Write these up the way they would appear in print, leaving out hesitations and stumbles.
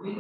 Thế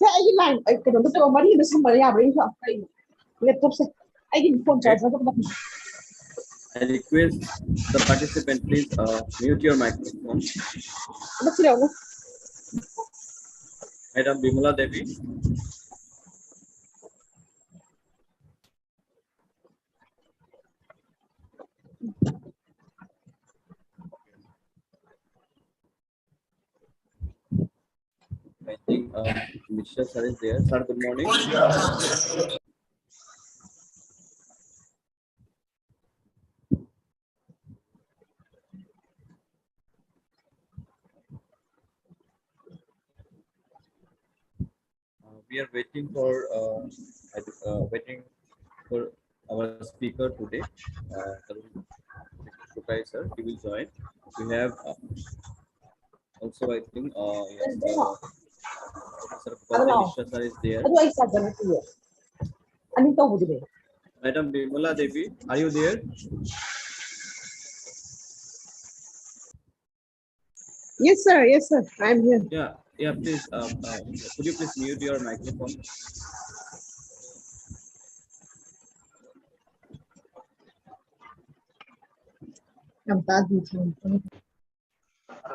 anh cái này cái đó tôi mới đi được xong rồi làm đấy không? Laptop sẽ anh cái phone charge nó có I request the participant please mute your microphone. Bất kỳ đâu. Madam Bimala Devi. I think Mr. Sir is there. Sir, good morning. We are waiting for our speaker today. Sir, he will join. We have also, I think, yes, Professor Sir is there. Madam Bimala Devi, are you there? Yes, sir. Yes, sir. I'm here. Yeah. Please, could you please mute your microphone?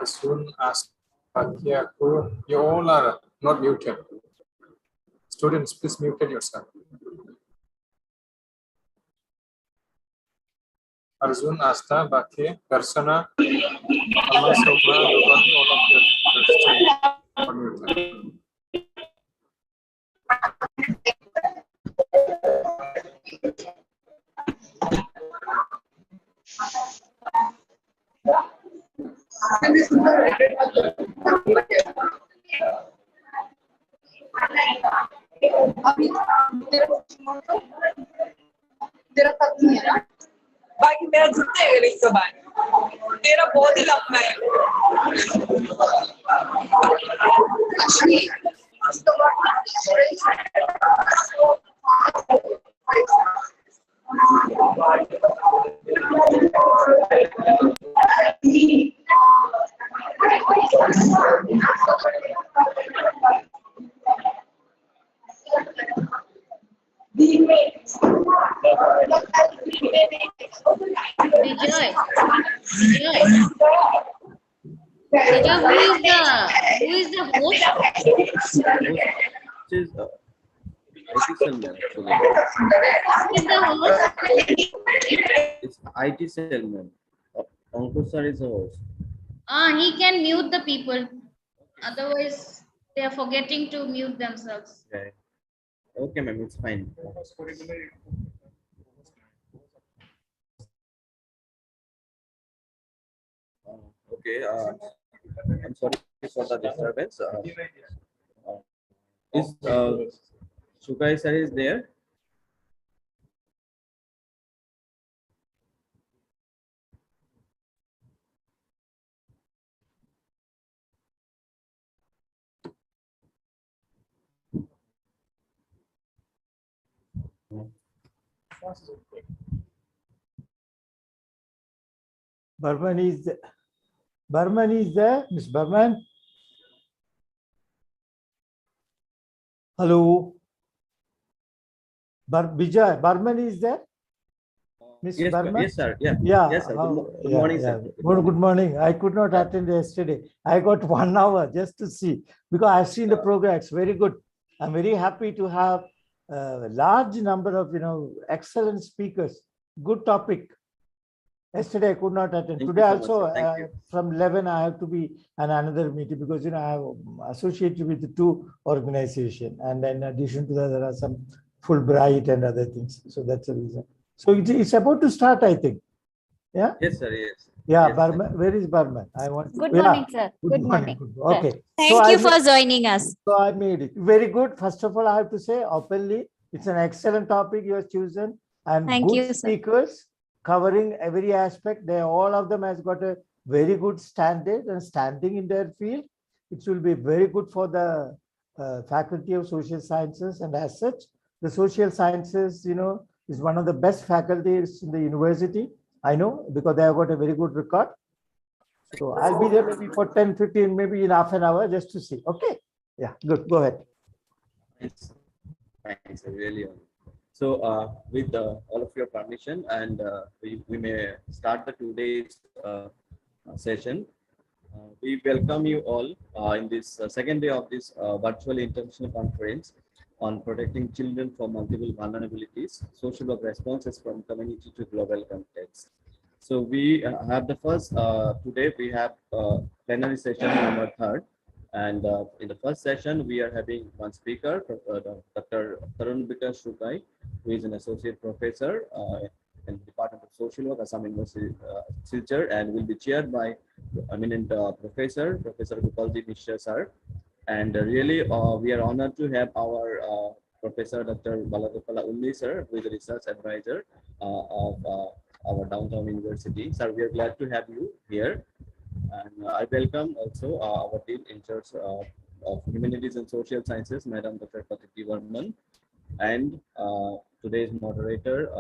As soon as you all are not muted. Students, please mute yourself. Arjun, Asta, Baki, Darsana, Amma, Sopra, Rupati, all of you stay on mute. बाकी मेरा जितने नहीं सब आए तेरा बहुत ही लंबा है Vijay, Vijay, Vijay, who is the host? Which is IT cell man actually. Who is the host? It's IT cell man. Ankur sir is the host. He can mute the people. Otherwise, they are forgetting to mute themselves. Okay. Okay, ma'am, it's fine. Okay. I'm sorry for the disturbance. Is Sukai sir is there? Burman is there. Burman is there, Miss Burman. Hello. Vijay, Burman is there? Miss Yes, Burman? yes, sir. Yeah. Yeah. Yes, sir. Good Yeah, morning, yeah. sir. Good morning. I could not attend yesterday. I got 1 hour just to see because I've seen the program. It's very good. I'm very happy to have a large number of excellent speakers. Good topic. Yesterday I could not attend. Thank you Today so much, also sir. Thank you. from 11 I have to be in another meeting because I am associated with the 2 organizations, and in addition to that there are some Fulbright and other things. So that's the reason. So it's about to start, I think. Yeah. Yes, sir. Yes. Yeah, Yes, Burman. Where is Burman? I want. Good Yeah. morning, sir. Good morning. Okay. Thank you for joining us. So I made it very good. First of all, I have to say openly, it's an excellent topic you have chosen, and Thank good you, sir. speakers covering every aspect. They all of them has got a very good standard and standing in their field. It will be very good for the faculty of social sciences, and as such, the social sciences, is one of the best faculties in the university. I know because they have got a very good record. So I'll be there maybe for 10, 15, maybe in half an hour just to see. Okay. Yeah, good. Go ahead. Thanks. Thanks, really. So, with all of your permission, and we may start the today's session. We welcome you all in this second day of this virtual international conference on protecting children from multiple vulnerabilities, social work responses from community to global context. So we have the first, today we have plenary session number 3rd. And in the first session, we are having one speaker, Dr. Tarun Vikas Shukai, who is an associate professor in the Department of Social Work, Assam University, Silchar, and will be chaired by eminent Professor Gopalji Mishra sir. And really, we are honored to have our Professor Dr. Balagopala Unni sir, who is a research advisor of our downtown university. Sir, we are glad to have you here. And I welcome also our dean in charge of humanities and social sciences, Madam Dr. Panikhaiti Varman, and today's moderator,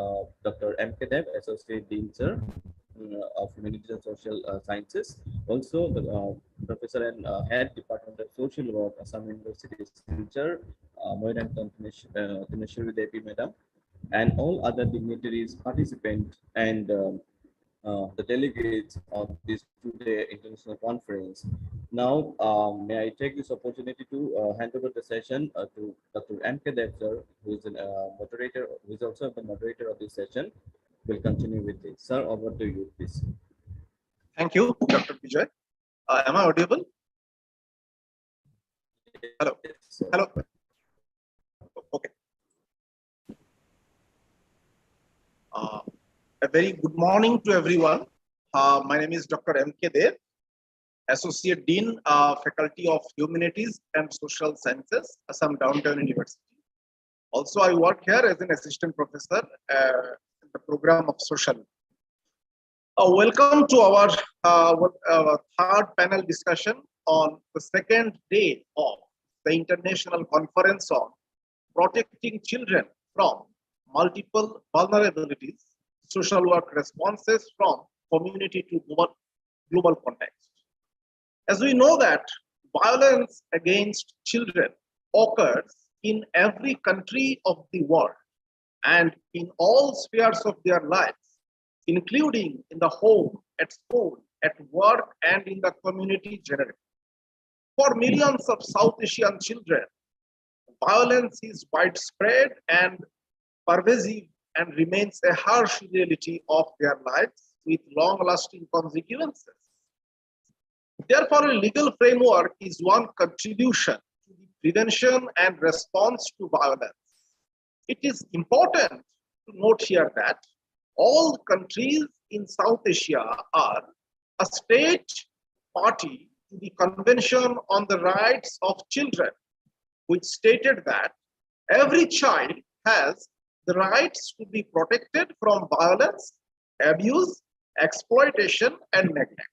Dr. M.K. Dev, Associate Dean Sir of Humanities and Social Sciences. Also, the Professor and Head Department of Social Work, Assam University, Silchar, Moiran Tineshwari Devi Madam, and all other dignitaries, participants, and the delegates of this today international conference. Now, may I take this opportunity to hand over the session to Dr. M.K. Dev sir, who is a moderator, who is also the moderator of this session. We'll continue with this. Sir, over to you, please. Thank you, Dr. Vijay. Am I audible? Hello. Yes, Hello. Okay. A very good morning to everyone. My name is Dr. M.K. Dev, Associate Dean, Faculty of Humanities and Social Sciences, Assam Downtown University. Also, I work here as an assistant professor in the program of social. Welcome to our third panel discussion on the second day of the International Conference on Protecting Children from Multiple Vulnerabilities, Social Work Responses from Community to Global Context. As we know that violence against children occurs in every country of the world and in all spheres of their lives, including in the home, at school, at work, and in the community generally. For millions of South Asian children, violence is widespread and pervasive and remains a harsh reality of their lives with long-lasting consequences. Therefore, a legal framework is one contribution to the prevention and response to violence. It is important to note here that all countries in South Asia are a state party to the Convention on the Rights of Children, which stated that every child has the rights to be protected from violence, abuse, exploitation, and neglect.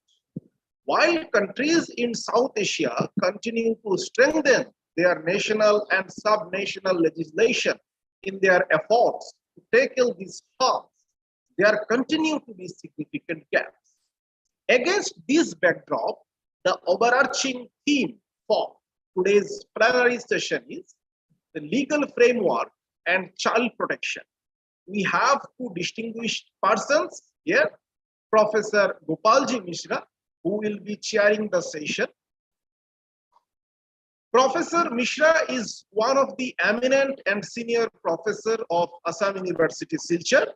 While countries in South Asia continue to strengthen their national and sub-national legislation in their efforts to tackle these harms, there continue to be significant gaps. Against this backdrop, the overarching theme for today's plenary session is the legal framework and child protection. We have two distinguished persons here, Professor Gopalji Mishra, who will be chairing the session. Professor Mishra is one of the eminent and senior professor of Assam University, Silchar,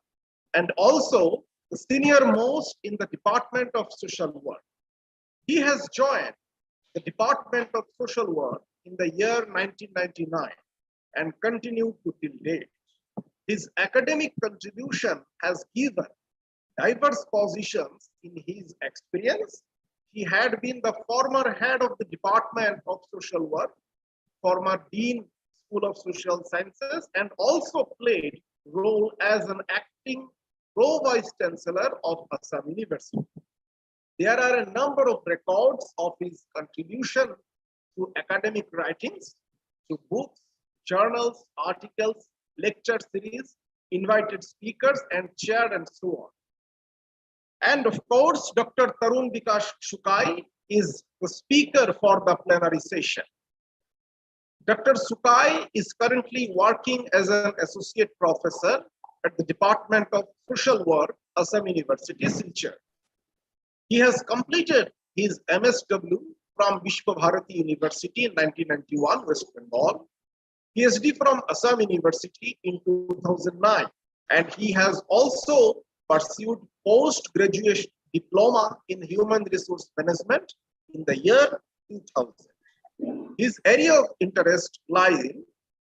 and also the senior most in the Department of Social Work. He has joined the Department of Social Work in the year 1999 and continued to till date. His academic contribution has given diverse positions in his experience. He had been the former head of the Department of Social Work, former Dean, School of Social Sciences, and also played role as an acting Pro-Vice Chancellor of Assam University. There are a number of records of his contribution to academic writings, to books, journals, articles, lecture series, invited speakers, and chair, and so on. And of course, Dr. Tarun Bikash Sukai is the speaker for the plenary session. Dr. Sukai is currently working as an associate professor at the Department of Social Work, Assam University, Silchar. He has completed his MSW from Bharati University in 1991, West Bengal, PhD from Assam University in 2009, and he has also pursued post-graduate diploma in human resource management in the year 2000. His area of interest lies in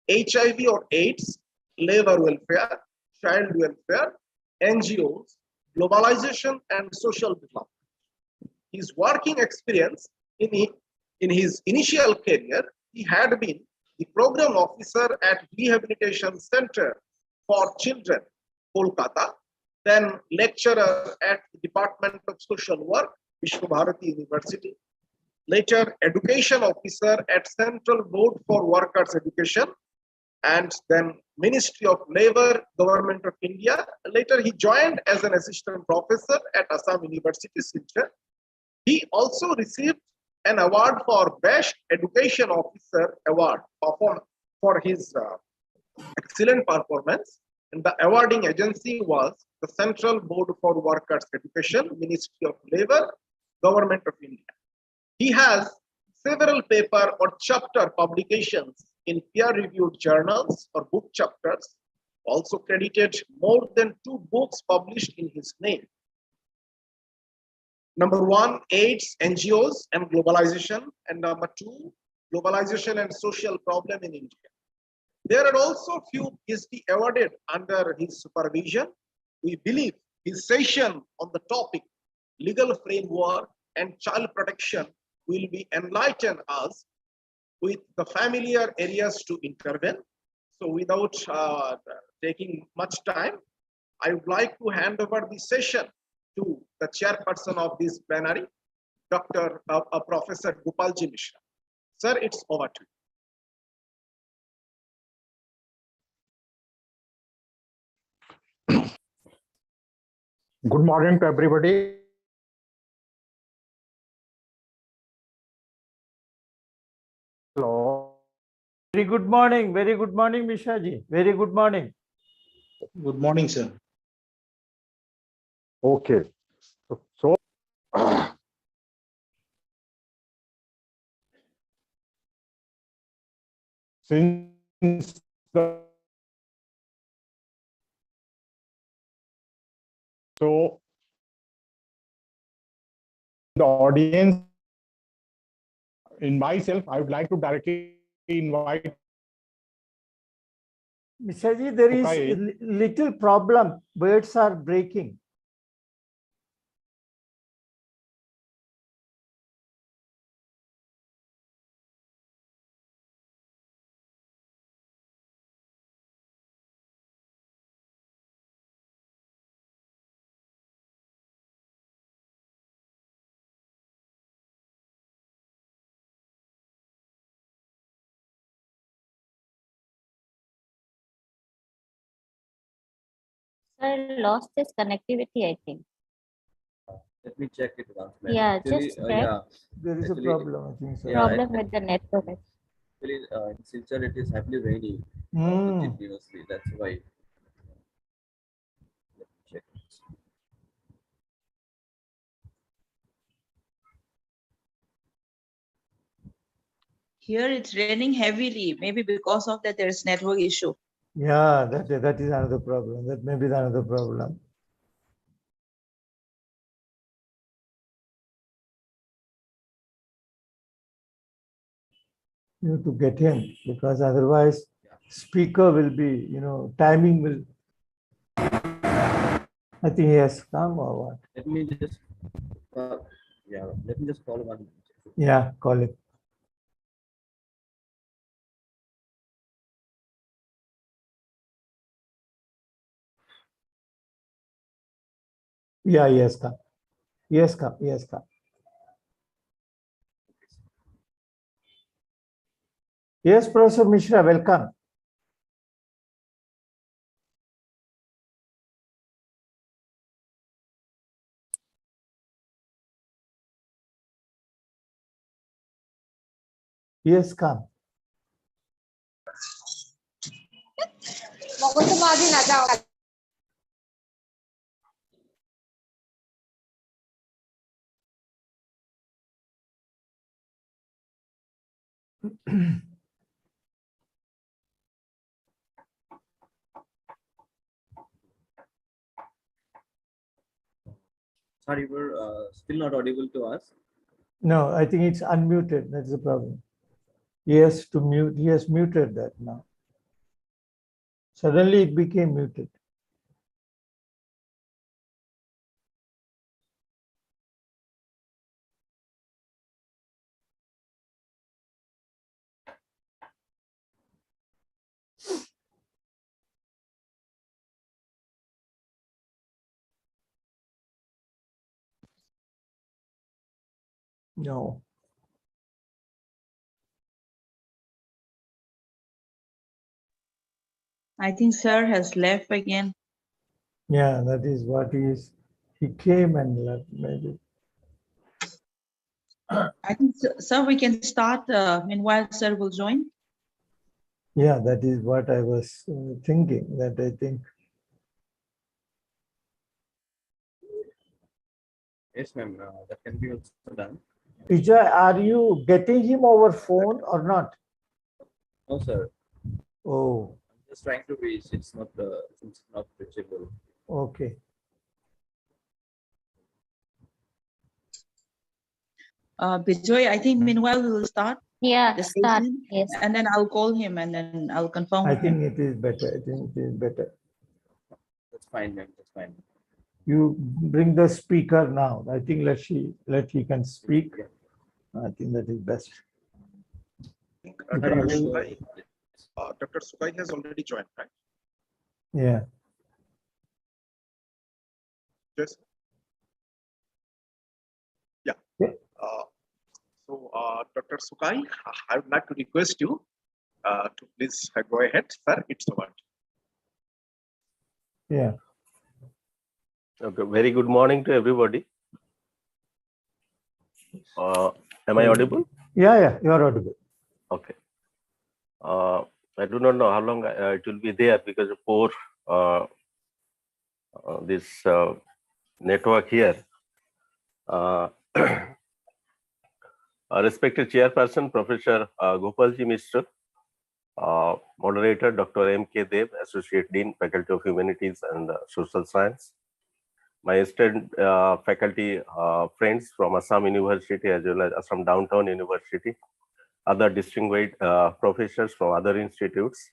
HIV or AIDS, labor welfare, child welfare, NGOs, globalization, and social development. His working experience in his initial career, he had been the program officer at Rehabilitation Center for Children, Kolkata, then lecturer at the Department of Social Work, Bharati University, later education officer at Central Board for Workers' Education, and then Ministry of Labor, Government of India. Later, he joined as an assistant professor at Assam University, Silchar. He also received an award for Best Education Officer Award for his excellent performance. And the awarding agency was the Central Board for Workers' Education, Ministry of Labor, Government of India. He has several paper or chapter publications in peer-reviewed journals or book chapters, also credited more than 2 books published in his name. Number 1, AIDS, NGOs and globalization, and number 2, globalization and social problem in India. There are also few PhD awarded under his supervision. We believe his session on the topic legal framework and child protection will be enlighten us with the familiar areas to intervene. So without taking much time, I would like to hand over the session to the chairperson of this plenary, Professor Gopalji Mishra. Sir, it's over to you. Good morning to everybody. Hello. Very good morning, Mishra ji. Very good morning. Good morning, sir. Okay. So, since the audience, in myself, I would like to directly invite. Mishra ji, there is Okay. a little problem. Birds are breaking. Sir, lost his connectivity, I think. Let me check it once. ma'am. Yeah, Actually, just check. yeah. There is Actually, a problem, I think so. yeah, Problem with the network. Actually, in Silchar it is heavily rainy continuously. That's why. Let me check. Here it's raining heavily. Maybe because of that there is network issue. Yeah, that is another problem. That may be another problem. You have to get him, because otherwise speaker will be, timing will. I think he has come or what? Let me just, yeah, let me just call one. Yeah, call it. Yeah, yes, come. Yes, come. Yes, come. Yes, Professor Mishra, welcome. Yes, come. Sorry, we're still not audible to us. No, I think it's unmuted. That's the problem. He has to mute. He has muted that now. Suddenly it became muted. No. I think sir has left again. Yeah, that is what he is. He came and left, maybe. I think sir, we can start. Meanwhile, sir will join. Yeah, that is what I was thinking, that I think. Yes, ma'am. That can be also done. Vijay, are you getting him over phone or not? No, sir. Oh, I'm just trying to reach. It's not reachable. okay. Bijoy, I think meanwhile we will start Yeah, the start. session, Yes. and then I'll call him and then I'll confirm I with him. think it is better. I think it is better. That's fine, ma'am. That's fine. You bring the speaker now. I think let he can speak. Yeah. I think that is best. Dr. Sukai has already joined, right? Yeah. Yes. Dr. Sukai, I would like to request you to please go ahead, sir. It's over. Yeah. Okay, very good morning to everybody. Am I audible? Yeah, you are audible. Okay. I do not know how long it will be there because of poor this network here. Respected Chairperson, Professor Gopalji Mishra, Moderator Dr. M.K. Dev, Associate Dean, Faculty of Humanities and Social Science, my esteemed faculty friends from Assam University as well as Assam Downtown University, other distinguished professors from other institutes,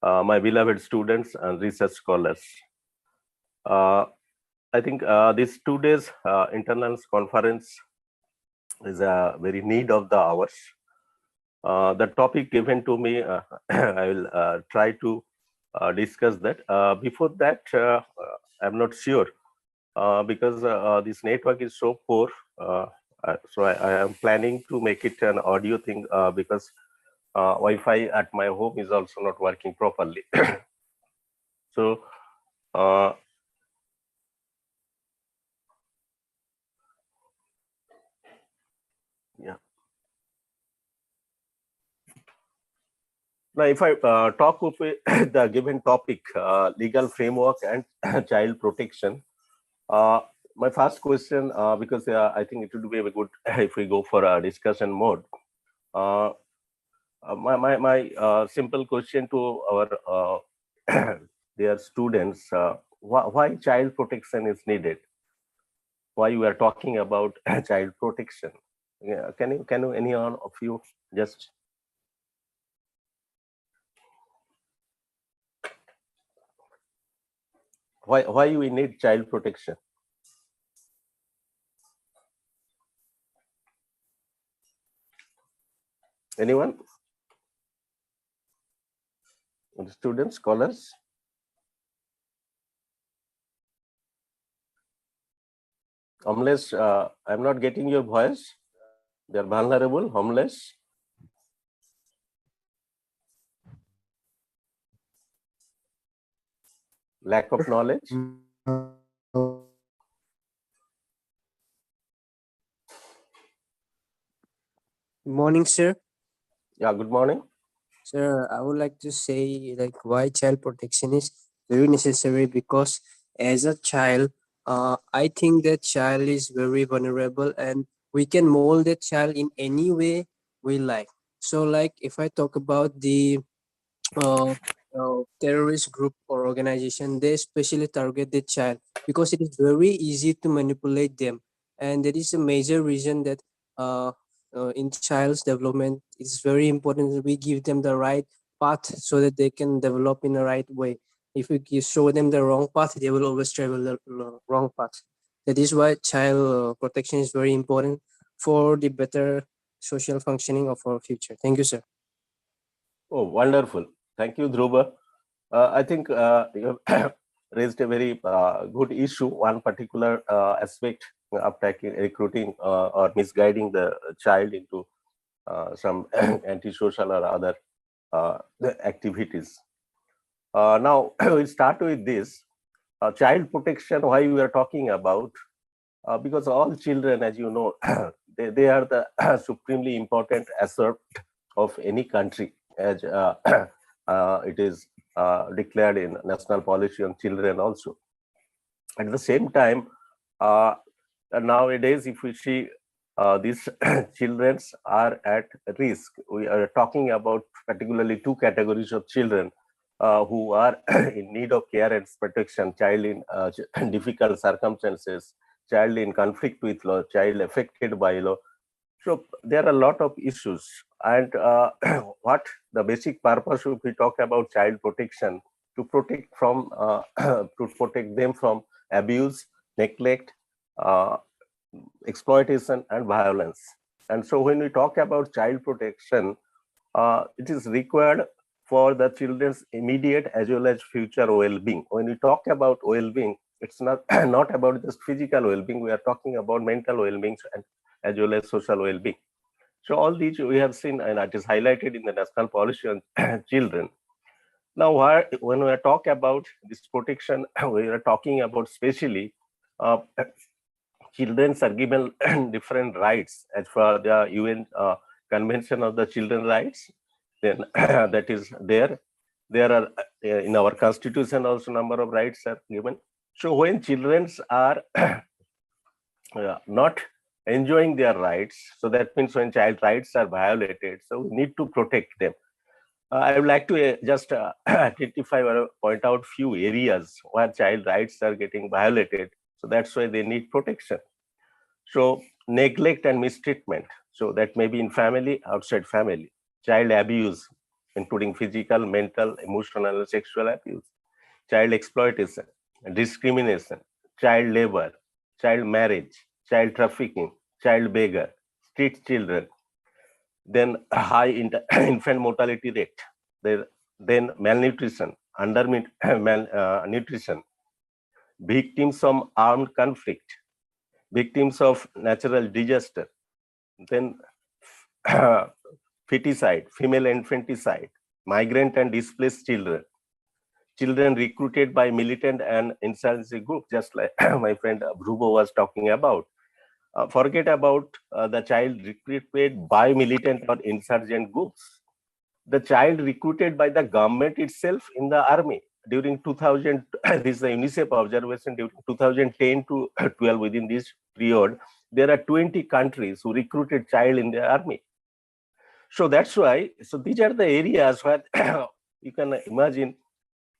my beloved students and research scholars. I think this 2 days internals conference is a very need of the hours. The topic given to me, I will try to discuss that. Before that, I'm not sure because this network is so poor. So I am planning to make it an audio thing because Wi-Fi at my home is also not working properly. So yeah. Now, if I talk of the given topic, legal framework and child protection, my first question, because I think it would be very good if we go for a discussion mode. My simple question to our dear students: why child protection is needed? Why we are talking about child protection? Yeah, can you any one of you just? Why we need child protection? Anyone? Students, scholars? Homeless, I'm not getting your voice. They're vulnerable, homeless. Lack of knowledge. Morning, sir. Yeah, good morning. Sir, I would like to say like why child protection is very necessary because as a child, I think that child is very vulnerable and we can mold that child in any way we like. So like if I talk about the terrorist group or organization, they especially target the child because it is very easy to manipulate them. And that is a major reason that in child's development, it's very important that we give them the right path so that they can develop in the right way. If we show them the wrong path, they will always travel the wrong path. That is why child protection is very important for the better social functioning of our future. Thank you, sir. Oh, wonderful. Thank you, Dhruva. I think you have raised a very good issue, one particular aspect of recruiting or misguiding the child into some antisocial or other activities. Now, we start with this. Child protection, why we are talking about, because all children, as you know, they are the supremely important asset of any country, as it is declared in national policy on children also. At the same time, nowadays, if we see these children are at risk, we are talking about particularly two categories of children who are in need of care and protection: child in difficult circumstances, child in conflict with law, child affected by law. So there are a lot of issues, and what the basic purpose if we talk about child protection, to protect from to protect them from abuse, neglect, exploitation and violence. And so when we talk about child protection, it is required for the children's immediate as well as future well-being. When we talk about well-being, It's not not about just physical well-being. We are talking about mental well-being and as well as social well-being. So all these we have seen, and it is highlighted in the national policy on children. Now, when we are talking about this protection, we are talking about specially children are given different rights as per the UN Convention of the Children's Rights. Then that is there. There are in our constitution also number of rights are given. So when children are not enjoying their rights, so that means when child rights are violated, so we need to protect them. I would like to just identify or point out few areas where child rights are getting violated. So that's why they need protection. So neglect and mistreatment. So that may be in family, outside family. Child abuse, including physical, mental, emotional, and sexual abuse. Child exploitation, discrimination, child labor, child marriage, child trafficking, child beggar, street children, then high infant mortality rate, then malnutrition, nutrition, victims of armed conflict, victims of natural disaster, then feticide, female infanticide, migrant and displaced children, children recruited by militant and insurgency groups, just like my friend Dhruva was talking about. Forget about the child recruited by militant or insurgent groups. The child recruited by the government itself in the army during 2000, this is the UNICEF observation, during 2010 to 12, within this period, there are 20 countries who recruited child in the army. So that's why, so these are the areas where you can imagine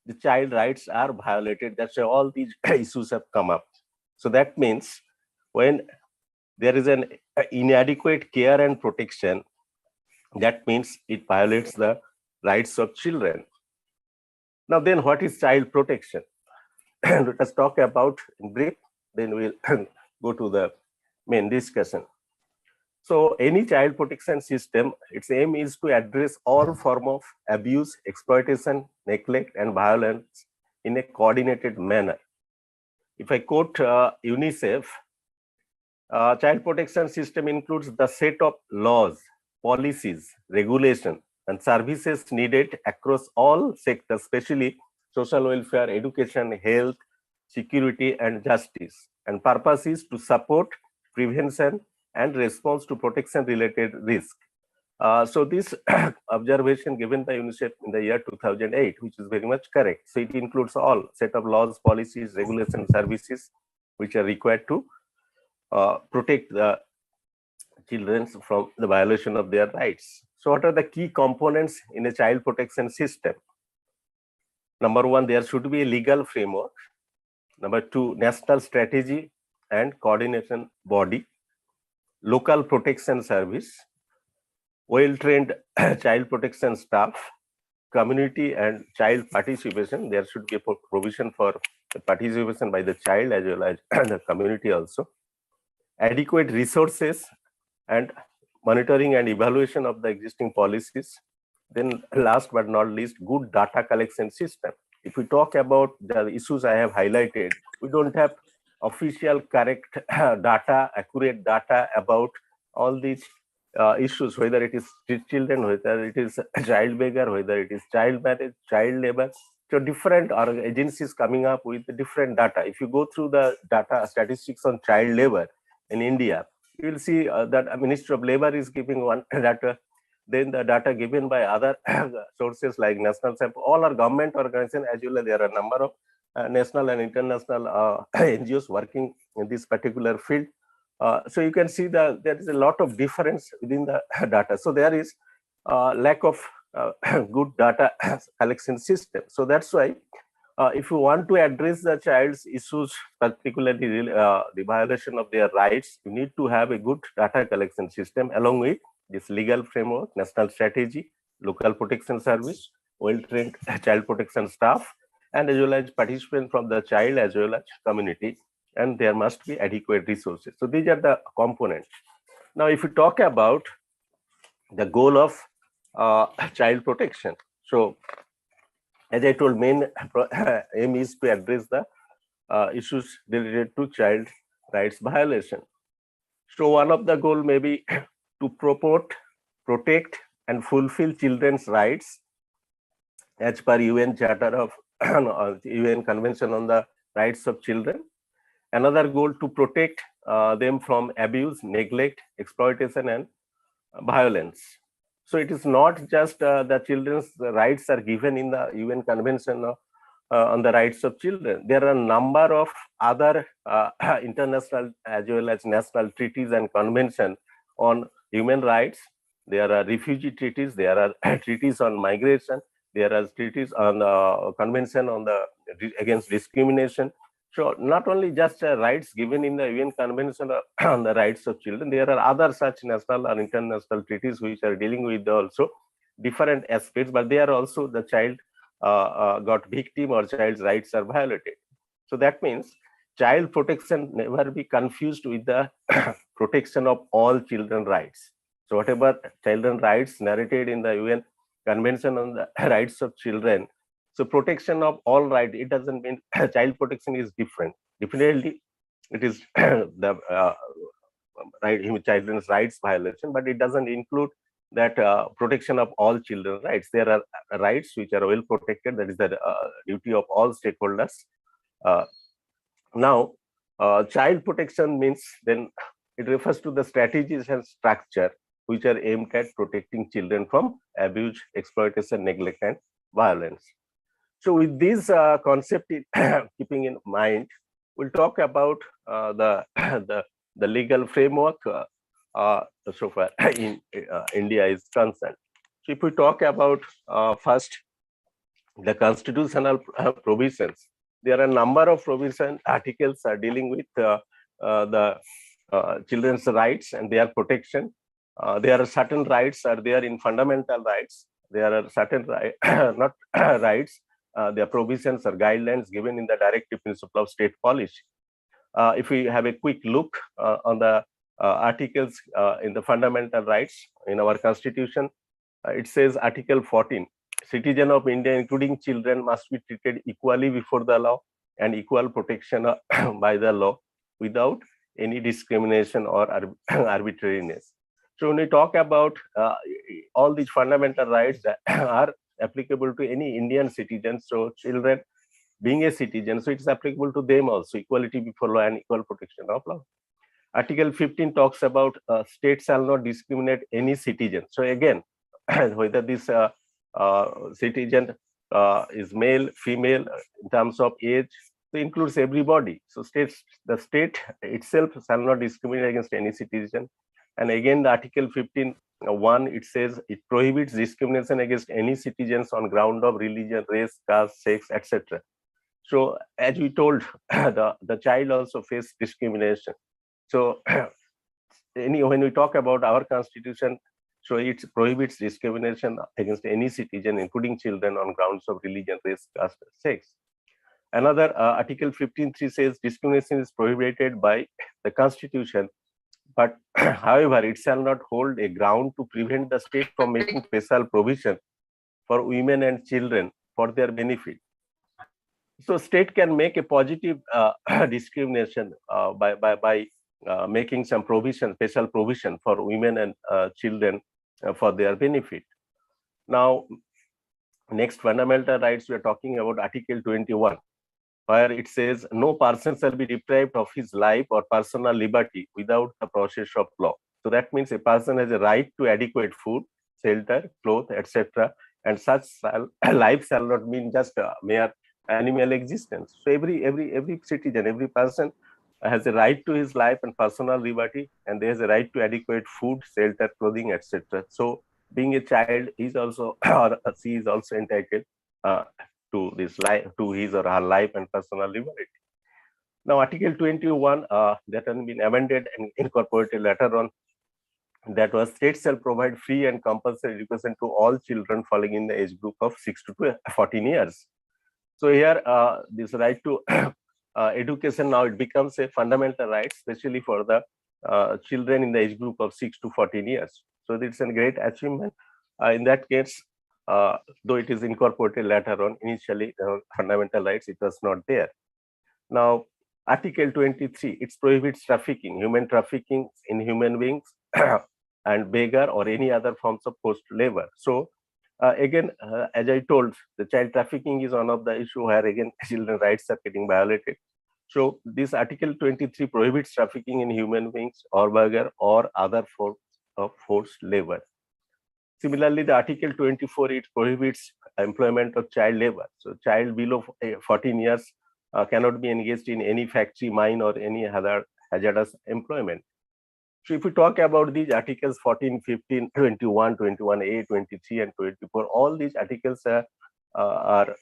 the child rights are violated. That's why all these issues have come up. So that means when there is an inadequate care and protection, that means it violates the rights of children. Now then, what is child protection? Let us talk about in brief, then we'll go to the main discussion. So any child protection system, its aim is to address all form of abuse, exploitation, neglect, and violence in a coordinated manner. If I quote UNICEF, child protection system includes the set of laws, policies, regulation, and services needed across all sectors, especially social welfare, education, health, security, and justice. And purpose is to support prevention and response to protection related risk. So this observation given by UNICEF in the year 2008, which is very much correct. So it includes all set of laws, policies, regulation, services, which are required to protect the children from the violation of their rights. So what are the key components in a child protection system? Number one, there should be a legal framework. Number two, national strategy and coordination body, local protection service, well-trained child protection staff, community and child participation. There should be a provision for participation by the child as well as the community also. Adequate resources and monitoring and evaluation of the existing policies. Then last but not least, good data collection system. If we talk about the issues I have highlighted, we don't have official correct data, accurate data about all these issues, whether it is street children, whether it is child beggar, whether it is child marriage, child labor. So different agencies coming up with different data. If you go through the data statistics on child labor in India, you will see that Ministry of Labor is giving one data, then the data given by other sources like National Sample, all are government organizations, as well as there are a number of national and international NGOs working in this particular field. So you can see that there is a lot of difference within the data. So there is lack of good data collection system. So that's why if you want to address the child's issues, particularly the violation of their rights, you need to have a good data collection system along with this legal framework, national strategy, local protection service, well-trained child protection staff, and as well as participants from the child as well as community. And there must be adequate resources. So these are the components. Now, if we talk about the goal of child protection, so as I told, main aim is to address the issues related to child rights violation. So one of the goal may be to promote, protect, and fulfill children's rights as per UN Charter of UN Convention on the Rights of Children. Another goal to protect them from abuse, neglect, exploitation, and violence. So it is not just the children's rights are given in the UN Convention on the Rights of Children. There are a number of other international as well as national treaties and conventions on human rights. There are refugee treaties, there are treaties on migration, there are treaties on convention on the against discrimination. So not only just rights given in the UN Convention on the Rights of Children, there are other such national or international treaties which are dealing with also different aspects, but they are also the child got victim or child's rights are violated. So that means child protection never be confused with the protection of all children rights. So whatever children rights narrated in the UN Convention on the Rights of Children, so protection of all rights, it doesn't mean child protection is different. Definitely, it is the right children's rights violation, but it doesn't include that protection of all children's rights. There are rights which are well protected. That is the duty of all stakeholders. Now, child protection means then it refers to the strategies and structure which are aimed at protecting children from abuse, exploitation, neglect, and violence. So with this concept keeping in mind, we'll talk about the legal framework so far in India is concerned. So if we talk about first the constitutional provisions, there are a number of provision articles are dealing with the children's rights and their protection. There are certain rights are there in fundamental rights. There are certain not rights. Their provisions or guidelines given in the directive principle of state policy. If we have a quick look on the articles in the fundamental rights in our constitution, it says Article 14, citizen of India, including children, must be treated equally before the law and equal protection by the law without any discrimination or arbitrariness. So when we talk about all these fundamental rights that are applicable to any Indian citizen, so children being a citizen, so it's applicable to them also, equality before law and equal protection of law. Article 15 talks about state shall not discriminate any citizen. So again, whether this citizen is male, female, in terms of age, so includes everybody. So the state itself shall not discriminate against any citizen. And again, the Article 15(1), it says it prohibits discrimination against any citizens on ground of religion, race, caste, sex, etc. So as we told, the child also faces discrimination. So when we talk about our constitution, so it prohibits discrimination against any citizen, including children, on grounds of religion, race, caste, sex. Another Article 15(3) says discrimination is prohibited by the constitution, but however, it shall not hold a ground to prevent the state from making special provision for women and children for their benefit. So state can make a positive discrimination by making some provision, special provision for women and children for their benefit. Now, next fundamental rights, we are talking about Article 21, where it says no person shall be deprived of his life or personal liberty without the process of law. So that means a person has a right to adequate food, shelter, clothes, etc. And such life shall not mean just a mere animal existence. So every citizen, every person has a right to his life and personal liberty, and there is a right to adequate food, shelter, clothing, etc. So being a child is also or she is also entitled to this life, to his or her life and personal liberty. Now, Article 21 that has been amended and incorporated later on, that was state shall provide free and compulsory education to all children falling in the age group of 6 to 14 years. So here, this right to education, now it becomes a fundamental right, especially for the children in the age group of 6 to 14 years. So it's a great achievement. In that case, though it is incorporated later on, initially fundamental rights, it was not there. Now, Article 23, it prohibits trafficking, human trafficking in human beings and beggar or any other forms of forced labor. So again, as I told, the child trafficking is one of the issue where again children's rights are getting violated. So this Article 23 prohibits trafficking in human beings or beggar or other forms of forced labor. Similarly, the Article 24, it prohibits employment of child labor. So child below 14 years cannot be engaged in any factory, mine, or any other hazardous employment. So if we talk about these articles 14, 15, 21, 21A, 23, and 24, all these articles are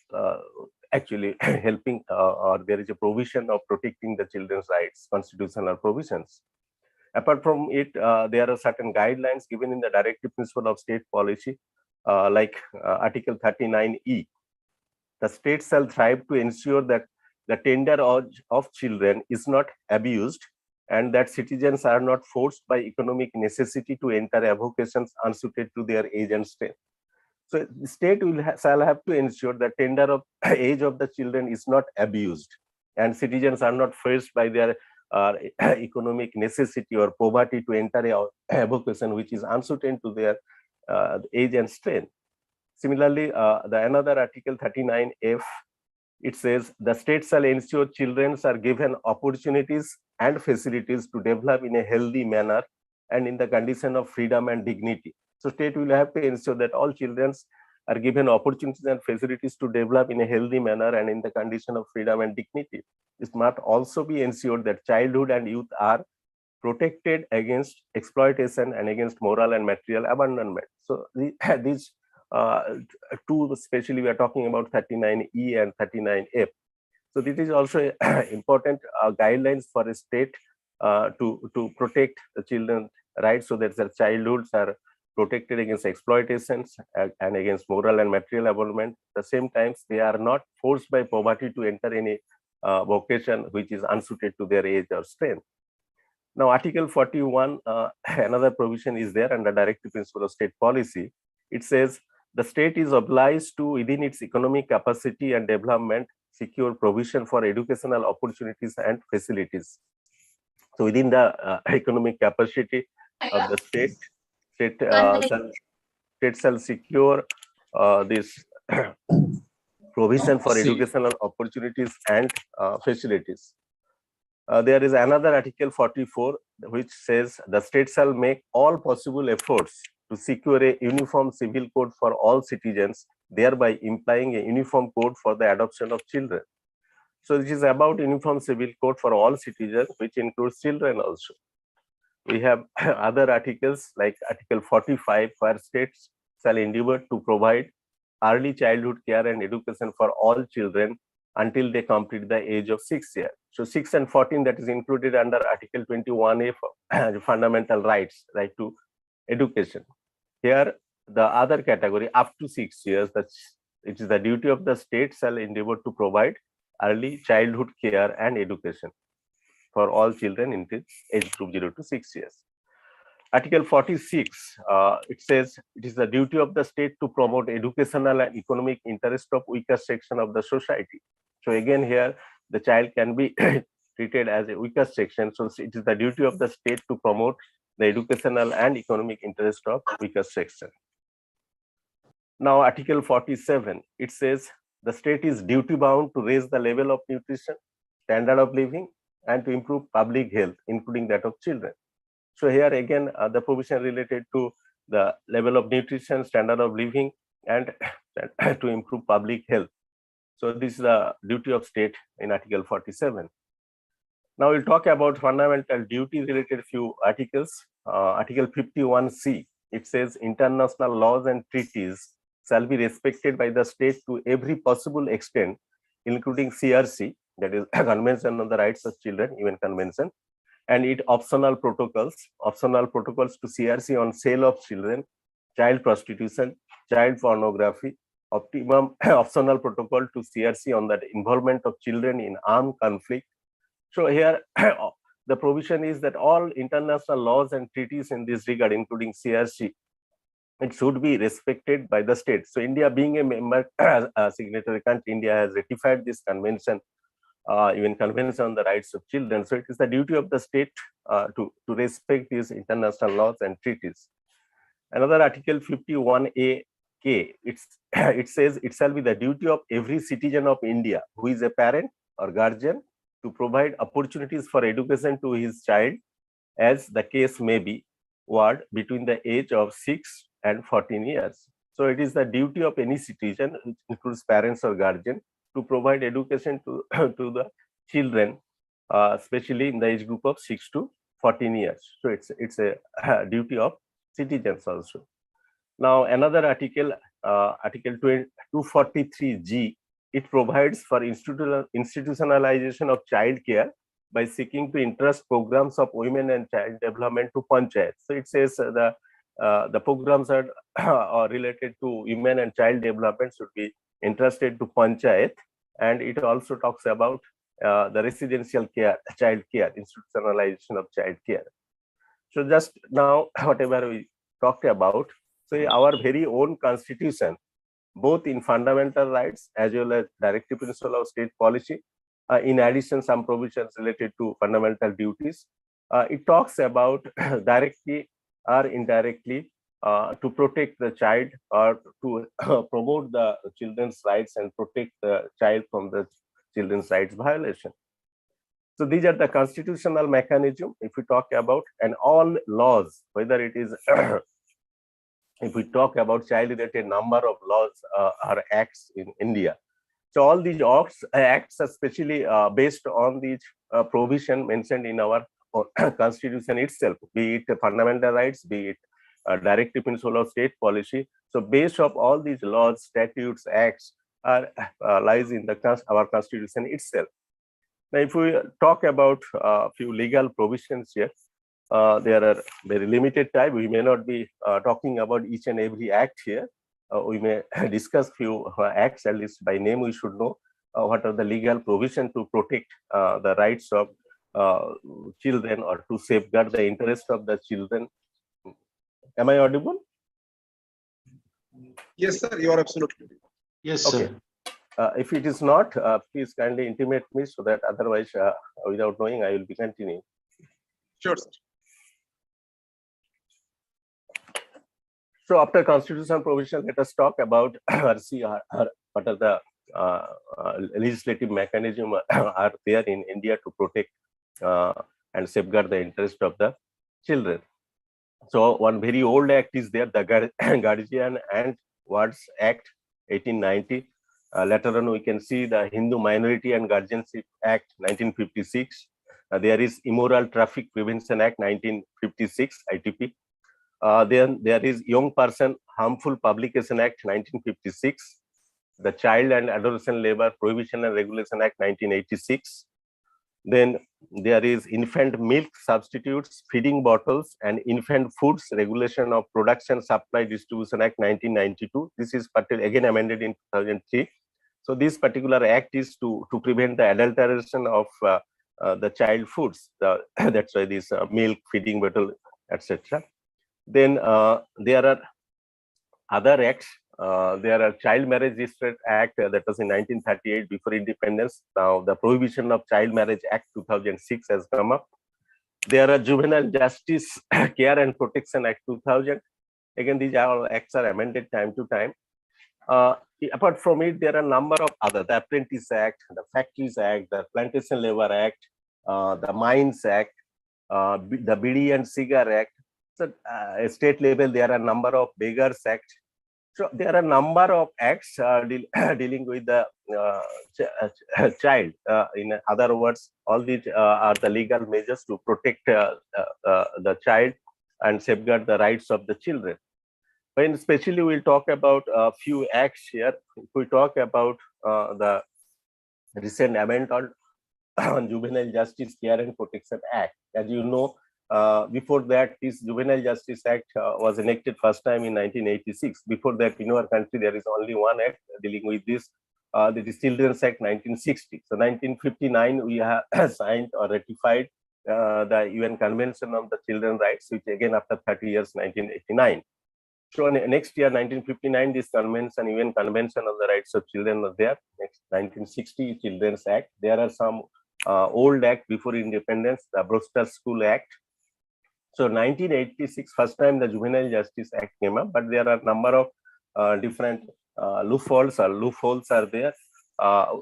actually helping, or there is a provision of protecting the children's rights, constitutional provisions. Apart from it, there are certain guidelines given in the directive principle of state policy, like Article 39E. The state shall strive to ensure that the tender of children is not abused and that citizens are not forced by economic necessity to enter avocations unsuited to their age and strength. So the state shall have to ensure that tender of age of the children is not abused and citizens are not forced by their economic necessity or poverty to enter a vocation which is unsuited to their age and strength. Similarly, another Article 39F, it says the state shall ensure children are given opportunities and facilities to develop in a healthy manner and in the condition of freedom and dignity. So state will have to ensure that all children are given opportunities and facilities to develop in a healthy manner and in the condition of freedom and dignity. It must also be ensured that childhood and youth are protected against exploitation and against moral and material abandonment. So these two, especially we are talking about 39E and 39F. So this is also important guidelines for a state to protect the children's rights so that their childhoods are protected against exploitations and against moral and material abandonment. At the same time, they are not forced by poverty to enter any vocation which is unsuited to their age or strength. Now, Article 41, another provision is there under Directive Principle of State Policy. It says the state is obliged to, within its economic capacity and development, secure provision for educational opportunities and facilities. So within the economic capacity of the state shall secure this provision for educational opportunities and facilities. There is another Article 44 which says the state shall make all possible efforts to secure a uniform civil code for all citizens, thereby implying a uniform code for the adoption of children. So this is about uniform civil code for all citizens, which includes children also. We have other articles like Article 45, where states shall endeavor to provide early childhood care and education for all children until they complete the age of 6 years. So 6 and 14, that is included under Article 21A for fundamental rights, right to education. Here, the other category up to 6 years, it is the duty of the state shall endeavor to provide early childhood care and education for all children in the age group 0 to 6 years. Article 46, it says it is the duty of the state to promote educational and economic interest of weaker section of the society. So again here, the child can be treated as a weaker section. So it is the duty of the state to promote the educational and economic interest of weaker section. Now Article 47, it says the state is duty bound to raise the level of nutrition, standard of living, and to improve public health, including that of children. So here again, the provision related to the level of nutrition, standard of living, and to improve public health. So this is the duty of state in Article 47. Now we'll talk about fundamental duty related few articles. Article 51C, it says international laws and treaties shall be respected by the state to every possible extent, including CRC, that is Convention on the Rights of Children, UN Convention, and its optional protocols to CRC on sale of children, child prostitution, child pornography, optional protocol to CRC on the involvement of children in armed conflict. So here, the provision is that all international laws and treaties in this regard, including CRC, it should be respected by the state. So India being a member signatory country, India has ratified this convention UN Convention on the Rights of Children. So it is the duty of the state to respect these international laws and treaties. Another Article 51A K, it says it shall be the duty of every citizen of India who is a parent or guardian to provide opportunities for education to his child, as the case may be, ward between the age of 6 and 14 years. So it is the duty of any citizen, which includes parents or guardian, to provide education to, to the children, especially in the age group of 6 to 14 years. So it's a duty of citizens also. Now another article, Article 243G, it provides for institutionalization of child care by seeking to entrust programs of women and child development to panchayat. So it says the programs are related to women and child development should be entrusted to panchayat, and it also talks about the residential care, child care, institutionalization of child care. So just now, whatever we talked about, so our very own constitution, both in fundamental rights as well as directive principle of state policy, in addition some provisions related to fundamental duties, it talks about directly or indirectly to protect the child or to promote the children's rights and protect the child from the children's rights violation. So these are the constitutional mechanism if we talk about, and all laws, whether it is if we talk about child related number of laws or acts in India. So all these acts are specially based on these provision mentioned in our constitution itself, be it fundamental rights, be it directive principle of state policy. So based of all these laws, statutes, acts are lies in the our constitution itself. Now, if we talk about a few legal provisions here, there are very limited time. We may not be talking about each and every act here. We may discuss few acts, at least by name we should know what are the legal provision to protect the rights of children or to safeguard the interest of the children. Am I audible? Yes, sir, you are absolutely. Yes, okay. sir. If it is not, please kindly intimate me so that otherwise, without knowing, I will be continuing. Sure, sir. So after constitutional provision, let us talk about or see what are the legislative mechanism are there in India to protect and safeguard the interest of the children. So one very old act is there, the Guardian and Wards Act 1890. Later on, we can see the Hindu Minority and Guardianship Act 1956. There is Immoral Traffic Prevention Act 1956, ITP. Then there is Young Person Harmful Publication Act 1956, the Child and Adolescent Labor Prohibition and Regulation Act 1986. Then there is Infant Milk Substitutes, Feeding Bottles and Infant Foods Regulation of Production, Supply, Distribution Act 1992. This is again amended in 2003. So this particular act is to prevent the adulteration of the child foods. That's why this milk, feeding bottle, etc. Then there are other acts. There are Child Marriage Restraint Act that was in 1938 before independence. Now the Prohibition of Child Marriage Act 2006 has come up. There are Juvenile Justice Care and Protection Act 2000. Again, these all acts are amended time to time. Apart from it, there are a number of other, the Apprentice Act, the Factories Act, the Plantation Labor Act, the Mines Act, the Bidi and Cigar Act. So at state level, there are a number of Beggars Act. So there are a number of acts dealing with the child. In other words, all these are the legal measures to protect the child and safeguard the rights of the children. When especially we'll talk about a few acts here. If we talk about the recent amendment on Juvenile Justice Care and Protection Act, as you know, before that, this Juvenile Justice Act was enacted first time in 1986. Before that, in our country, there is only one act dealing with this. That is Children's Act 1960. So 1959, we have signed or ratified the UN Convention on the Children's Rights, which again after 30 years, 1989. So next year, 1959, this convention, UN Convention on the Rights of Children was there. Next, 1960, Children's Act. There are some old act before independence, the Brewster School Act. So 1986, first time the Juvenile Justice Act came up, but there are a number of different loopholes are there.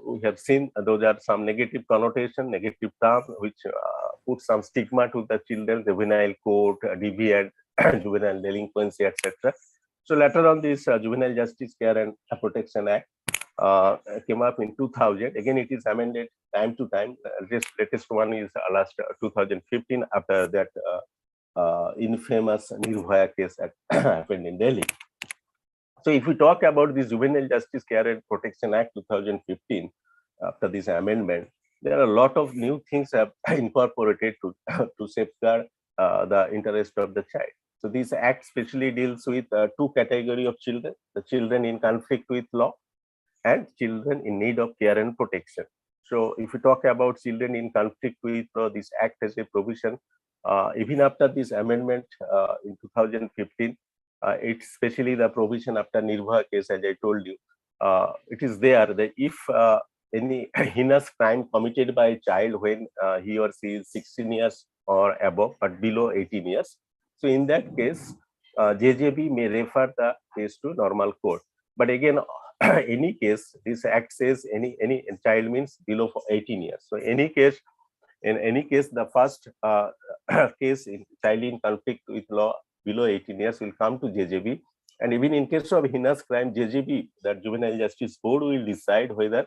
We have seen those are some negative connotation, negative term, which put some stigma to the children, juvenile court, deviant, juvenile delinquency, etc. So later on, this Juvenile Justice Care and Protection Act came up in 2000. Again, it is amended time to time. This latest one is last 2015. After that, infamous Nirbhaya case happened in Delhi. So if we talk about the Juvenile Justice Care and Protection Act 2015, after this amendment, there are a lot of new things have incorporated to safeguard the interest of the child. So this act specially deals with two categories of children: the children in conflict with law and children in need of care and protection. So if we talk about children in conflict with law, this act has a provision. Even after this amendment in 2015, it's especially the provision after Nirbhaya case, as I told you, it is there that if any heinous crime committed by a child when he or she is 16 years or above, but below 18 years, so in that case, JJB may refer the case to normal court. But again, any case, this act says any child means below 18 years. So in any case, the first case in child in conflict with law below 18 years will come to JJB. And even in case of heinous crime, JJB, the Juvenile Justice Board, will decide whether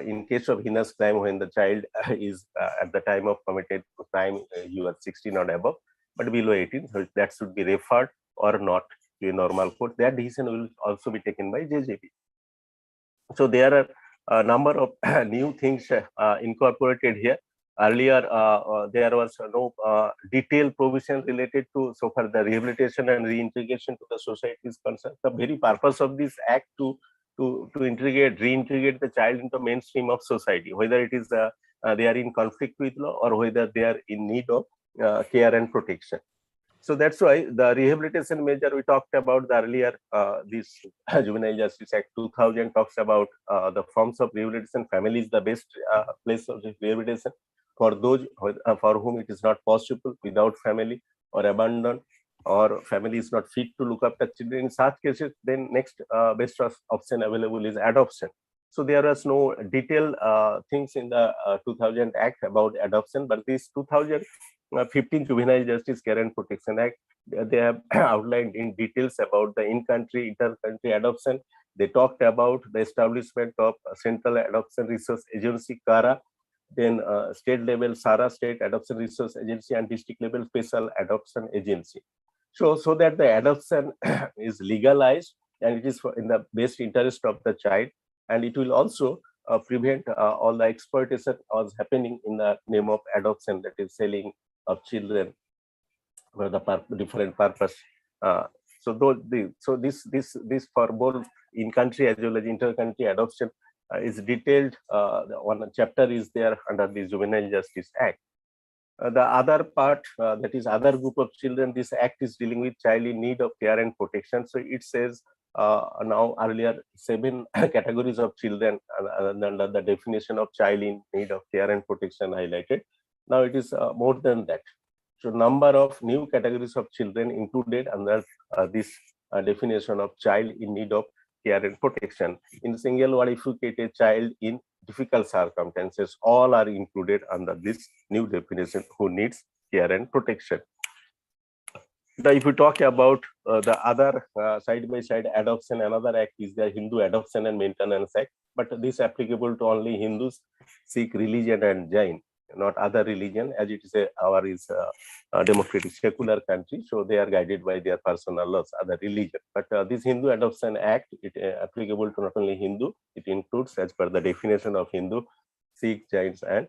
in case of heinous crime, when the child is at the time of committed crime, you are 16 or above, but below 18, so that should be referred or not to a normal court. That decision will also be taken by JJB. So there are a number of new things incorporated here. Earlier, there was no detailed provision related to so far the rehabilitation and reintegration to the society is concerned. The very purpose of this act to reintegrate the child into mainstream of society, whether it is they are in conflict with law or whether they are in need of care and protection. So that's why the rehabilitation measure we talked about the earlier, this Juvenile Justice Act 2000 talks about the forms of rehabilitation. Family is the best place of rehabilitation for those for whom it is not possible without family or abandoned, or family is not fit to look after children. In such cases, then next best option available is adoption. So there was no detailed things in the 2000 Act about adoption, but this 2015 Juvenile Justice Care and Protection Act, they have outlined in details about the in-country, inter-country adoption. They talked about the establishment of Central Adoption Resource Agency, CARA, then state level SARA, State Adoption Resource Agency, and district level Special Adoption Agency. So that the adoption is legalized and it is in the best interest of the child, and it will also prevent all the exploitation was happening in the name of adoption, that is selling of children for the different purpose. So this for both in-country as well as inter-country adoption is detailed. One chapter is there under the Juvenile Justice Act. The other part, that is other group of children, this act is dealing with child in need of care and protection. So it says now earlier 7 categories of children under the definition of child in need of care and protection highlighted. Now it is more than that. So number of new categories of children included under this definition of child in need of care and protection. In single word, if you get a child in difficult circumstances, all are included under this new definition who needs care and protection. Now, if we talk about the other side-by-side adoption, another act is the Hindu Adoption and Maintenance Act, but this is applicable to only Hindus, Sikh religion and Jain, not other religion, as it is our is a democratic secular country, so they are guided by their personal laws, other religion. But this Hindu Adoption Act, it applicable to not only Hindu, it includes as per the definition of Hindu, Sikh, Jains and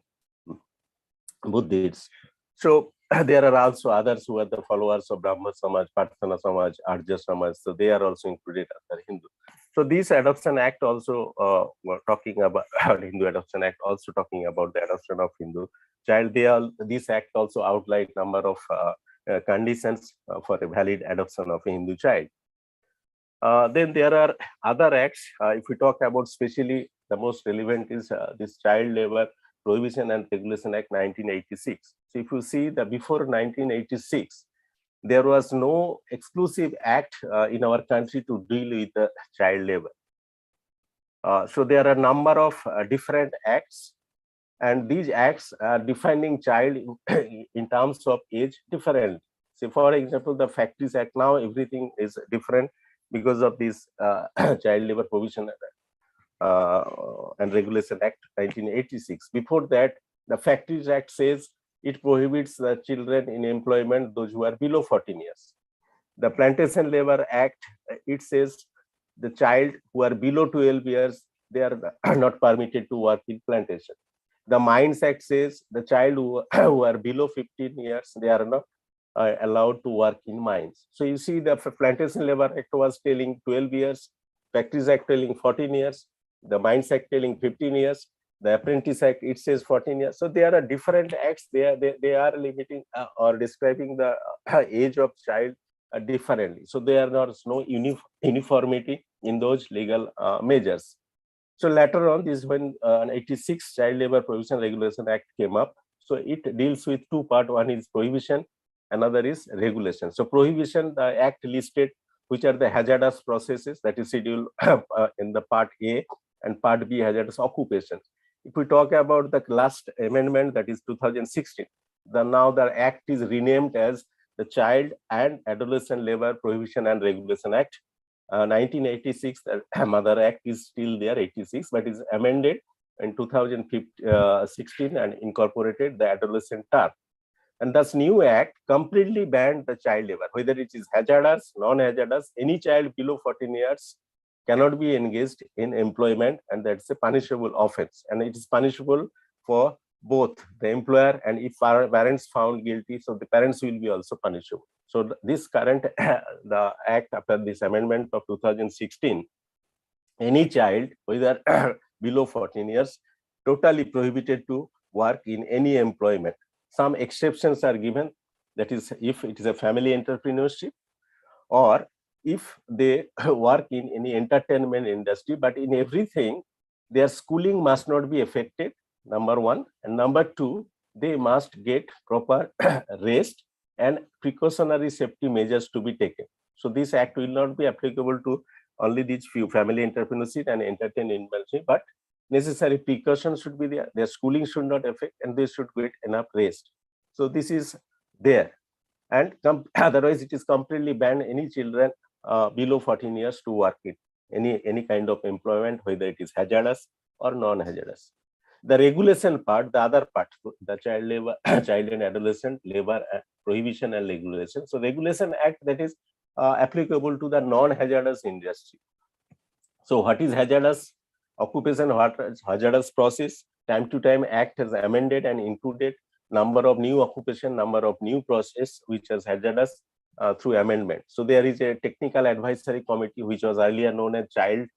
Buddhists. So there are also others who are the followers of Brahma Samaj, Partana Samaj, Arya Samaj, so they are also included under Hindu. So this Adoption Act also talking about Hindu Adoption Act, also talking about the adoption of Hindu child. This act also outlined number of conditions for a valid adoption of a Hindu child. Then there are other acts. If we talk about especially the most relevant is this Child Labor Prohibition and Regulation Act 1986. So if you see that before 1986, there was no exclusive act in our country to deal with child labor. So there are a number of different acts, and these acts are defining child in terms of age different. So for example, the Factories Act, now everything is different because of this Child Labor Provision and Regulation Act 1986. Before that, the Factories Act says it prohibits the children in employment, those who are below 14 years. The Plantation Labor Act, it says the child who are below 12 years, they are not permitted to work in plantation. The Mines Act says the child who are below 15 years, they are not allowed to work in mines. So you see the Plantation Labor Act was telling 12 years, Factories Act telling 14 years, the Mines Act telling 15 years, the Apprentice Act, it says 14 years. So there are different acts, they are limiting or describing the age of child differently. So there is no uniformity in those legal measures. So later on, this is when 86 Child Labor Prohibition Regulation Act came up. So it deals with two parts. One is prohibition, another is regulation. So prohibition, the act listed which are the hazardous processes, that is scheduled in the part A, and part B, hazardous occupations. If we talk about the last amendment, that is 2016, now the act is renamed as the Child and Adolescent Labor Prohibition and Regulation Act 1986. The Mother Act is still there, 86, but is amended in 2016 and incorporated the adolescent term. And thus new act completely banned the child labor, whether it is hazardous, non-hazardous. Any child below 14 years cannot be engaged in employment, and that's a punishable offense. And it is punishable for both the employer, and if parents found guilty, so the parents will be also punishable. So this current, the act after this amendment of 2016, any child, whether below 14 years, totally prohibited to work in any employment. Some exceptions are given, that is if it is a family entrepreneurship, or if they work in any entertainment industry, but in everything, their schooling must not be affected, number one. And number two, they must get proper rest and precautionary safety measures to be taken. So this act will not be applicable to only these few family entrepreneurship and entertainment industry, but necessary precautions should be there. Their schooling should not affect, and they should get enough rest. So this is there. And otherwise, it is completely banned any children below 14 years to work in any kind of employment, whether it is hazardous or non-hazardous. The regulation part, the other part, the child labor, child and adolescent labor prohibition and regulation. So Regulation Act, that is applicable to the non-hazardous industry. So what is hazardous occupation, what is hazardous process? Time to time Act has amended and included number of new occupation, number of new process which is hazardous through amendment. So there is a technical advisory committee which was earlier known as Child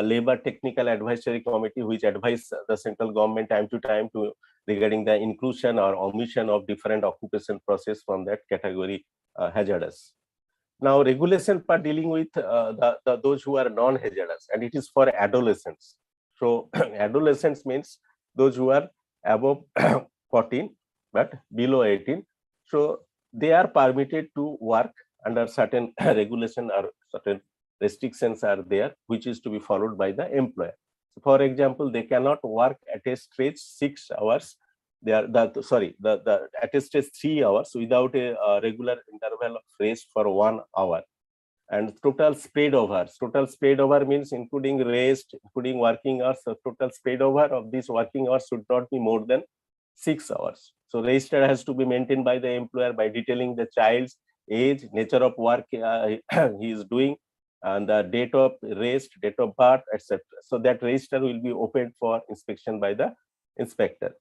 Labor Technical Advisory Committee, which advised the central government time to time to regarding the inclusion or omission of different occupation process from that category hazardous. Now regulation part dealing with those who are non-hazardous, and it is for adolescents. So adolescents means those who are above 14 but below 18. So they are permitted to work under certain regulation or certain restrictions are there, which is to be followed by the employer. So for example, they cannot work at a stretch 6 hours. They are the at a stretch 3 hours without a regular interval of rest for 1 hour. And total spread over. Total spread over means including rest, including working hours. So total spread over of these working hours should not be more than 6 hours. So register has to be maintained by the employer by detailing the child's age, nature of work he is doing, and the date of rest, date of birth, etc. So that register will be opened for inspection by the inspector.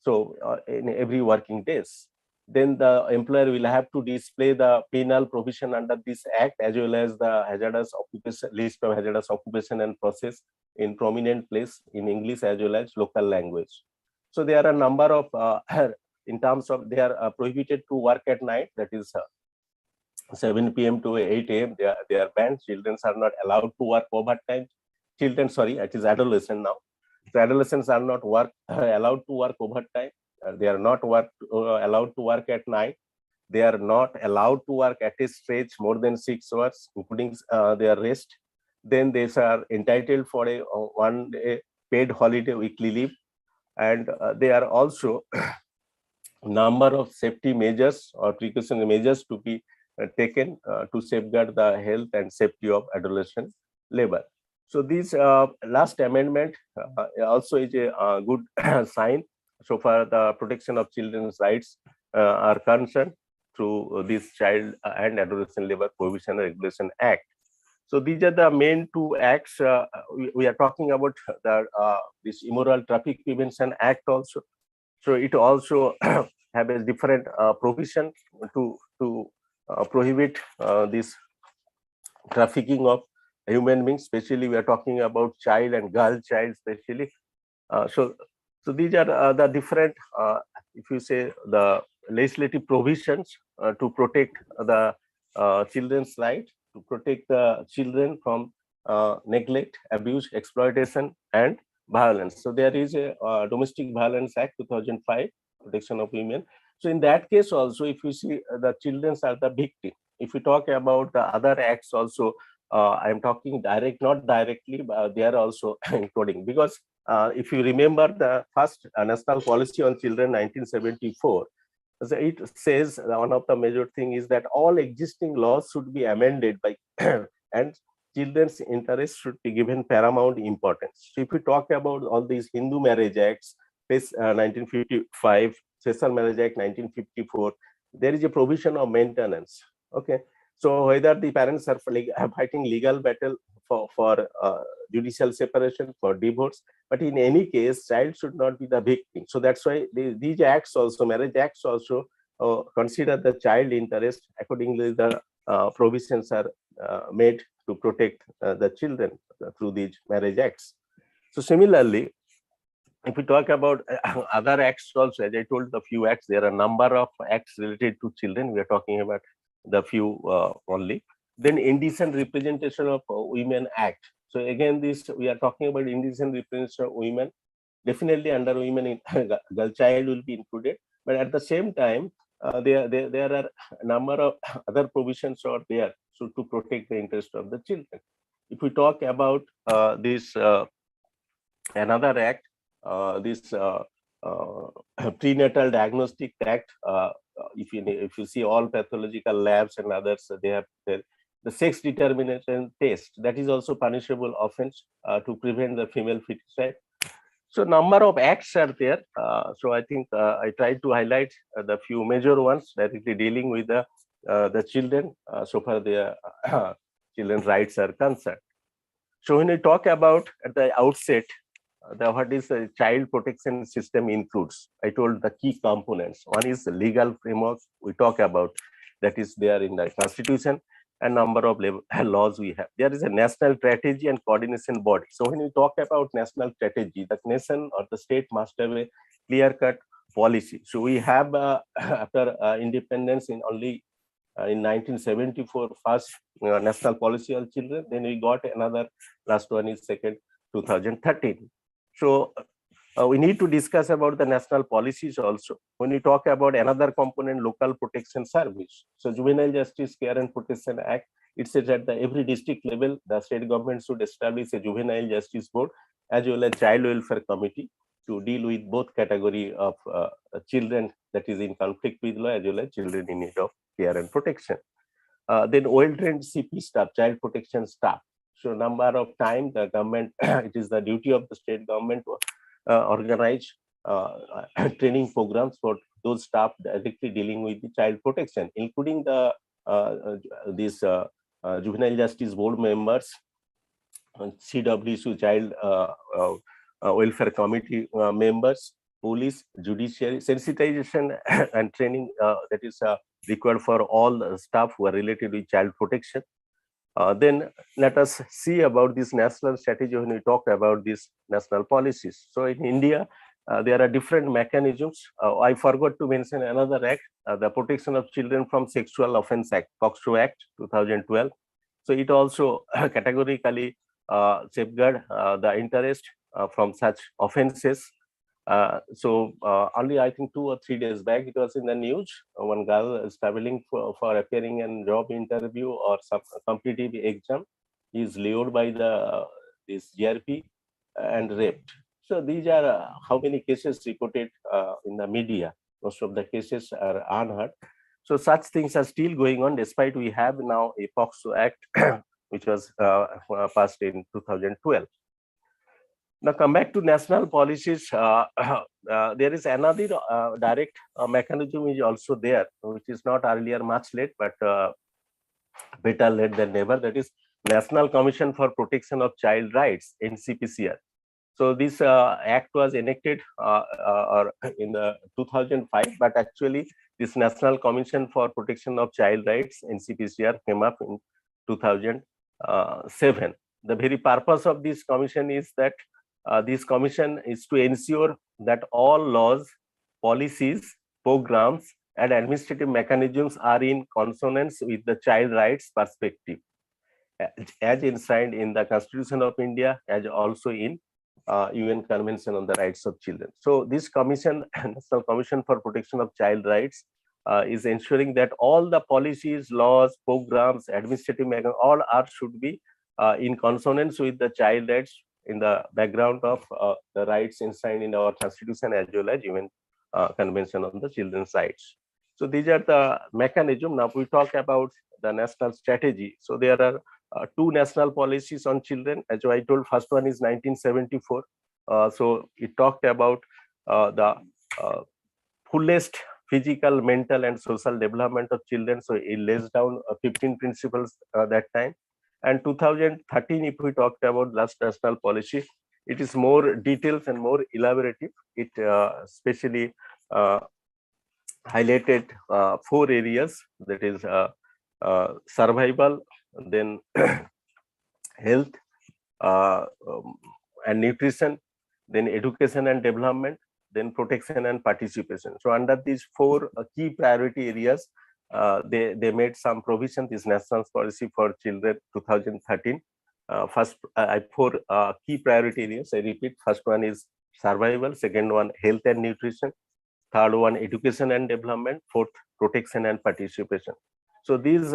So in every working days, then the employer will have to display the penal provision under this act, as well as the hazardous occupation list of hazardous occupation and process in prominent place in English as well as local language. So there are a number of in terms of they are prohibited to work at night, that is 7 p.m. to 8 a.m. They are banned. Children are not allowed to work overtime. Children, sorry, it is adolescent now. The adolescents are not allowed to work overtime. They are not allowed to work at night. They are not allowed to work at a stretch more than 6 hours, including their rest. Then they are entitled for a 1 day paid holiday weekly leave. And they are also number of safety measures or precautionary measures to be taken to safeguard the health and safety of adolescent labor. So this last amendment also is a good sign so far the protection of children's rights are concerned through this Child and Adolescent Labor Prohibition and Regulation Act. So these are the main two acts. We are talking about the this Immoral Traffic Prevention Act also. So it also have a different provision to prohibit this trafficking of human beings. Especially we are talking about child and girl child, especially. So these are the different, if you say, the legislative provisions to protect the children's right, to protect the children from neglect, abuse, exploitation, and violence. So there is a Domestic Violence Act 2005, protection of women. So in that case also, if you see, the children are the victim. If we talk about the other acts also, I am talking not directly, but they are also including, because if you remember the first national policy on children 1974, it says one of the major thing is that all existing laws should be amended by and children's interests should be given paramount importance. So if we talk about all these Hindu Marriage Acts, 1955, Special Marriage Act 1954, there is a provision of maintenance. Okay, so whether the parents are fighting legal battle for judicial separation, for divorce, but in any case, child should not be the victim. So that's why these acts also, marriage acts also, consider the child interest. Accordingly, the provisions are made to protect the children through these marriage acts. So similarly, if we talk about other acts also, as I told, the few acts, there are a number of acts related to children. We are talking about the few only. Then Indecent Representation of Women Act. So again, this we are talking about indecent representation of women. Definitely under women, girl child will be included. But at the same time, there are a number of other provisions are there so to protect the interest of the children. If we talk about this another act, this Prenatal Diagnostic Act, if you see all pathological labs and others, they have the sex determination test, that is also punishable offense to prevent the female feticide. So number of acts are there. So I think I tried to highlight the few major ones directly dealing with the children so far their children's rights are concerned. So when we talk about at the outset, what is the child protection system includes, I told the key components. One is the legal framework we talk about, that is there in the Constitution, and number of laws we have. There is a national strategy and coordination body. So when we talk about national strategy, the nation or the state must have a clear-cut policy. So we have after independence in only in 1974 first national policy on children, then we got another, last one is second 2013. So we need to discuss about the national policies also. When we talk about another component, local protection service. So Juvenile Justice Care and Protection Act, it says at the every district level, the state government should establish a juvenile justice board as well as child welfare committee to deal with both category of children that is in conflict with law as well as children in need of care and protection. Then well-trained CP staff, child protection staff. So number of time the government, it is the duty of the state government to organize training programs for those staff directly dealing with the child protection, including the these juvenile justice board members, CWC child welfare committee members, police, judiciary, sensitization and training that is required for all the staff who are related with child protection. Then let us see about this national strategy when we talk about these national policies. So in India, there are different mechanisms. I forgot to mention another act, the Protection of Children from Sexual Offence Act, POCSO Act 2012. So it also categorically safeguard the interest from such offences. Only I think 2 or 3 days back, it was in the news. One girl is traveling for appearing in job interview or some competitive exam. He is lured by this GRP and raped. So these are how many cases reported in the media. Most of the cases are unheard. So such things are still going on, despite we have now a POCSO Act, which was passed in 2012. Now come back to national policies. There is another direct mechanism is also there, which is not earlier much late, but better late than never. That is National Commission for Protection of Child Rights, NCPCR. So this act was enacted or in the 2005, but actually this National Commission for Protection of Child Rights, NCPCR, came up in 2007. The very purpose of this commission is that this commission is to ensure that all laws, policies, programs, and administrative mechanisms are in consonance with the child rights perspective, as enshrined in the Constitution of India, as also in UN Convention on the Rights of Children. So this commission, National Commission for Protection of Child Rights, is ensuring that all the policies, laws, programs, administrative mechanisms, all are should be in consonance with the child rights in the background of the rights enshrined in our Constitution as well as UN Convention on the Children's Rights. So these are the mechanism. Now we talk about the national strategy. So there are 2 national policies on children. As I told, first one is 1974. So it talked about the fullest physical, mental, and social development of children. So it lays down 15 principles that time. And 2013, if we talked about last national policy, it is more details and more elaborative. It especially highlighted 4 areas, that is survival, then health and nutrition, then education and development, then protection and participation. So under these 4 key priority areas, they made some provision, this national policy for children 2013. First, 4 key priority areas. I repeat, first one is survival, second one health and nutrition, third one education and development, fourth protection and participation. So these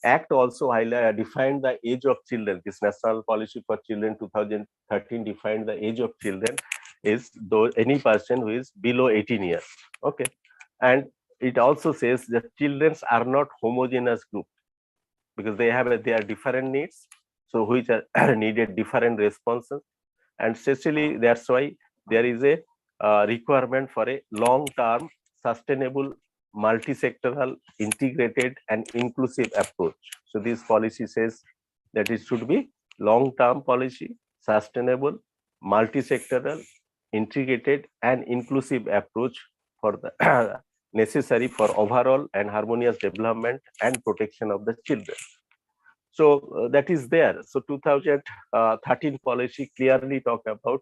act also defined the age of children. This national policy for children 2013 defined the age of children is any person who is below 18 years. Okay, and it also says that children are not homogeneous group because they have their different needs, so which are needed different responses, and especially that's why there is a requirement for a long-term, sustainable, multi-sectoral, integrated, and inclusive approach. So this policy says that it should be long-term policy, sustainable, multi-sectoral, integrated, and inclusive approach for the necessary for overall and harmonious development and protection of the children. So that is there. So 2013 policy clearly talk about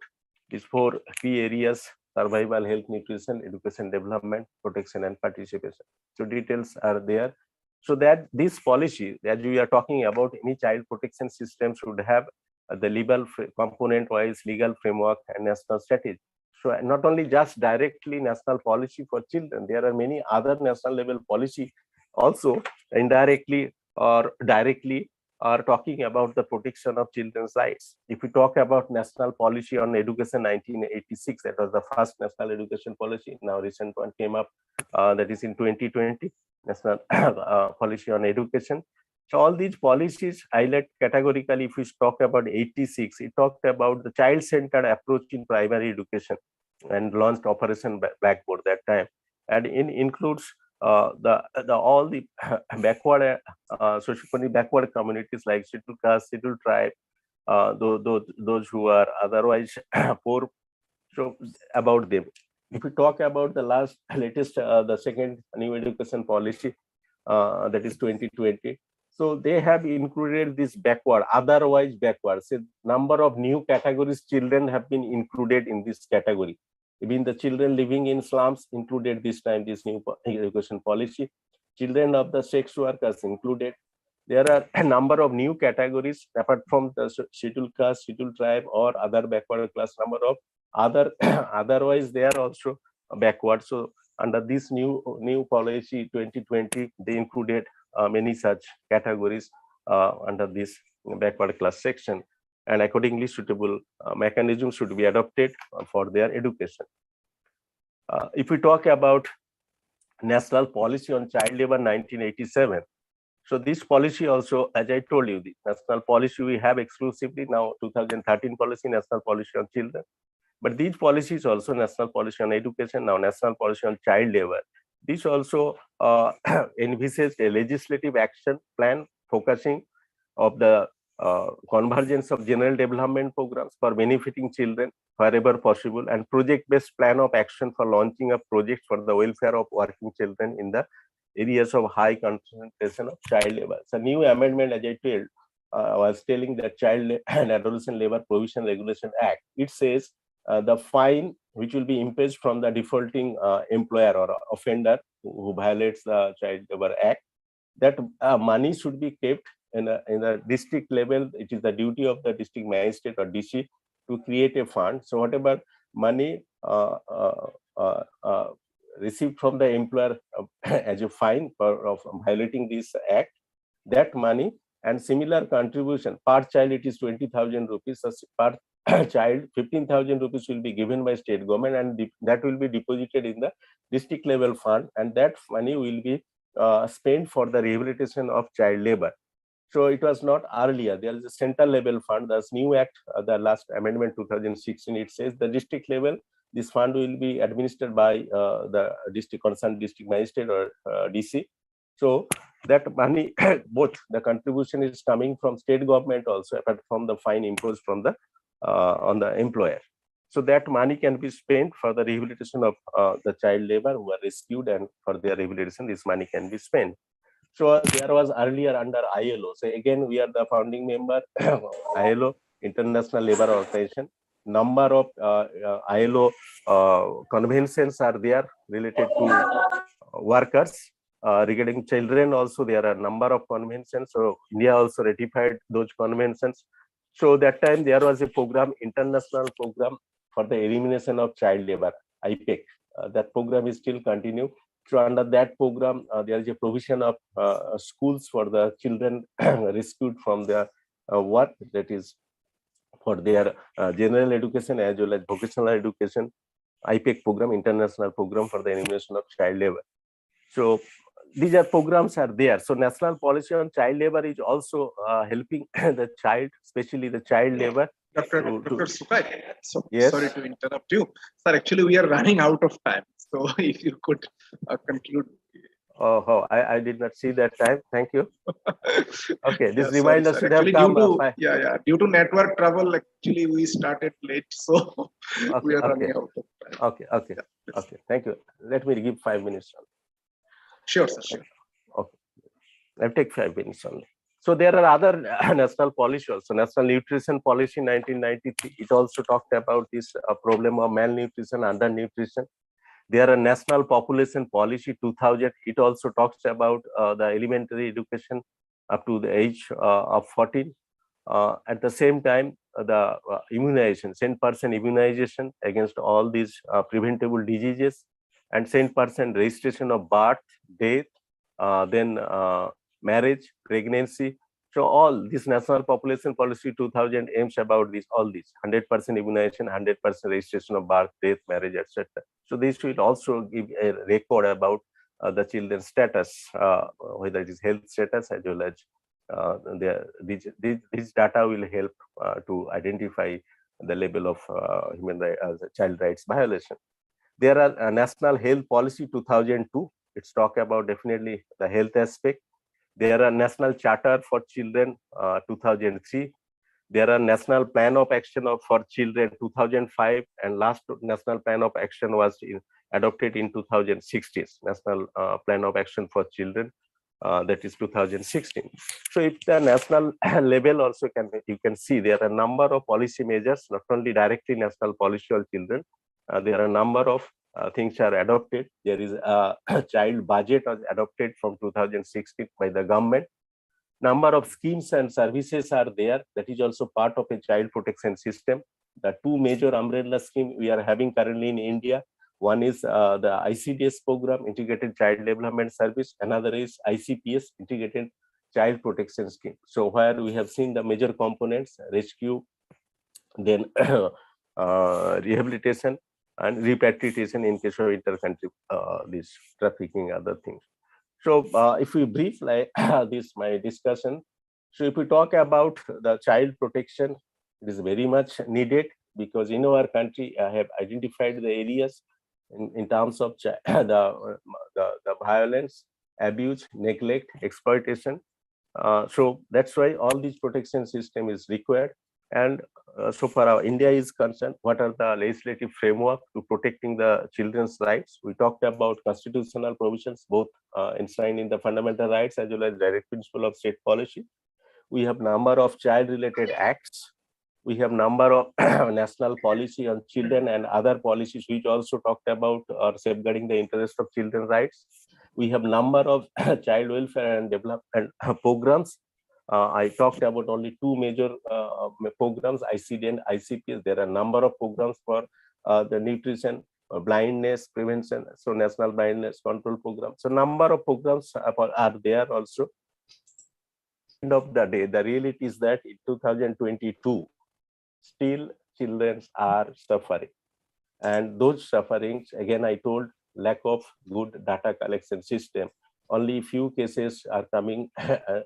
these 4 key areas: survival, health, nutrition, education, development, protection, and participation. So details are there. So that this policy that we are talking about, any child protection system should have the legal component-wise legal framework and national strategy. So not only just directly national policy for children, there are many other national level policy also indirectly or directly are talking about the protection of children's rights. If we talk about national policy on education 1986, that was the first national education policy. Now recent one came up, that is in 2020, national policy on education. So all these policies highlight categorically, if we talk about 86, it talked about the child-centered approach in primary education and launched Operation Blackboard that time. And it includes all the backward, socioeconomically backward communities like scheduled caste, scheduled tribe, those who are otherwise poor. So about them. If we talk about the latest, the second new education policy, that is 2020. So they have included this backward, otherwise backward. So number of new categories children have been included in this category. Even the children living in slums included this time, this new education policy. Children of the sex workers included. There are a number of new categories apart from the scheduled caste, scheduled tribe, or other backward class. Number of other otherwise they are also backward. So under this new policy 2020, they included many such categories under this backward class section, and accordingly suitable mechanisms should be adopted for their education. If we talk about National Policy on Child Labor 1987, so this policy also, as I told you, the national policy we have exclusively now 2013 policy, National Policy on Children. But these policies also National Policy on Education, now National Policy on Child Labor. This also envisages a legislative action plan focusing of the convergence of general development programs for benefiting children wherever possible, and project-based plan of action for launching of projects for the welfare of working children in the areas of high concentration of child labor. So new amendment, as I told, was telling the Child and Adolescent Labor Provision Regulation Act. It says the fine which will be imposed from the defaulting employer or offender who violates the Child Labor Act, that money should be kept in the district level. It is the duty of the district magistrate or DC to create a fund. So whatever money received from the employer as a fine for violating this act, that money and similar contribution per child, it is 20,000 rupees. So per child 15,000 rupees will be given by state government, and that will be deposited in the district level fund, and that money will be spent for the rehabilitation of child labor. So it was not earlier. There is a central level fund. There's new act, the last amendment 2016. It says the district level, this fund will be administered by the concerned district magistrate or DC. So that money, both the contribution is coming from state government also, apart from the fine imposed from the on the employer. So that money can be spent for the rehabilitation of the child labor who are rescued, and for their rehabilitation, this money can be spent. So there was earlier under ILO. So again, we are the founding member, ILO, International Labour Organization. Number of ILO conventions are there related to workers. Regarding children also, there are a number of conventions. So India also ratified those conventions. So that time there was a program, international program for the elimination of child labor, IPEC. That program is still continued. So under that program, there is a provision of schools for the children rescued from their work, that is for their general education as well as vocational education. IPEC program, international program for the elimination of child labor. So these are programs are there. So national policy on child labor is also helping the child, especially the child labor. Dr. Sukai, so yes. Sorry to interrupt you. Sir, actually we are running out of time. So if you could conclude. Oh, I did not see that time. Thank you. Okay, this Yeah, reminder should have come. Due to network trouble, actually we started late, so okay, we are running out of time. Okay. Thank you. Let me give 5 minutes. Sure, sir. Sure. Okay, I'll take 5 minutes only. So there are other national policies also. National Nutrition Policy 1993. It also talked about this problem of malnutrition, undernutrition. There are National Population Policy 2000. It also talks about the elementary education up to the age of 14. At the same time, the immunization, 10% immunization against all these preventable diseases, and 10% registration of birth, death, then marriage, pregnancy. So all this National Population Policy 2000 aims about this, all these 100% immunization, 100% registration of birth, death, marriage, etc. So this will also give a record about the children's status, whether it is health status as well as this data will help to identify the level of human child rights violation. There are National Health Policy 2002. It's talk about definitely the health aspect. There are National Charter for Children 2003. There are National Plan of Action for Children 2005, and last National Plan of Action was adopted in 2016. National Plan of Action for Children, that is 2016. So if the national level also you can see there are a number of policy measures, not only directly national policy on children, There are a number of things are adopted. There is a child budget was adopted from 2016 by the government. Number of schemes and services are there. That is also part of a child protection system. The two major umbrella schemes we are having currently in India. One is the ICDS program, Integrated Child Development Service. Another is ICPS, Integrated Child Protection Scheme. So where we have seen the major components, rescue, then rehabilitation and repatriation in case of inter-country this trafficking, other things. So if we brief like this my discussion, so if we talk about the child protection, it is very much needed because in our country I have identified the areas in terms of the violence, abuse, neglect, exploitation. So that's why all these protection system is required. And so far our India is concerned, what are the legislative framework to protecting the children's rights? We talked about constitutional provisions, both enshrined in the fundamental rights as well as direct principle of state policy. We have number of child-related acts. We have number of national policy on children and other policies which also talked about or safeguarding the interest of children's rights. We have number of child welfare and development programs. I talked about only two major programs, ICD and ICPS. There are a number of programs for the nutrition, blindness prevention, so national blindness control program. So number of programs are there also. End of the day, the reality is that in 2022, still children are suffering. And those sufferings, again, I told, lack of good data collection system. Only few cases are coming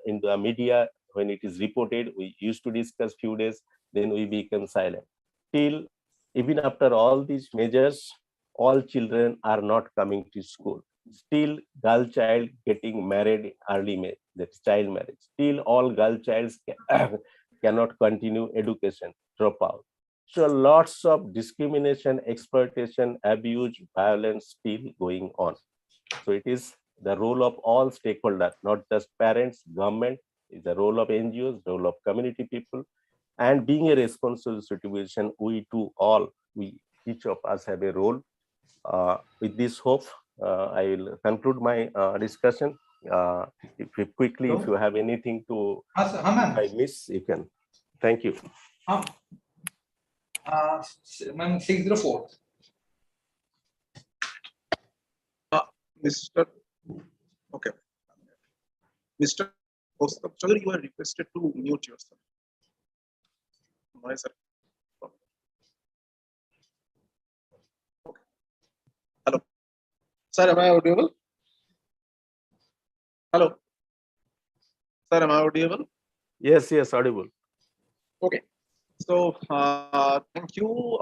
in the media. When it is reported, we used to discuss few days, then we become silent. Till even after all these measures, all children are not coming to school. Still, girl child getting married early marriage, that's child marriage. Still, all girl childs cannot continue education, drop out. So lots of discrimination, exploitation, abuse, violence still going on. So it is the role of all stakeholders, not just parents, government, is the role of NGOs, role of community people, and being a responsible situation, we too all, each of us have a role. With this hope, I will conclude my discussion. If you quickly, if you have anything to I miss, you can. Thank you. 604. Mr. Okay. Mr. Chandra, you are requested to mute yourself. No, sir. Okay. Hello. Sir, am I audible? Hello. Sir, am I audible? Yes, yes, audible. Okay. So, thank you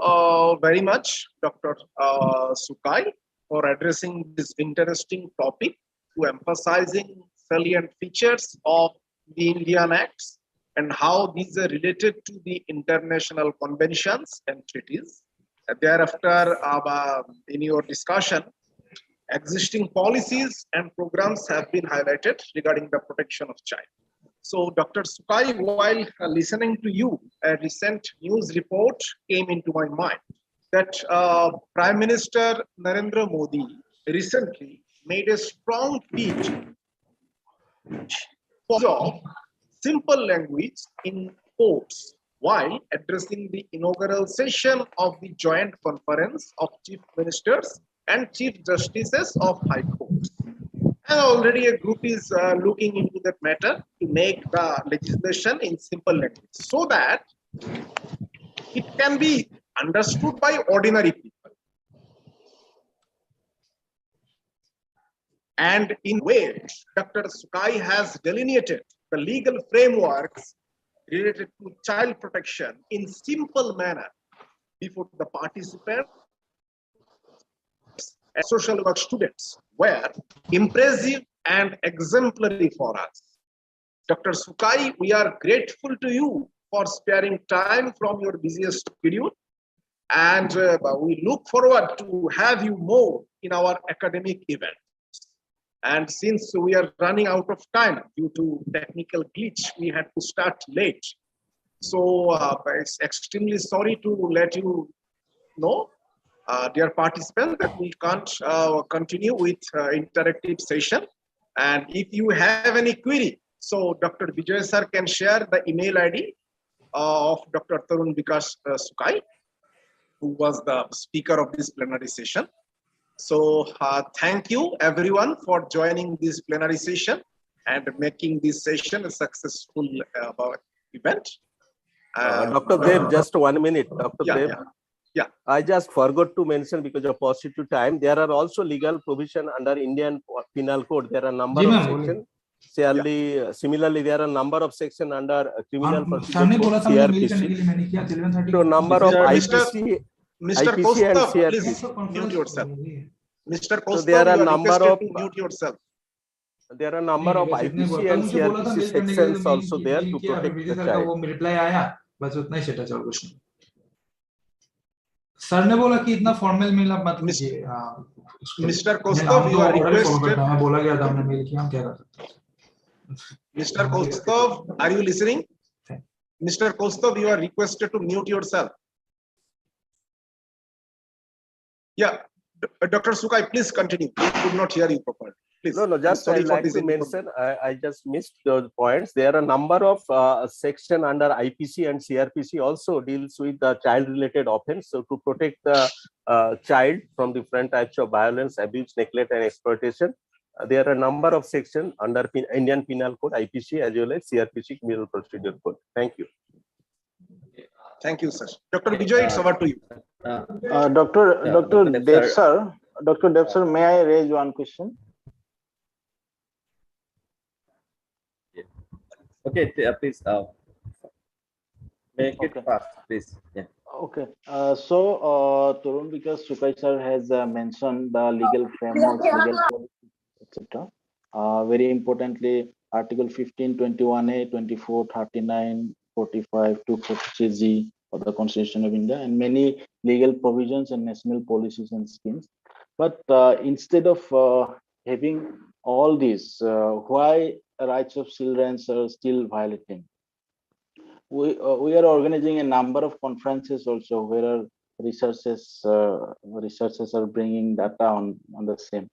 very much, Dr. Sukai, for addressing this interesting topic to emphasizing salient features of the Indian Acts and how these are related to the international conventions and treaties. Thereafter, in your discussion, existing policies and programs have been highlighted regarding the protection of child. So, Dr. Sukai, while listening to you, a recent news report came into my mind that Prime Minister Narendra Modi recently made a strong pitch for simple language in courts while addressing the inaugural session of the Joint Conference of Chief Ministers and Chief Justices of High Courts. And already a group is looking into that matter to make the legislation in simple language so that it can be understood by ordinary people. And in way, Dr. Sukai has delineated the legal frameworks related to child protection in simple manner before the participants and social work students were impressive and exemplary for us. Dr. Sukai, we are grateful to you for sparing time from your busiest schedule, and we look forward to have you more in our academic event. And since we are running out of time due to technical glitch, we had to start late. So it's extremely sorry to let you know. Dear participants, that we can't continue with interactive session. And if you have any query, so Dr. Vijay sir can share the email ID of Dr. Tarun Vikas Sukai, who was the speaker of this plenary session. So thank you everyone for joining this plenary session and making this session a successful event. Dr. Dev, just 1 minute. Dr. Dev. Yeah. I just forgot to mention because of paucity of time. There are also legal provision under Indian Penal Code. There are a number of sections. Similarly, there are a number of sections under Criminal Procedure Code, CRPC. So, number of IPC, Mr. IPC Kostav, and CRPC. please mute yourself. Mr. Kostav, So there are you are number requested of to mute yourself. There are a number of IPC and CRPC sections also there to protect the child. Sir ने बोला कि इतना formal mail आप मत कीजिए। Mister Kaustav, you are requested. हमें बोला गया था, हमने मेल किया, हम क्या कर सकते हैं? Mr. Kostav, are you listening? Mr. Kostav, you are requested to mute yourself. Yeah, Dr. Sukai, please continue. I could not hear you properly. Please. No, just I'd like to mention, I just missed those points. There are a number of section under IPC and CRPC also deals with the child-related offense. So to protect the child from different types of violence, abuse, neglect, and exploitation, there are a number of sections under Indian Penal Code, IPC, as well as CRPC, Criminal Procedure Code. Thank you. Thank you, sir. Dr. Vijay, it's over to you. Dr. Dev sir, may I raise one question? Okay, please make it fast, please. Yeah. Okay. So Tarun Vikas Sukai sir has mentioned the legal framework, legal policy, etc. Very importantly, Article 15, 21A, 24, 39, 45, 243G of the Constitution of India, and many legal provisions and national policies and schemes. But instead of having all these, why rights of children are still violating? We are organizing a number of conferences also where researchers are bringing data on the same.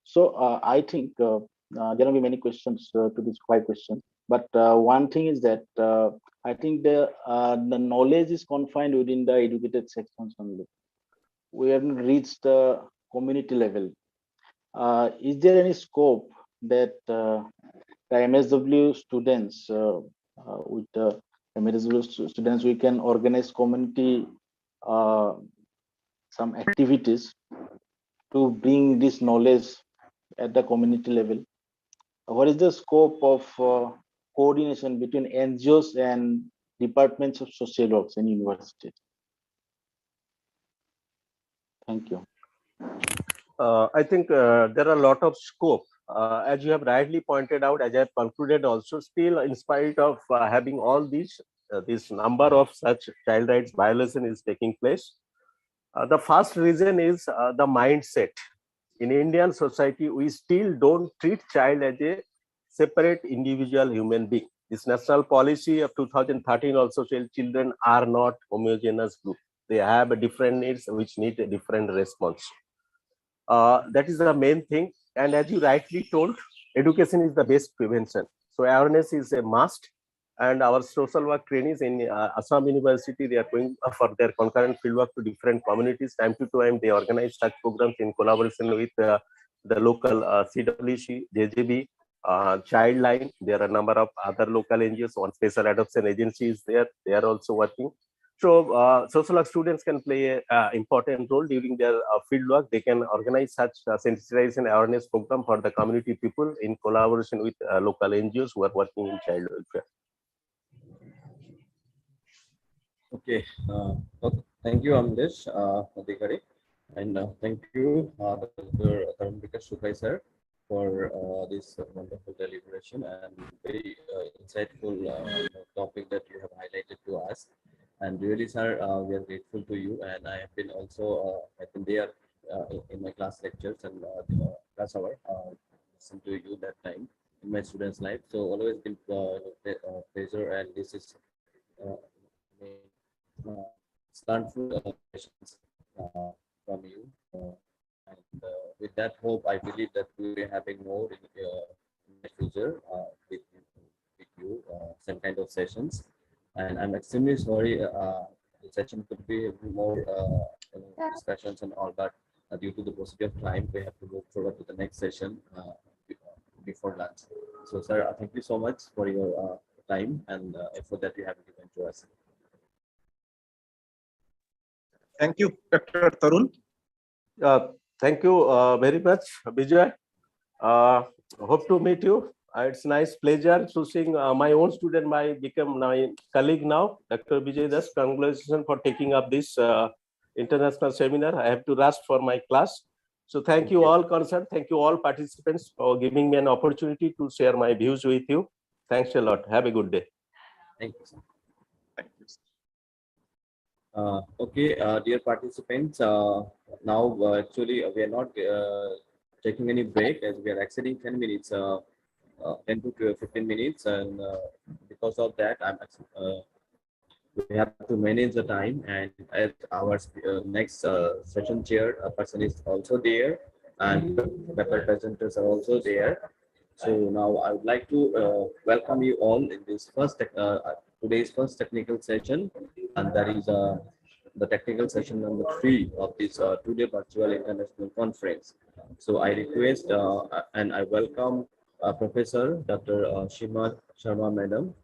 So I think there will be many questions to these 5 questions. But one thing is that I think the knowledge is confined within the educated sections only. We haven't reached the community level. Is there any scope that the MSW students, with the MSW students, we can organize community some activities to bring this knowledge at the community level? What is the scope of coordination between NGOs and departments of social works in universities? Thank you. I think there are a lot of scope. As you have rightly pointed out, as I have concluded also, still in spite of having all these, this number of such child rights violation is taking place. The first reason is the mindset. In Indian society, we still don't treat child as a separate individual human being. This national policy of 2013 also says children are not homogeneous group. They have different needs which need a different response. That is the main thing. And as you rightly told, education is the best prevention. So awareness is a must. And our social work trainees in Assam University, they are going for their concurrent fieldwork to different communities. Time to time, they organize such programs in collaboration with the local CWC, JJB, Childline. There are a number of other local NGOs. One special adoption agency is there. They are also working. So social work students can play an important role during their fieldwork. They can organize such sensitization awareness program for the community people in collaboration with local NGOs who are working in child welfare. Okay. Thank you, Amlesh Adhikari, and thank you, Dr. Tarun Vikas Sukai sir, for this wonderful deliberation and very insightful topic that you have highlighted to us. And really, sir, we are grateful to you. And I have been also, I've been there in my class lectures and class hour, listen to you that time in my students' life. So always been pleasure, and this is learnful questions from you. And with that hope, I believe that we will be having more in the future with you some kind of sessions. And I'm extremely sorry the session could be more discussions and all, but due to the paucity of time, we have to move forward to the next session before lunch. So, sir, thank you so much for your time and effort that you have given to us. Thank you, Dr. Tarun. Thank you very much, Vijay. Hope to meet you. It's nice pleasure to seeing my own student, become my colleague now, Dr. Vijay Das. Congratulations for taking up this international seminar. I have to rush for my class. So thank you all concerned. Thank you all participants for giving me an opportunity to share my views with you. Thanks a lot. Have a good day. Thank you, sir. Thank you, sir. Okay, dear participants, now actually we are not taking any break as we are exceeding 10 minutes, 10 to 15 minutes, and because of that, we have to manage the time. And as our next session chair person is also there, and paper presenters are also there. So now I would like to welcome you all in this today's first technical session, and that is the technical session number 3 of this two-day virtual international conference. So I request and I welcome Professor Dr. Shima Sharma Madam,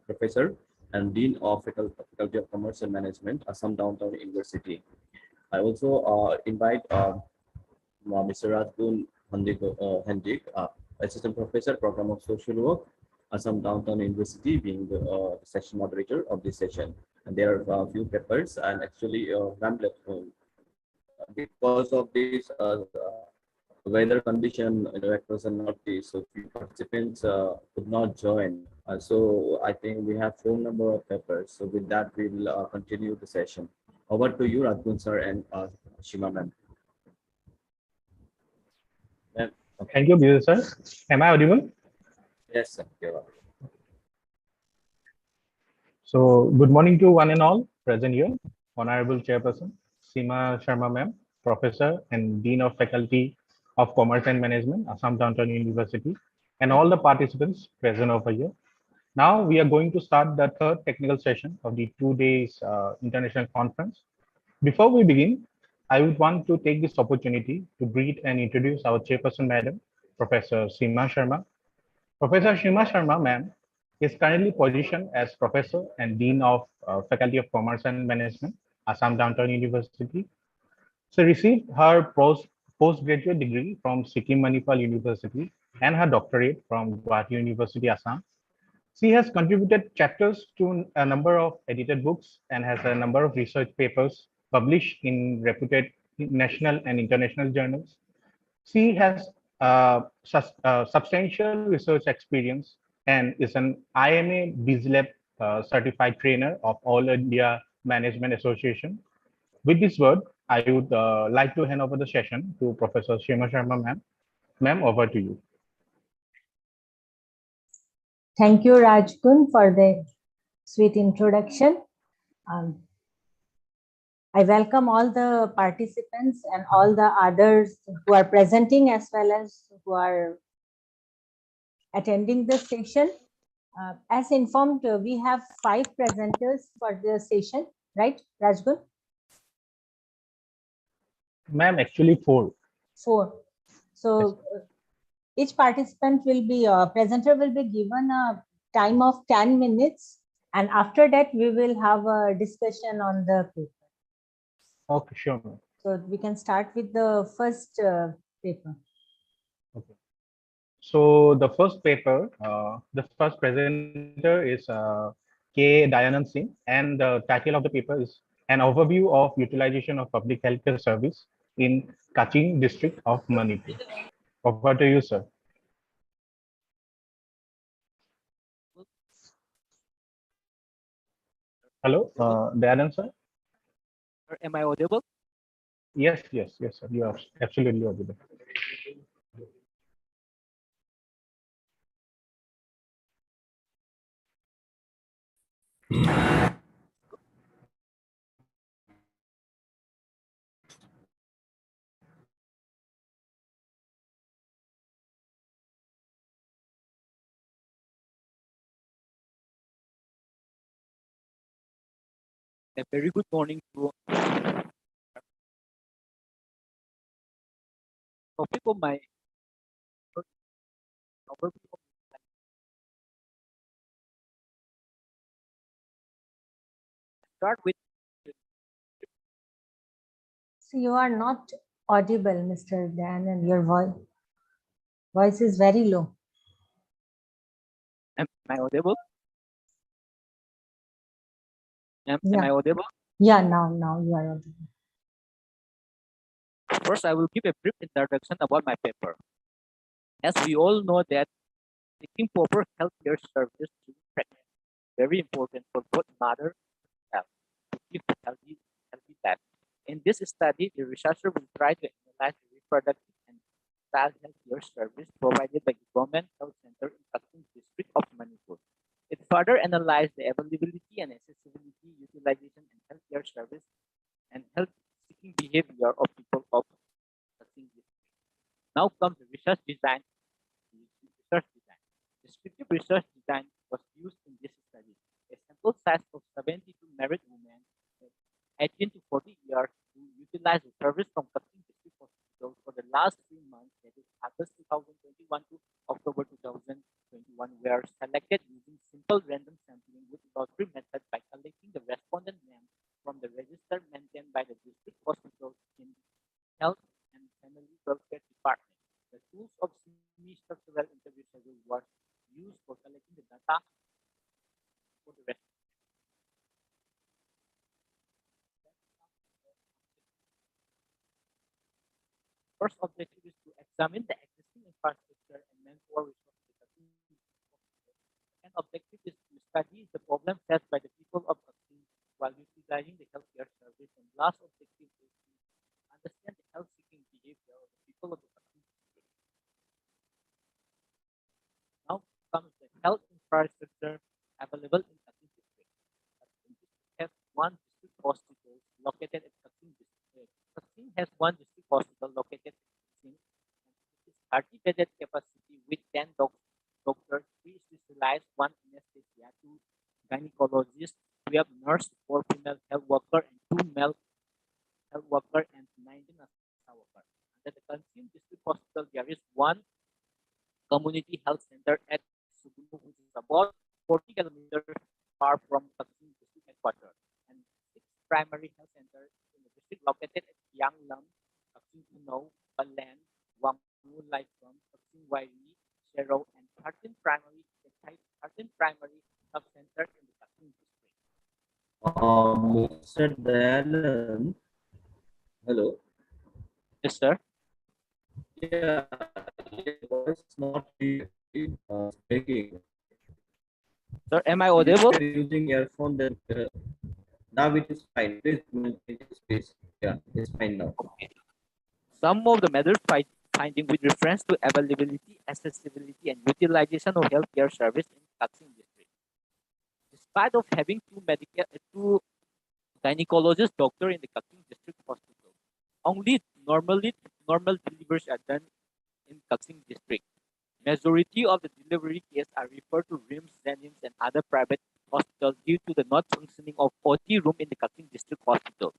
Professor and Dean of Faculty of Commerce and Management, Assam Downtown University. I also invite Mr. Rajgun Hendik, Assistant Professor, Program of Social Work, Assam Downtown University, being the session moderator of this session. And there are a few papers, and actually, because of this weather condition, it was not this, so few participants could not join. So I think we have 4 number of papers. So with that, we will continue the session. Over to you, Rajgun sir and Shima ma'am. Thank you, Vijay sir. Am I audible? Yes, sir. So, good morning to one and all present here. Honorable Chairperson, Seema Sharma ma'am, Professor and Dean of Faculty of Commerce and Management, Assam Downtown University, and all the participants present over here. Now, we are going to start the third technical session of the 2 days international conference. Before we begin, I would want to take this opportunity to greet and introduce our Chairperson Madam, Professor Seema Sharma. Professor Seema Sharma ma'am is currently positioned as Professor and Dean of Faculty of Commerce and Management, Assam Downtown University. She received her postgraduate degree from Sikkim Manipal University and her doctorate from Guwahati University, Assam. She has contributed chapters to a number of edited books and has a number of research papers published in reputed national and international journals. She has substantial research experience and is an IMA BizLab certified trainer of All India Management Association. With this word, I would like to hand over the session to Professor Seema Sharma ma'am. Ma'am, over to you. Thank you, Rajgun, for the sweet introduction. I welcome all the participants and all the others who are presenting as well as who are attending the session. As informed, we have 5 presenters for the session, right, Rajgun? Ma'am, actually 4. 4. So each participant will be, presenter will be given a time of 10 minutes. And after that, we will have a discussion on the paper. Okay, sure. So we can start with the first paper. Okay. So the first paper, the first presenter is K. Dayanand Singh, and the title of the paper is An Overview of Utilization of Public Healthcare Service in Kachin District of Manipur. Over to you, sir. Hello, Dayanand, sir. Am I audible? Yes, yes, sir. You are absolutely audible. A very good morning to topic of my overview of start with So you are not audible, Mr. Dan, and your voice is very low. am I audible? Am Yeah. I audible? Yeah, now you are audible. First, I will give a brief introduction about my paper. As we all know that seeking proper healthcare service to pregnant very important for both mother and child to keep healthy life. In this study, the researcher will try to analyze the reproductive and child healthcare service provided by the Government Health Center in Taksim district of Manipur. It further analyzed the availability and accessibility, utilization, and healthcare service and health-seeking behavior of people of Taksim district. Now comes the research design. Descriptive research design was used in this study. A sample size of 72 married women, 18 to 40 years, who utilized the service from Taksim district hospital for the last 3 months, that is August 2021 to October 2021, were selected using simple random sampling with lottery method by collecting the respondent name from the register maintained by the district hospital in Health and Family Welfare Department. The tools of semi-structural interview schedule were used for collecting the data for the rest. First objective is to examine the existing infrastructure and manpower resources. Second objective is to study the problem faced by the people of Taksim while utilizing the healthcare service. And last objective is to understand the health-seeking behavior of the people of the Taksim district. Now comes the health infrastructure available in Taksim district. Taksim district has one district hospital located at Taksim district. Taksim has one district hospital located at Taksim. It is 30 bedded capacity with 10 doctors, 3 specialized, 1 anesthesia, 2 gynecologists, 12 nurse, 4 female health worker, and 2 male health worker, and 19 ASHA worker. Under the Taksim district hospital, there is one community health center at Sugunu, which is about 40 kilometers far from Taksim district headquarters, and 6 primary health centers in the district located at Yanglam, Taksim Punau, Balan, Wangmu, Laikom, Taksim Wairi, Shero, and 13 primary health centers in the Taksim district. Mr. Dayalan, hello. Yes, sir. Yeah, your voice is not speaking. Sir, am I audible? If you're using earphone, then now it is fine. Please maintain your space. Yeah, it's fine now. Okay. Some of the major findings with reference to availability, accessibility, and utilization of healthcare service in Taksim district. Despite of having two gynecologist doctor in the Taksim district hospital, only normal deliveries are done in Taksim district. Majority of the delivery cases are referred to RIMS, Zenims, and other private hospitals due to the not functioning of OT room in the Taksim district hospital.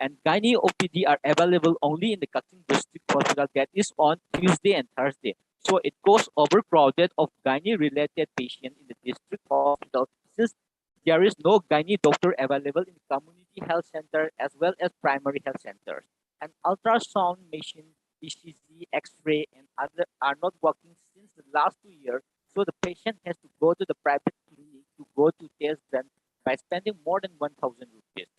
And gynae OPD are available only in the Taksim district hospital, that is on Tuesday and Thursday. So it goes overcrowded of gynae related patients in the district hospital, since there is no gynae doctor available in the community health center as well as primary health centers. And ultrasound machine, ECG, X-ray, and other are not working since the last 2 years. So the patient has to go to the private clinic to go to test them by spending more than 1,000 rupees.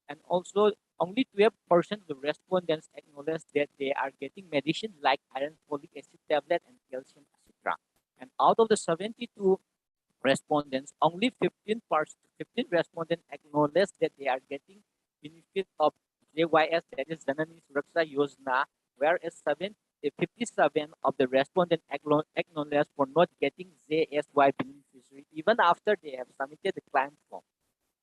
And also only 12% of the respondents acknowledge that they are getting medicine like iron folic acid tablet and calcium, etc. And out of the 72 respondents, only 15 respondents acknowledge that they are getting benefit of JYS, that is Janani Suraksha Yojana, whereas 57 of the respondents acknowledge for not getting JSY beneficiary even after they have submitted the claim form.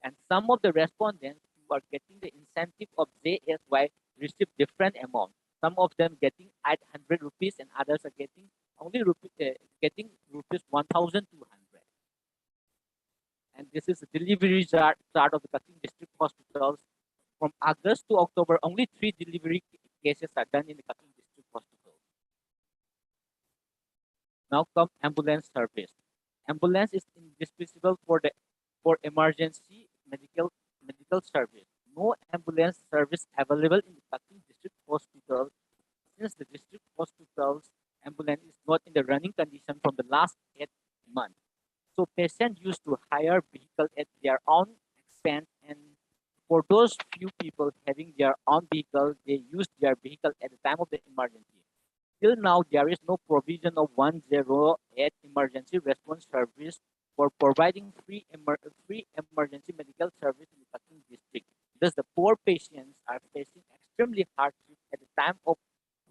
And some of the respondents who are getting the incentive of JSY receive different amounts. Some of them getting 800 rupees and others are getting only rupees 1,200. And this is the delivery chart of the Kaching district hospitals. From August to October, only 3 delivery cases are done in the Kaching district hospital. Now come ambulance service. Ambulance is indispensable for emergency medical service. No ambulance service available in the Kaching district hospital since the district hospital's ambulance is not in the running condition from the last 8 months. So patients used to hire vehicle at their own expense, and for those few people having their own vehicle, they used their vehicle at the time of the emergency. Till now, there is no provision of 108 emergency response service for providing free emergency medical service in the Kaching district. Thus, the poor patients are facing extremely hardship at the time of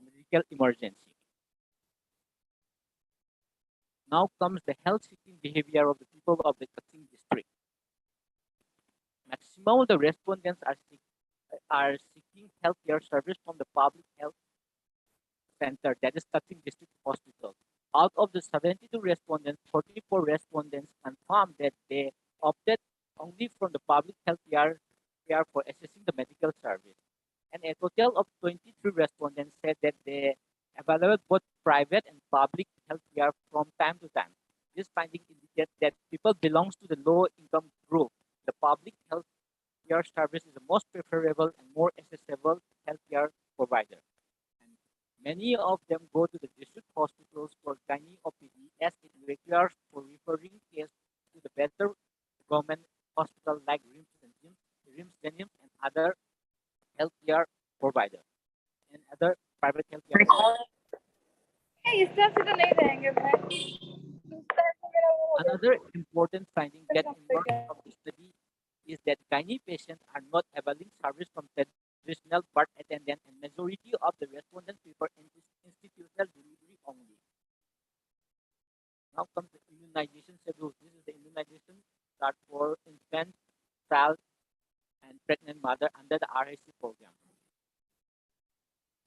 medical emergency. Now comes the health-seeking behavior of the people of the Kaching district. Maximum of the respondents are seeking healthcare service from the public health center, that is Kaching district hospital. Out of the 72 respondents, 44 respondents confirmed that they opted only from the public health care for assessing the medical service. And a total of 23 respondents said that they evaluate both private and public health care from time to time. This finding indicates that people belongs to the low income group. The public health care service is the most preferable and more accessible health care provider. And many of them go to the district hospitals for gynae OPD as it requires for referring case to the better government hospital like RIMS and other healthcare providers and other private healthcare providers. Another important finding that emerged from the study is that gynae patients are not availing service from traditional birth attendant, and majority of the respondents prefer institutional delivery only. Now comes the immunization schedule. This is the immunization start for infant, child, and pregnant mother under the RIC program.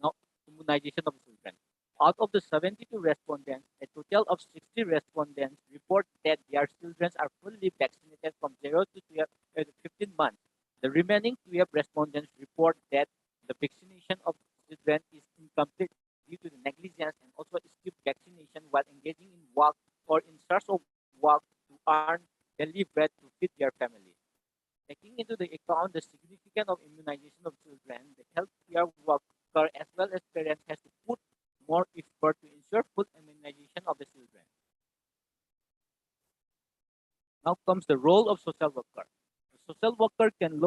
Now, immunization of children. Out of the 72 respondents, a total of 60 respondents report that their children are fully vaccinated from 0 to 15 months. The remaining 12 respondents report that the vaccination of children is incomplete due to the negligence and also skipped vaccination while engaging in work or in search of work to earn daily bread to feed their family. Taking into the account the significance of immunization of children, the healthcare worker as well as parents has to put more effort to ensure full immunization of the children. Now comes the role of social worker. The social worker can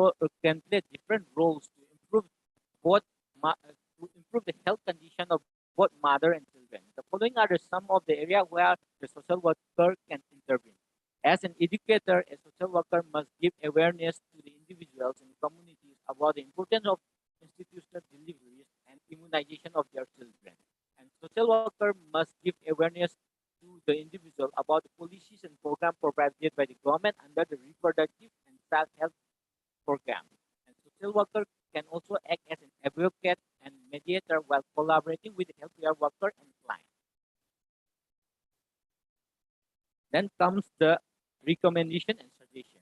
play different roles to improve the health condition of both mother and children. The following are some of the areas where the social worker can intervene. As an educator, a social worker must give awareness to the individuals and communities about the importance of institutional deliveries and immunization of their children. And social worker must give awareness to the individual about the policies and programs provided by the government under the reproductive and child health program. And social worker can also act as an advocate and mediator while collaborating with the healthcare worker and client. Then comes the recommendation and suggestion.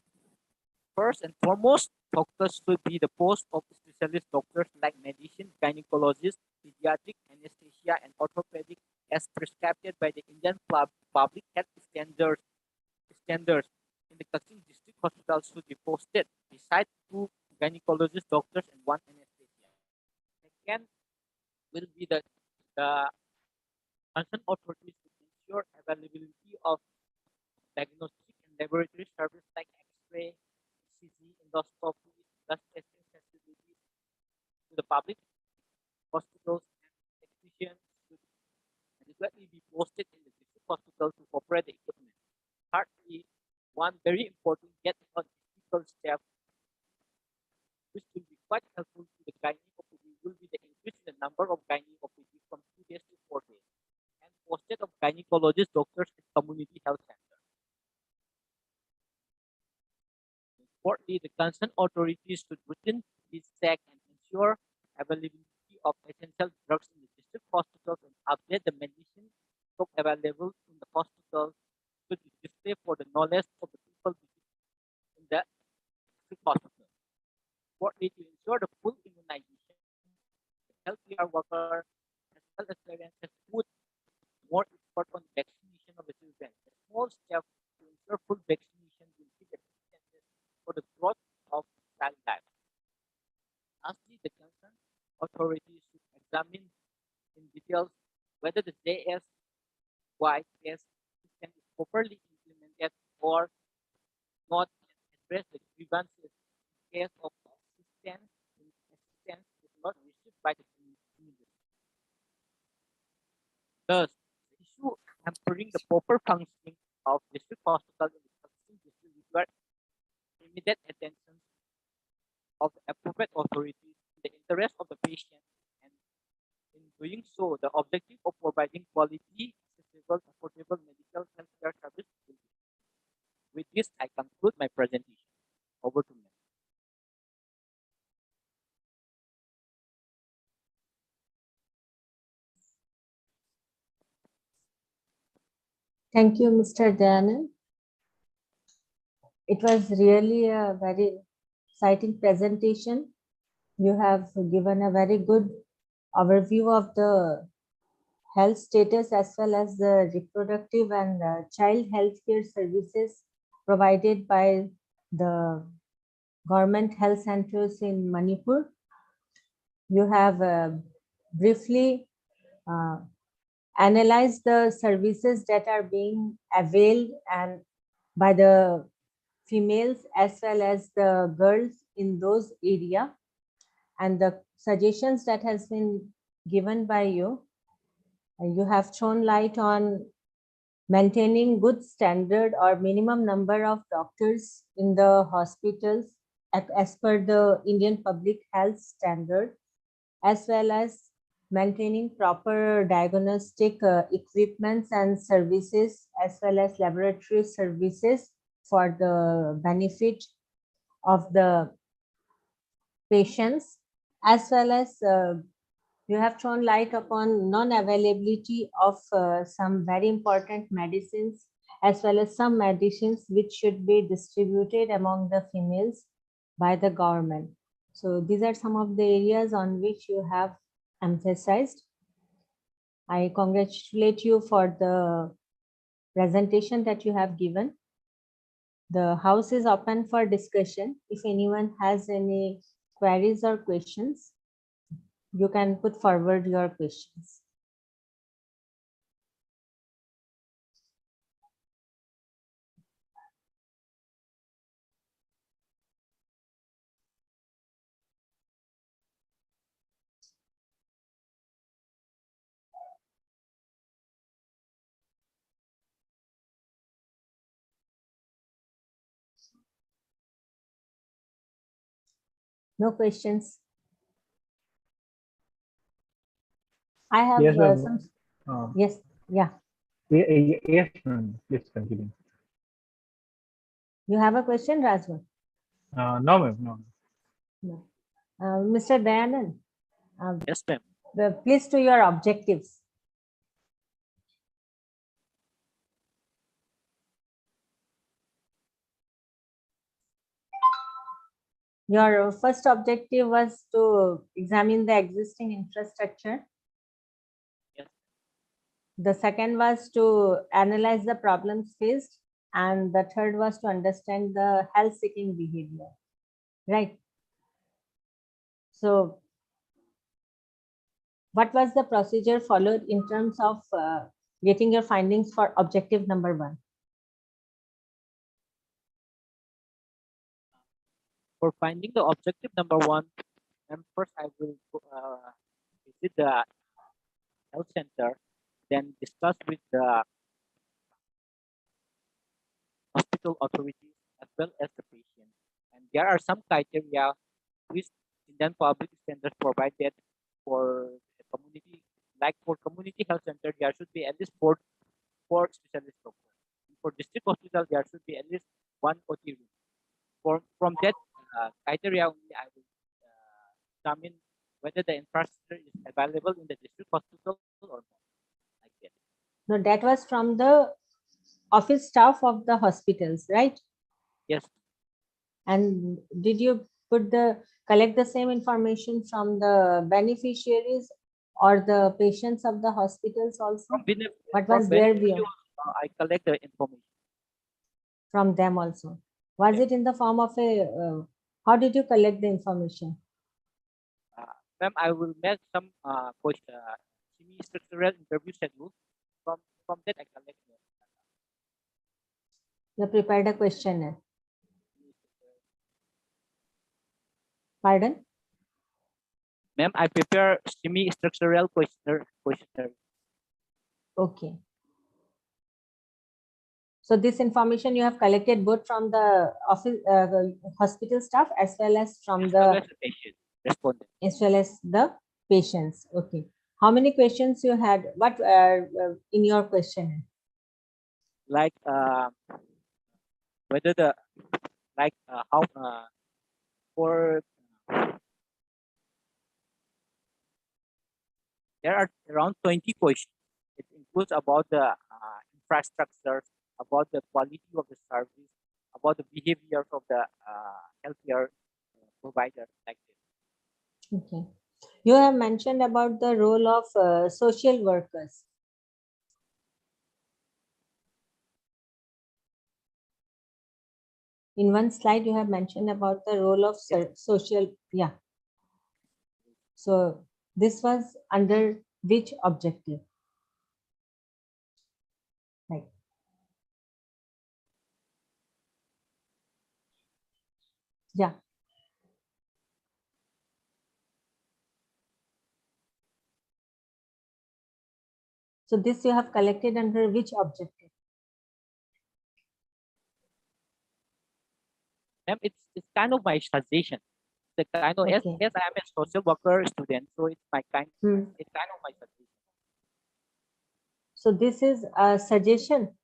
First and foremost, focus should be the post of specialist doctors like medicine, gynecologists, pediatric, anesthesia, and orthopedic as prescribed by the Indian public health standards in the Kaching district hospital should be posted beside 2 gynecologist doctors and 1 anesthesia. Second will be the concerned authorities to ensure availability of diagnostic and laboratory service like X-ray, ECG, endoscopy, blood testing facilities to the public hospitals, and technicians should adequately be posted in the district hospital to operate the equipment. Thirdly, one very important yet not difficult step which will be quite helpful to the gynae OPD will be the increase in the number of gynae OPD from 2 days to 4 days and posted of gynecologists, doctors, and community health centers. Fourthly, the concerned authorities should routinely check and ensure availability of essential drugs in the district hospitals and update the medicine stock available in the hospitals to display for the knowledge of the people hospital. Fourthly, to ensure the full immunization, healthcare worker as well as parents has put more effort on vaccination of the children. A small step to ensure full vaccination will be the chances for the growth of child life. Lastly, the concerned authorities should examine in details whether the JSY test system is properly implemented or not, and address the grievances in case of assistance is not received by the community. Thus, the issue hampering the proper functioning of district hospital in the Pakistan district require immediate attention of the appropriate authorities in the interest of the patient, and in doing so, the objective of providing quality, accessible, affordable medical healthcare service will be. With this, I conclude my presentation. Over to you. Thank you, Mr. Dayanand. It was really a very exciting presentation. You have given a very good overview of the health status as well as the reproductive and child health care services provided by the government health centers in Manipur. You have briefly analyze the services that are being availed and by the females as well as the girls in those area, and the suggestions that has been given by you. You have shown light on maintaining good standard or minimum number of doctors in the hospitals as per the Indian public health standard, as well as maintaining proper diagnostic equipments and services as well as laboratory services for the benefit of the patients, as well as you have thrown light upon non-availability of some very important medicines as well as some medicines which should be distributed among the females by the government. So these are some of the areas on which you have emphasized. I congratulate you for the presentation that you have given. The house is open for discussion. If anyone has any queries or questions, you can put forward your questions. No questions. I have Yes, ma'am. some. Yes, yeah. Yes, ma'am. Please continue. You have a question, Rajwa? No, ma'am. No. No. Mr. Dayanand. Yes, ma'am. Please to your objectives. Your first objective was to examine the existing infrastructure. Yes. The second was to analyze the problems faced. And the third was to understand the health-seeking behavior. Right. So what was the procedure followed in terms of getting your findings for objective number 1? For finding the objective number 1, and first I will visit the health center, then discuss with the hospital authorities as well as the patient. And there are some criteria which Indian public standards provided for the community. Like for community health center, there should be at least four specialist doctors. For district hospital, there should be at least 1 OT room. From that criteria only, I will examine whether the infrastructure is available in the district hospital or not. Like that. No, that was from the office staff of the hospitals, right? Yes. And did you collect the same information from the beneficiaries or the patients of the hospitals also? What was their view? I collect the information. From them also. Was it in the form of how did you collect the information? Ma'am, I will make some semi-structural interview schedule. From that, I collect. You prepared a questionnaire. Pardon? Ma'am, I prepare semi-structural questionnaire. Okay. So this information you have collected both from the office, hospital staff as well as from the patient respondent. As well as the patients. Okay. How many questions you had? What in your questionnaire? Like whether the how for there are around 20 questions. It includes about the infrastructure, about the quality of the service, about the behaviors of the healthcare provider, like this. Okay. You have mentioned about the role of social workers. In one slide, you have mentioned about the role of social, yeah. So this was under which objective? Right. Yeah. So this you have collected under which objective? Ma'am, it's kind of my suggestion. The kind of Okay. yes, I am a social worker student, so it's my it's kind of my suggestion. So this is a suggestion.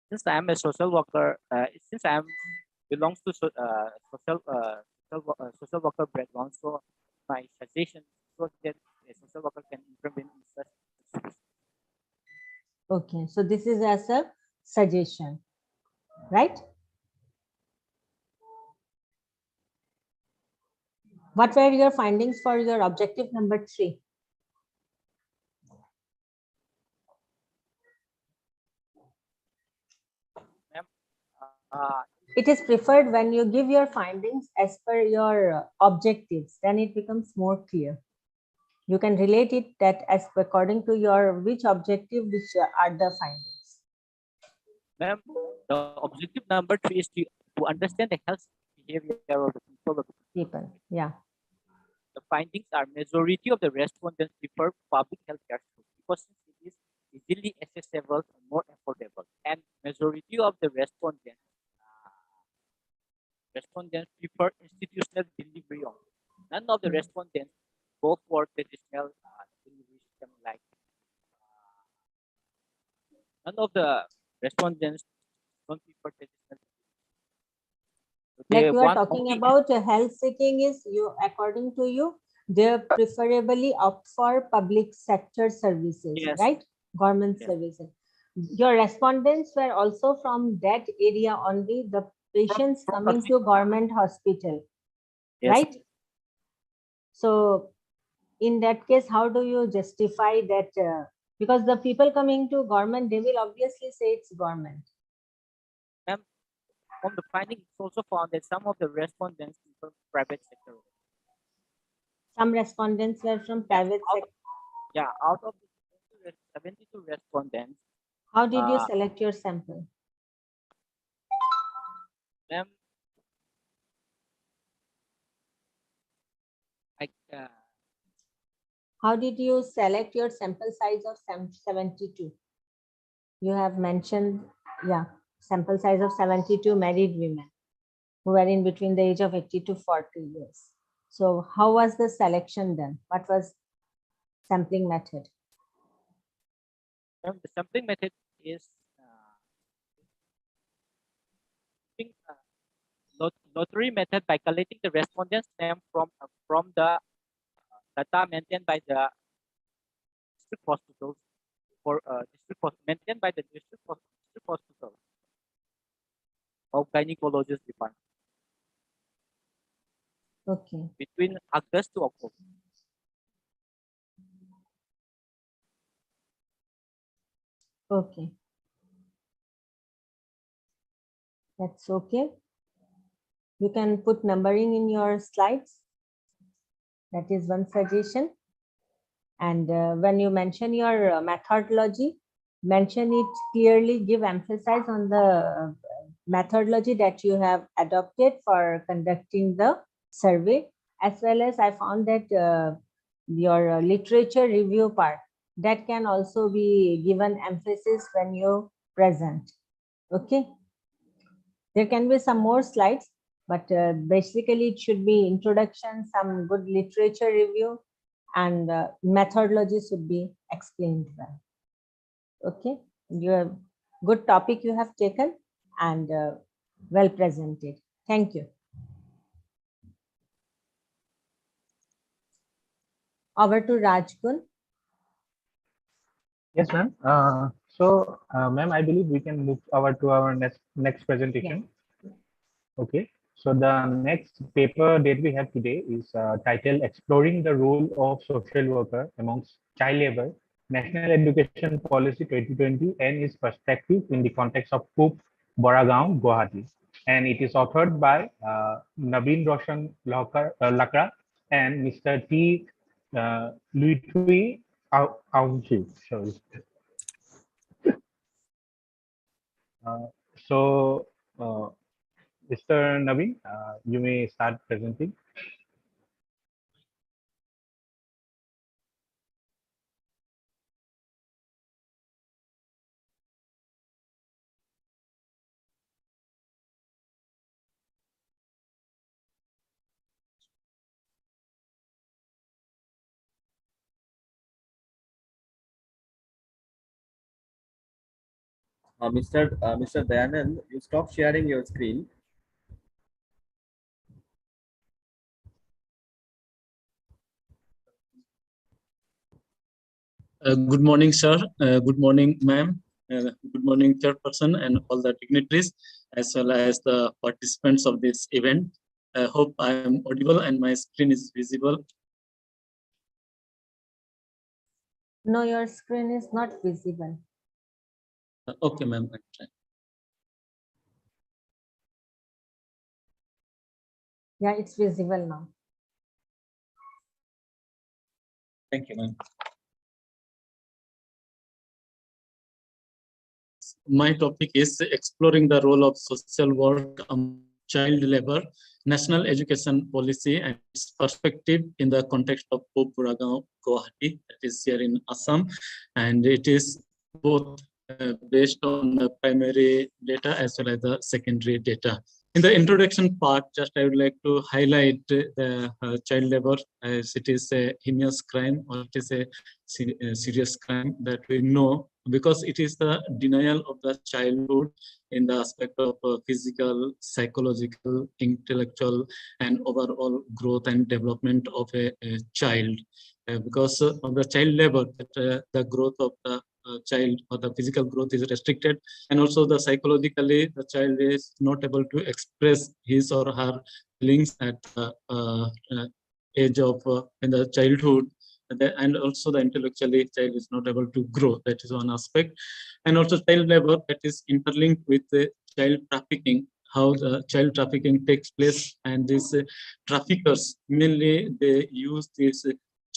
Since I am a social worker, since I am belongs to social worker background, so my suggestion so that a social worker can intervene in such issues. Okay, so this is as a suggestion, right? What were your findings for your objective number 3? It is preferred when you give your findings as per your objectives, then it becomes more clear. You can relate it that as according to your which objective, which are the findings. Ma'am, the objective number 3 is to understand the health behavior of the people. Yeah. The findings are majority of the respondents prefer public health care because it is easily accessible and more affordable. And majority of the respondents prefer institutional delivery only. None of the respondents go for traditional delivery system like none of the respondents don't prefer traditional. Like you are talking about health seeking is you according to you, they preferably opt for public sector services, Yes. right? Government services. Your respondents were also from that area only, the patients coming to government hospital, right? So in that case, how do you justify that? Because the people coming to government, they will obviously say it's government. Ma'am, from the finding, it's also found that some of the respondents from private sector. Some respondents were from private sector. Yeah, out of the 72 respondents. How did you select your sample? Ma'am, how did you select your sample size of 72? You have mentioned, yeah, sample size of 72 married women who were in between the age of 80 to 40 years. So how was the selection done? What was sampling method? The sampling method is lottery method by collecting the respondents' name from the data maintained by the district hospitals for maintained by the district hospital. of gynecologist department Okay. between August to October. Okay. That's okay. You can put numbering in your slides. That is one suggestion. And when you mention your methodology, mention it clearly, give emphasis on the methodology that you have adopted for conducting the survey, as well as I found that your literature review part, that can also be given emphasis when you present. Okay. There can be some more slides, but basically it should be introduction, some good literature review, and methodology should be explained well. Okay, you have good topic you have taken and well presented. Thank you. Over to Rajgun. Yes, ma'am. Ma'am, I believe we can move over to our next presentation. Yeah. Okay. So the next paper that we have today is titled "Exploring the Role of Social Worker Amongst Child Labor, National Education Policy 2020 and its Perspective in the Context of Coop, Boragaon, Guwahati." And it is authored by Naveen Roshan Lakra and Mr. T. Luitui Aungchi. Sorry. Mr. Naveen, you may start presenting. Mr. Dayanand, you stop sharing your screen. Good morning, sir. Good morning, ma'am. Good morning, chairperson and all the dignitaries, as well as the participants of this event. I hope I am audible and my screen is visible. No, your screen is not visible. Okay, ma'am. Yeah, it's visible now. Thank you, ma'am. My topic is exploring the role of social work on child labor, national education policy, and its perspective in the context of Boragaon, Guwahati, that is here in Assam. And it is both based on the primary data as well as the secondary data. In the introduction part, just I would like to highlight the child labor, as it is a heinous crime, or it is a serious crime that we know, because it is the denial of the childhood in the aspect of physical, psychological, intellectual, and overall growth and development of a child. Because of the child labor, the growth of the child or the physical growth is restricted, and also the psychologically the child is not able to express his or her feelings at the age of in the childhood, and also the intellectually child is not able to grow. That is one aspect. And also child labor, that is interlinked with the child trafficking, how the child trafficking takes place, and these traffickers mainly they use these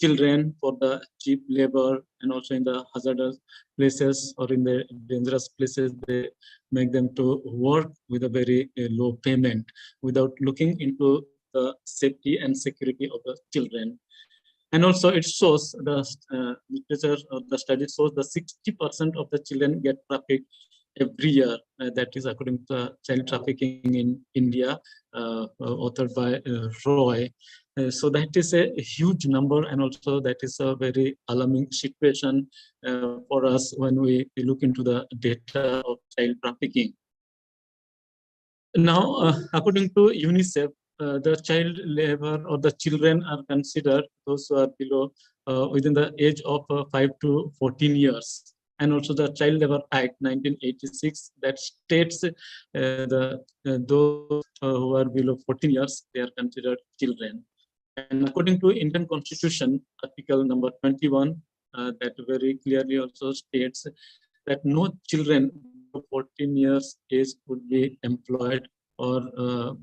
children for the cheap labor, and also in the hazardous places or in the dangerous places they make them to work with a very low payment without looking into the safety and security of the children. And also it shows the literature or the study shows the 60% of the children get trafficked every year. That is according to child trafficking in India, authored by Roy. So that is a huge number, and also that is a very alarming situation for us when we look into the data of child trafficking. Now, according to UNICEF, the child labor or the children are considered those who are below within the age of 5 to 14 years. and also the Child Labor Act 1986 that states those who are below 14 years, they are considered children. And according to Indian Constitution, Article number 21, that very clearly also states that no children below 14 years age would be employed or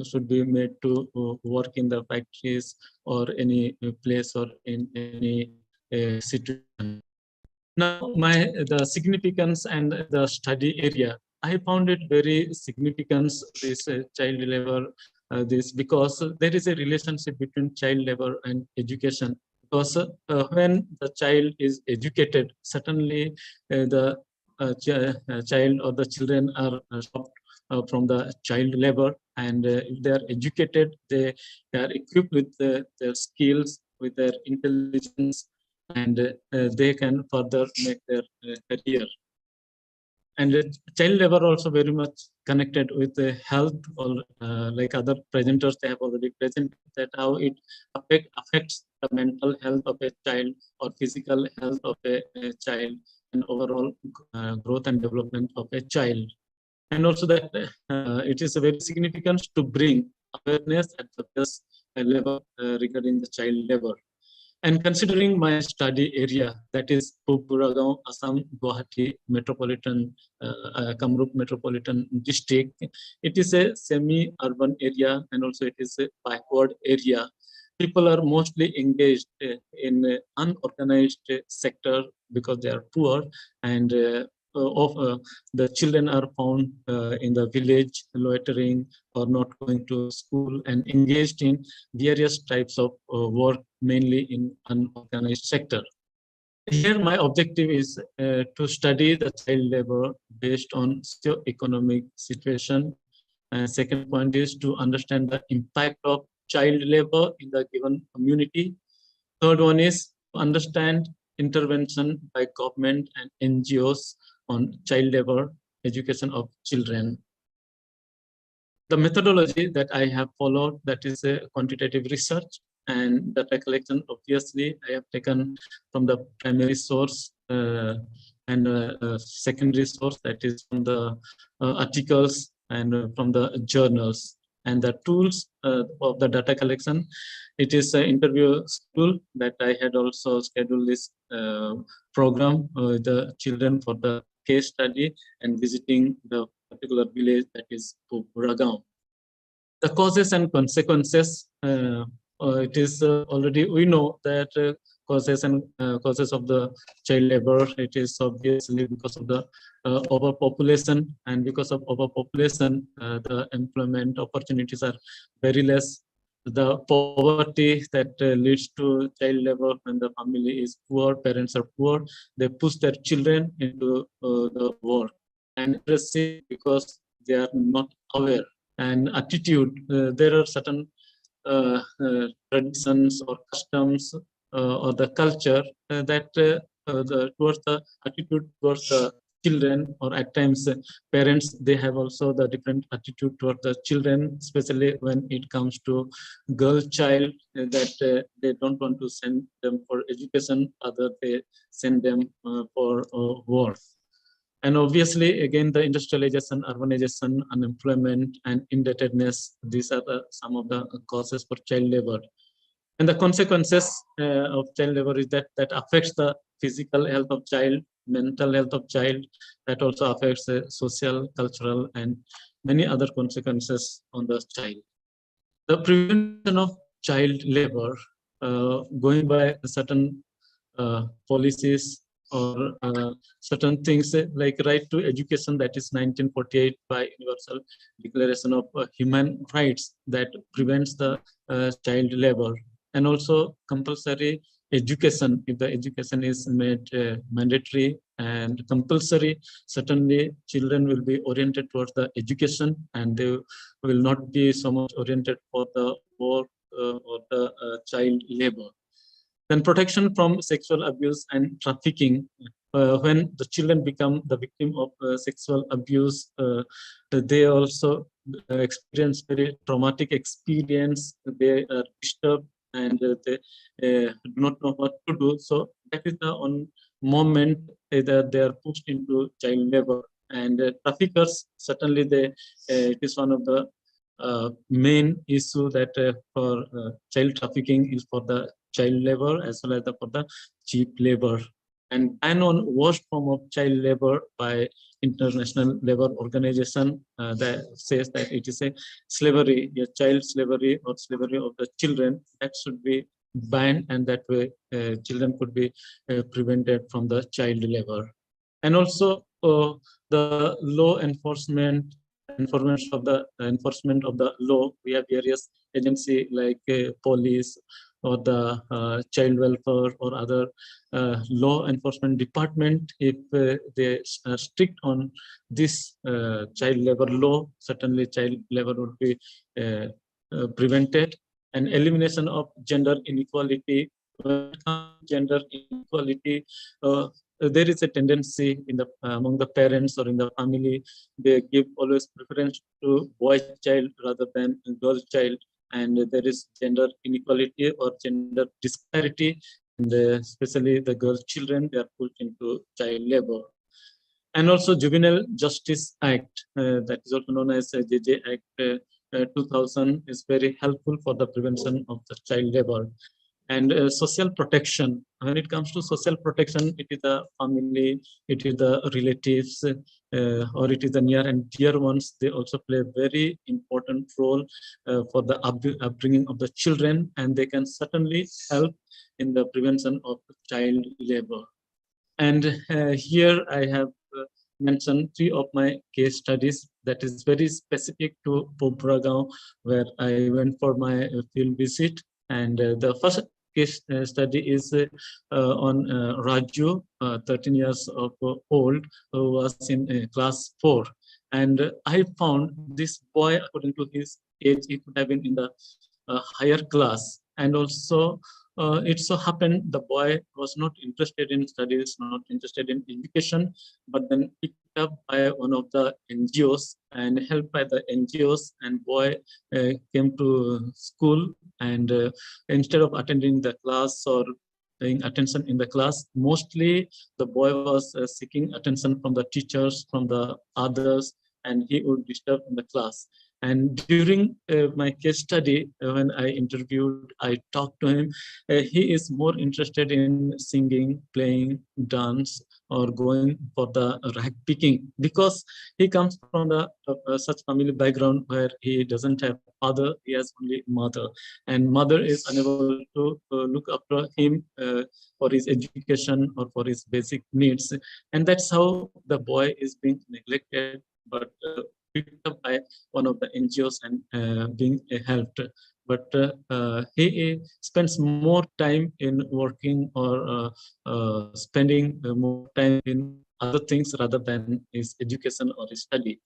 should be made to work in the factories or any place or in any situation. Now, the significance and the study area, I found it very significant, this child labor, this because there is a relationship between child labor and education. Because when the child is educated, certainly the child or the children are stopped from the child labor, and if they are educated, they are equipped with their skills, with their intelligence, and they can further make their career. And child labor also very much connected with the health, or like other presenters, they have already presented that how it affects the mental health of a child or physical health of a child, and overall growth and development of a child. And also that it is very significant to bring awareness at the best level regarding the child labor. And considering my study area, that is Puragaon, Assam, Guwahati metropolitan, Kamrup metropolitan district, it is a semi-urban area, and also it is a backward area. People are mostly engaged in unorganized sector because they are poor, and the children are found in the village loitering or not going to school and engaged in various types of work, mainly in unorganized sector. Here my objective is to study the child labor based on socio-economic situation. Second point is to understand the impact of child labor in the given community. Third one is to understand intervention by government and NGOs on child labor, education of children. The methodology that I have followed, that is a quantitative research, and data collection, obviously, I have taken from the primary source and secondary source, that is from the articles and from the journals. And the tools of the data collection, it is an interview tool that I had also scheduled this program with the children for the case study and visiting the particular village, that is Puragaon. The causes and consequences, it is already, we know that causes and causes of the child labor, it is obviously because of the overpopulation, and because of overpopulation, the employment opportunities are very less. The poverty that leads to child labor when the family is poor, parents are poor, they push their children into the work. And because they are not aware. And attitude, there are certain traditions or customs or the culture that towards the attitude towards the children, or at times parents, they have also the different attitude towards the children, especially when it comes to girl child, that they don't want to send them for education, other they send them for work. And obviously, again, the industrialization, urbanization, unemployment, and indebtedness, these are some of the causes for child labor. And the consequences of child labor is that affects the physical health of child, mental health of child, that also affects the social, cultural, and many other consequences on the child. The prevention of child labor, going by certain policies or certain things like right to education, that is 1948 by Universal Declaration of Human Rights, that prevents the child labor. And also compulsory education, if the education is made mandatory and compulsory, certainly children will be oriented towards the education, and they will not be so much oriented for the work or the child labor. Then protection from sexual abuse and trafficking. When the children become the victim of sexual abuse, they also experience very traumatic experience. They are disturbed and they do not know what to do. So that is the one moment either they are pushed into child labor. And traffickers, certainly it is one of the main issue that for child trafficking is for the child labor as well as for the cheap labor. And ban on worst form of child labor by International Labor Organization that says that it is a slavery, a child slavery or slavery of the children, that should be banned, and that way children could be prevented from the child labor. And also the law enforcement of the law. We have various agencies like police or the child welfare or other law enforcement department. If they are strict on this child labor law, certainly child labor would be prevented. And elimination of gender inequality. When it comes to gender inequality, there is a tendency in the among the parents or in the family, they give always preference to boy child rather than girl child, and there is gender inequality or gender disparity, and especially the girl children, they are put into child labor. And also Juvenile Justice Act, that is also known as JJ Act 2000, is very helpful for the prevention of the child labor. And social protection. When it comes to social protection, it is the family, it is the relatives, or it is the near and dear ones. They also play a very important role for the upbringing of the children, and they can certainly help in the prevention of child labor. And here I have mentioned 3 of my case studies that is very specific to Pobragaon, where I went for my field visit. And the first case study is on Raju, 13 years old, who was in class 4. And I found this boy, according to his age, he could have been in the higher class. And also, it so happened the boy was not interested in studies, not interested in education, but then picked up by one of the NGOs and helped by the NGOs, and boy came to school, and instead of attending the class or paying attention in the class, mostly the boy was seeking attention from the teachers, from the others, and he would disturb in the class. And during my case study, when I interviewed, I talked to him, he is more interested in singing, playing, dance, or going for the rag picking, because he comes from the such family background where he doesn't have father, he has only mother, and mother is unable to look after him for his education or for his basic needs. And that's how the boy is being neglected, but picked up by one of the NGOs and being helped. But he spends more time in working or spending more time in other things rather than his education or his study.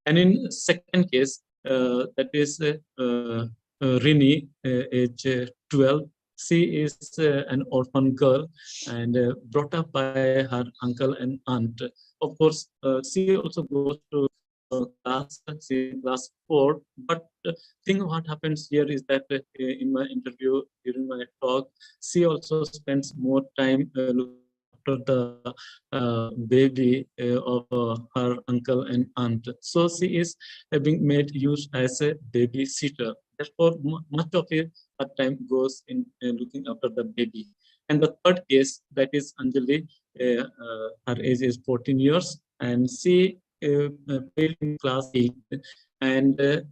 And in second case, that is Rini, age 12. She is an orphan girl and brought up by her uncle and aunt. Of course, she also goes to class 4, but thing what happens here is that in my interview, during my talk, she also spends more time looking after the baby of her uncle and aunt. So she is being made use as a babysitter. Therefore, much of her time goes in looking after the baby. And the third case, that is Anjali, her age is 14 years, and she failed in class 8, and there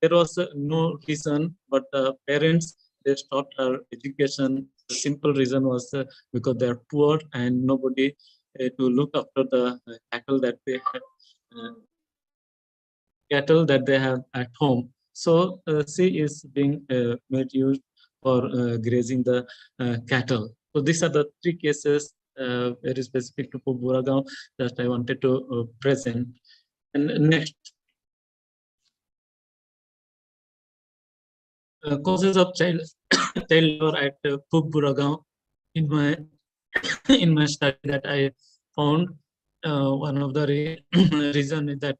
was no reason, but the parents, they stopped her education. The simple reason was because they are poor and nobody to look after the cattle that they have at home. So she is being made use for grazing the cattle. So these are the 3 cases very specific to Pobragaon that I wanted to present. And next, causes of child labor at Pobragaon. In my study that I found, one of the reason is that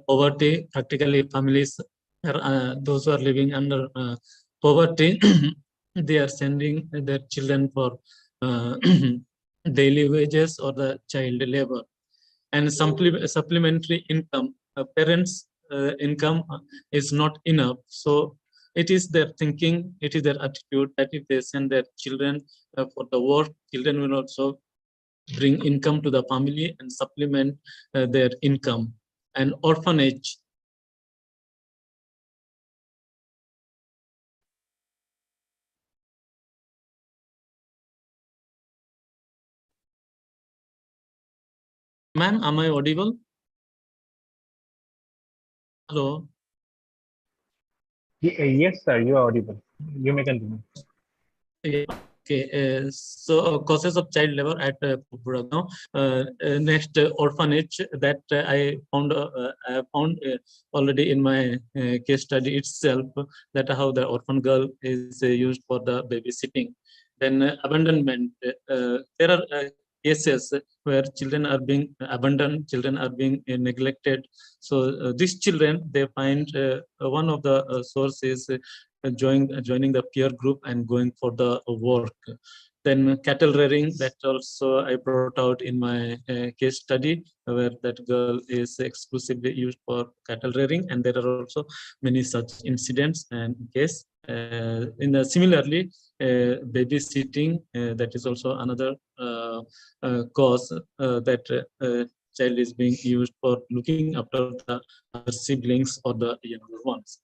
poverty. Practically, families those who are living under poverty, they are sending their children for daily wages or the child labor. And supplementary income, parents' income is not enough. So it is their thinking, it is their attitude that if they send their children for the work, children will also bring income to the family and supplement their income. And orphanage. Ma'am, am I audible? Hello. Yes, sir, you are audible. You may continue. Okay, so causes of child labor at Buragaon. Next, orphanage that I found already in my case study itself, that how the orphan girl is used for the babysitting. Then abandonment. There are cases where children are being abandoned, children are being neglected. So these children, they find one of the sources joining the peer group and going for the work. Then cattle rearing, that also I brought out in my case study, where that girl is exclusively used for cattle rearing, and there are also many such incidents and case. Similarly, babysitting, that is also another cause that child is being used for looking after the other siblings or the younger ones.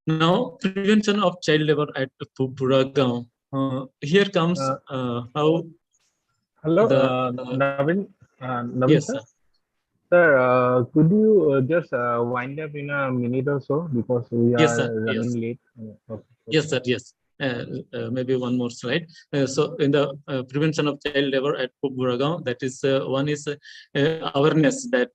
Now, prevention of child labor at Buragaon. Here comes how. Hello, the Navin yes, sir. sir. Sir, could you just wind up in a minute or so, because we Yes, are sir. running Yes. late? Okay. Yes, sir. Yes. Maybe one more slide. So in the prevention of child labor at Buragaon, that is one is awareness, that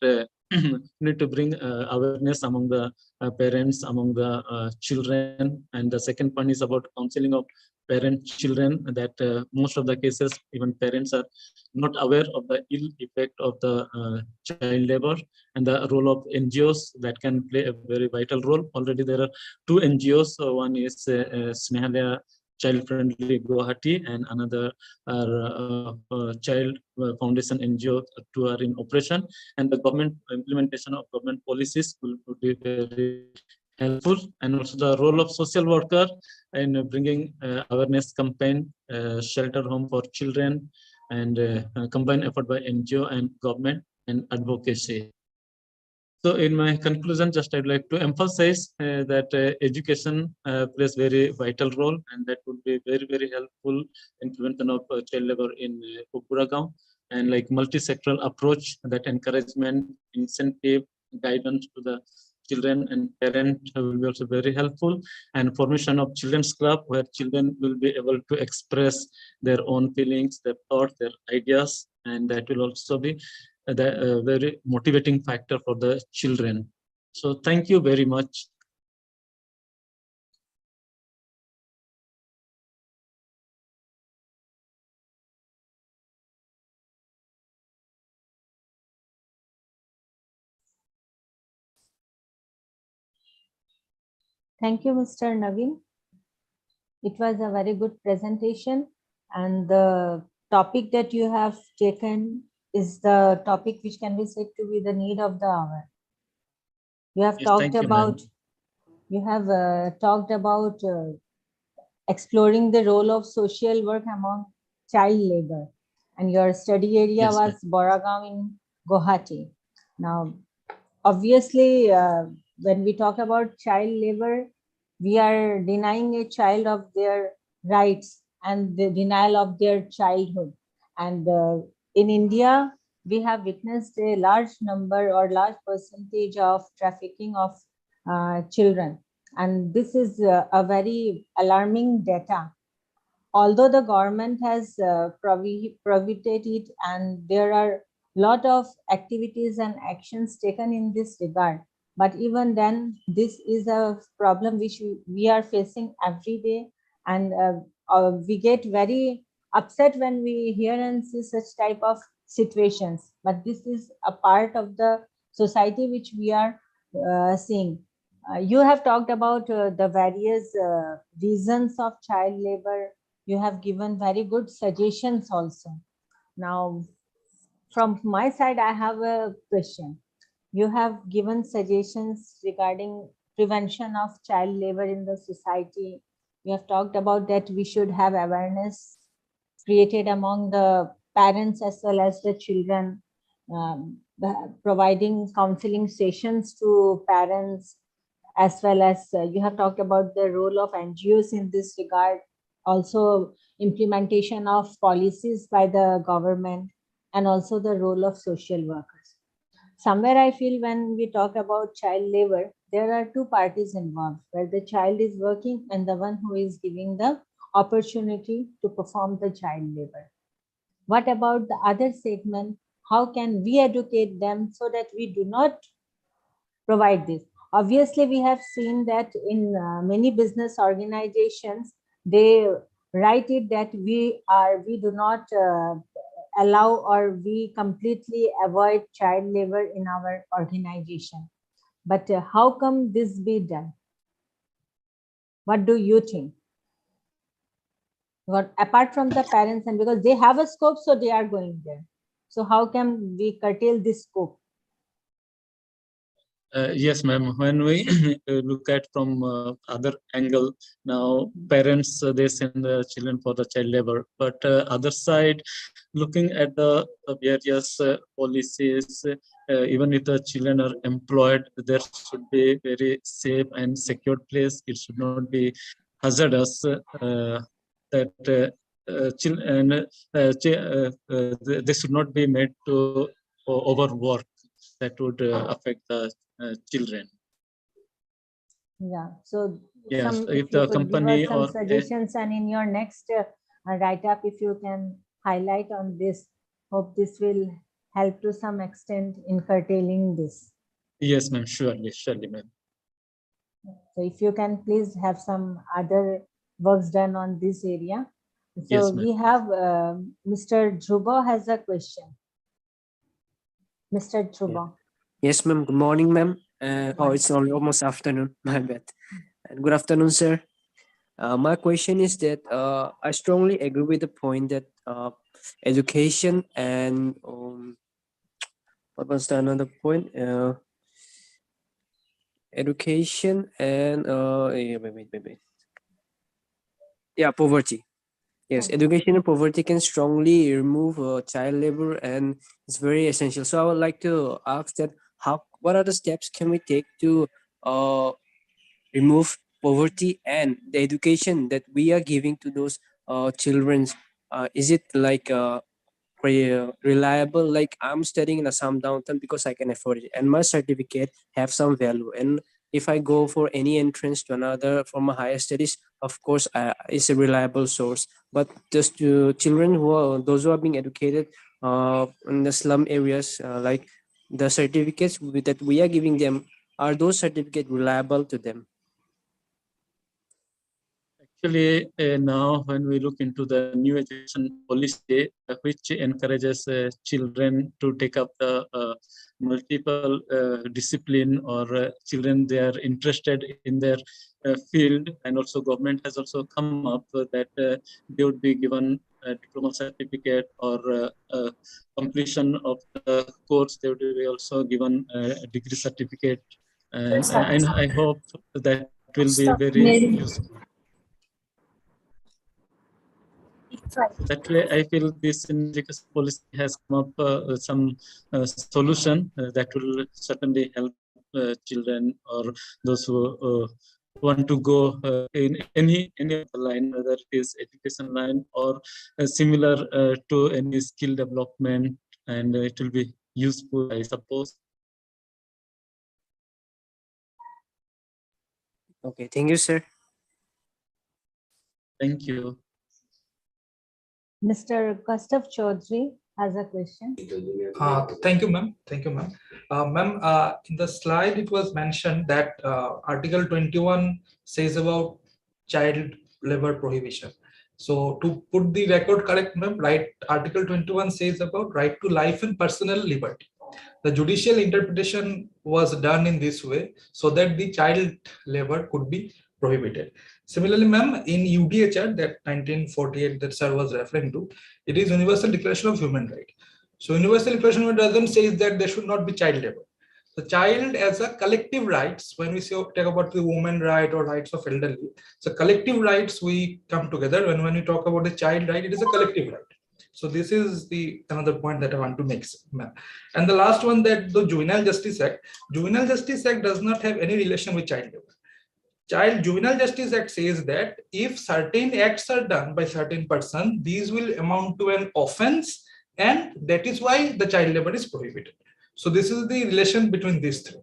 need to bring awareness among the parents, among the children, and the second one is about counseling of parent children, that most of the cases even parents are not aware of the ill effect of the child labor, and the role of NGOs that can play a very vital role. Already there are two NGOs. So one is Snehalaya Child Friendly Guwahati, and another Child Foundation NGO. Two are in operation, and the government implementation of government policies will be very helpful. And also the role of social worker in bringing awareness campaign, shelter home for children, and combined effort by NGO and government and advocacy. So in my conclusion, just I'd like to emphasize that education plays very vital role, and that would be very, very helpful in prevention of child labor in Buragaon. And like multi-sectoral approach, that encouragement, incentive, guidance to the children and parents will be also very helpful. And formation of children's club, where children will be able to express their own feelings, their thoughts, their ideas, and that will also be the very motivating factor for the children. So thank you very much. Thank you, Mr. Naveen. It was a very good presentation, and the topic that you have taken is the topic which can be said to be the need of the hour. You have Yes, talked about exploring the role of social work among child labor, and your study area Yes, was Buragaon in Guwahati. Now, obviously, when we talk about child labor, we are denying a child of their rights and the denial of their childhood. And in India, we have witnessed a large number or large percentage of trafficking of children. And this is a very alarming data. Although the government has prohibited it, and there are lot of activities and actions taken in this regard, but even then this is a problem which we are facing every day, and we get very upset when we hear and see such type of situations. But this is a part of the society which we are seeing. You have talked about the various reasons of child labor. You have given very good suggestions also. Now, from my side, I have a question. You have given suggestions regarding prevention of child labor in the society. You have talked about that we should have awareness created among the parents as well as the children, providing counseling sessions to parents, as well as you have talked about the role of NGOs in this regard, also implementation of policies by the government, and also the role of social workers. Somewhere I feel when we talk about child labor, there are two parties involved, where the child is working and the one who is giving the opportunity to perform the child labor. What about the other segment? How can we educate them so that we do not provide this? Obviously, we have seen that in many business organizations, they write it that we do not allow, or we completely avoid child labor in our organization. But how come this be done? What do you think? But apart from the parents, and because they have a scope, so they are going there. So how can we curtail this scope? Yes, ma'am. When we look at from other angle, now parents they send the children for the child labor, but other side, looking at the various policies, even if the children are employed, there should be very safe and secure place. It should not be hazardous. That children they should not be made to overwork. That would affect the children. Yeah. So yes, if if you the could company give us some or suggestions, and in your next write-up, if you can highlight on this, hope this will help to some extent in curtailing this. yes, ma'am. Surely, ma'am. So if you can please have some other works done on this area. So Yes, ma'am. we have Mr. Dhruba has a question. Mr. Dhruba. Yes, ma'am. Good morning, ma'am. Oh, it's almost afternoon. My bad. And good afternoon, sir. My question is that I strongly agree with the point that education and what was the another point? Education and wait. Yeah, poverty. Yes, education and poverty can strongly remove child labor, and it's very essential. So I would like to ask that what are the steps can we take to remove poverty, and the education that we are giving to those children? Is it like reliable? Like I'm studying in Assam downtown because I can afford it, and my certificate have some value. And if I go for any entrance to another for my higher studies, of course, it's a reliable source. But just to children those who are being educated in the slum areas, like the certificates that we are giving them, are those certificates reliable to them? Actually, now when we look into the new education policy, which encourages children to take up the multiple discipline, or children they are interested in their field, and also government has also come up that they would be given a diploma certificate, or completion of the course they would be also given a degree certificate, and I hope that will be very useful. That way, I feel this education policy has come up with some solution that will certainly help children, or those who want to go in any of the line, whether it is education line or similar to any skill development, and it will be useful, I suppose. Okay, thank you, sir. Thank you. Mr. Kaustubh Chaudhary has a question. Thank you, ma'am. Thank you, ma'am. Ma'am, in the slide, it was mentioned that Article 21 says about child labor prohibition. So to put the record correct, ma'am, right, Article 21 says about right to life and personal liberty. The judicial interpretation was done in this way so that the child labor could be prohibited. Similarly, ma'am, in UDHR, that 1948 that sir was referring to, it is Universal Declaration of Human Rights. So Universal Declaration of Human Rights doesn't say that there should not be child labor. The child as a collective rights, when we talk about the woman right or rights of elderly, so collective rights we come together. When we talk about the child right, it is a collective right. So this is the another point that I want to make. And the last one, that the Juvenile Justice Act does not have any relation with child labor. Juvenile Justice Act says that if certain acts are done by certain person, these will amount to an offense, and that is why the child labor is prohibited. So this is the relation between these three.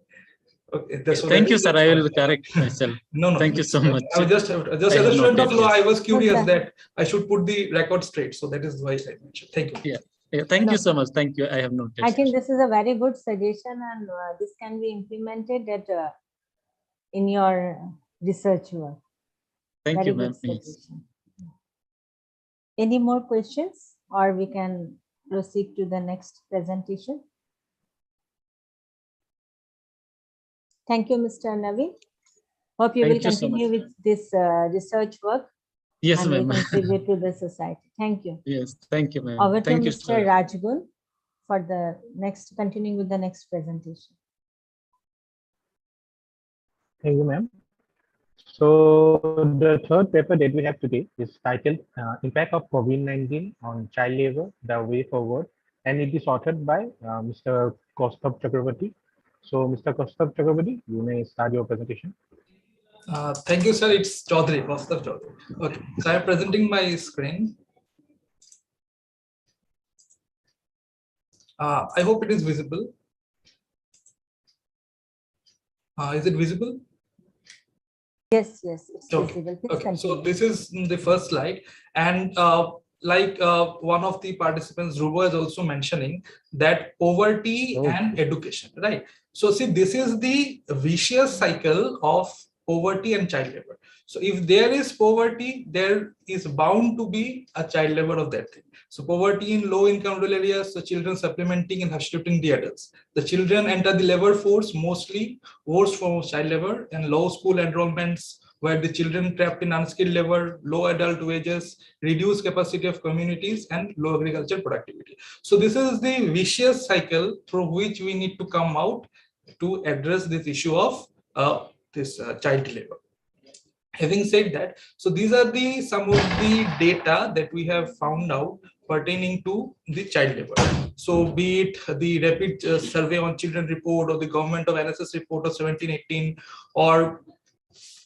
Okay, thank you, sir. I will correct myself. No, thank you so much. I was just as a student of law, I was curious that I should put the record straight. So that is why I mentioned. Thank you. Yeah, thank you so much. Thank you. I have noted. I think this is a very good suggestion, and this can be implemented at in your research work. Thank you, ma'am. Any more questions, or we can proceed to the next presentation? Thank you, Mr. Navi. Hope you will continue with this research work. Yes, and ma'am. will contribute to the society. Thank you. Yes, thank you, ma'am. Over Thank to you, Mr. sir. Rajgun for the next, continuing with the next presentation. Thank you, ma'am. So the third paper that we have today is titled Impact of COVID-19 on Child Labor, the Way Forward, and it is authored by Mr. Kaustubh Chakraborty. So Mr. Kaustubh Chakraborty, you may start your presentation. Thank you, sir. It's Chaudhary, Kaustubh Chaudhary. Okay, so I'm presenting my screen. I hope it is visible. Is it visible? Yes, yes, it's visible. Okay, so this is the first slide, and like one of the participants, Dhruva, is also mentioning that poverty and education, right? So see, this is the vicious cycle of poverty and child labor. So if there is poverty, there is bound to be a child labor of that thing. So poverty in low income rural areas, the children supplementing and substituting the adults. The children enter the labor force, mostly worst form of child labor, and low school enrollments, where the children trapped in unskilled labor, low adult wages, reduced capacity of communities, and low agricultural productivity. So this is the vicious cycle through which we need to come out to address this issue of child labor. Having said that, so these are some of the data that we have found out pertaining to the child labor. So be it the rapid survey on children report, or the government of NSS report of 1718, or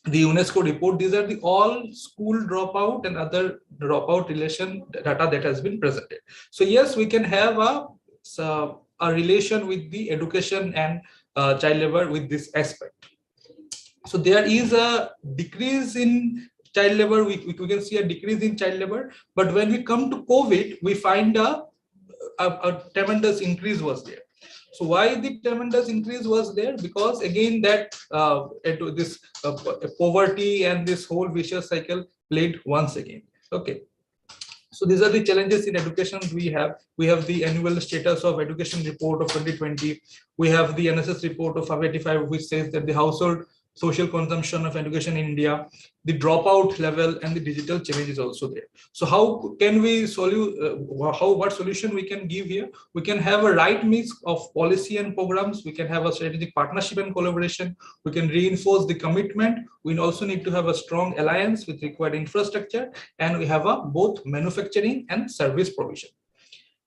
the UNESCO report, these are the all school dropout and other dropout relation data that has been presented. So yes, we can have a relation with the education and child labor with this aspect. So there is a decrease in child labor. We can see a decrease in child labor, but when we come to COVID, we find a tremendous increase was there. So why the tremendous increase was there? Because again, that this poverty and this whole vicious cycle played once again. Okay. So these are the challenges in education we have. We have the annual status of education report of 2020. We have the NSS report of 585, which says that the household social consumption of education in India, the dropout level, and the digital challenge is also there. So how can we what solution we can give here? We can have a right mix of policy and programs. We can have a strategic partnership and collaboration. We can reinforce the commitment. We also need to have a strong alliance with required infrastructure, and we have both manufacturing and service provision.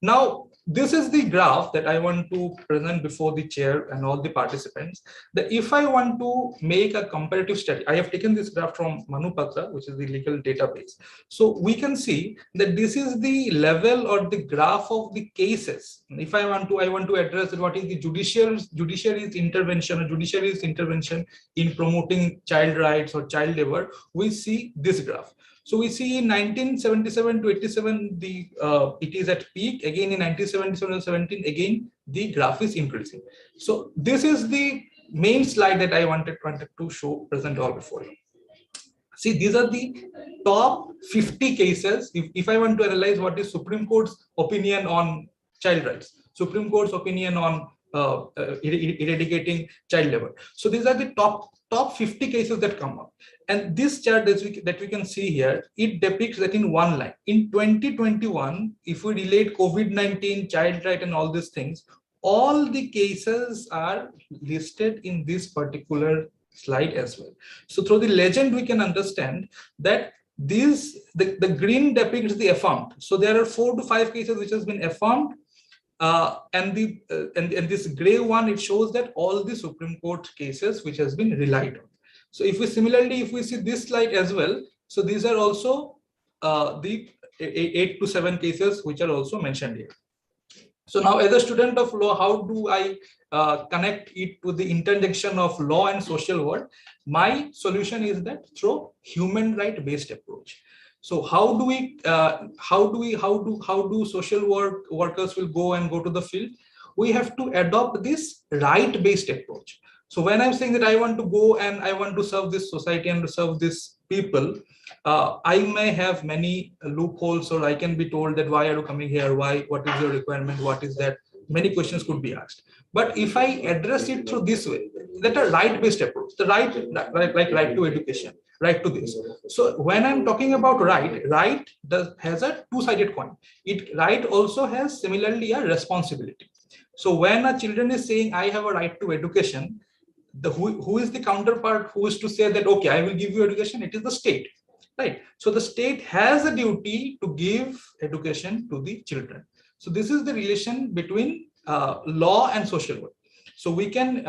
Now, this is the graph that I want to present before the chair and all the participants. That if I want to make a comparative study, I have taken this graph from Manupatra, which is the legal database. So we can see that this is the level or the graph of the cases. If I want to address what is the judiciary's intervention in promoting child rights or child labor, we see this graph. So we see in 1977 to 87, it is at peak. Again in 1977 to 17, again the graph is increasing. So this is the main slide that I wanted to present all before you. See, these are the top 50 cases. If I want to analyze what is Supreme Court's opinion on child rights, Supreme Court's opinion on eradicating child labor. So these are the top top 50 cases that come up. And this chart that we can see here, it depicts that in one line. In 2021, if we relate COVID-19, child right, and all these things, all the cases are listed in this particular slide as well. So through the legend, we can understand that the green depicts the affirmed. So there are 4 to 5 cases which has been affirmed. And this gray one, it shows that all the Supreme Court cases which has been relied on. So if we similarly, if we see this slide as well, so these are also the 8 to 7 cases which are also mentioned here. So now, as a student of law, how do I connect it to the intersection of law and social work? My solution is that through human right based approach. So how do social workers will go to the field? We have to adopt this right based approach. So when I'm saying that I want to go and I want to serve this society and to serve these people, I may have many loopholes, or I can be told that why are you coming here? Why? What is your requirement? What is that? Many questions could be asked. But if I address it through this way, that a right-based approach, the right to education, right to this. So when I'm talking about right has a two-sided coin. Right also has similarly a responsibility. So when a children is saying I have a right to education, who is the counterpart who is to say that okay, I will give you education? It is the state, right? So the state has a duty to give education to the children. So this is the relation between law and social work. So we can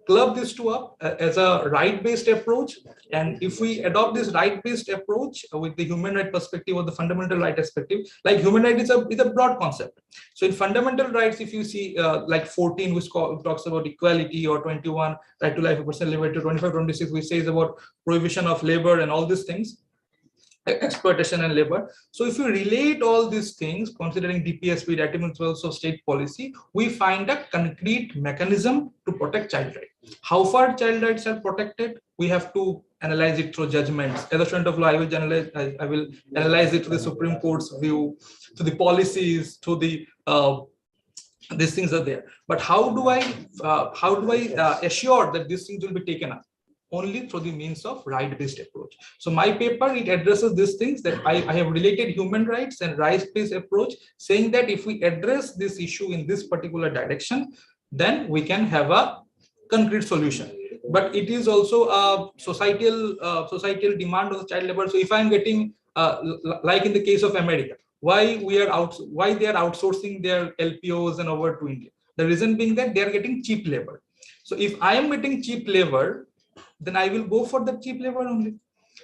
club these two up as a right-based approach. And if we adopt this right-based approach with the human right perspective or the fundamental right perspective, like human right is a broad concept. So in fundamental rights, if you see like 14, which talks about equality, or 21, right to life, a personal liberty, 25, 26, which says about prohibition of labor and all these things, exploitation and labor. So if you relate all these things, considering DPSP, Determinants also state policy, we find a concrete mechanism to protect child rights. How far child rights are protected, we have to analyze it through judgments. As a student of law, I will analyze it to the Supreme Court's view, to the policies, to the these things are there. But how do I assure that these things will be taken up? Only through the means of right-based approach. So my paper, it addresses these things, that I have related human rights and right-based approach, saying that if we address this issue in this particular direction, then we can have a concrete solution. But it is also a societal demand of the child labor. So if I'm getting like in the case of America, why they are outsourcing their LPOs and over to India? The reason being that they are getting cheap labor. So if I am getting cheap labor, then I will go for the cheap labor only.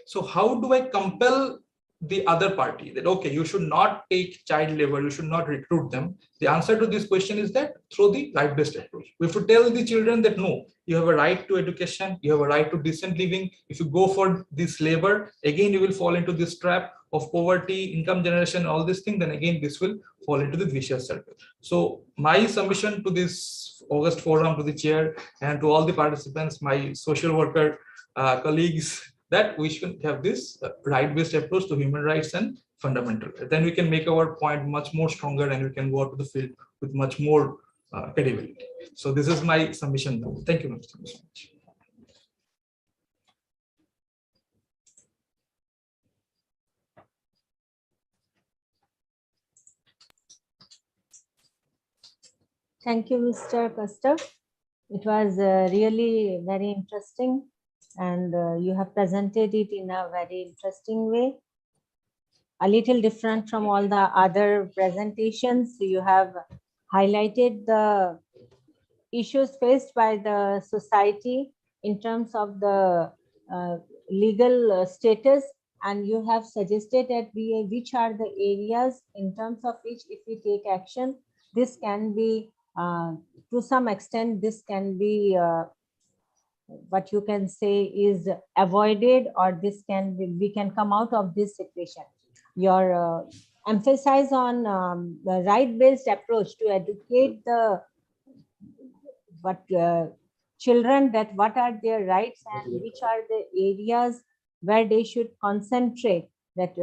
So how do I compel the other party that, okay, you should not take child labor, you should not recruit them? The answer to this question is that through the right-based approach. We have to tell the children that no, you have a right to education, you have a right to decent living. If you go for this labor, again, you will fall into this trap of poverty, income generation, all these things, then again, this will fall into the vicious circle. So my submission to this August forum, to the chair and to all the participants, my social worker colleagues, that we should have this right-based approach to human rights and fundamental. Then we can make our point much more stronger, and we can go out to the field with much more credibility. So this is my submission now. Thank you so much. Thank you, Mr. Custer. It was really very interesting, and you have presented it in a very interesting way. A little different from all the other presentations. You have highlighted the issues faced by the society in terms of the legal status, and you have suggested that which are the areas in terms of which, if we take action, this can be to some extent, this can be what you can say is avoided, or this can be, we can come out of this situation. Your emphasis on the right-based approach to educate the children, that what are their rights and which are the areas where they should concentrate, that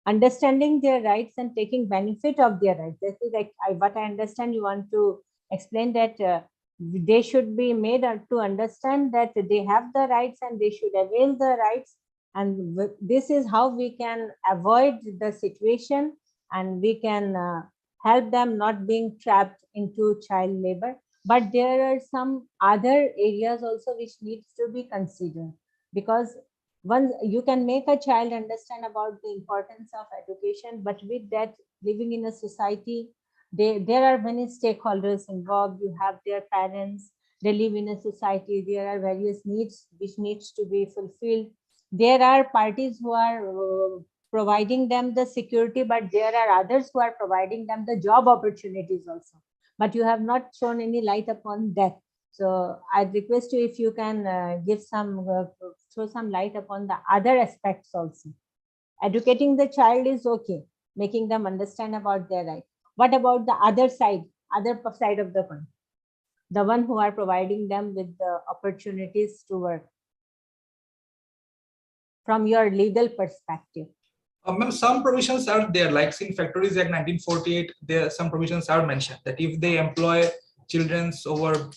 understanding their rights and taking benefit of their rights. That is like what I understand you want to explain, that they should be made to understand that they have the rights and they should avail the rights. And this is how we can avoid the situation, and we can help them not being trapped into child labor. But there are some other areas also which needs to be considered, because once you can make a child understand about the importance of education, but with that, living in a society, there are many stakeholders involved. You have their parents, they live in a society, there are various needs which needs to be fulfilled. There are parties who are providing them the security, but there are others who are providing them the job opportunities also. But you have not shown any light upon that. So I request you, if you can give some, throw some light upon the other aspects also. Educating the child is okay, making them understand about their right. What about the other side of the coin? The one who are providing them with the opportunities to work. From your legal perspective. Some provisions are there, like in Factories Act 1948, there some provisions are mentioned that if they employ children over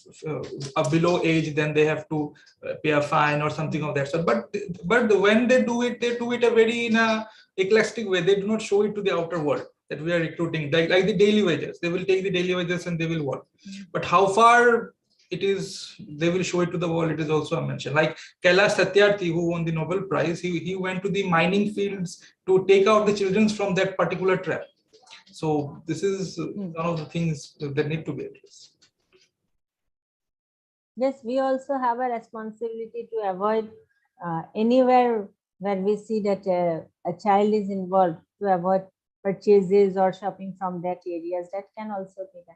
below age, then they have to pay a fine or something of that sort. But when they do it a very in a eclectic way. They do not show it to the outer world that we are recruiting, like the daily wages. They will take the daily wages and they will work. But how far it is, they will show it to the world, it is also mentioned. Like Kailash Satyarthi, who won the Nobel Prize, he went to the mining fields to take out the children from that particular trap. So this is one of the things that need to be addressed. Yes, we also have a responsibility to avoid anywhere where we see that a child is involved, to avoid purchases or shopping from that areas. That can also be done.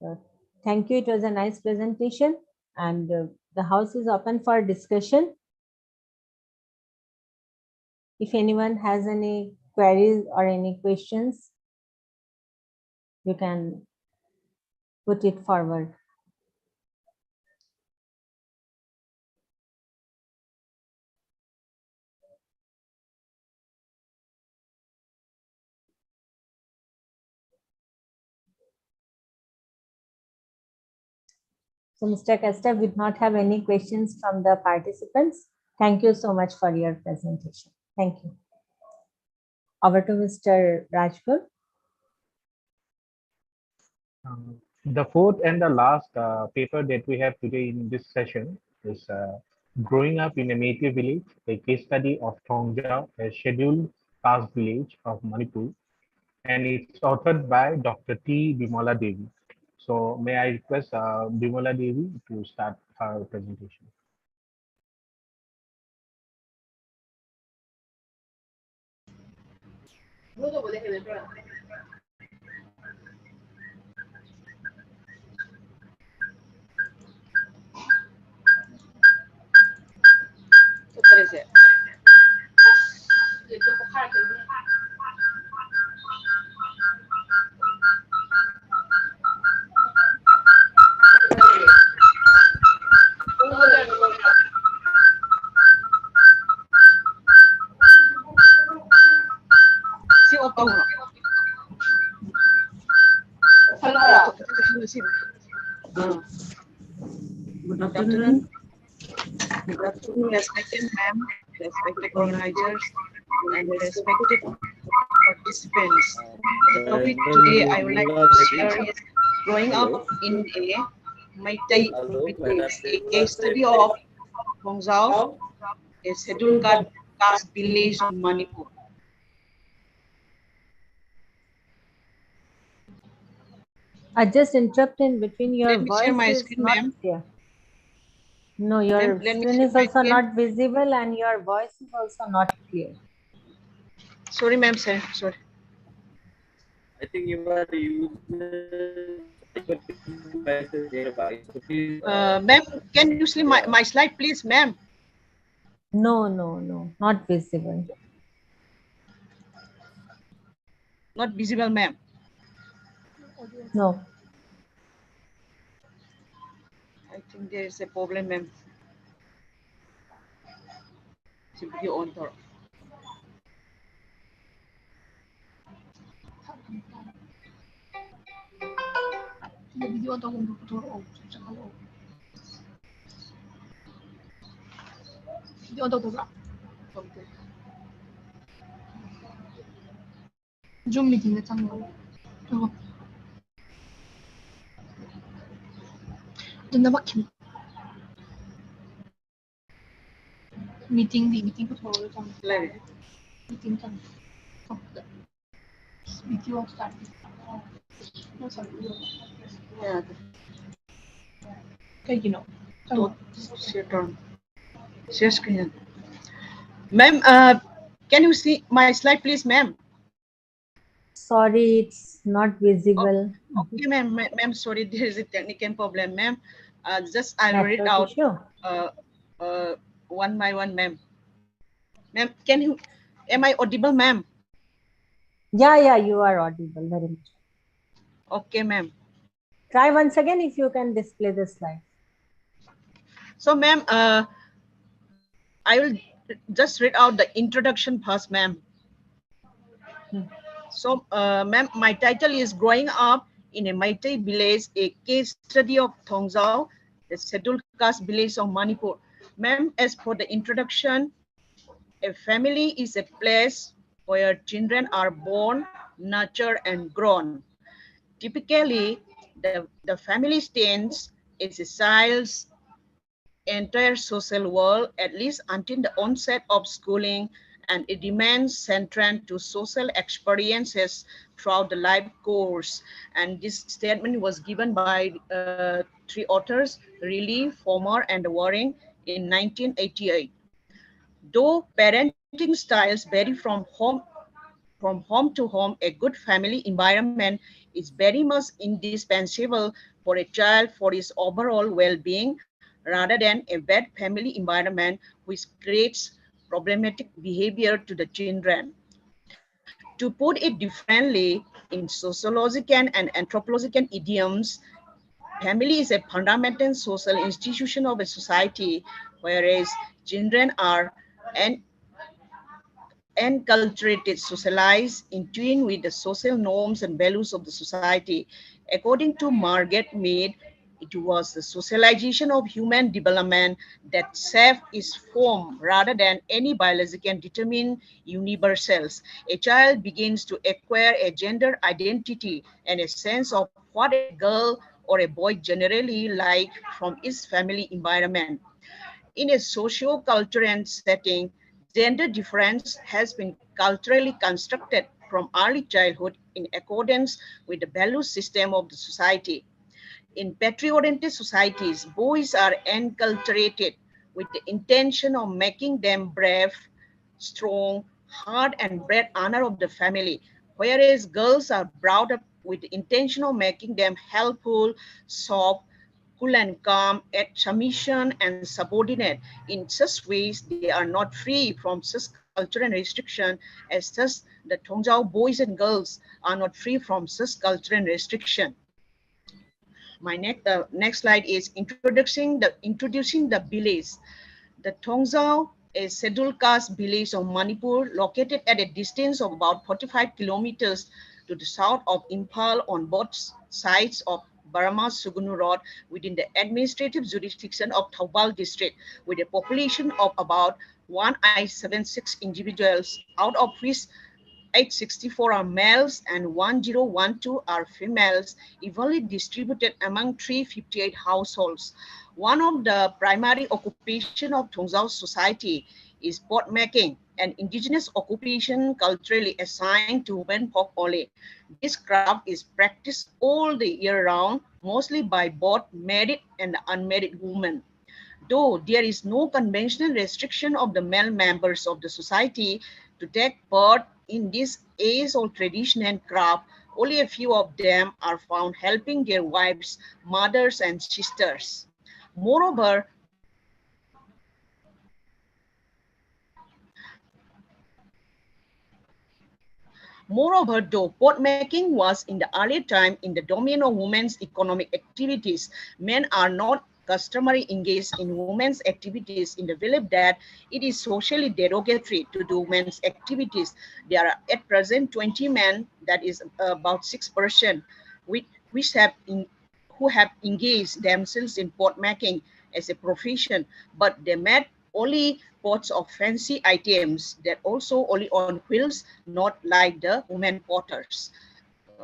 So, thank you. It was a nice presentation, and the house is open for discussion. If anyone has any queries or any questions, you can put it forward. So Mr. Kester would not have any questions from the participants. Thank you so much for your presentation. Thank you. Over to Mr. Rajpur. The fourth and the last paper that we have today in this session is Growing Up in a Native Village, a case study of Thongjau, a scheduled caste village of Manipur, and it's authored by Dr. T. Bimala Devi. So may I request Bimala Devi to start her presentation. Good afternoon. Good afternoon, respected ma'am, respected organizers, and respected participants. The topic today I would like to share is growing up in a multi-village, a case study of Thongjau, a scheduled caste village in Manipur. I just interrupt in between. Your Let me share voice my is screen, not ma'am. clear. No, your Let me screen share is my also screen. not visible, and your voice is also not clear. Sorry, ma'am, sir. Sorry. I think you are using devices nearby. So please, Ma'am, can you see my slide, please, ma'am? No, not visible. Not visible, ma'am. No. I think there is a problem, ma'am. Video on top. video atau untuk betul video atau betul Zoom meeting 내 창고 저거 눈나 막힘 meeting betul jam meeting jam video start Yeah. kayak gini Share screen. Ma'am, can you see my slide, please, ma'am? Sorry, it's not visible. Okay, ma'am. Ma'am, sorry, there is a technical problem, ma'am. Just I will read Network out issue. One by one, ma'am. Ma'am, am I audible, ma'am? Yeah, you are audible very much. Okay, ma'am. Try once again if you can display the slide. So, ma'am, I will just read out the introduction first, ma'am. So, ma'am, my title is Growing Up in a Meitei Village, a case study of Thongzao, the scheduled caste village of Manipur. Ma'am, as for the introduction, a family is a place where children are born, nurtured, and grown. Typically, the family stands as a child's entire social world, at least until the onset of schooling, and it remains central to social experiences throughout the life course. And this statement was given by three authors, Riley, Former, and Waring in 1988. Though parenting styles vary from home to home, a good family environment is very much indispensable for a child for his overall well-being, rather than a bad family environment which creates problematic behavior to the children. To put it differently, in sociological and anthropological idioms, family is a fundamental social institution of a society, whereas children are enculturated, socialized, in tune with the social norms and values of the society. According to Margaret Mead, it was the socialization of human development that shaped its form rather than any biological determined universals. A child begins to acquire a gender identity and a sense of what a girl or a boy generally like from its family environment. In a socio-cultural setting, gender difference has been culturally constructed from early childhood in accordance with the value system of the society. In patriarchal societies, boys are enculturated with the intention of making them brave, strong, hard, and bred honor of the family, whereas girls are brought up with the intention of making them helpful, soft, cool and calm, at submission and subordinate. In such ways, they are not free from such cultural restriction, as such the Thongzao boys and girls are not free from such cultural restriction. My next slide is introducing the village. The Thongzao, a scheduled caste village of Manipur, located at a distance of about 45 kilometers to the south of Imphal on both sides of Barama-Sugunu Road, within the administrative jurisdiction of Thoubal district, with a population of about 1,876 individuals, out of which 864 are males and 1012 are females, evenly distributed among 358 households. One of the primary occupations of Thongzao society is pot making, an indigenous occupation culturally assigned to women folk only. This craft is practiced all the year round, mostly by both married and unmarried women. Though there is no conventional restriction of the male members of the society to take part in this age-old tradition and craft, only a few of them are found helping their wives, mothers, and sisters. Moreover, though pot making was in the earlier time in the domain of women's economic activities, men are not customary engaged in women's activities in the belief that it is socially derogatory to do men's activities. There are at present 20 men, that is about 6%, who who have engaged themselves in pot making as a profession, but they made only pots of fancy items that also only on wheels, not like the women potters.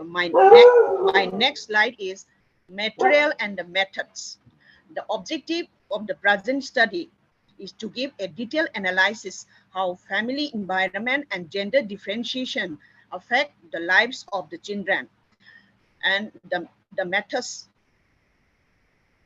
My next slide is material and the methods. The objective of the present study is to give a detailed analysis how family environment and gender differentiation affect the lives of the children. And the methods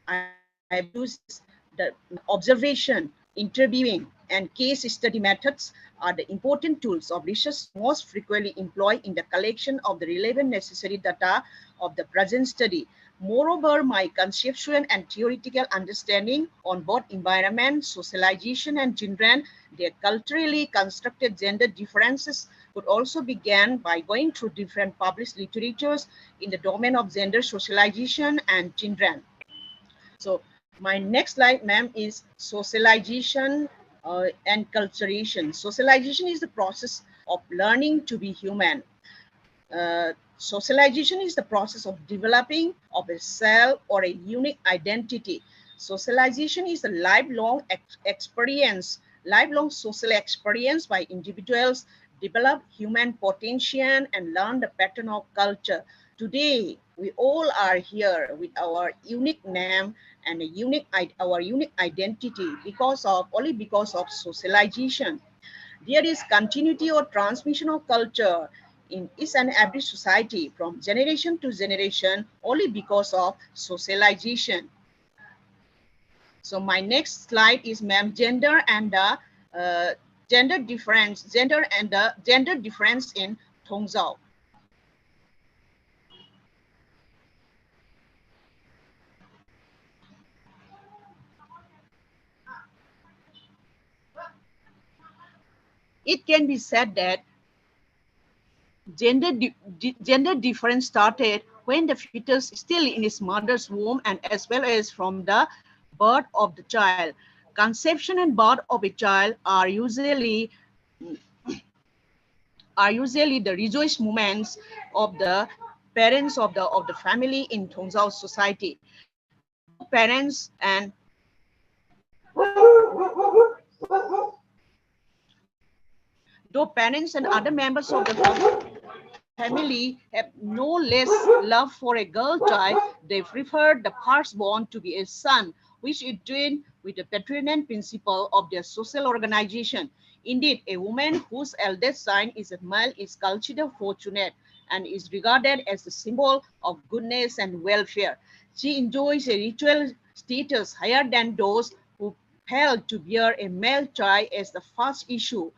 I've used the observation, interviewing, and case study methods are the important tools of research most frequently employed in the collection of the relevant necessary data of the present study. Moreover, my conceptual and theoretical understanding on both environment, socialization, and children, their culturally constructed gender differences could also begin by going through different published literatures in the domain of gender socialization and children. So my next slide, ma'am, is socialization and culturation. Socialization is the process of learning to be human. Socialization is the process of developing of a self or a unique identity. Socialization is a lifelong experience, lifelong social experience by individuals develop human potential and learn the pattern of culture. Today, we all are here with our unique name and our unique identity only because of socialization. There is continuity or transmission of culture in each and every society from generation to generation only because of socialization. So my next slide is, ma'am, gender and the gender difference in Tongzhou. It can be said that gender difference started when the fetus is still in its mother's womb and as well as from the birth of the child. Conception and birth of a child are usually the rejoice moments of the parents of the family in Tongzhou society. Though parents and other members of the family have no less love for a girl child, they prefer the firstborn to be a son, which is doing with the patrilineal principle of their social organization. Indeed, a woman whose eldest son is a male is considered fortunate and is regarded as a symbol of goodness and welfare. She enjoys a ritual status higher than those who fail to bear a male child as the first issue.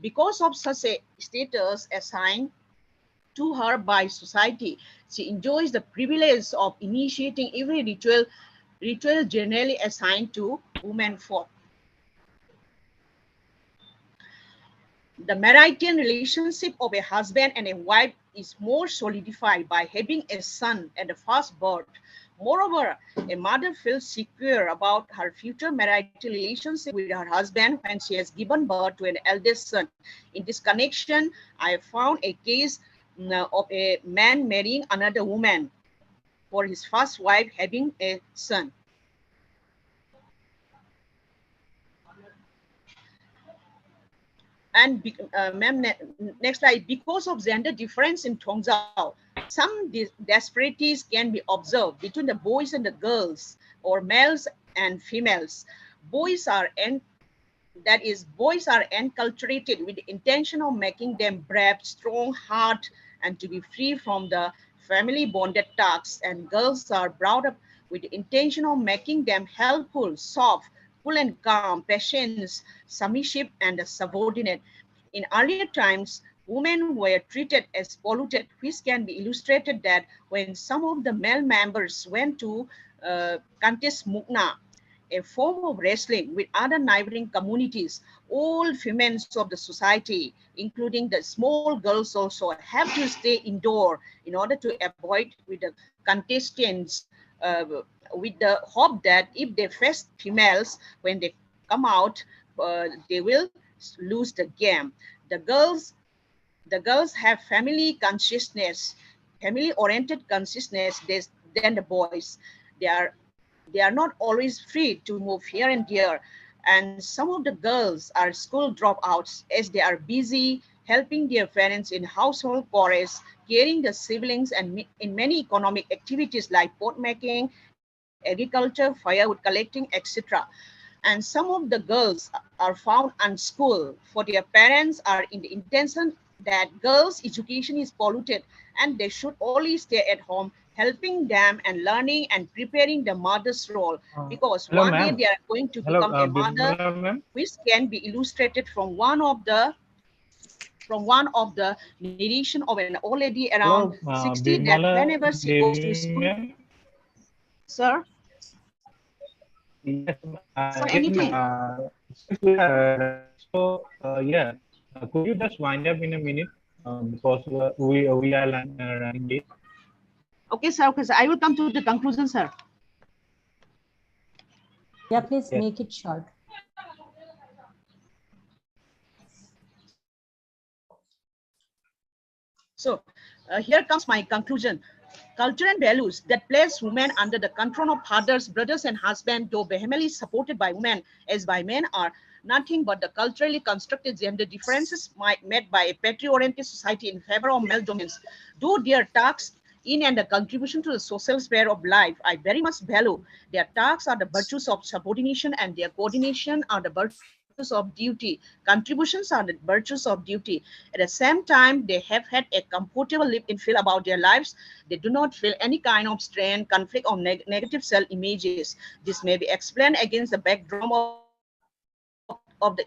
Because of such a status assigned to her by society, she enjoys the privilege of initiating every ritual generally assigned to women folk. The marital relationship of a husband and a wife is more solidified by having a son at the first birth. Moreover, a mother feels secure about her future marital relationship with her husband when she has given birth to an eldest son. In this connection, I found a case of a man marrying another woman for his first wife having a son. And ma'am, next slide. Because of gender difference in Tongzhou, some disparities can be observed between the boys and the girls, or males and females. Boys are enculturated with the intention of making them brave, strong heart, and to be free from the family bonded tasks. And girls are brought up with the intention of making them helpful, soft, cool and calm, patient, submissive, and subordinate. In earlier times, women were treated as polluted, which can be illustrated that when some of the male members went to contest Mukna, a form of wrestling with other neighboring communities, all females of the society, including the small girls also, have to stay indoor in order to avoid with the contestants, with the hope that if they face females, when they come out, they will lose the game. The girls have family consciousness, family-oriented consciousness than the boys. they are not always free to move here and there. And some of the girls are school dropouts as they are busy helping their parents in household chores, caring the siblings, and in many economic activities like pot making, agriculture, firewood collecting, etc. And some of the girls are found unschooled, for their parents are in the intention that girls' education is polluted and they should only stay at home helping them and learning and preparing the mother's role, because Hello, one day ma'am. they are going to Hello, become a mother, Bimala, ma'am. which can be illustrated from one of the narration of an old lady around Hello, 60 that Bimala whenever she goes to Devi, school. ma'am. Sir? Yes, So anything. Yeah, could you just wind up in a minute because we are running late. Okay, sir. Okay, sir. I will come to the conclusion, sir. Yeah, please Yes. make it short. So here comes my conclusion. Culture and values that place women under the control of fathers, brothers, and husbands, though vehemently supported by women as by men, are nothing but the culturally constructed gender differences made by a patriarchal society in favor of male dominance. Though their tasks in and the contribution to the social sphere of life, I very much value. Their tasks are the virtues of subordination and their coordination are the virtues of duty. Contributions are the virtues of duty. At the same time, they have had a comfortable live-in feel about their lives. They do not feel any kind of strain, conflict, or negative self-images. This may be explained against the backdrop of the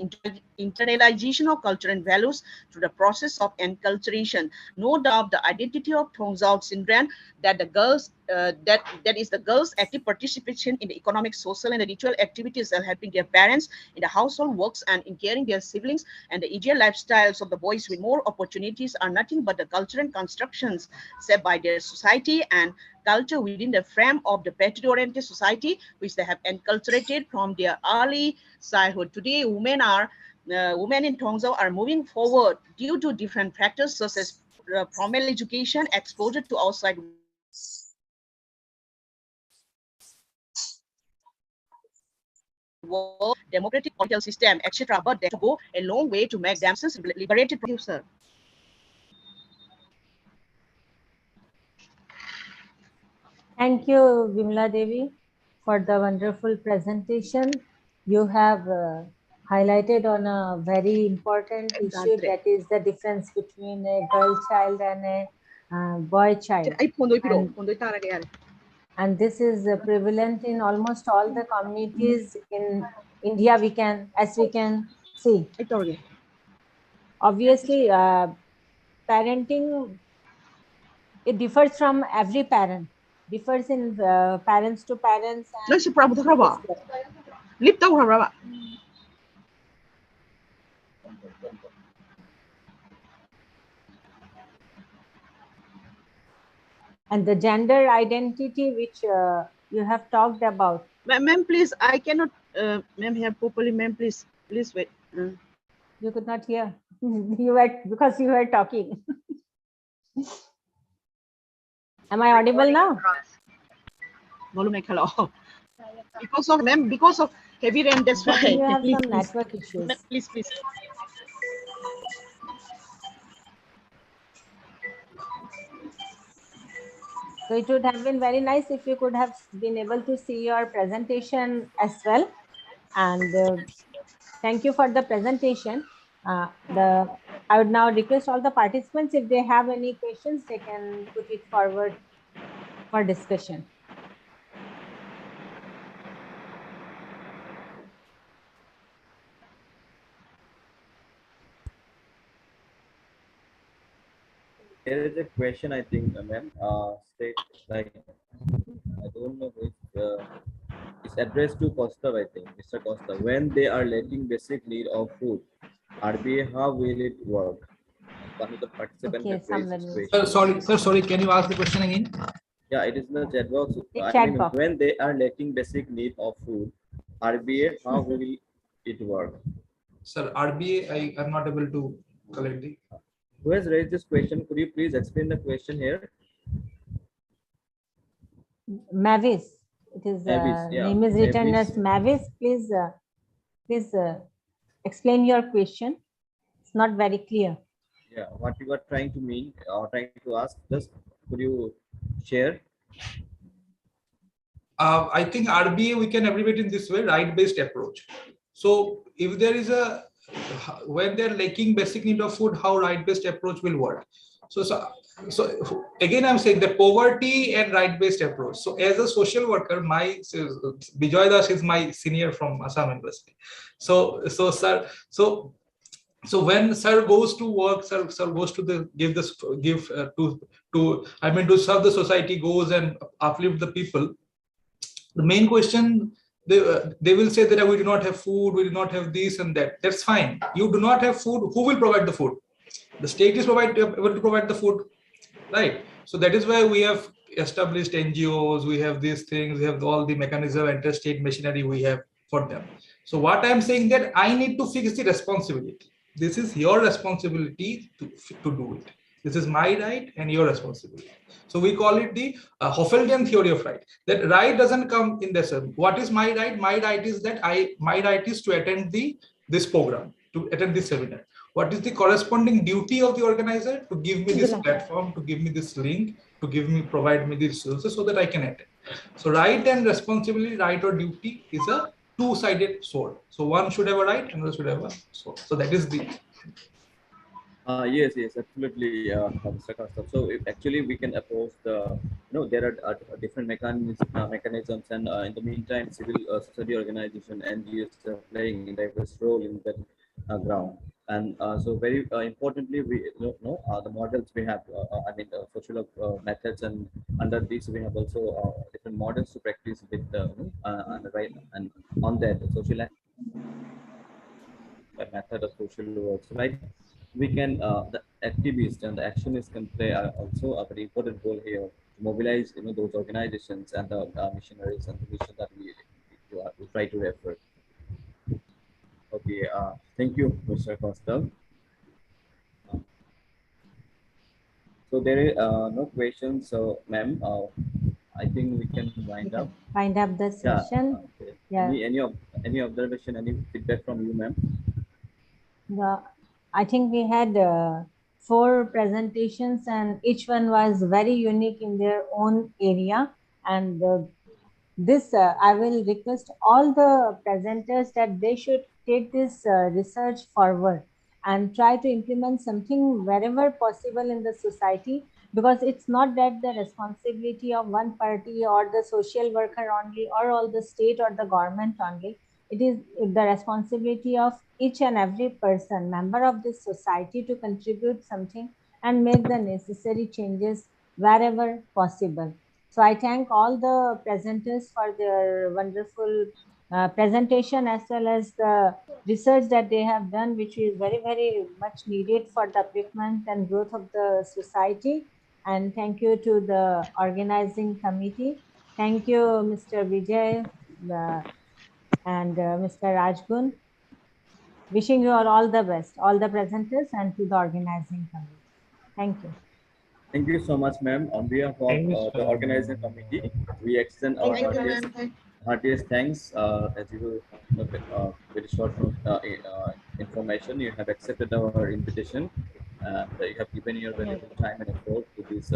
internalization of culture and values through the process of enculturation. No doubt the identity of Thongzao syndrome that the girls that is the girls' active participation in the economic, social, and the ritual activities of helping their parents in the household works and in caring their siblings, and the ideal lifestyles of the boys with more opportunities are nothing but the cultural constructions set by their society and culture within the frame of the patriarchal society, which they have enculturated from their early childhood. Today, women in Thongzao are moving forward due to different factors such as formal education, exposure to outside world, democratic political system, etc. But they have to go a long way to make themselves liberated producer. Thank you, Vimla Devi, for the wonderful presentation. You have highlighted on a very important issue, that is the difference between a girl child and a boy child. And this is prevalent in almost all the communities in India, as we can see. Obviously, parenting, it differs from every parent, differs in parents to parents. And the gender identity which you have talked about. Ma'am, please, I cannot, ma'am, hear properly. Ma'am, please wait. You could not hear. Because you were talking. Am I audible now? Because of heavy rain, that's why. You have some network issues. Please. So it would have been very nice if you could have been able to see your presentation as well. And thank you for the presentation. I would now request all the participants, if they have any questions, they can put it forward for discussion. There is a question, I think, ma'am, state like, I don't know which, it's addressed to Costa, I think, Mr. Costa. When they are lacking basic need of food, RBA, how will it work? One of the participants have raised this question. Sorry, can you ask the question again? Yeah, it is in the chat box. I mean, when they are lacking basic need of food, RBA, how will it work? Sir, RBA, I am not able to collect the. Who has raised this question? Could you please explain the question here? Mavis. It is Mavis, yeah, name is written Mavis. as Mavis. Please explain your question. It's not very clear. Yeah, what you are trying to mean or trying to ask, just could you share? I think RBA we can abbreviate in this way: right-based approach. So if there is a when they're lacking basic need of food, how right-based approach will work? So again, I'm saying that poverty and right-based approach. So as a social worker, Bijoy Das is my senior from Assam University. So when sir goes to work, sir goes to the to serve the society, goes and uplift the people. The main question, they will say that we do not have food, we do not have this and that. That's fine. You do not have food. Who will provide the food? The state is able to provide the food, right? So that is why we have established NGOs. We have these things. We have all the mechanism, interstate machinery we have for them. So what I'm saying that I need to fix the responsibility. This is your responsibility to do it. This is my right and your responsibility. So we call it the Hoffeldian theory of right. That right doesn't come in this. What is my right? My right is that my right is to attend this program, to attend this seminar. What is the corresponding duty of the organizer? To give me this platform, to give me this link, to provide me the resources so that I can attend. So right and responsibility, right or duty is a two-sided sword. So one should have a right, another should have a sword. So that is the. Yes, absolutely, Mr. Kaustubh. So actually we can approach there are different mechanisms, and in the meantime, civil society organization NGOs are playing a diverse role in that ground. And so very importantly, we know the models we have. Social methods, and under these we have also different models to practice with and on that social method of social work. So, right, we can the activists and the actionists can play also a very important role here to mobilize those organizations and the missionaries and the mission that we try to refer. Okay, thank you, Mr. Kaustubh. So there are no questions, so ma'am, I think we can wind up. Wind up the session. Okay. Yeah. Any observation, any feedback from you, ma'am? I think we had 4 presentations, and each one was very unique in their own area. And I will request all the presenters that they should take this research forward and try to implement something wherever possible in the society, because it's not that the responsibility of one party or the social worker only or all the state or the government only. It is the responsibility of each and every person, member of this society, to contribute something and make the necessary changes wherever possible. So I thank all the presenters for their wonderful presentation, as well as the research that they have done, which is very, very much needed for the upliftment and growth of the society. And thank you to the organizing committee. Thank you, Mr. Vijay and Mr. Rajgun. Wishing you all the best, all the presenters, and to the organizing committee. Thank you. Thank you so much, ma'am. On behalf of the organizing committee, we extend our heartiest thanks. As you very short information, you have accepted our invitation, and you have given your valuable time and effort to this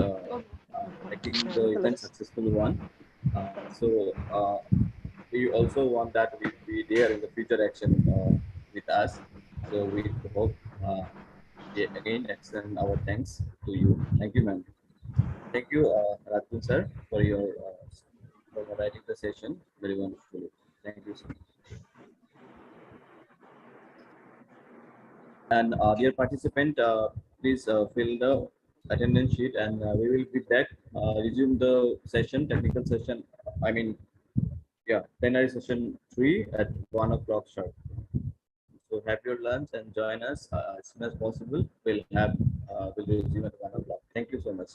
making the event successful one. We also want that we be there in the future action with us. So we hope. Again, extend our thanks to you. Thank you, ma'am. Thank you, Rajun sir, for your for moderating the session very wonderfully. Thank you so much. And dear participant, please fill the attendance sheet, and we will be back. Resume the session, technical session. Plenary session 3 at 1 o'clock sharp. So have your lunch and join us as soon as possible. We'll resume at 1 o'clock. Thank you so much.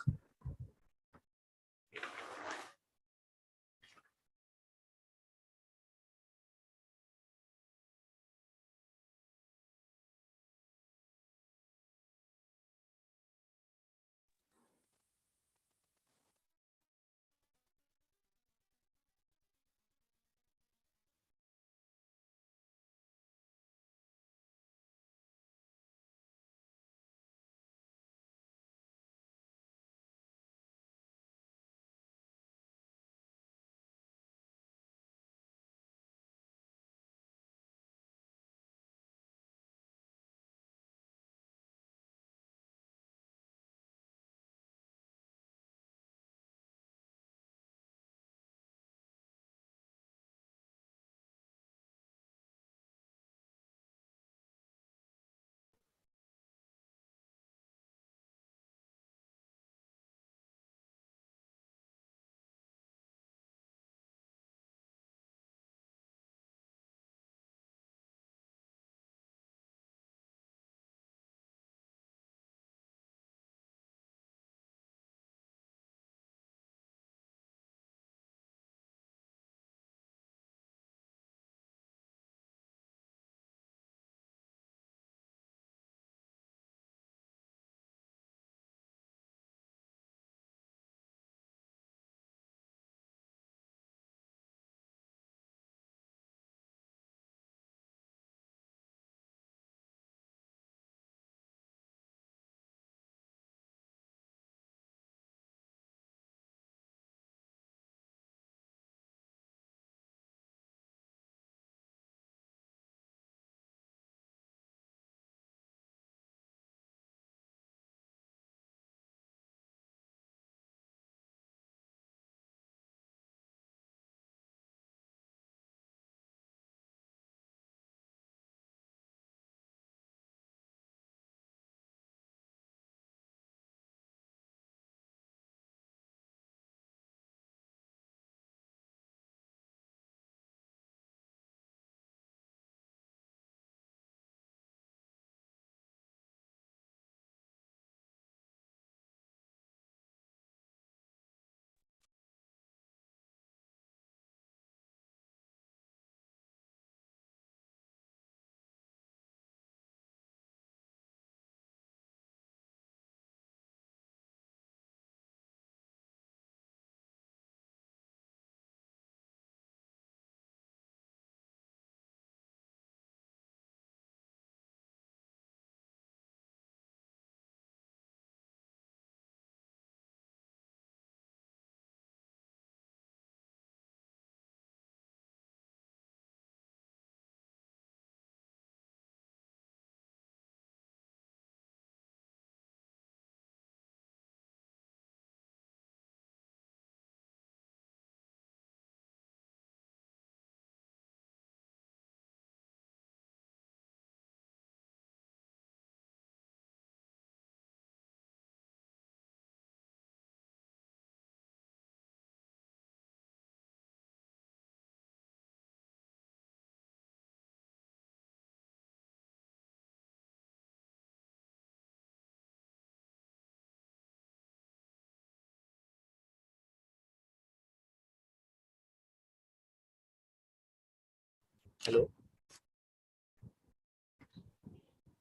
Hello.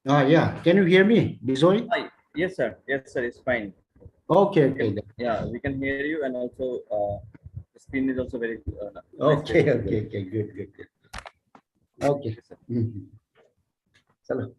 Yeah, can you hear me, Bijoy? Yes, sir. Yes, sir. It's fine. Okay, We can- okay. Yeah, we can hear you, and also the screen is also very nice. Okay, okay, okay, good, good, good. Okay. Mhm. Chalo.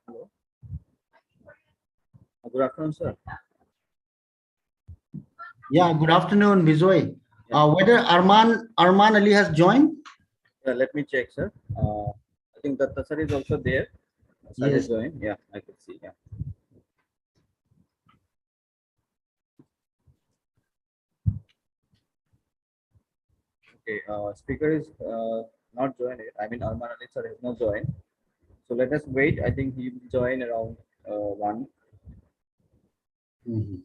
Hello. Good afternoon, sir. Yeah, good afternoon, Bijoy. Whether Arman Ali has joined? Yeah, let me check, sir. I think that the sir is also there. Sir Yes. is joined. Yeah, I can see. Yeah. Okay. Speaker is not joined yet. I mean, Arman Ali sir has not joined. So let us wait. I think he will join around 1. Mhm.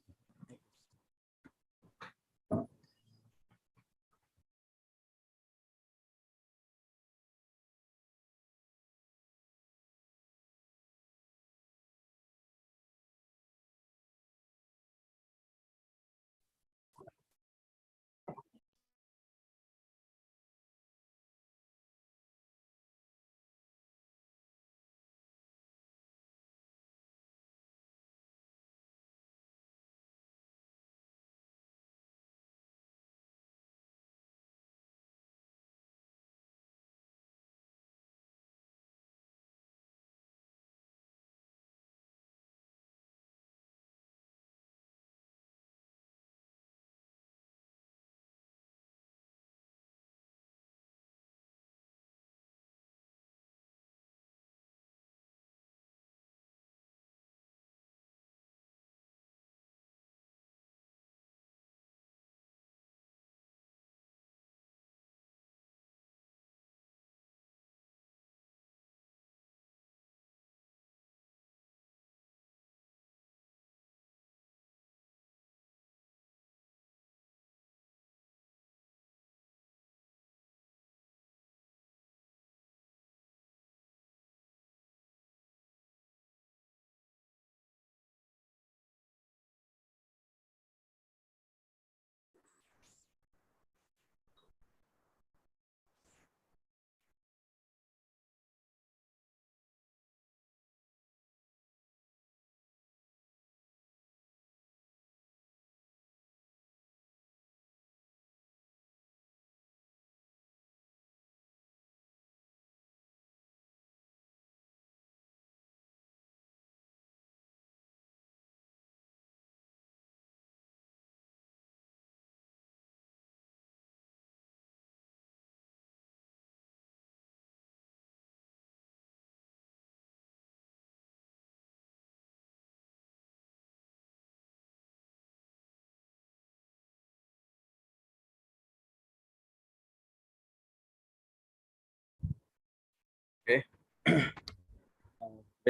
Okay.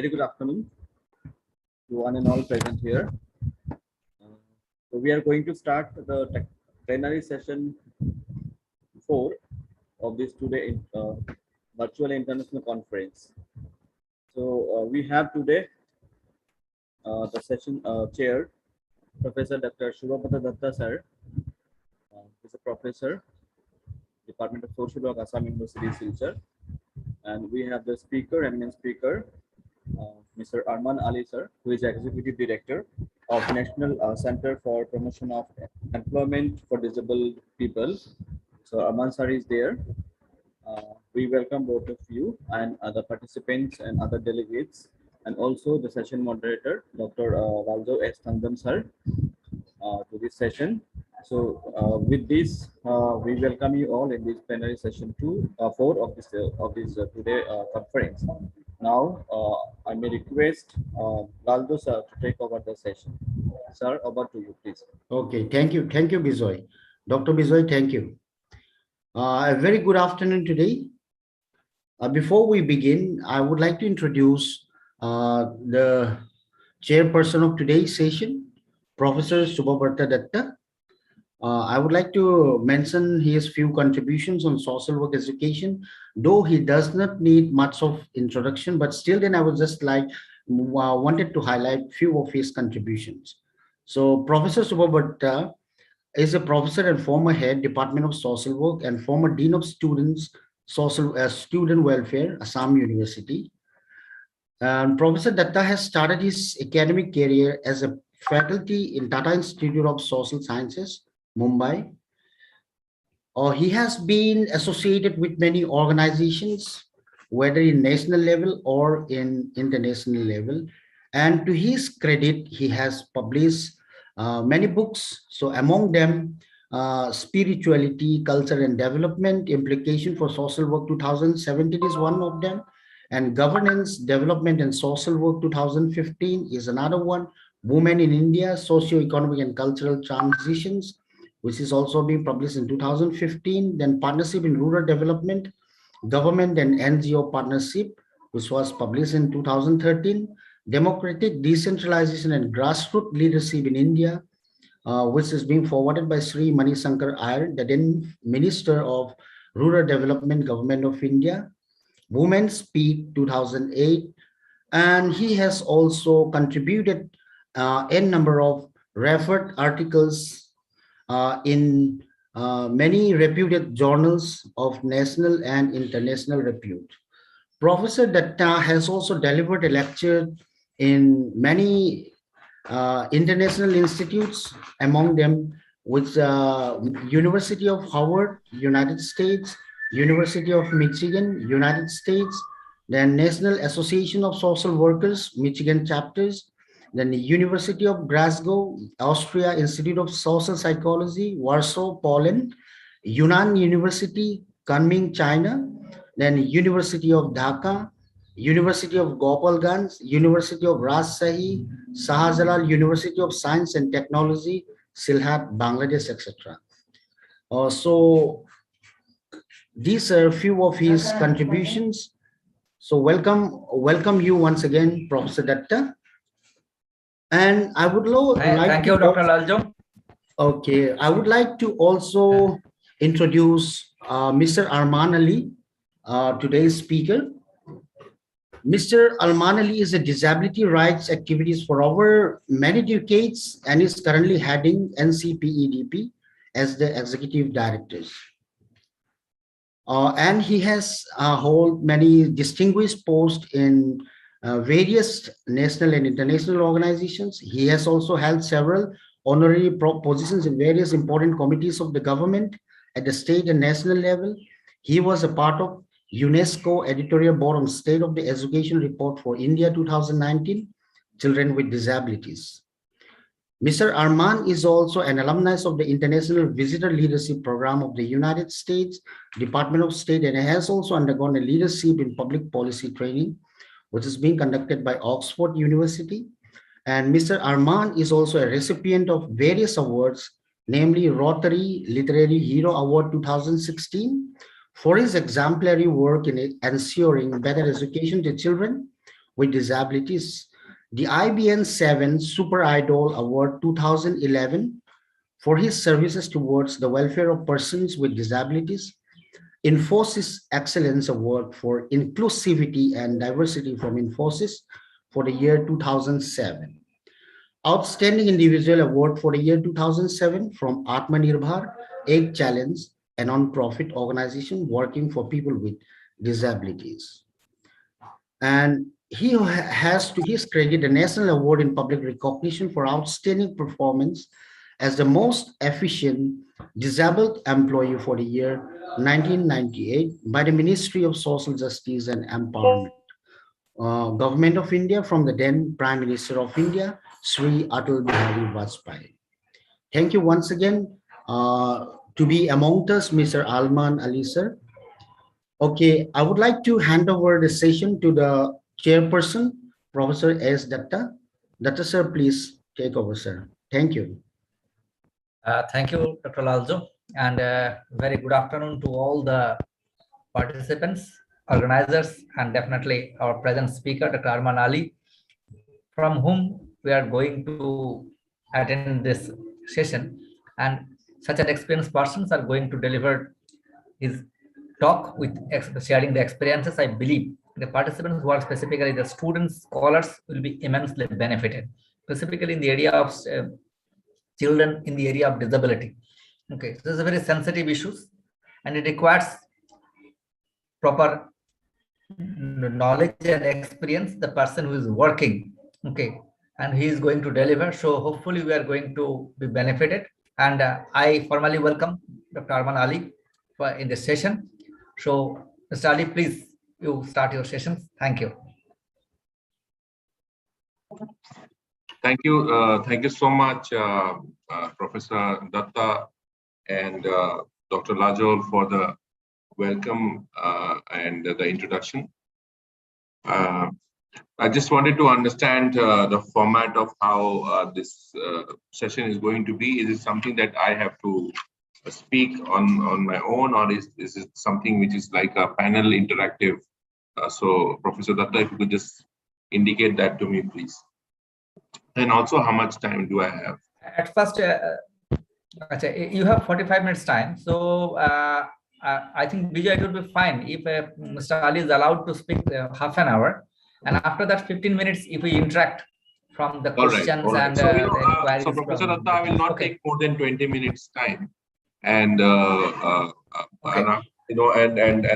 Very good afternoon to one and all present here. So we are going to start the plenary session 4 of this today virtual international conference. So we have today the session chair, Professor Dr. Shubhabrata Datta sir. He's a professor, Department of Social Work, Assam University, Silchar. And we have the speaker, eminent speaker, Mr. Arman Ali sir, who is Executive Director of National Center for Promotion of Employment for Disabled People. So Arman sir is there. We welcome both of you and other participants and other delegates, and also the session moderator, Dr. Valdo S. Tandam sir, to this session. So with this, we welcome you all in this plenary session 4 of this today conference. Now, I may request Valdo sir to take over the session. Sir, over to you, please. Okay, thank you, Bijoy. Dr. Bijoy, thank you. A very good afternoon today. Before we begin, I would like to introduce the chairperson of today's session, Professor Shubhabrata Datta. I would like to mention his few contributions on social work education, though he does not need much of introduction, but still then I would just wanted to highlight few of his contributions. So Professor Shubhabrata is a professor and former head Department of Social Work and former Dean of Student Welfare, Assam University. And Professor Datta has started his academic career as a faculty in Tata Institute of Social Sciences, Mumbai. He has been associated with many organizations, whether in national level or in international level. And to his credit, he has published many books. So among them, Spirituality, Culture and Development, Implication for Social Work 2017 is one of them. And Governance, Development and Social Work 2015 is another one. Women in India, Socio-Economic and Cultural Transitions, which is also being published in 2015. Then Partnership in Rural Development, Government and NGO Partnership, which was published in 2013. Democratic Decentralization and Grassroots Leadership in India, which is being forwarded by Sri Manishankar Iyer, the then Minister of Rural Development, Government of India. Women Speak 2008. And he has also contributed n number of referred articles in many reputed journals of national and international repute. Professor Datta has also delivered a lecture in many international institutes, among them with University of Howard, United States, University of Michigan, United States, then National Association of Social Workers, Michigan chapters, then the University of Glasgow, Austria, Institute of Social Psychology, Warsaw, Poland, Yunnan University, Kunming, China, then University of Dhaka, University of Gopalganj, University of Rajshahi, Shahjalal University of Science and Technology, Silhat, Bangladesh, etc. So these are a few of his contributions. So welcome you once again, Professor Datta. And I would thank you, Dr. Laljo. Okay, I would like to also introduce Mr. Arman Ali, today's speaker. Mr. Arman Ali is a disability rights activities for over many decades and is currently heading NCPEDP as the executive director. And he has held many distinguished posts in various national and international organizations. He has also held several honorary positions in various important committees of the government at the state and national level. He was a part of UNESCO editorial board on State of the Education Report for India 2019, Children with Disabilities. Mr. Arman is also an alumnus of the International Visitor Leadership Program of the United States Department of State, and has also undergone a leadership in public policy training, which is being conducted by Oxford University. And Mr. Arman is also a recipient of various awards, namely Rotary Literary Hero Award 2016 for his exemplary work in ensuring better education to children with disabilities, the IBN 7 Super Idol Award 2011 for his services towards the welfare of persons with disabilities, Infosys Excellence Award for Inclusivity and Diversity from Infosys for the year 2007. Outstanding Individual Award for the year 2007 from Atmanirbhar Egg Challenge, a non-profit organization working for people with disabilities. And he has to his credit a National Award in Public Recognition for outstanding performance as the most efficient disabled employee for the year 1998 by the Ministry of Social Justice and Empowerment, Government of India, from the then Prime Minister of India, Sri Atal Bihari Vajpayee. Thank you once again to be among us, Mr. Alman Ali, sir. Okay, I would like to hand over the session to the chairperson, Professor S. Datta. Datta, sir, please take over, sir. Thank you. Thank you, Dr. Laljo, and very good afternoon to all the participants, organizers, and definitely our present speaker, Dr. Arman Ali, from whom we are going to attend this session. And such an experienced persons are going to deliver his talk with sharing the experiences. I believe the participants who are specifically the students, scholars will be immensely benefited, specifically in the area of children in the area of disability. Okay, so this is a very sensitive issues, and it requires proper knowledge and experience, the person who is working, okay, and he is going to deliver. So hopefully we are going to be benefited. And I formally welcome Dr. Arman Ali in this session. So Mr. Ali, please, you start your sessions. Thank you. Thank you so much, Professor Datta and Dr. Lajol, for the welcome and the introduction. I just wanted to understand the format of how this session is going to be. Is it something that I have to speak on my own, or is it something which is like a panel interactive? So Professor Datta, if you could just indicate that to me, please. And also, how much time do I have? At first, you have 45 minutes time. So I think Vijay, it will be fine if Mr. Ali is allowed to speak half an hour. And after that, 15 minutes, if we interact from the questions all right. And so, the inquiries. So Professor Datta, I will not take more than 20 minutes time. And, and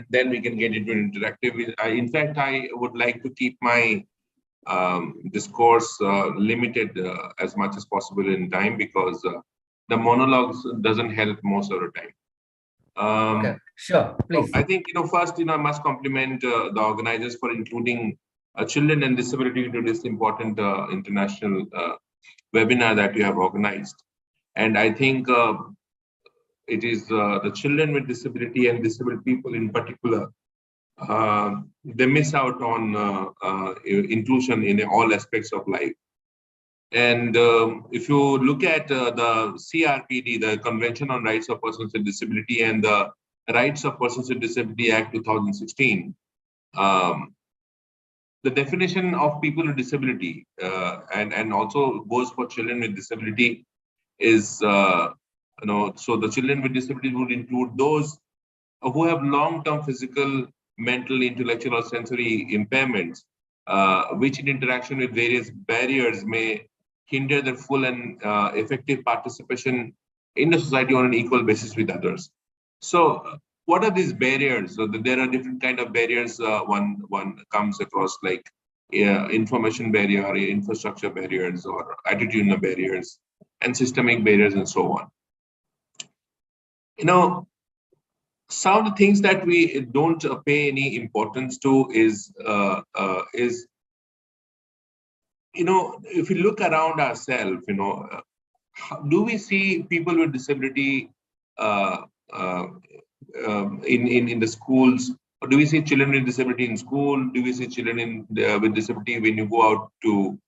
then we can get into an interactive. In fact, I would like to keep my discourse limited as much as possible in time, because the monologues doesn't help most of the time. Okay, sure, please. I think, first, I must compliment the organizers for including children and disability into this important international webinar that you have organized. And I think it is the children with disability and disabled people in particular, they miss out on inclusion in all aspects of life. And if you look at the CRPD, the Convention on Rights of Persons with Disability, and the Rights of Persons with Disability Act 2016, the definition of people with disability and also goes for children with disability is, so the children with disability would include those who have long-term physical, mental, intellectual, or sensory impairments, which in interaction with various barriers may hinder their full and effective participation in the society on an equal basis with others. So what are these barriers? So there are different kind of barriers. One comes across like information barrier, or infrastructure barriers, or attitudinal barriers, and systemic barriers, and so on. Some of the things that we don't pay any importance to is if we look around ourselves, do we see people with disability in the schools? Or do we see children with disability in school? Do we see children with disability when you go out to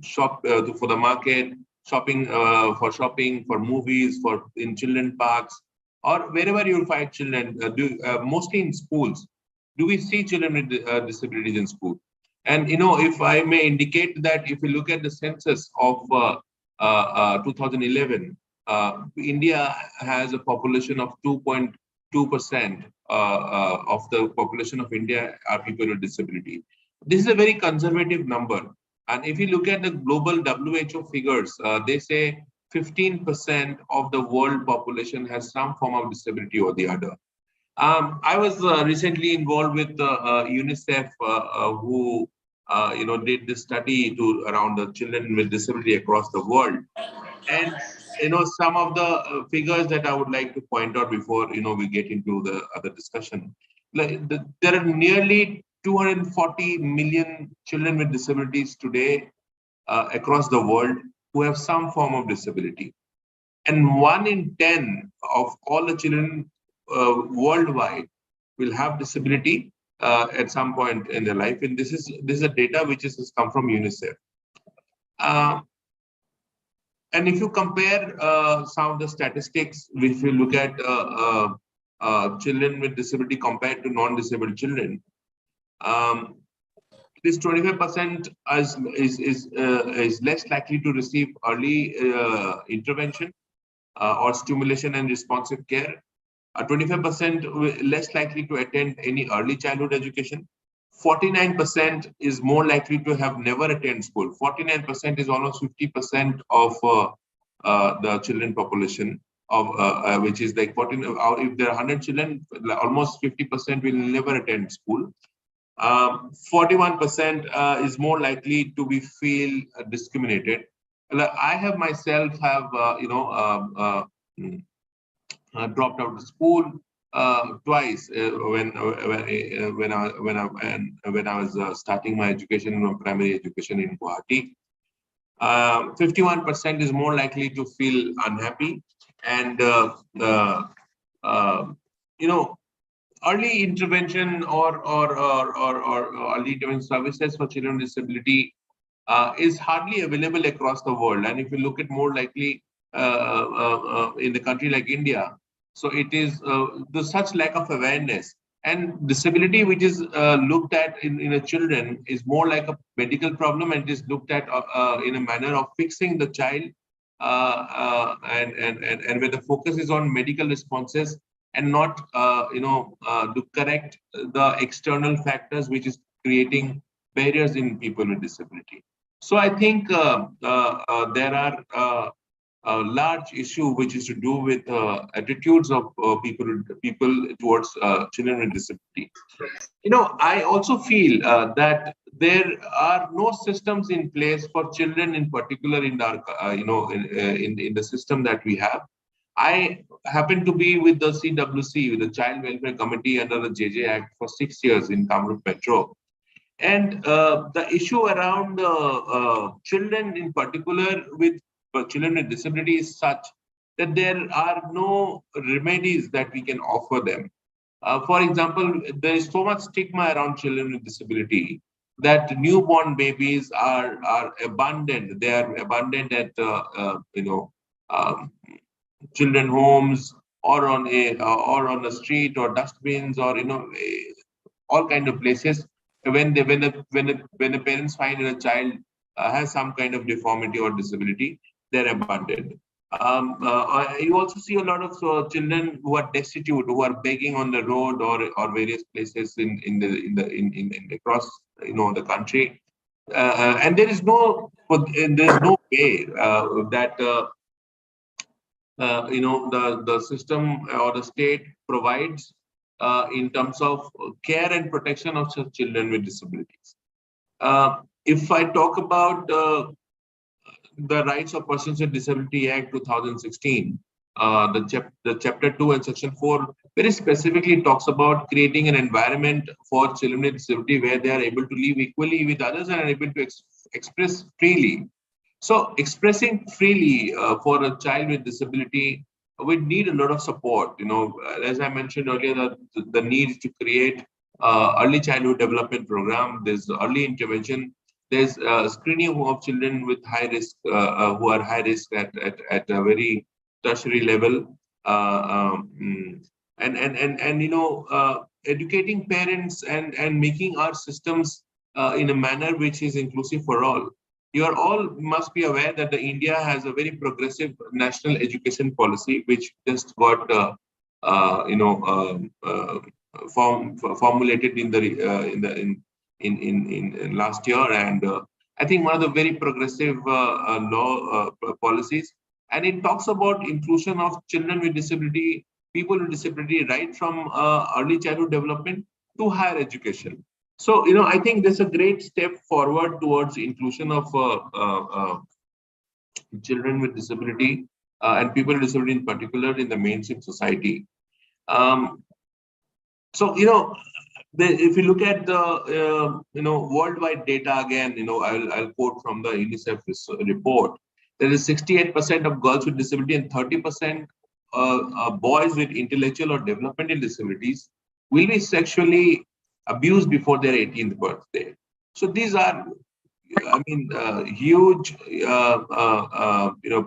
shop for the market, shopping, for movies, in children parks, or wherever you'll find children, mostly in schools? do we see children with disabilities in school? And if I may indicate that, if you look at the census of 2011, India has a population of 2.2% of the population of India are people with disability. This is a very conservative number. And if you look at the global WHO figures, they say 15% of the world population has some form of disability or the other. I was recently involved with UNICEF, who did this study around the children with disability across the world. And some of the figures that I would like to point out before we get into the other discussion. There are nearly 240 million children with disabilities today across the world who have some form of disability, and 1 in 10 of all the children worldwide will have disability at some point in their life. And this is a data which has come from UNICEF. And if you compare some of the statistics, if you look at children with disability compared to non-disabled children, this 25% is less likely to receive early intervention or stimulation and responsive care. 25% less likely to attend any early childhood education. 49% is more likely to have never attended school. 49% is almost 50% of the children population of which is like 14. If there are 100 children, almost 50% will never attend school. 41% is more likely to be feel discriminated. I have myself dropped out of school twice when I was starting my education, primary education in Guwahati. 51% is more likely to feel unhappy, and early intervention or early intervention services for children with disability is hardly available across the world. And if you look at more likely in the country like India, so it is there's such lack of awareness, and disability which is looked at in a children is more like a medical problem, and it is looked at in a manner of fixing the child, and where the focus is on medical responses and not to correct the external factors which is creating barriers in people with disability. So I think there are a large issue which is to do with attitudes of people towards children with disability. I also feel that there are no systems in place for children in particular in our in the system that we have. I happen to be with the CWC, with the Child Welfare Committee under the JJ Act for 6 years in Kamrup Metro. And the issue around children in particular with children with disability is such that there are no remedies that we can offer them. For example, there is so much stigma around children with disability that newborn babies are abandoned. They are abandoned at children homes or on the street or dustbins or all kind of places. When the parents find that a child has some kind of deformity or disability, they're abandoned. You also see a lot of children who are destitute, who are begging on the road or various places in across the country, and there is no way that the system or the state provides in terms of care and protection of such children with disabilities. If I talk about the Rights of Persons with Disability Act 2016, the chapter 2 and section 4 very specifically talks about creating an environment for children with disability where they are able to live equally with others and are able to express freely. So expressing freely for a child with disability, we need a lot of support. As I mentioned earlier, the need to create early childhood development program. There's early intervention. There's screening of children with high risk, who are high risk at a very tertiary level, educating parents and making our systems in a manner which is inclusive for all. You are all must be aware that the India has a very progressive national education policy, which just got formulated in last year, and I think one of the very progressive law policies, and it talks about inclusion of children with disability, people with disability, right from early childhood development to higher education. So, I think there's a great step forward towards inclusion of children with disability and people with disability in particular in the mainstream society. So, if you look at the, worldwide data again, I'll quote from the UNICEF report. There is 68% of girls with disability and 30% boys with intellectual or developmental disabilities will be sexually abused before their 18th birthday. So these are, huge,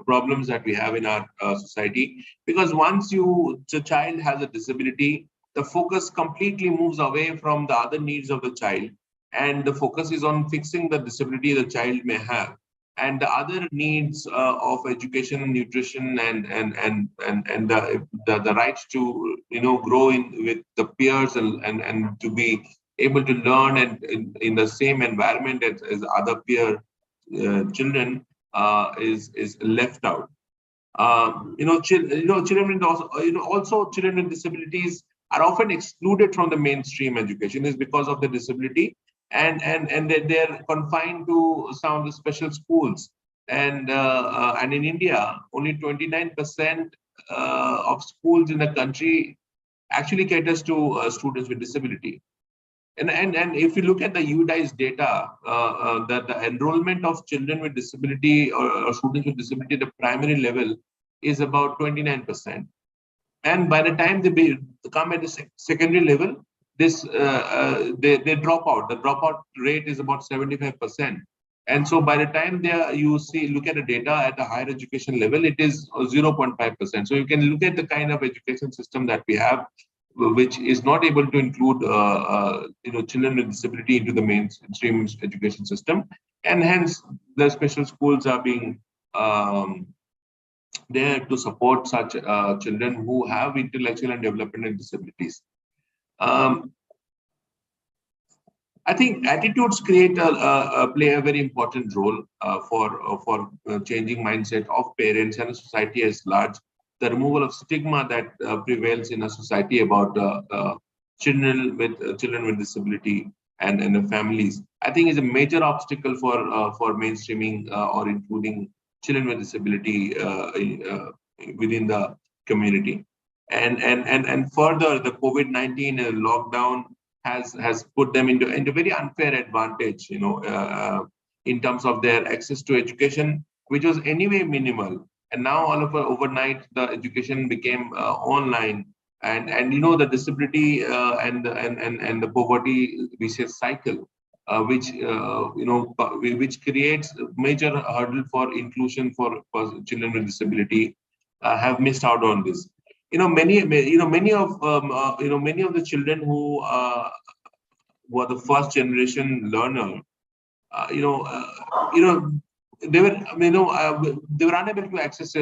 problems that we have in our society, because once the child has a disability, the focus completely moves away from the other needs of the child, and the focus is on fixing the disability the child may have, and the other needs of education, nutrition, and the rights to grow with the peers and to be able to learn and in the same environment as other peer children is left out. Children also children with disabilities are often excluded from the mainstream education is because of the disability, and they're confined to some of the special schools, and in India only 29% of schools in the country actually caters to students with disability. And if you look at the UDICE data, the enrollment of children with disability or students with disability at the primary level is about 29%. And by the time they come at the secondary level, they drop out. The dropout rate is about 75%. And so by the time look at the data at the higher education level, it is 0.5%. So you can look at the kind of education system that we have, which is not able to include children with disability into the mainstream education system, and hence the special schools are being there to support such children who have intellectual and developmental disabilities. I think attitudes play a very important role for changing mindset of parents and society as large. The removal of stigma that prevails in a society about children with disability and the families, I think, is a major obstacle for mainstreaming or including children with disability within the community. And further, the COVID-19 lockdown has put them into very unfair advantage, in terms of their access to education, which was anyway minimal. And now all of overnight, the education became online, and the disability and the poverty vicious cycle, which creates a major hurdle for inclusion for children with disability, have missed out on this. Many of the children who were the first generation learner, they were unable to access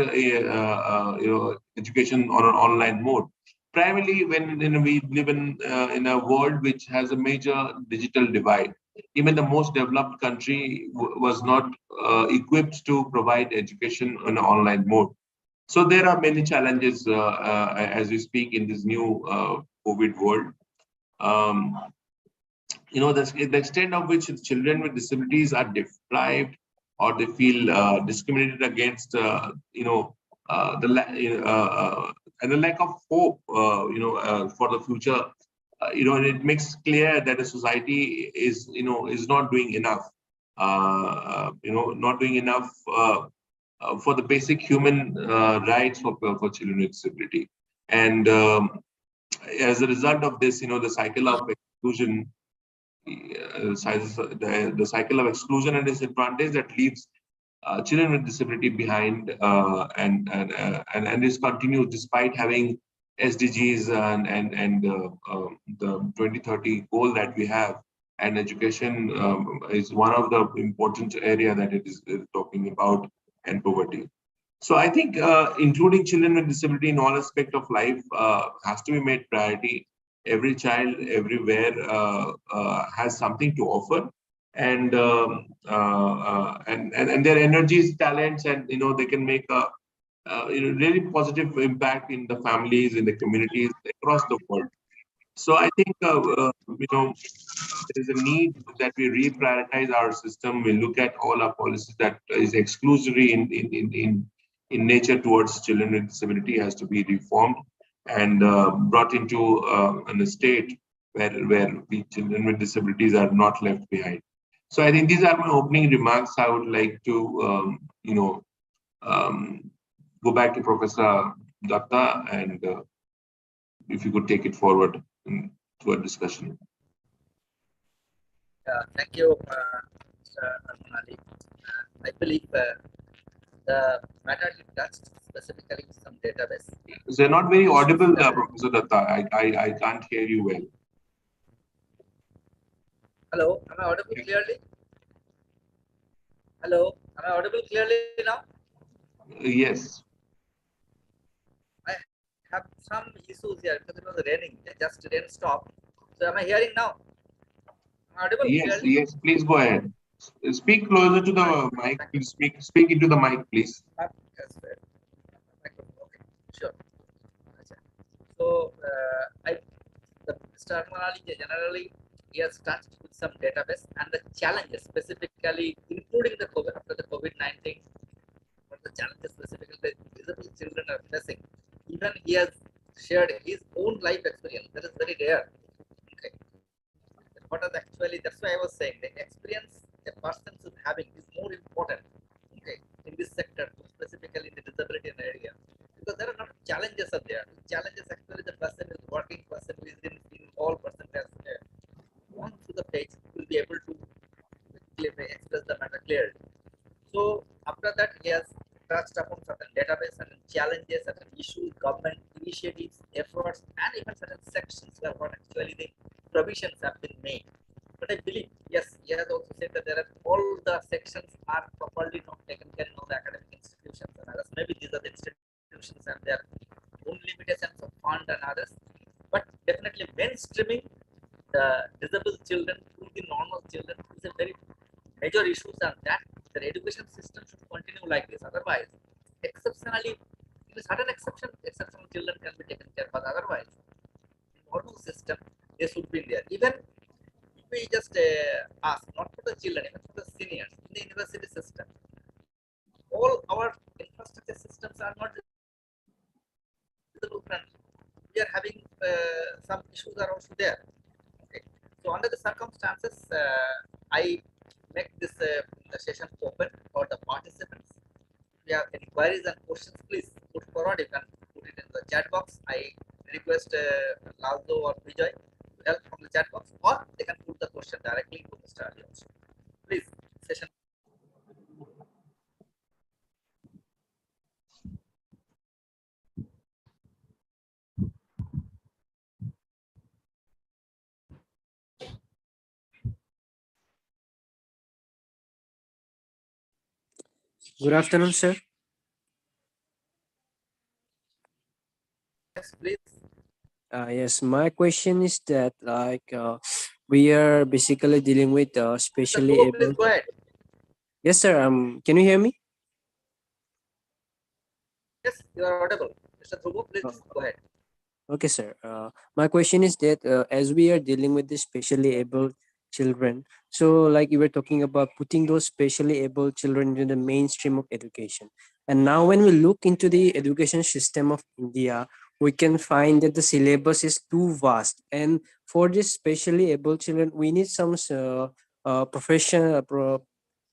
education on an online mode. Primarily when we live in a world which has a major digital divide. Even the most developed country was not equipped to provide education on an online mode. So there are many challenges as we speak in this new COVID world. The extent of which children with disabilities are deprived or they feel discriminated against, and the lack of hope, for the future, and it makes clear that the society is not doing enough, not doing enough for the basic human rights for children with disability. And as a result of this, the cycle of exclusion, the cycle of exclusion and disadvantage that leaves children with disability behind, and is continued despite having SDGs the 2030 goal that we have. And education is one of the important area that it is talking about, and poverty. So I think including children with disability in all aspects of life has to be made priority. Every child everywhere has something to offer, and their energies, talents, and they can make a really positive impact in the families, in the communities across the world. So I think there is a need that we reprioritize our system. We look at all our policies that is exclusory in nature towards children with disability has to be reformed and brought into a state where the children with disabilities are not left behind. So I think these are my opening remarks. I would like to go back to Professor Datta, and if you could take it forward to a discussion. Thank you, Mr. Armanali. I believe the matter you touched specifically some database. They're not very audible, Professor Datta. I can't hear you well. Hello, am I audible clearly? Hello, am I audible clearly now? Yes. I have some issues here because it was raining. It just didn't stop. So am I hearing now? Am I audible Yes, clearly? yes. Please go ahead. Speak closer to the mic. Speak into the mic, please. Yes, okay, sure. So Mr. Armanali generally he has touched with some database and the challenges specifically, including the COVID after the COVID-19. What the challenges specifically the disabled children are facing. Even he has shared his own life experience. That is very rare. Okay. What is actually, that's why I was saying the experience a person is having is more important. Okay, in this sector, specifically in the disability area, because there are not challenges are there. Challenges actually the person is working person who is in all percentages on to the page will be able to express the matter clearly. So after that, he has touched upon certain database and challenges, certain issues, government initiatives, efforts, and even certain sections where what actually the provisions have been made. But I believe, yes, he has also said that there are all the sections are properly not taken care in all the academic institutions and others. Maybe these are the institutions and their own limitations of fund and others. But definitely mainstreaming the disabled children to the normal children is a very major issue, and that the education system should continue like this. Otherwise, exceptionally, in a certain exceptional children can be taken care of, but otherwise, in normal system, they should be there. Even if we just ask, not for the children, even for the seniors in the university system, all our infrastructure systems are not disabled friendly. We are having some issues are also there. Okay. So under the circumstances, I make this session open for the participants. If you have any queries and questions, please put forward. You can put it in the chat box. I request Laldo or Vijay to help from the chat box, or they can put the question directly to Mr. Ali also. Please, session. Good afternoon, sir. Yes, please. Yes, my question is that we are basically dealing with specially Please able. go ahead. Yes, sir. Can you hear me? Yes, you are audible. Mr. Dhruvo, please go ahead. Okay, sir. My question is that as we are dealing with the specially able children, so like you were talking about putting those specially able children into the mainstream of education. And now when we look into the education system of India, we can find that the syllabus is too vast. And for this specially able children, we need some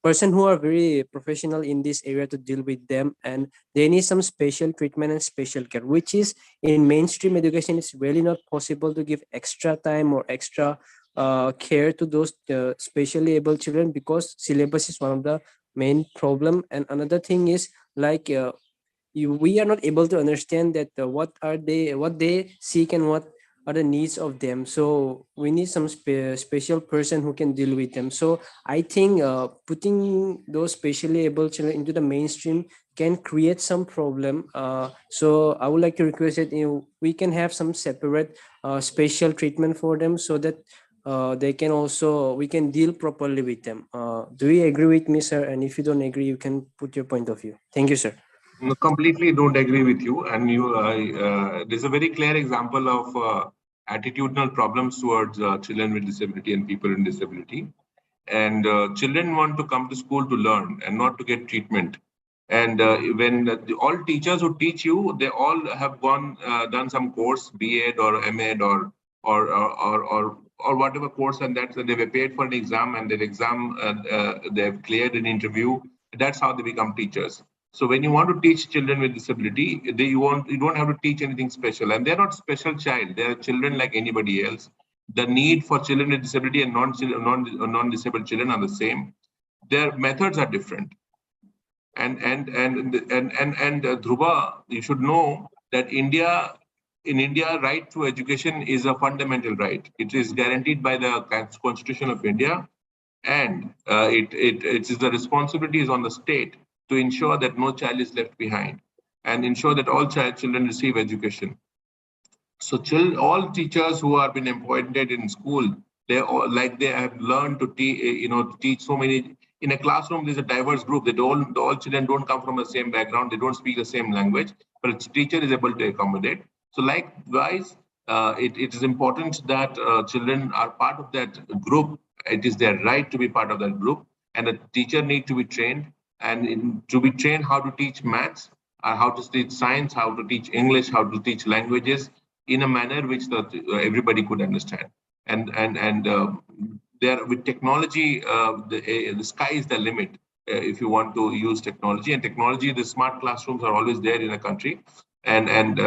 person who are very professional in this area to deal with them, and they need some special treatment and special care, which is in mainstream education it's really not possible to give extra time or extra care to those specially able children, because syllabus is one of the main problem. And another thing is like we are not able to understand that what they seek and what are the needs of them. So we need some special person who can deal with them. So I think putting those specially able children into the mainstream can create some problem. So I would like to request that we can have some separate special treatment for them, so that we can deal properly with them. Do you agree with me, sir? And if you don't agree, you can put your point of view. Thank you, sir. No, completely don't agree with you. And there's a very clear example of attitudinal problems towards children with disability and people with disability. And children want to come to school to learn and not to get treatment. And when all teachers who teach you, they all have done some course, B.Ed or M.Ed or whatever course, and that they were paid for an exam, and that exam they've cleared an interview. That's how they become teachers. So when you want to teach children with disability, you don't have to teach anything special, and they're not special child. They are children like anybody else. The need for children with disability and non-disabled children are the same. Their methods are different. And Dhruva, you should know that in India, right to education is a fundamental right. It is guaranteed by the Constitution of India, and it is the responsibility is on the state to ensure that no child is left behind and ensure that all children receive education. So all teachers who have been appointed in school, they have learned to teach so many. In a classroom, there's a diverse group. All children don't come from the same background. They don't speak the same language, but a teacher is able to accommodate. So likewise, it is important that children are part of that group. It is their right to be part of that group, and the teacher need to be trained to be trained how to teach maths, how to teach science, how to teach English, how to teach languages in a manner which everybody could understand. And there with technology, the sky is the limit if you want to use technology. And technology, the smart classrooms are always there in a country, and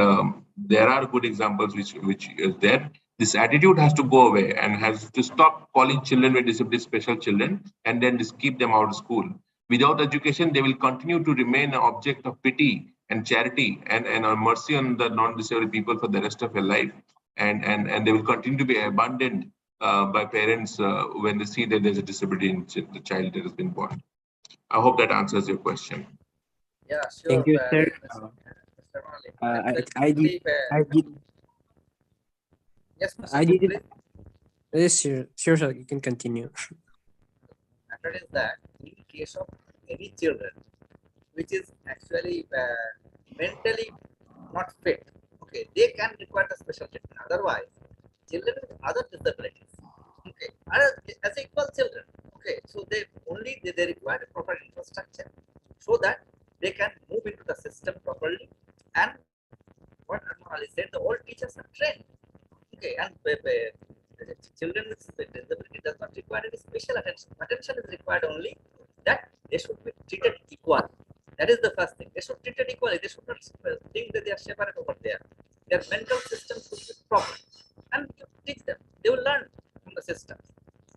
there are good examples which is there. This attitude has to go away and has to stop calling children with disabilities special children and then just keep them out of school. Without education, they will continue to remain an object of pity and charity and mercy on the non-disabled people for the rest of their life. And they will continue to be abandoned by parents when they see that there's a disability in the child that has been born. I hope that answers your question. Yeah, sure. Thank you, sir. I did. Yes, I did it. Yes, sure, sir. You can continue. Matter is that in case of any children which is actually mentally not fit, okay, they can require the special treatment. Otherwise, children with other disabilities, okay, are as equal children, okay, so they require a proper infrastructure so that they can move into the system properly. And what Armali said, the all teachers are trained, okay, and children with disability does not require any special attention. Attention is required only that they should be treated equal. That is the first thing. They should be treated equally. They should not think that they are separate over there. Their mental system should be proper, and you teach them. They will learn from the system.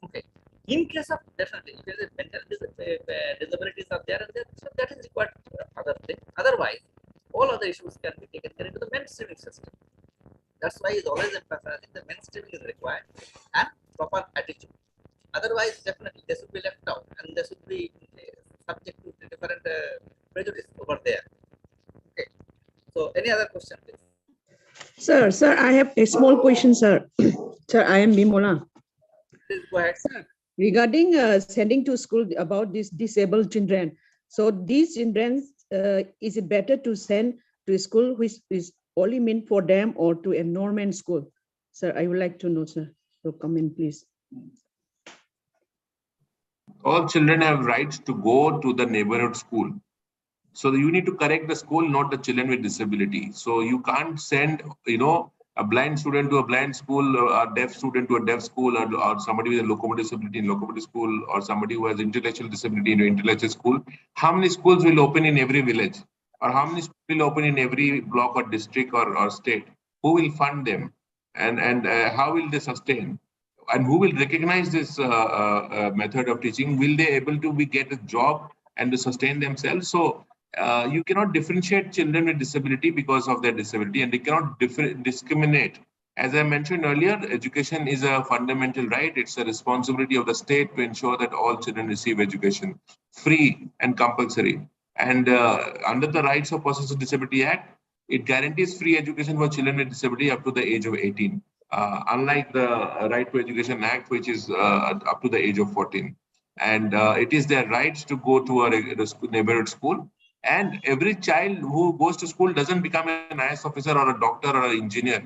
Okay. In case of definitely, if there is mental disabilities are there, and so that is required other thing. Otherwise, all other issues can be taken care into the mainstreaming system. That's why it's always emphasizing the mainstreaming is required and proper attitude. Otherwise, definitely they should be left out and they should be subject to different prejudice over there. Okay. So, any other question, please? Sir, I have a small question, sir. Sir, I am Bimola. Please go ahead. Sir, regarding sending to school about these disabled children. So, these children, is it better to send to a school which is only meant for them or to a normal school? Sir, I would like to know, sir. So, comment, please. All children have rights to go to the neighborhood school. So you need to correct the school, not the children with disability. So you can't send, a blind student to a blind school, or a deaf student to a deaf school, or somebody with a locomotor disability in locomotor school, or somebody who has intellectual disability in intellectual school. How many schools will open in every village? Or how many schools will open in every block or district or state? Who will fund them? And how will they sustain? And who will recognize this method of teaching? Will they able to get a job and to sustain themselves? So you cannot differentiate children with disability because of their disability, and they cannot discriminate. As I mentioned earlier, education is a fundamental right. It's a responsibility of the state to ensure that all children receive education, free and compulsory. And under the Rights of Persons with Disability Act, it guarantees free education for children with disability up to the age of 18, unlike the Right to Education Act, which is up to the age of 14. And it is their rights to go to a neighborhood school. And every child who goes to school doesn't become an IAS officer or a doctor or an engineer.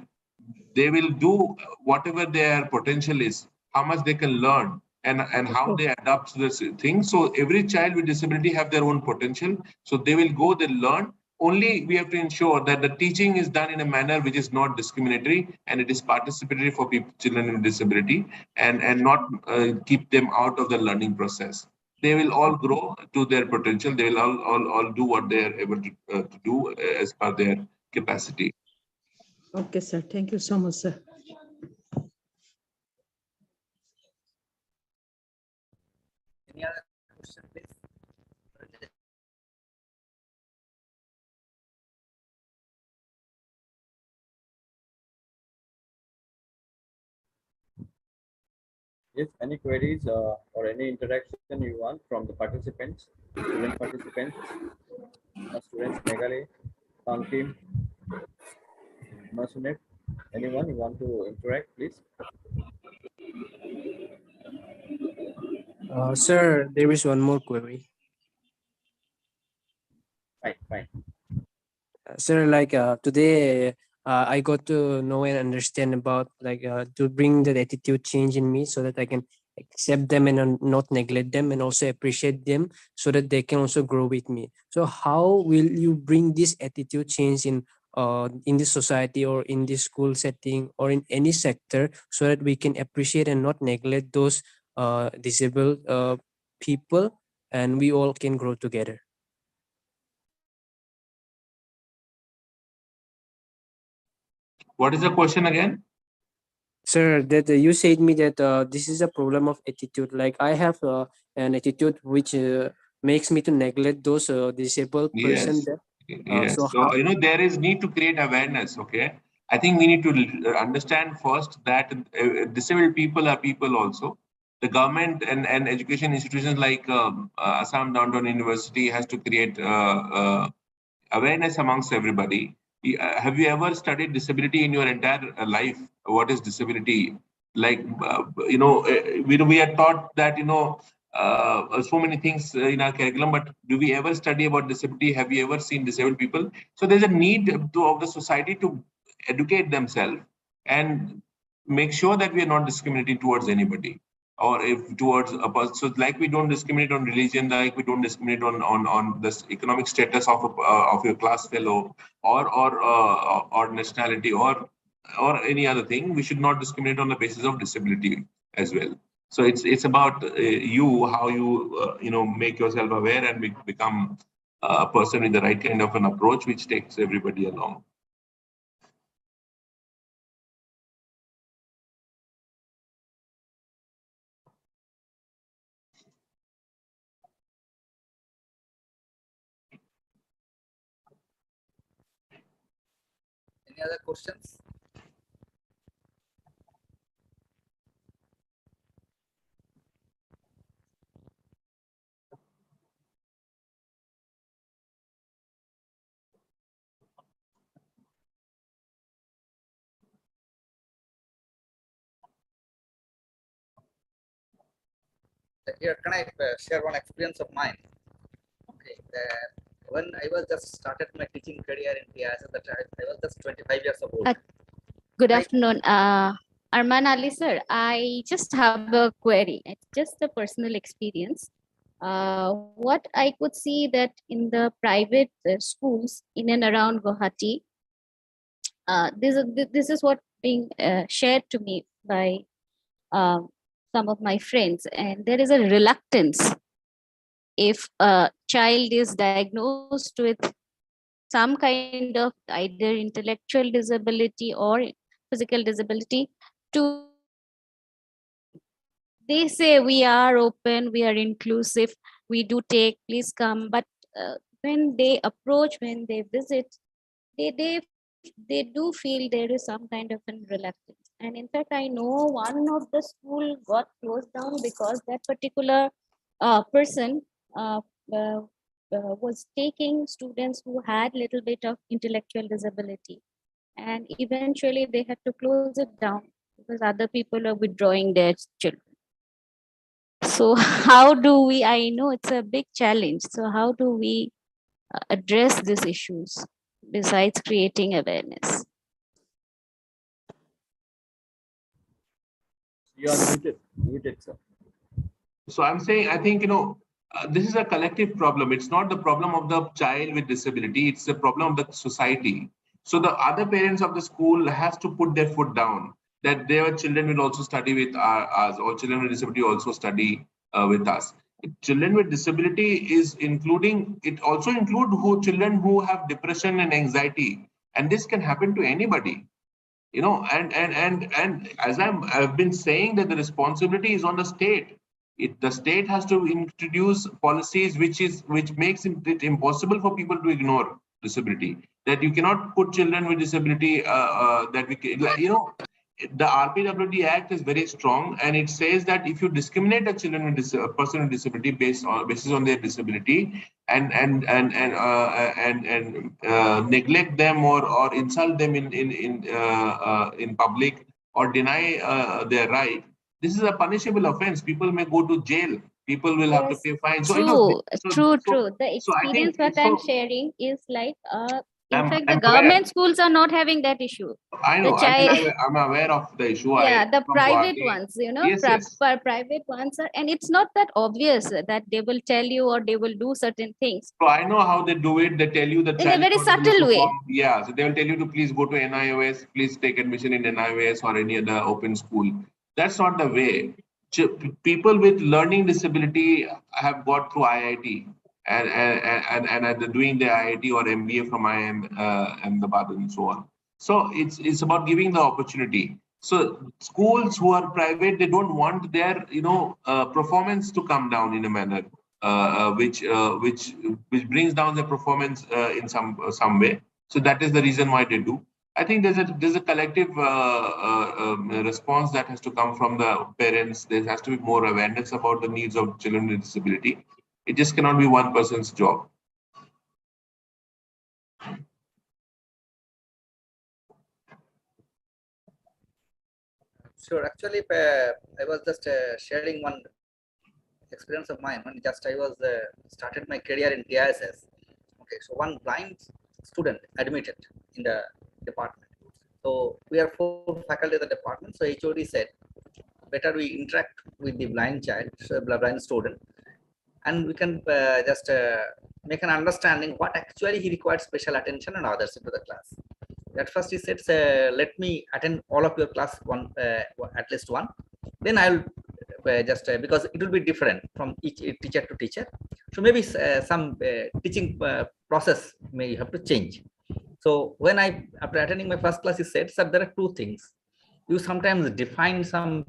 They will do whatever their potential is, how much they can learn, and how they adapt to this thing. So every child with disability have their own potential. So they will go, they learn. Only we have to ensure that the teaching is done in a manner which is not discriminatory, and it is participatory for children with disability, and not keep them out of the learning process. They will all grow to their potential. They will all do what they are able to do as per their capacity. Okay, sir. Thank you so much, sir. Any other question, please? If any queries or any interaction you want from the participants, student participants, students, Meghale, Pankim, Masunet, anyone you want to interact, please? Sir, there is one more query. Fine. Sir, like today, I got to know and understand about to bring that attitude change in me so that I can accept them and not neglect them, and also appreciate them so that they can also grow with me. So how will you bring this attitude change in this society or in this school setting or in any sector so that we can appreciate and not neglect those disabled people, and we all can grow together? What is the question again? Sir, that you said me that this is a problem of attitude. Like I have an attitude which makes me to neglect those disabled person. Yes. That, Yes. so So, there is need to create awareness. Okay. I think we need to understand first that disabled people are people also. The government and education institutions like Assam Downtown University has to create awareness amongst everybody. Have you ever studied disability in your entire life? What is disability? Like, we are taught that, so many things in our curriculum, but do we ever study about disability? Have you ever seen disabled people? So there's a need of the society to educate themselves and make sure that we are not discriminating towards anybody, or if towards a person. So like we don't discriminate on religion, like we don't discriminate on this economic status of your class fellow, or nationality, or any other thing. We should not discriminate on the basis of disability as well. So it's about you, how you make yourself aware and become a person with the right kind of an approach which takes everybody along. Any other questions? Here, can I share one experience of mine? Okay, when I was just started my teaching career in PIS, that I was just 25 years old. Good afternoon, Arman Ali sir. I just have a query. It's just a personal experience. What I could see that in the private schools in and around Guwahati, this is what being shared to me by some of my friends, and there is a reluctance if a child is diagnosed with some kind of either intellectual disability or physical disability, to they say we are open, we are inclusive, we do take, please come, but when they approach, when they visit, they do feel there is some kind of a reluctance. And in fact, I know one of the school got closed down because that particular person was taking students who had little bit of intellectual disability, and eventually they had to close it down because other people are withdrawing their children. So how do we, I know it's a big challenge, so how do we address these issues besides creating awareness? You are muted, sir. So I'm saying, I think, this is a collective problem. It's not the problem of the child with disability. It's the problem of the society. So the other parents of the school has to put their foot down that their children will also study with us, or children with disability also study with us. Children with disability is including, it also include children who have depression and anxiety. And this can happen to anybody. And as I've been saying, that the responsibility is on the state. The state has to introduce policies which makes it impossible for people to ignore disability. That you cannot put children with disability that we can, the RPWD Act is very strong, and it says that if you discriminate a person with disability basis on their disability and neglect them or insult them in public or deny their right, this is a punishable offense. People may go to jail. People will have to pay fines. True. The experience that I'm sharing is like, in fact, the government schools are not having that issue. I know. I'm aware of the issue. Yeah, the private ones, Yes. private ones are, and it's not that obvious that they will tell you or they will do certain things. So I know how they do it. They tell you the in a very subtle way. Yeah, so they will tell you to please go to NIOS, please take admission in NIOS or any other open school. That's not the way. People with learning disability have got through IIT and are doing their IIT or MBA from IIM Ahmedabad and so on. So it's about giving the opportunity. So schools who are private, they don't want their performance to come down in a manner which brings down the performance in some way. So that is the reason why they do. I think there's a collective response that has to come from the parents. There has to be more awareness about the needs of children with disability. It just cannot be one person's job. Sure. Actually, I was just sharing one experience of mine when I was started my career in TISS. Okay, so one blind student admitted in the department. So we are 4 faculty in the department. So HOD said, better we interact with the blind child, so blind student, and we can just make an understanding what actually he required special attention and others into the class. At first he said, let me attend all of your class at least one. Then I'll just because it will be different from each teacher to teacher. So maybe some teaching process may have to change. So when after attending my first class, he said, sir, there are 2 things. You sometimes define some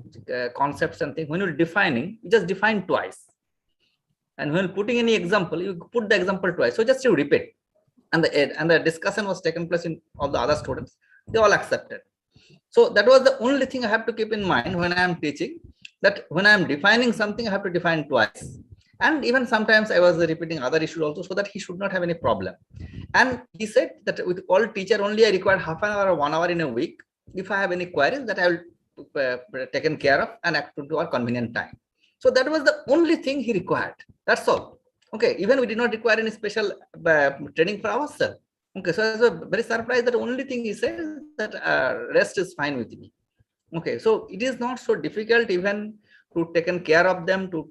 concepts and things. When you're defining, you just define twice. And when putting any example, you put the example twice. So just you repeat. And the discussion was taken place in all the other students. They all accepted. So that was the only thing I have to keep in mind when I am teaching, that when I am defining something, I have to define twice. And even sometimes I was repeating other issues also, so that he should not have any problem. And he said that with all teacher only I require half an hour or 1 hour in a week. If I have any queries, that I will taken care of and act to our convenient time. So that was the only thing he required. That's all. Okay, even we did not require any special training for ourselves. Okay, so I was very surprised that the only thing he said is that rest is fine with me. Okay, so it is not so difficult even to taken care of them, to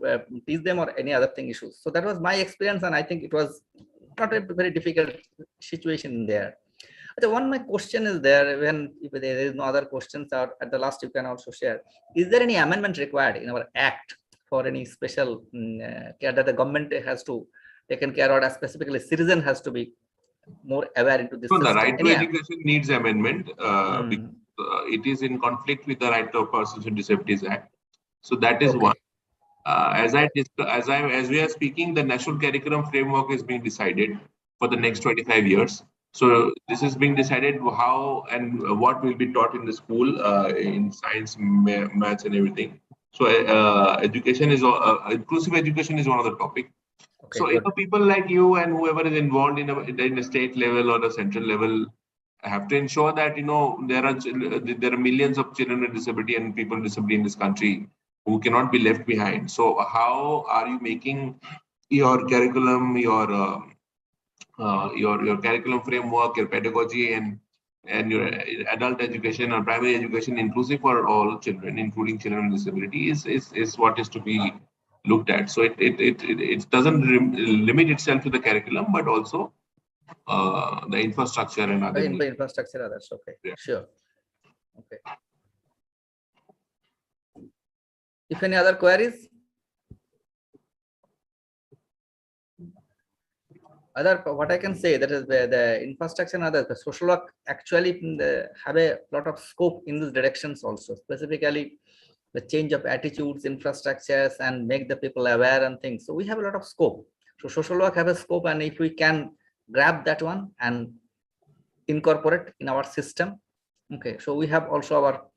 teach them or any other thing issues. So that was my experience, and I think it was not a very difficult situation there. One my question is there, when if there is no other questions, or at the last you can also share, is there any amendment required in our act for any special care that the government has to taken care of, specifically citizen has to be more aware into this? So the right to education needs amendment. Because, it is in conflict with the Right to Persons with Disabilities Act. So that is one. As we are speaking, the national curriculum framework is being decided. for the next 25 years. So this is being decided how and what will be taught in the school in science, maths, and everything. So education is inclusive education is one of the topic. Okay, So good. people like you and whoever is involved in a state level or a central level have to ensure that there are millions of children with disability and people with disability in this country who cannot be left behind. So how are you making your curriculum, your curriculum framework, your pedagogy, and your adult education or primary education inclusive for all children, including children with disability, is what is to be looked at. So it doesn't limit itself to the curriculum, but also the infrastructure and other In the infrastructure, others. Okay, yeah. Sure. Okay. If any other queries? What I can say that is the infrastructure and other, the social work actually have a lot of scope in these directions also, specifically the change of attitudes, infrastructures, and make the people aware and things. So we have a lot of scope. So social work have a scope, and if we can grab that one and incorporate in our system, okay, so we have also our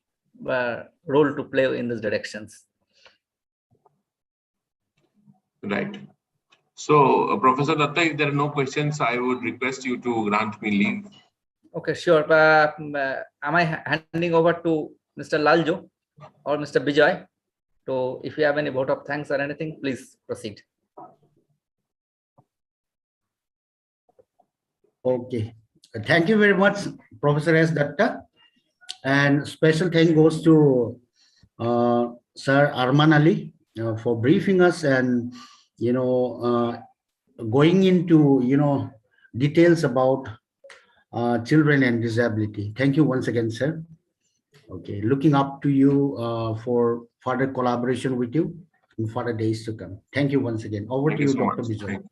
role to play in these directions. Right. So, Professor Datta, if there are no questions, I would request you to grant me leave. Okay, sure. Am I handing over to Mr. Laljo or Mr. Bijay? So, if you have any vote of thanks or anything, please proceed. Okay. Thank you very much, Professor S. Datta. And special thank goes to Sir Arman Ali for briefing us and, going into, details about children and disability. Thank you once again, sir. Okay. Looking up to you for further collaboration with you in further days to come. Thank you once again. Over to you, so Dr. much. Bijay.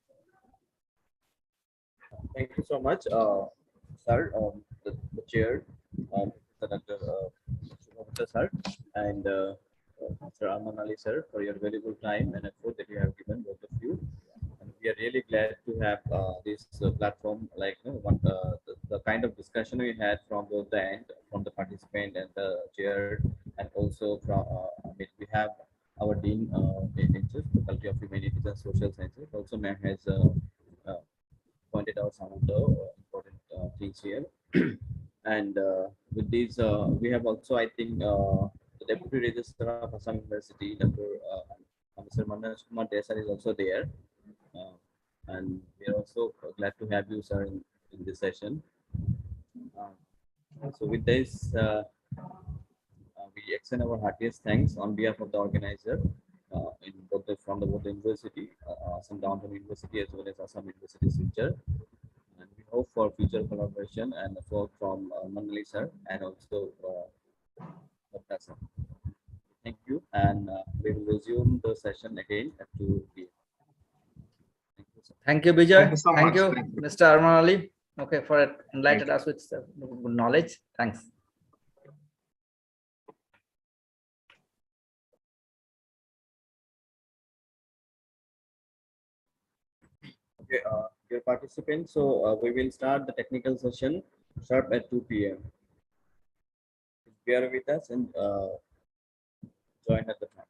Thank you so much, sir, the chair, Dr. Sir, and Mr. Arman Ali, sir, for your valuable time and effort that you have given, both of you. And we are really glad to have this platform, like the kind of discussion we had from both the end, from the participant and the chair, and also from we have our dean in Faculty of Humanities and Social Sciences. Also, ma'am has pointed out some of the important things here. And with these, we have also, I think, the Deputy Registrar of Assam University, Dr. Mr. Manoj Kumar Desai is also there. And we are also glad to have you, sir, in this session. So with this, we extend our heartiest thanks on behalf of the organizer from both the university, Assam Downtown University as well as Assam University Silchar. And we hope for future collaboration and support from Manali sir and also Dr. sir. Thank you, and we will resume the session again at 2 p.m. Thank you, Bijay. Thank you so much. Mr. Arman Ali. Okay, for enlightening us with good knowledge. Thanks. Okay, dear participants, so we will start the technical session sharp at 2 p.m. Bear with us and join at the time.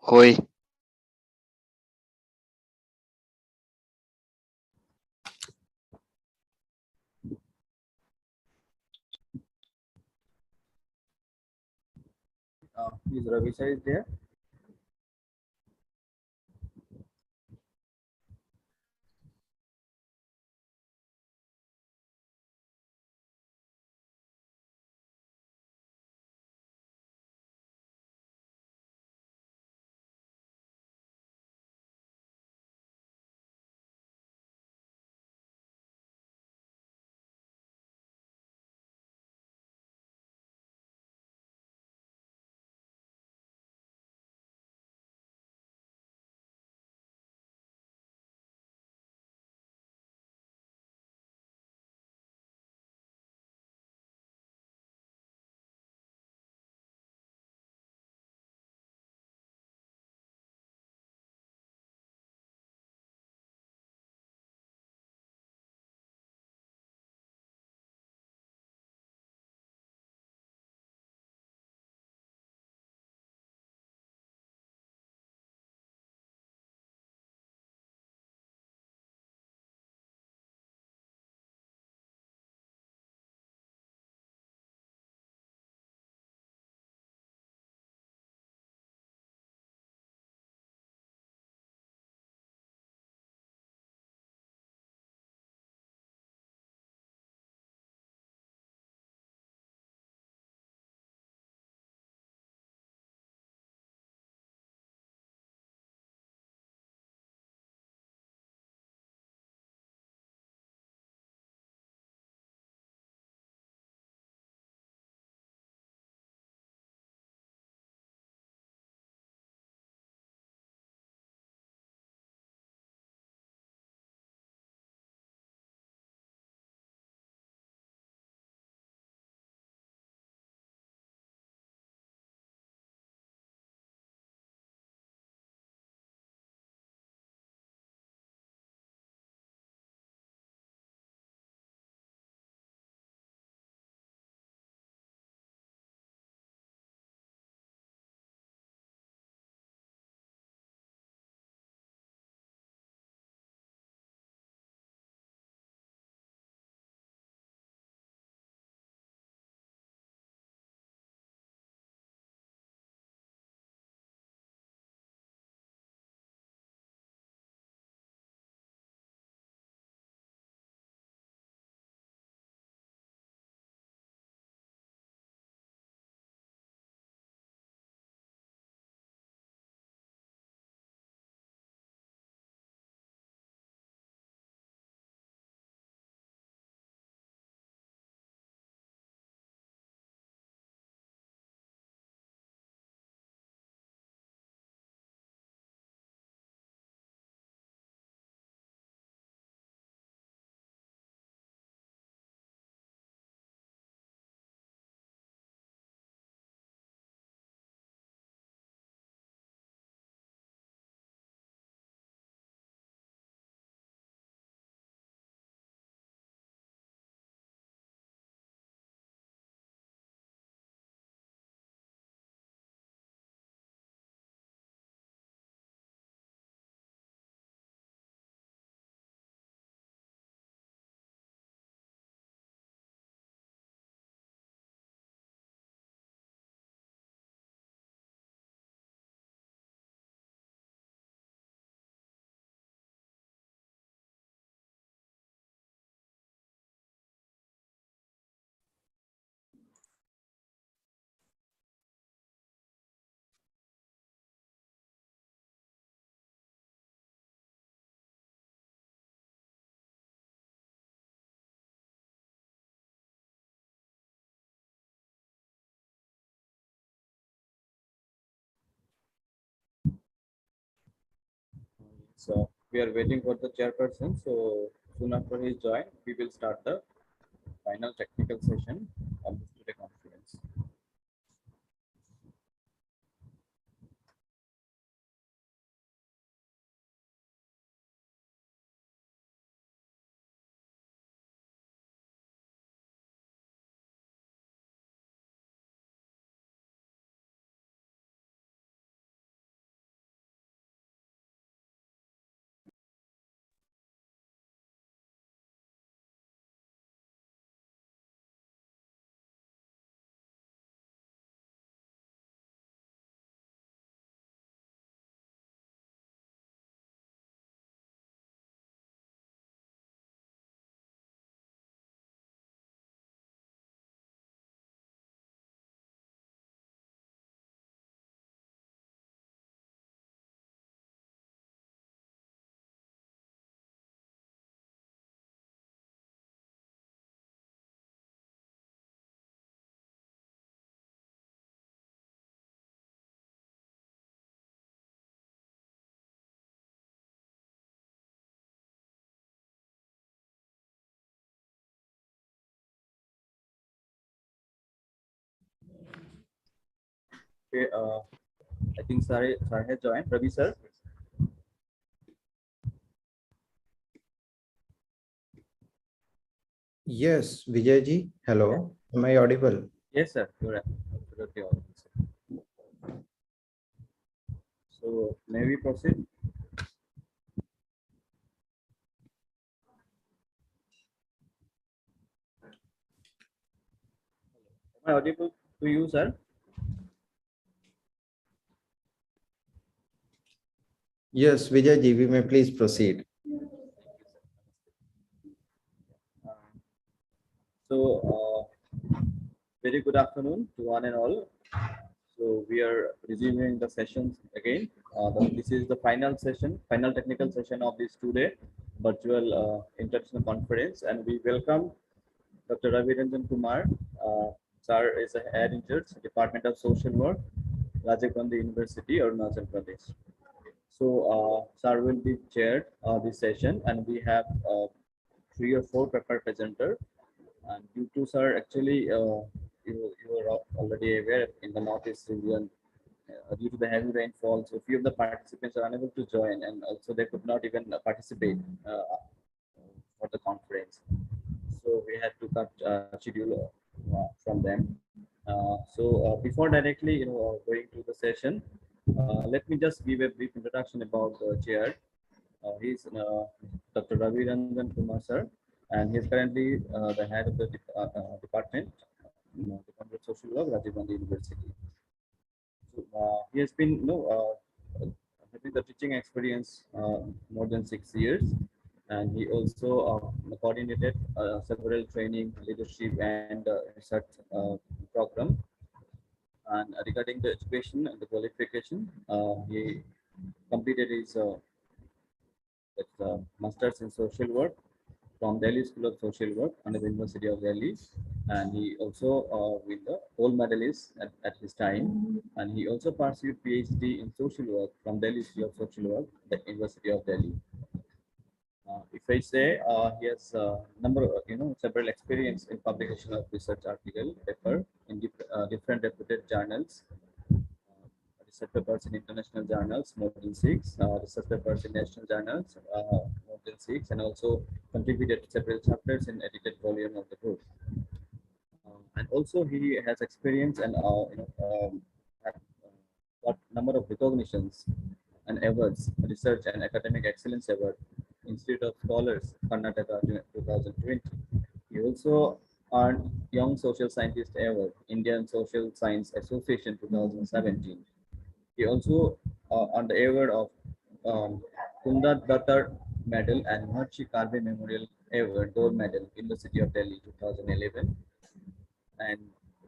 Hoi. Is Ravisha is there? So we are waiting for the chairperson. So soon after he join, we will start the final technical session of the student conference. Okay, I think Sir has joined. Ravi sir. Yes, Vijayji, hello. Am I audible? Yes, sir. You're absolutely audible, sir. So may we proceed? Am I audible to you, sir? Yes, Vijayji, we may please proceed. So, very good afternoon to one and all. So we are resuming the sessions again. This is the final session, final technical session of this two-day virtual international conference, and we welcome Dr. Ravi Ranjan Kumar. Sir is a head in charge, Department of Social Work, Rajiv Gandhi University, Arunachal Pradesh. So, Sir will be chaired this session, and we have 3 or 4 prepared presenters. And due to sir, actually, you are already aware in the northeast region, due to the heavy rainfall, so few of the participants are unable to join, and also they could not even participate for the conference. So we had to cut schedule from them. Before directly, going to the session, let me just give a brief introduction about the chair. He's Dr. Ravi Ranjan Kumar sir, and he's currently the head of the department, Department of Social Work, Rajiv Gandhi University. So, he has been, having the teaching experience more than 6 years, and he also coordinated several training, leadership, and research program. And regarding the education and the qualification, he completed his Masters in Social Work from Delhi School of Social Work under the University of Delhi, and he also won the gold medalist at his time, and he also pursued PhD in Social Work from Delhi School of Social Work, the University of Delhi. If I say he has number of, several experience in publication of research article paper in different reputed journals. Research papers in international journals, more than 6. Research papers in national journals, more than 6, and also contributed several chapters in edited volume of the book. And also he has experience and have got number of recognitions and awards, research and academic excellence award, Institute of Scholars, Karnataka 2020. He also earned Young Social Scientist Award, Indian Social Science Association 2017. He also earned the award of Kundat Datar Medal and Maharshi Karve Memorial Award, Gold Medal, University of Delhi 2011, and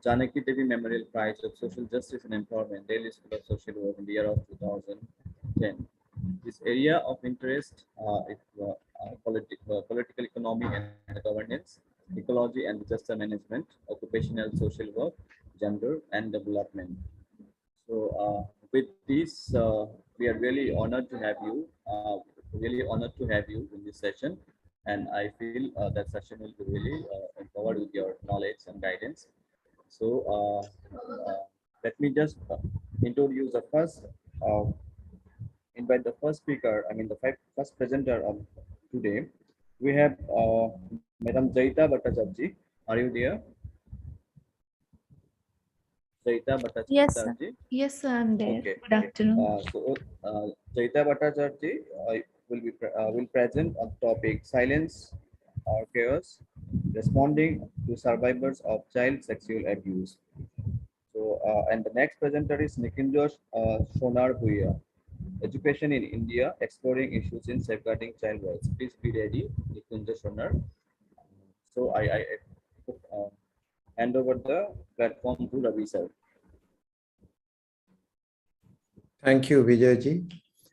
Janaki Devi Memorial Prize of Social Justice and Empowerment, Delhi School of Social Work in the year of 2010. His area of interest is political economy and governance, ecology and disaster management, occupational social work, gender and development. So with this, we are really honored to have you. In this session, and I feel that session will be really empowered with your knowledge and guidance. So let me just introduce the first. Invite the first speaker. I mean the first presenter of today. We have Madam Jaita Bhattacharjee. Are you there? Jaita Bhattacharjee. Yes, sir. Yes, sir, I'm there. Okay. Good afternoon. Jaita Bhattacharjee will present on topic silence or chaos, responding to survivors of child sexual abuse. So, and the next presenter is Nikunjosh Sonar Bhuya, Education in India, exploring issues in safeguarding child rights. Please be ready, Nikunjosh Sonar. So I hand over the platform to Ravi sir. Thank you, Vijayji,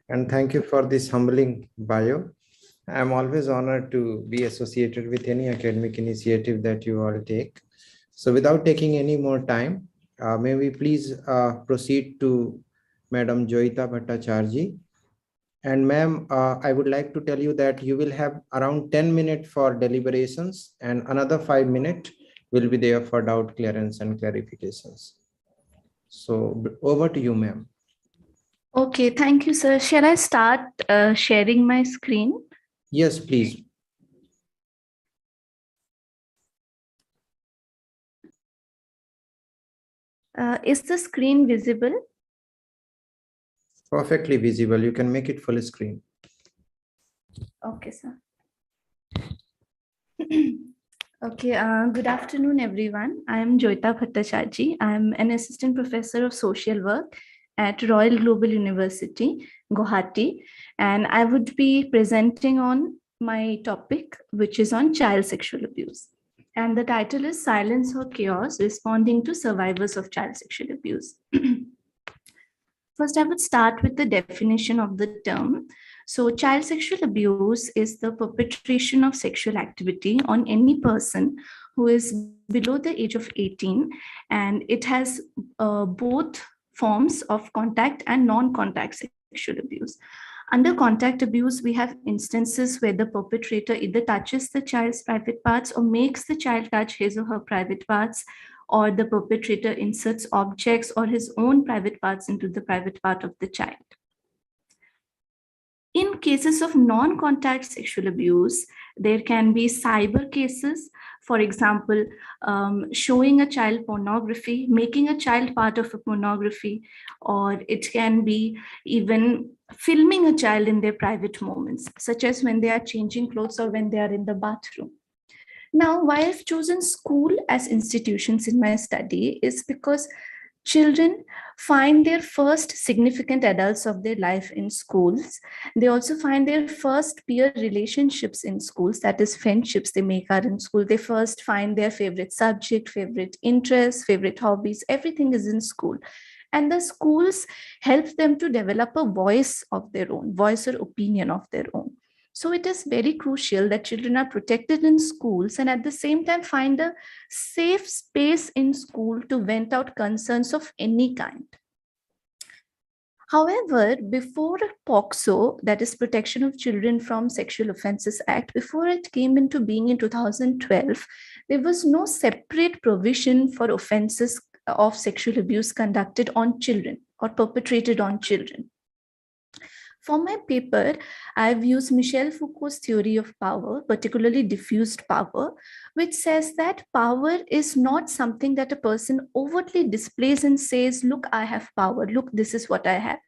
and thank you for this humbling bio. I'm always honored to be associated with any academic initiative that you all take. So without taking any more time, may we please proceed to Madam Joita Bhattacharjee. And ma'am, I would like to tell you that you will have around 10 minutes for deliberations and another 5 minutes will be there for doubt clearance and clarifications. So over to you, ma'am. Okay, thank you, sir. Shall I start sharing my screen? Yes, please. Is the screen visible? Perfectly visible. You can make it full screen. Okay, sir. Okay, good afternoon, everyone. I am Joyita Bhattacharjee. I am an assistant professor of social work at Royal Global University, Guwahati, and I would be presenting on my topic, which is on child sexual abuse. And the title is Silence or Chaos, Responding to Survivors of Child Sexual Abuse. First, I would start with the definition of the term. So, child sexual abuse is the perpetration of sexual activity on any person who is below the age of 18, and it has both forms of contact and non-contact sexual abuse. Under contact abuse, we have instances where the perpetrator either touches the child's private parts or makes the child touch his or her private parts, or the perpetrator inserts objects or his own private parts into the private part of the child. In cases of non-contact sexual abuse, there can be cyber cases, for example, showing a child pornography, making a child part of a pornography, or it can be even filming a child in their private moments, such as when they are changing clothes or when they are in the bathroom. Now, why I've chosen school as institutions in my study is because children find their first significant adults of their life in schools. They also find their first peer relationships in schools, that is, friendships they make are in school. They first find their favorite subject, favorite interests, favorite hobbies, everything is in school. And the schools help them to develop a voice of their own, voice or opinion of their own. So it is very crucial that children are protected in schools and at the same time find a safe space in school to vent out concerns of any kind. However, before POCSO, that is Protection of Children from Sexual Offences Act, before it came into being in 2012, there was no separate provision for offences of sexual abuse conducted on children or perpetrated on children. For my paper, I've used Michel Foucault's theory of power, particularly diffused power, which says that power is not something that a person overtly displays and says, look, I have power, look, this is what I have.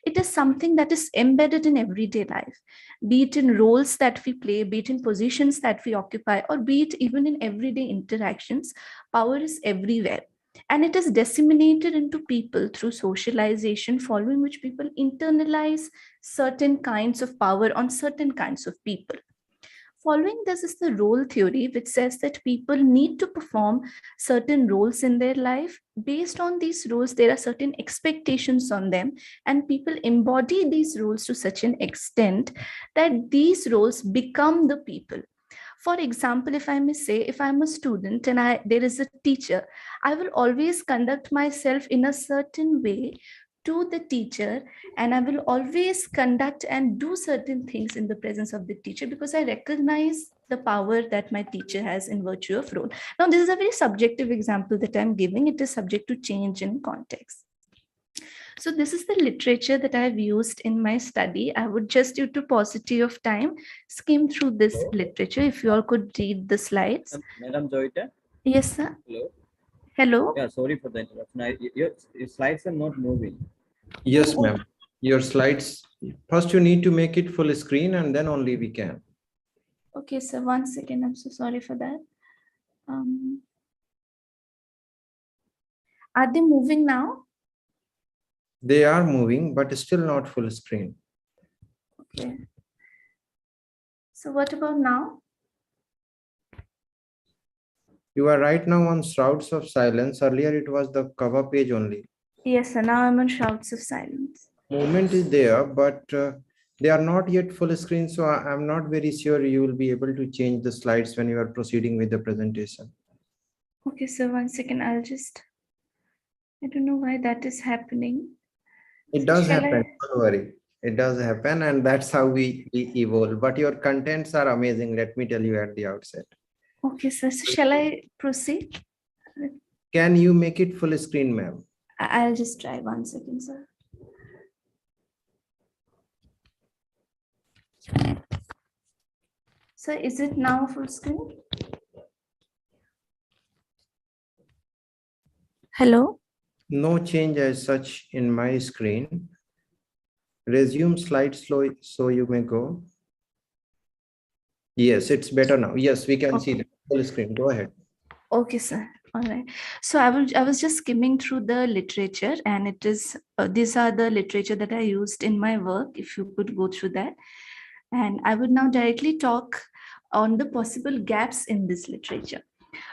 It is something that is embedded in everyday life, be it in roles that we play, be it in positions that we occupy, or be it even in everyday interactions. Power is everywhere. And it is disseminated into people through socialization, following which people internalize certain kinds of power on certain kinds of people. Following this is the role theory, which says that people need to perform certain roles in their life. Based on these roles, there are certain expectations on them, and people embody these roles to such an extent that these roles become the people. For example, if I may say, if I'm a student and there is a teacher, I will always conduct myself in a certain way to the teacher, and I will always conduct and do certain things in the presence of the teacher because I recognize the power that my teacher has in virtue of role. Now, this is a very subjective example that I'm giving. It is subject to change in context. So this is the literature that I've used in my study. I would just, due to paucity of time, skim through this literature. If you all could read the slides. Madam Joyita? Yes, sir. Hello. Hello. Yeah, sorry for the interruption. Your slides are not moving. Yes, ma'am. Your slides, first you need to make it full screen and then only we can. Okay, sir, 1 second. I'm so sorry for that. Are they moving now? They are moving, but still not full screen. Okay. So what about now? You are right now on Shrouds of Silence. Earlier it was the cover page only. Yes, sir. Now I'm on Shrouds of Silence. Movement is there, but they are not yet full screen. So I'm not very sure you will be able to change the slides when you are proceeding with the presentation. Okay, so 1 second. I don't know why that is happening. It does happen. Don't worry. It does happen, and that's how we evolve. But your contents are amazing. Let me tell you at the outset. Okay, sir. So shall I proceed? Can you make it full screen, ma'am? I'll just try 1 second, sir. So is it now full screen? Hello? No change as such in my screen. Resume slide slow so you may go. Yes, it's better now. Yes, we can see the full screen. Go ahead. Okay, sir. All right. So I was just skimming through the literature, and it is these are the literature that I used in my work. If you could go through that, and I would now directly talk on the possible gaps in this literature.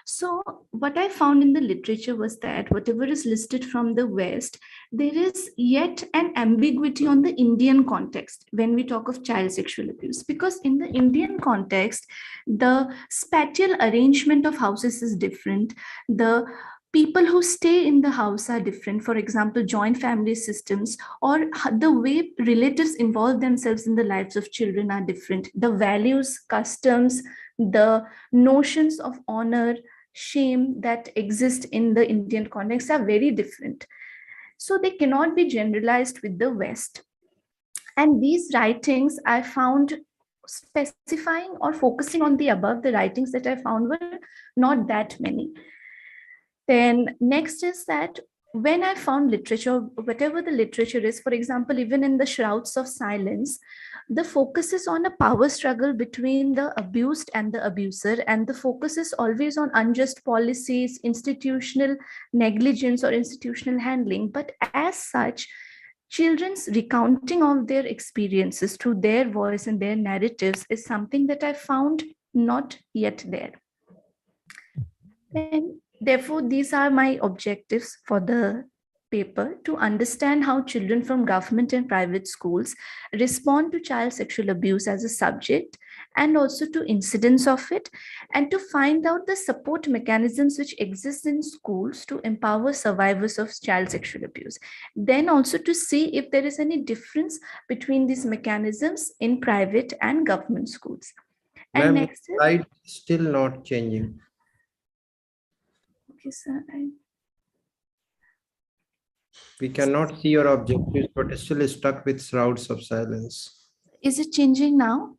So what I found in the literature was that whatever is listed from the West, there is yet an ambiguity on the Indian context when we talk of child sexual abuse, because in the Indian context, the spatial arrangement of houses is different. The people who stay in the house are different. For example, joint family systems or the way relatives involve themselves in the lives of children are different. The values, customs, the notions of honor, shame that exist in the Indian context are very different. So they cannot be generalized with the West. And these writings I found specifying or focusing on the above, the writings that I found were not that many. Then next is that when I found literature, whatever the literature is, for example, even in the Shrouds of Silence, the focus is on a power struggle between the abused and the abuser, and the focus is always on unjust policies, institutional negligence or institutional handling. But as such, children's recounting of their experiences through their voice and their narratives is something that I found not yet there. And therefore, these are my objectives for the paper: to understand how children from government and private schools respond to child sexual abuse as a subject, and also to incidents of it, and to find out the support mechanisms which exist in schools to empower survivors of child sexual abuse. Then also to see if there is any difference between these mechanisms in private and government schools. And next is, slide still not changing. okay, sir. We cannot see your objectives, but it's still stuck with Shrouds of Silence. Is it changing now?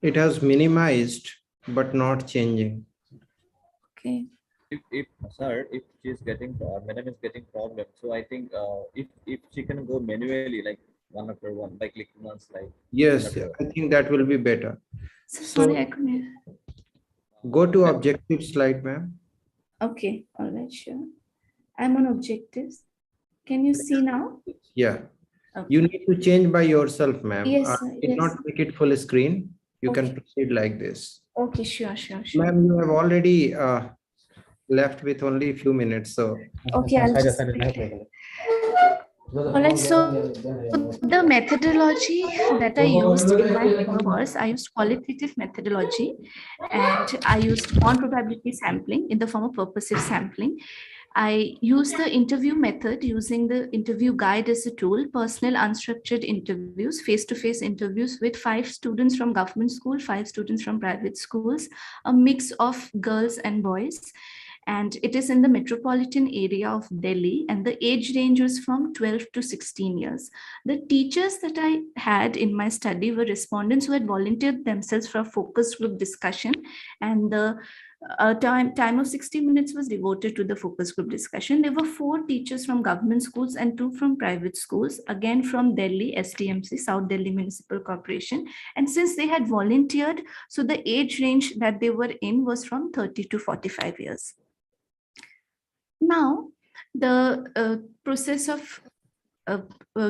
It has minimized, but not changing. Okay. If sir, if she's getting, madam is getting problem, so I think if she can go manually, like one after one, by clicking one slide. Yes, I think that will be better. Sorry, I couldn't. Go to objective slide, ma'am. Okay, all right, sure. I'm on objectives. Can you see now? Yeah. Okay. You need to change by yourself, ma'am. Yes, sir, Did yes. not make it full screen. You Okay. can proceed like this. Okay, sure. Ma'am, you have already left with only a few minutes, so. Okay, I'll just all right, so the methodology that I used in my course, I used qualitative methodology, and I used non-probability sampling in the form of purposive sampling. I used the interview method using the interview guide as a tool, personal unstructured interviews, face-to-face interviews with 5 students from government school, 5 students from private schools, a mix of girls and boys. And it is in the metropolitan area of Delhi, and the age range was from 12 to 16 years. The teachers that I had in my study were respondents who had volunteered themselves for a focus group discussion, and the time of 60 minutes was devoted to the focus group discussion. There were 4 teachers from government schools and 2 from private schools, again from Delhi, SDMC, South Delhi Municipal Corporation. And since they had volunteered, so the age range that they were in was from 30 to 45 years. Now, the process of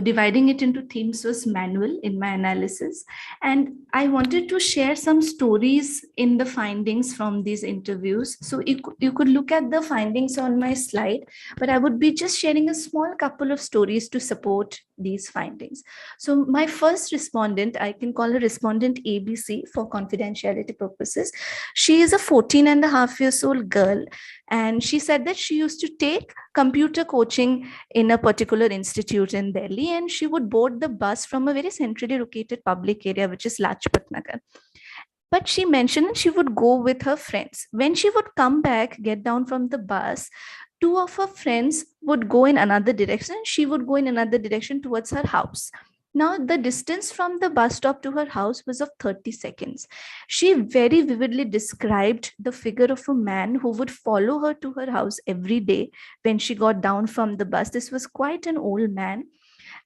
dividing it into themes was manual in my analysis, and I wanted to share some stories in the findings from these interviews. So you could look at the findings on my slide, but I would be just sharing a small couple of stories to support these findings. So my first respondent, I can call her respondent ABC for confidentiality purposes. She is a 14.5-year-old girl, and she said that she used to take computer coaching in a particular institute in Delhi, and she would board the bus from a very centrally located public area, which is Lajpat Nagar. But she mentioned she would go with her friends. When she would come back, get down from the bus, two of her friends would go in another direction. She would go in another direction towards her house. Now, the distance from the bus stop to her house was of 30 seconds. She very vividly described the figure of a man who would follow her to her house every day when she got down from the bus. This was quite an old man,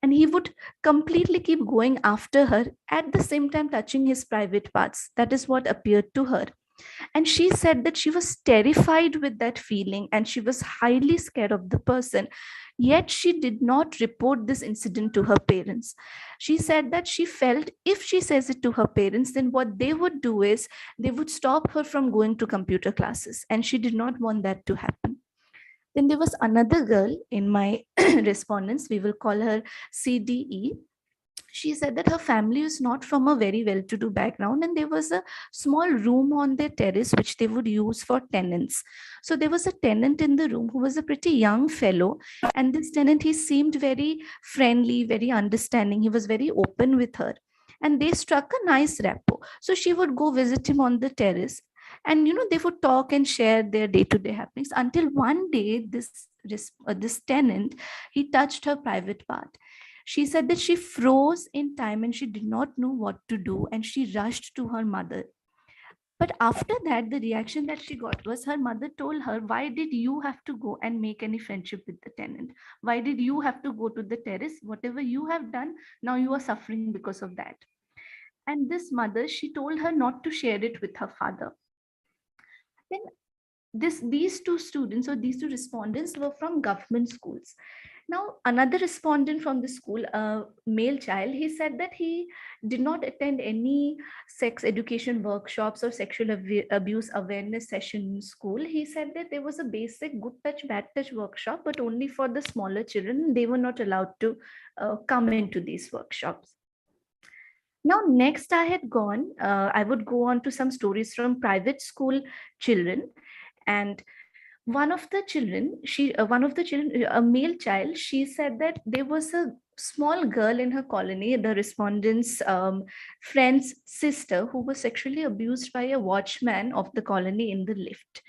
and he would completely keep going after her, at the same time touching his private parts. That is what appeared to her. And she said that she was terrified with that feeling and she was highly scared of the person. Yet she did not report this incident to her parents. She said that she felt if she says it to her parents, then what they would do is they would stop her from going to computer classes. And she did not want that to happen. Then there was another girl in my respondents, we will call her CDE. She said that her family is not from a very well-to-do background, and there was a small room on their terrace which they would use for tenants. So there was a tenant in the room who was a pretty young fellow, and this tenant, he seemed very friendly, very understanding. He was very open with her, and they struck a nice rapport. So she would go visit him on the terrace, and they would talk and share their day-to-day happenings, until one day this tenant, he touched her private part. She said that she froze in time and she did not know what to do, and she rushed to her mother. But after that, the reaction that she got was her mother told her, why did you have to go and make any friendship with the tenant? Why did you have to go to the terrace? Whatever you have done, now you are suffering because of that. And this mother, she told her not to share it with her father. Then these two students, or these two respondents, were from government schools. Now, another respondent from the school, a male child, he said that he did not attend any sex education workshops or sexual abuse awareness session in school. He said that there was a basic good touch, bad touch workshop, but only for the smaller children. They were not allowed to come into these workshops. Now, next I would go on to some stories from private school children. And one of the children, a male child, she said that there was a small girl in her colony, the respondent's friend's sister, who was sexually abused by a watchman of the colony in the lift.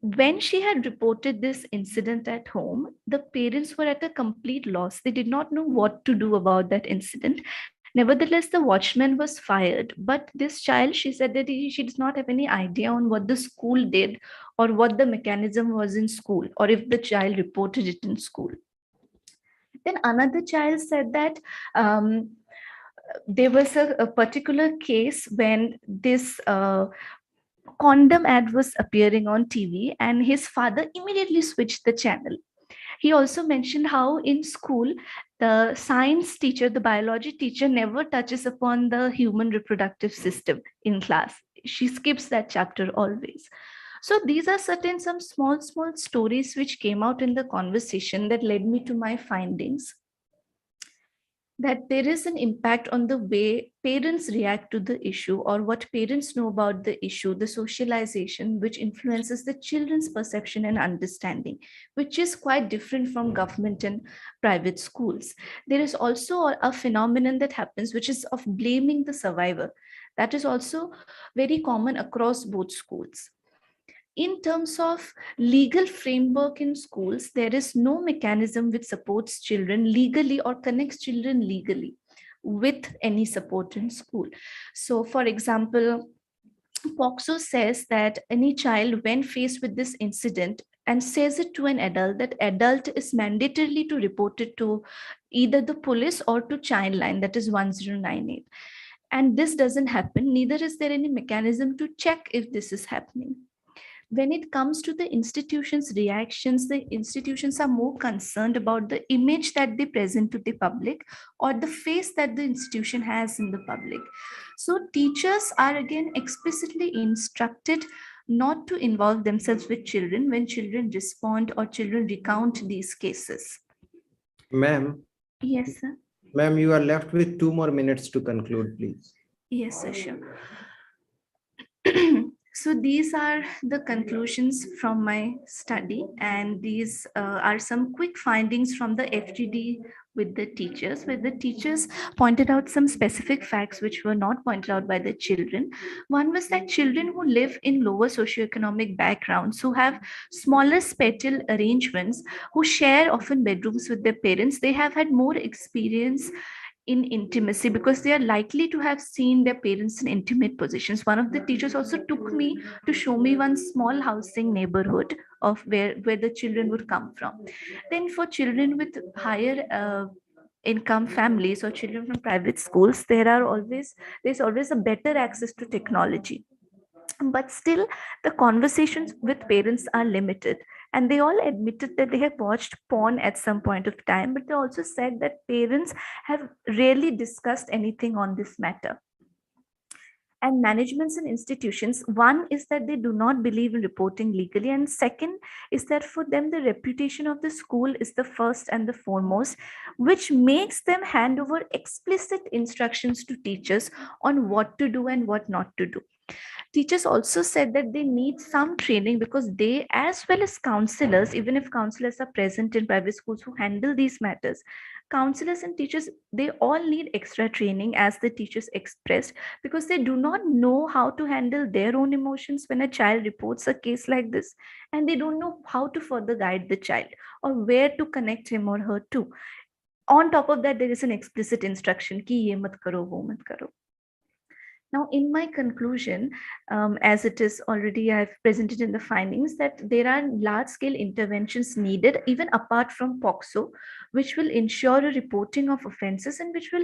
When she had reported this incident at home, the parents were at a complete loss. They did not know what to do about that incident. Nevertheless, the watchman was fired. But this child, she said that she does not have any idea on what the school did or what the mechanism was in school, or if the child reported it in school. Then another child said that there was a particular case when this condom ad was appearing on TV, and his father immediately switched the channel. He also mentioned how in school, the science teacher, the biology teacher, never touches upon the human reproductive system in class. She skips that chapter always. So these are some small stories which came out in the conversation that led me to my findings, that there is an impact on the way parents react to the issue, or what parents know about the issue, the socialization, which influences the children's perception and understanding, which is quite different from government and private schools. There is also a phenomenon that happens, which is of blaming the survivor. That is also very common across both schools. In terms of legal framework in schools, there is no mechanism which supports children legally or connects children legally with any support in school. So, for example, POCSO says that any child, when faced with this incident and says it to an adult, that adult is mandatorily to report it to either the police or to Childline, that is 1098. And this doesn't happen. Neither is there any mechanism to check if this is happening. When it comes to the institution's reactions, the institutions are more concerned about the image that they present to the public or the face that the institution has in the public. So teachers are again explicitly instructed not to involve themselves with children when children respond or children recount these cases. Ma'am. Yes, sir. Ma'am, you are left with 2 more minutes to conclude, please. Yes, sir, sure. So these are the conclusions from my study, and these are some quick findings from the FGD with the teachers, where the teachers pointed out some specific facts which were not pointed out by the children. One was that children who live in lower socioeconomic backgrounds, who have smaller spatial arrangements, who share often bedrooms with their parents, they have had more experience in intimacy because they are likely to have seen their parents in intimate positions. One of the teachers also took me to show me one small housing neighborhood of where the children would come from. Then for children with higher income families or children from private schools, there's always a better access to technology, but still the conversations with parents are limited, and they all admitted that they have watched porn at some point of time, but they also said that parents have rarely discussed anything on this matter. And managements and institutions, one is that they do not believe in reporting legally, and second is that for them the reputation of the school is the first and the foremost, which makes them hand over explicit instructions to teachers on what to do and what not to do. Teachers also said that they need some training because they, as well as counselors, even if counselors are present in private schools who handle these matters, counselors and teachers, they all need extra training, as the teachers expressed, because they do not know how to handle their own emotions when a child reports a case like this, and they don't know how to further guide the child or where to connect him or her to. On top of that, there is an explicit instruction ki ye mat karo, wo mat karo. Now, in my conclusion, as it is already I've presented in the findings, that there are large-scale interventions needed, even apart from POCSO, which will ensure a reporting of offences and which will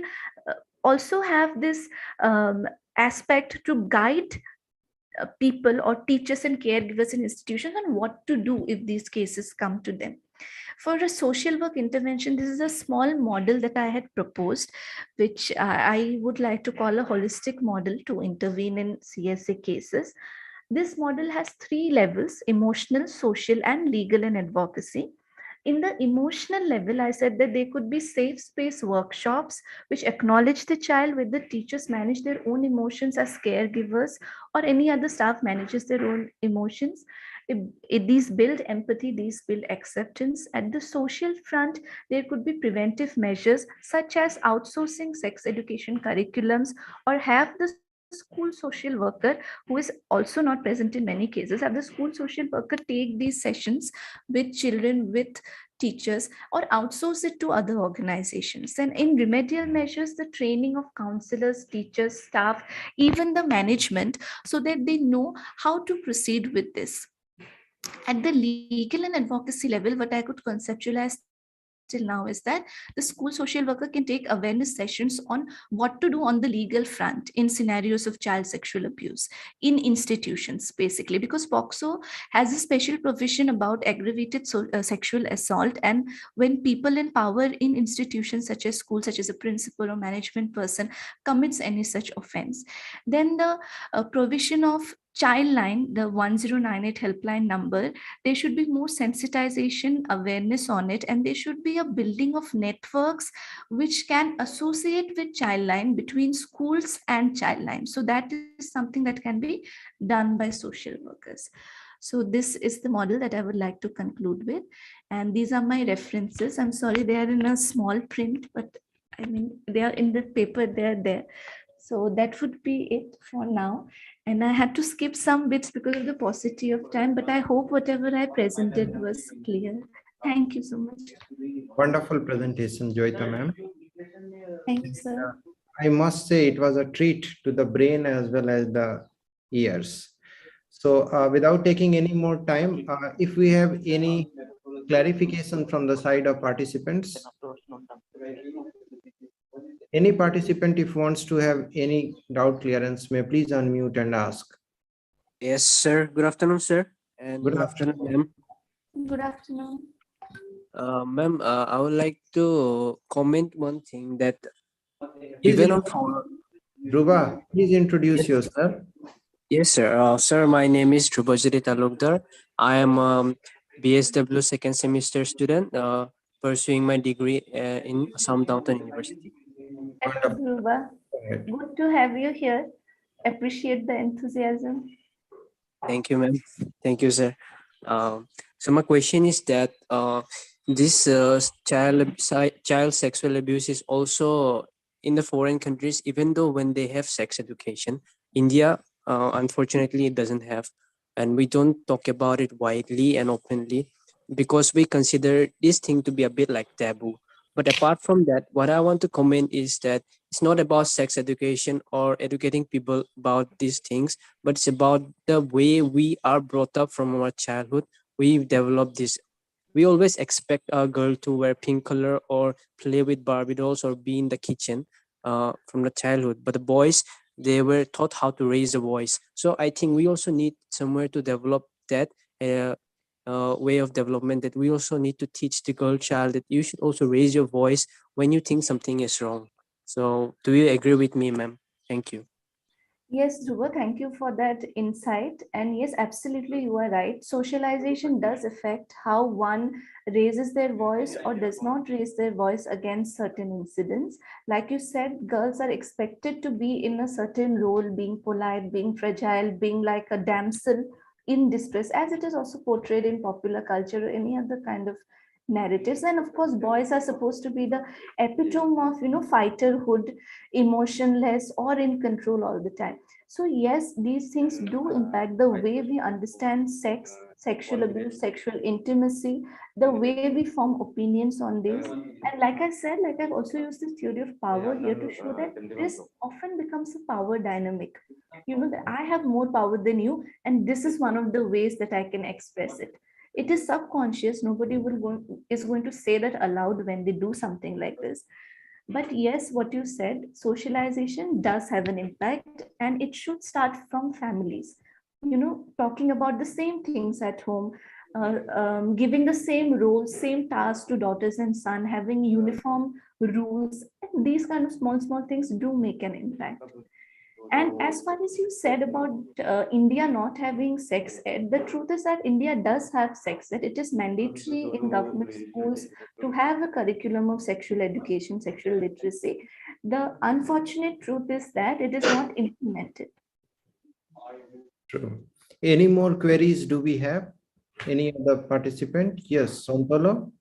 also have this aspect to guide people or teachers and caregivers in institutions on what to do if these cases come to them. For a social work intervention, this is a small model that I had proposed, which I would like to call a holistic model to intervene in CSA cases. This model has 3 levels: emotional, social, and legal and advocacy. In the emotional level, I said that there could be safe space workshops which acknowledge the child, where the teachers manage their own emotions as caregivers, or any other staff manages their own emotions. These build empathy, these build acceptance. At the social front, there could be preventive measures such as outsourcing sex education curriculums, or have the school social worker, who is also not present in many cases, have the school social worker take these sessions with children, with teachers, or outsource it to other organizations. And in remedial measures, the training of counselors, teachers, staff, even the management, so that they know how to proceed with this. At the legal and advocacy level, what I could conceptualize till now is that the school social worker can take awareness sessions on what to do on the legal front in scenarios of child sexual abuse in institutions, basically, because POCSO has a special provision about aggravated sexual assault, and when people in power in institutions such as schools, such as a principal or management person, commits any such offense, then the provision of Childline, the 1098 helpline number, there should be more sensitization, awareness on it, and there should be a building of networks which can associate with Childline between schools and Childline. So that is something that can be done by social workers. So this is the model that I would like to conclude with. And these are my references. I'm sorry, they are in a small print, but I mean, they are in the paper, they're there. So that would be it for now. And I had to skip some bits because of the paucity of time, but I hope whatever I presented was clear. Thank you so much. Wonderful presentation, Joyita ma'am. Thank you, sir. I must say it was a treat to the brain as well as the ears. So without taking any more time, if we have any clarification from the side of participants, any participant if wants to have any doubt clearance may please unmute and ask. Yes, sir. Good afternoon, sir. And good afternoon, ma'am. Good afternoon. Ma'am, I would like to comment one thing that even on Dhruva, please introduce yourself. Yes, sir. Sir, my name is Dhrubajyoti Talukdar. I am BSW second semester student pursuing my degree in Assam Downtown University. Dhruva, good to have you here. Appreciate the enthusiasm. Thank you, ma'am. Thank you, sir. So my question is that this child sexual abuse is also in the foreign countries, even though when they have sex education. India, unfortunately, it doesn't have, and we don't talk about it widely and openly because we consider this thing to be a bit like taboo. But apart from that, what I want to comment is that it's not about sex education or educating people about these things, but it's about the way we are brought up from our childhood. We develop this. We always expect a girl to wear pink color or play with Barbie dolls or be in the kitchen from the childhood. But the boys, they were taught how to raise a voice. So I think we also need somewhere to develop that way of development, that we also need to teach the girl child that you should also raise your voice when you think something is wrong. So do you agree with me, ma'am? Thank you. Yes, Dhruva, thank you for that insight. And yes, absolutely, you are right. Socialization does affect how one raises their voice or does not raise their voice against certain incidents. Like you said, girls are expected to be in a certain role, being polite, being fragile, being like a damsel in distress, as it is also portrayed in popular culture or any other kind of narratives. And of course, boys are supposed to be the epitome of, fighterhood, emotionless or in control all the time. So yes, these things do impact the way we understand sex, sexual abuse, sexual intimacy, the way we form opinions on this. And like I said, like I've also used this theory of power here to show that this often becomes a power dynamic. That I have more power than you, and this is one of the ways that I can express it. It is subconscious. Nobody is going to say that aloud when they do something like this. But yes, what you said, socialization does have an impact, and it should start from families. Talking about the same things at home, giving the same roles, same tasks to daughters and sons, having uniform rules, and these kind of small things do make an impact. And as far as you said about India not having sex ed, the truth is that India does have sex ed. It is mandatory in government schools to have a curriculum of sexual education, sexual literacy. The unfortunate truth is that it is not implemented. True. Any more queries do we have? Any other participant? Yes, Sontolo.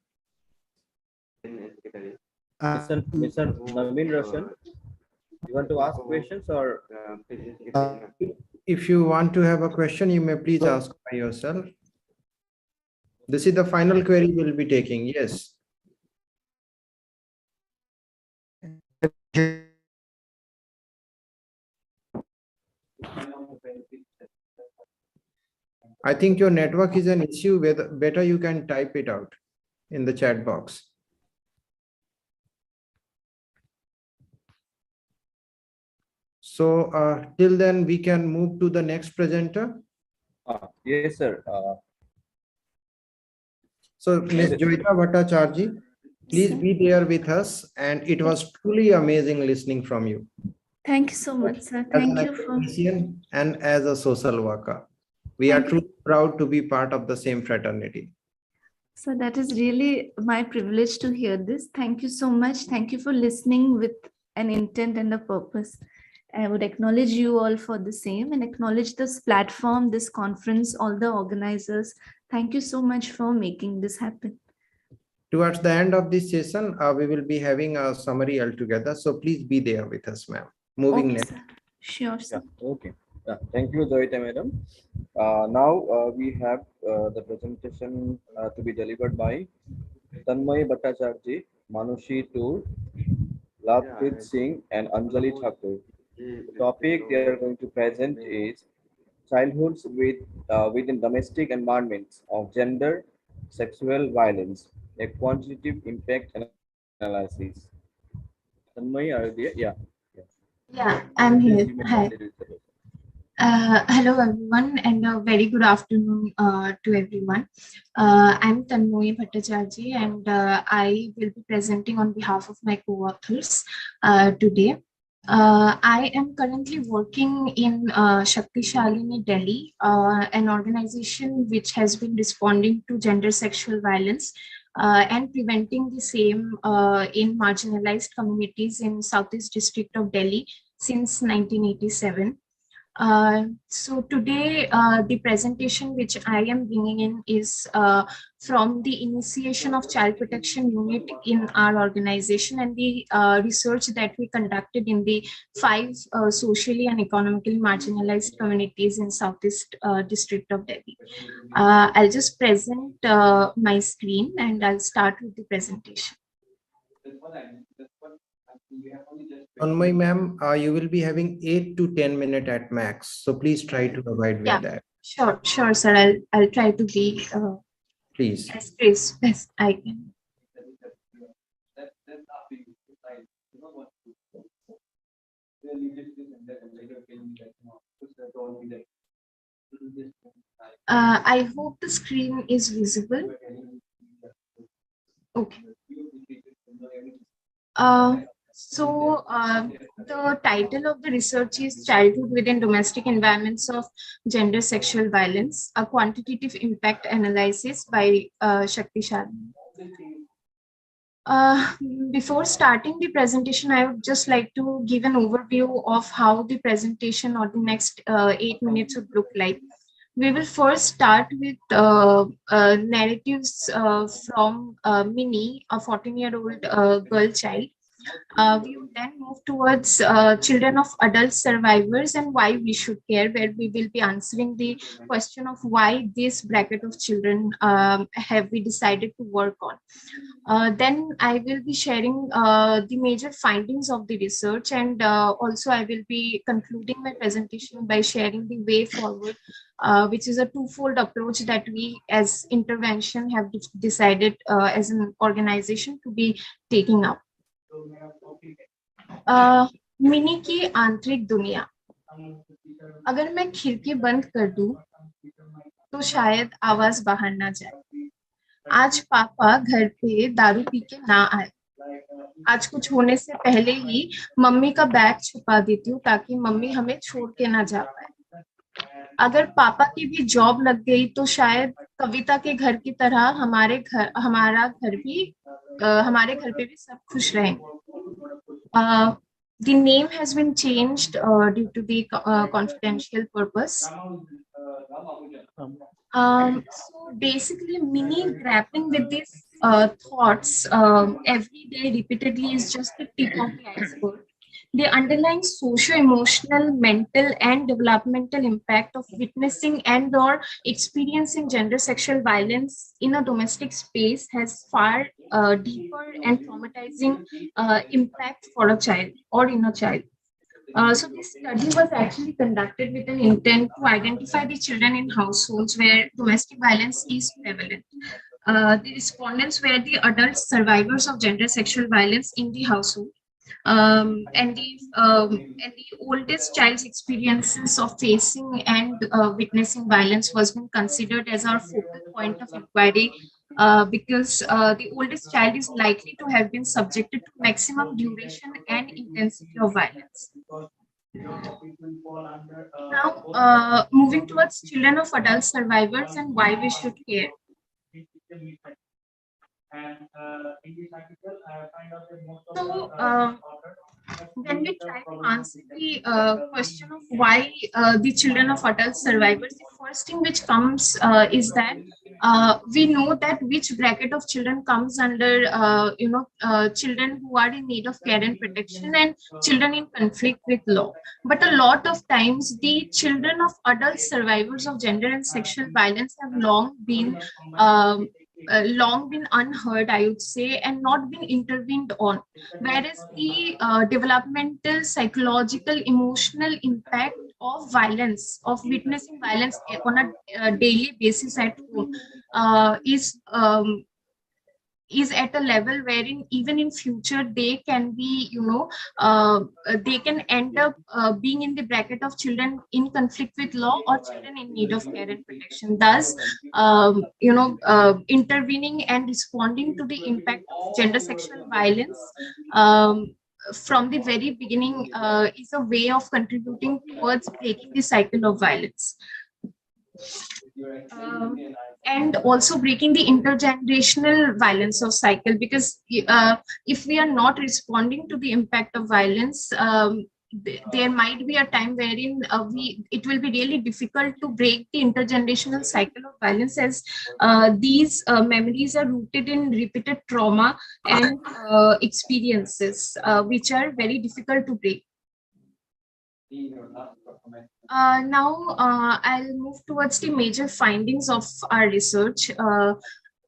Mr. Naveen Roshan, you want to ask questions or? If you want to have a question, you may please ask by yourself. This is the final query we'll be taking. Yes. I think your network is an issue. Whether better you can type it out in the chat box. So till then, we can move to the next presenter. Yes, sir. So Ms. Joyita Bhattacharjee, please be there with us. And it was truly amazing listening from you. Thank you so much, sir. Thank you for. And as a social worker, we are truly proud to be part of the same fraternity. So that is really my privilege to hear this. Thank you so much. Thank you for listening with an intent and a purpose. I would acknowledge you all for the same and acknowledge this platform, this conference, all the organizers. Thank you so much for making this happen. Towards the end of this session, we will be having a summary altogether. So please be there with us, ma'am. Moving next. Sir. Sure, sir. Yeah, okay. Yeah, thank you, Joyita madam. Now we have the presentation to be delivered by Tanmay Bhattacharjee, Manushi Toor, Lavpreet Singh, and Anjali Thakur. The topic they are going to present is childhoods within domestic environments of gender, sexual violence, a quantitative impact analysis. Tanmay, are you there? Yeah. Yeah, I'm here. Hi. Hello, everyone, and a very good afternoon to everyone. I'm Tanmay Bhattacharjee, and I will be presenting on behalf of my co-authors today. I am currently working in Shakti Shalini, Delhi, an organization which has been responding to gender sexual violence and preventing the same in marginalized communities in Southeast District of Delhi since 1987. So today, the presentation which I am bringing in is from the initiation of Child Protection Unit in our organization and the research that we conducted in the 5 socially and economically marginalized communities in Southeast District of Delhi. I'll just present my screen and I'll start with the presentation. Tanmoy ma'am, you will be having 8 to 10 minutes at max. So please try to abide with that. Sure, sir. I'll try to be please as crisp as I can. I hope the screen is visible. Okay. The title of the research is Childhood Within Domestic Environments of Gender Sexual Violence, a Quantitative Impact Analysis by Shakti Sharma. Before starting the presentation, I would just like to give an overview of how the presentation or the next 8 minutes would look like. We will first start with narratives from Minnie, a 14-year-old girl child. We will then move towards children of adult survivors and why we should care, where we will be answering the question of why this bracket of children have we decided to work on. Then I will be sharing the major findings of the research, and also I will be concluding my presentation by sharing the way forward, which is a twofold approach that we as intervention have decided as an organization to be taking up. Mini की आंतरिक दुनिया। अगर मैं खिड़की बंद कर दूं तो शायद आवाज बाहर ना जाए। आज पापा घर पे दारू पी के ना आए। आज कुछ होने से पहले ही मम्मी का बैग छुपा देती हूँ ताकि मम्मी हमें छोड़ के ना जा पाए। अगर पापा की भी जॉब लग गई तो शायद कविता के घर की तरह हमारे घर पे भी सब खुश रहेंगे। The name has been changed due to the confidential purpose. So basically, Minnie grappling with these thoughts every day repeatedly is just the tip of the iceberg. The underlying socio-emotional, mental, and developmental impact of witnessing and/or experiencing gender sexual violence in a domestic space has far deeper and traumatizing impact for a child or in a child. So this study was actually conducted with an intent to identify the children in households where domestic violence is prevalent. The respondents were the adult survivors of gender sexual violence in the household. And the oldest child's experiences of facing and witnessing violence was been considered as our focal point of inquiry because the oldest child is likely to have been subjected to maximum duration and intensity of violence. Now, moving towards children of adult survivors and why we should care. So, when we try to answer the question of why the children of adult survivors, the first thing which comes is that we know that which bracket of children comes under, children who are in need of care and protection and children in conflict with law. But a lot of times, the children of adult survivors of gender and sexual violence have long been unheard, I would say, and not been intervened on. Whereas the developmental, psychological, emotional impact of violence, of witnessing violence on a daily basis at home is at a level wherein even in future they can be, they can end up being in the bracket of children in conflict with law or children in need of care and protection. Thus, intervening and responding to the impact of gender sexual violence from the very beginning is a way of contributing towards breaking the cycle of violence. And also breaking the intergenerational violence of cycle, because if we are not responding to the impact of violence, there might be a time wherein it will be really difficult to break the intergenerational cycle of violence, as these memories are rooted in repeated trauma and experiences which are very difficult to break. Now I'll move towards the major findings of our research.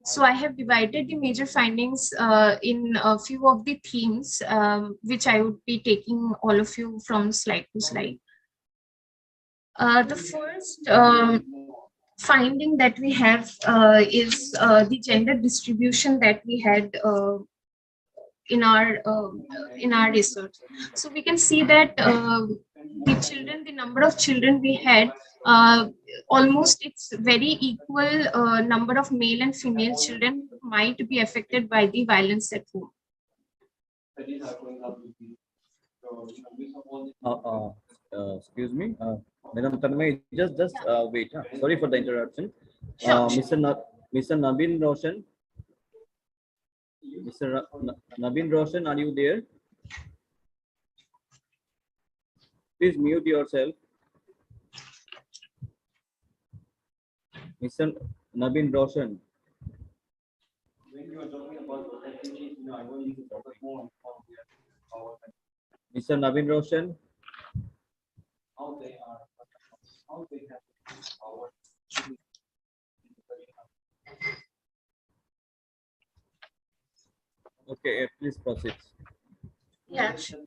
So I have divided the major findings in a few of the themes, which I would be taking all of you from slide to slide. The first finding that we have is the gender distribution that we had in our research. So we can see that the number of children we had, almost it's very equal number of male and female children might be affected by the violence at home. Excuse me, Madam Tanmay, just wait. Sorry for the interruption. Sure. Mr. Nabin Roshan. Mr. Nabin Roshan, are you there? Please mute yourself. Mr. Nabin Roshan. Mr. Nabin Roshan. Okay, please proceed. Yeah. Sure.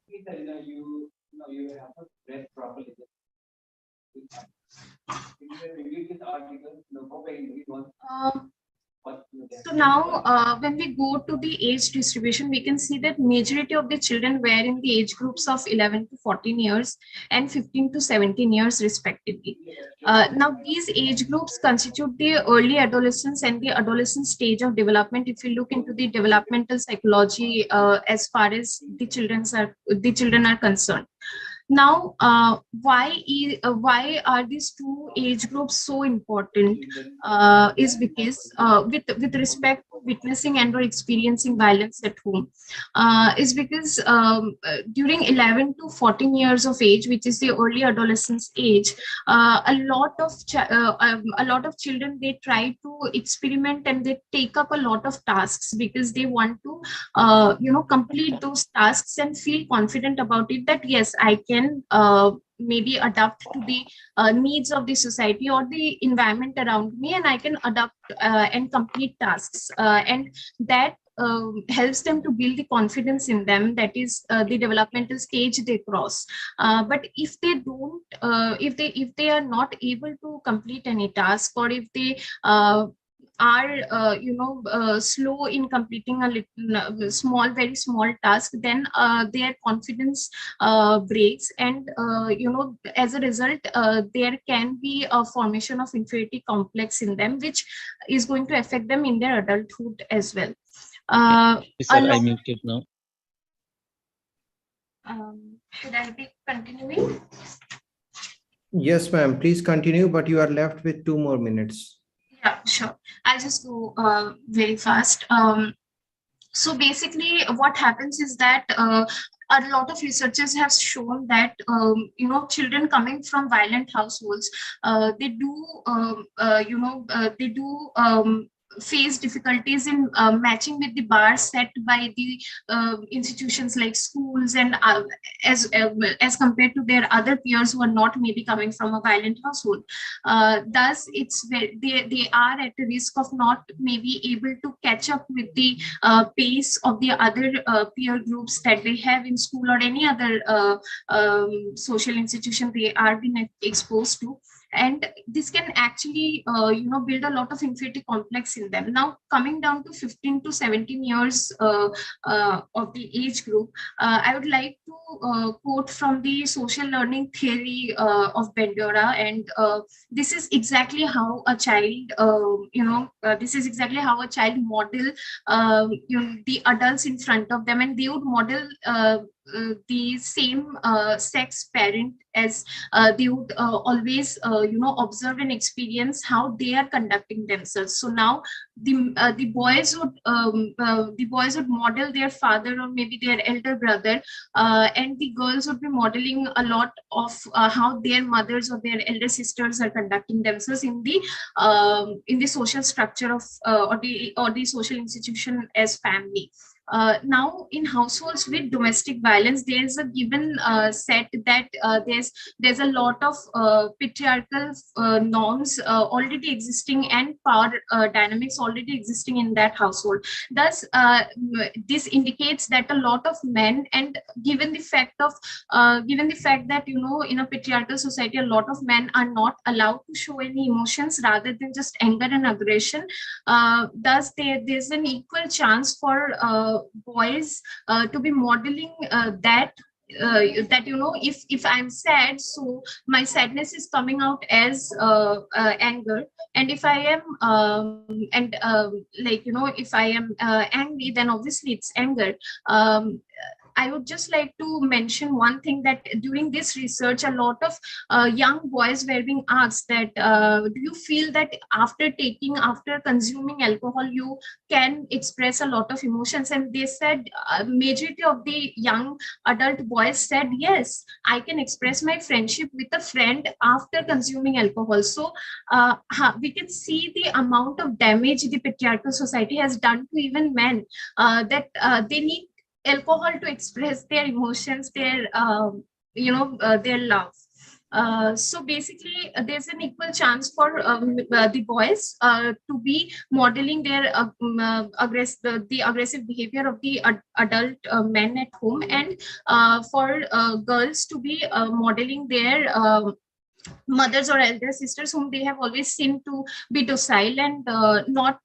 So now when we go to the age distribution, we can see that majority of the children were in the age groups of 11 to 14 years and 15 to 17 years respectively. Now these age groups constitute the early adolescence and the adolescent stage of development. If you look into the developmental psychology as far as the children are concerned. Now, why are these two age groups so important? Is because with respect to witnessing and or experiencing violence at home, is because during 11 to 14 years of age, which is the early adolescence age, a lot of children, they try to experiment and they take up a lot of tasks because they want to complete those tasks and feel confident about it, that yes, I can maybe adapt to the needs of the society or the environment around me, and I can adapt and complete tasks, and that helps them to build the confidence in them. That is the developmental stage they cross. But if they don't, if they are not able to complete any task, or if they are slow in completing a little, very small task, then their confidence breaks, and as a result there can be a formation of inferiority complex in them, which is going to affect them in their adulthood as well. Sir, I muted now. Should I be continuing? Yes, ma'am. Please continue, but you are left with 2 more minutes. Yeah, sure. I'll just go very fast. So basically, what happens is that a lot of researchers have shown that children coming from violent households, they do face difficulties in matching with the bar set by the institutions like schools, and as compared to their other peers who are not maybe coming from a violent household. Thus, they are at a risk of not maybe able to catch up with the pace of the other peer groups that they have in school or any other social institution they are being exposed to. And this can actually build a lot of inferiority complex in them. Now, coming down to 15 to 17 years of the age group, I would like to quote from the social learning theory of Bandura, and this is exactly how a child model the adults in front of them, and they would model the same sex parent, as they would always observe and experience how they are conducting themselves. So now the boys would model their father or maybe their elder brother, and the girls would be modeling a lot of how their mothers or their elder sisters are conducting themselves in the social structure of or the social institution as family. Now in households with domestic violence, there's a given set that there's a lot of patriarchal norms already existing and power dynamics already existing in that household. Thus this indicates that a lot of men, and given the fact that in a patriarchal society a lot of men are not allowed to show any emotions rather than just anger and aggression, thus there's an equal chance for boys to be modeling that if I'm sad, so my sadness is coming out as anger, and if I am if I am angry, then obviously it's anger. I would just like to mention one thing, that during this research, a lot of young boys were being asked that, do you feel that after consuming alcohol, you can express a lot of emotions? And they said, majority of the young adult boys said, yes, I can express my friendship with a friend after consuming alcohol. So we can see the amount of damage the patriarchal society has done to even men, that they need alcohol to express their emotions, their their love. So basically, there's an equal chance for the boys to be modeling their the aggressive behavior of the adult men at home, and for girls to be modeling their mothers or elder sisters whom they have always seen to be docile and not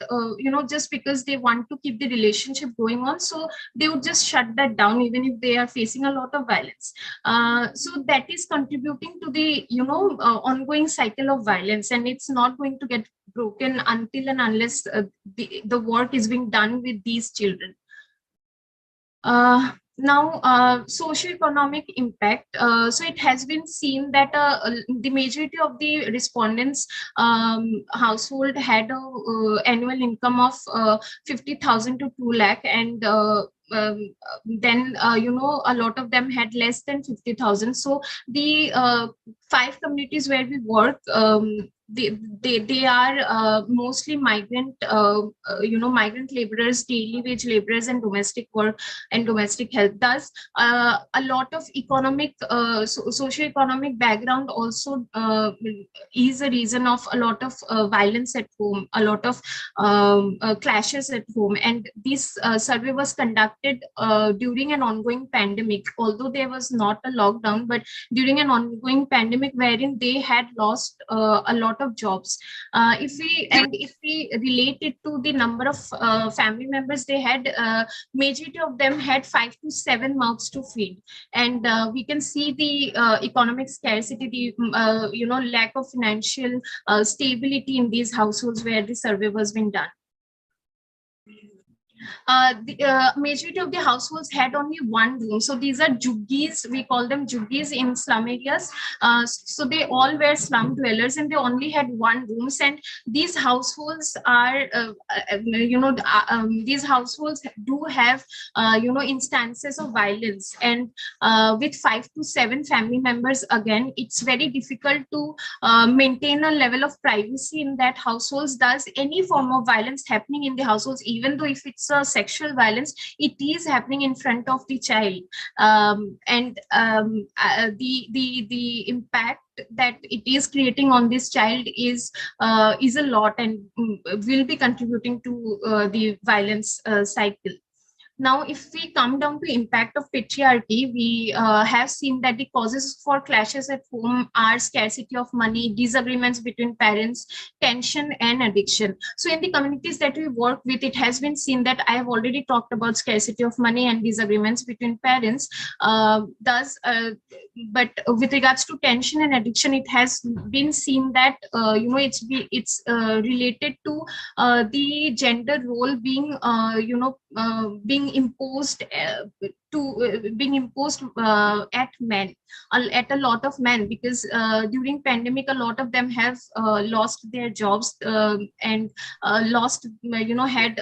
just because they want to keep the relationship going on, so they would just shut that down even if they are facing a lot of violence. So that is contributing to the ongoing cycle of violence, and it's not going to get broken until and unless the work is being done with these children. Now, socioeconomic impact. So it has been seen that the majority of the respondents' household had a annual income of 50,000 to 2 lakh, and then a lot of them had less than 50,000. So the 5 communities where we work, they are mostly migrant migrant laborers, daily wage laborers, and domestic work and domestic help. Thus a lot of economic socio-economic background also is a reason of a lot of violence at home, a lot of clashes at home. And this survey was conducted during an ongoing pandemic, although there was not a lockdown, but during an ongoing pandemic wherein they had lost a lot of jobs. If we relate it to the number of family members they had, majority of them had 5 to 7 mouths to feed, and we can see the economic scarcity, the lack of financial stability in these households where the survey was being done. The majority of the households had only one room. So these are juggies, we call them juggies in slum areas. So they all were slum dwellers and they only had one rooms. And these households are, these households do have, instances of violence. And with 5 to 7 family members, again, it's very difficult to maintain a level of privacy in that households. Thus, any form of violence happening in the households, even though if it's sexual violence, it is happening in front of the child, and the impact that it is creating on this child is a lot, and will be contributing to the violence cycle. Now, if we come down to impact of patriarchy, we have seen that the causes for clashes at home are scarcity of money, disagreements between parents, tension, and addiction. So in the communities that we work with, it has been seen that I have already talked about scarcity of money and disagreements between parents. Thus, but with regards to tension and addiction, it has been seen that it's related to the gender role being being imposed at men, at a lot of men, because during pandemic a lot of them have lost their jobs and lost had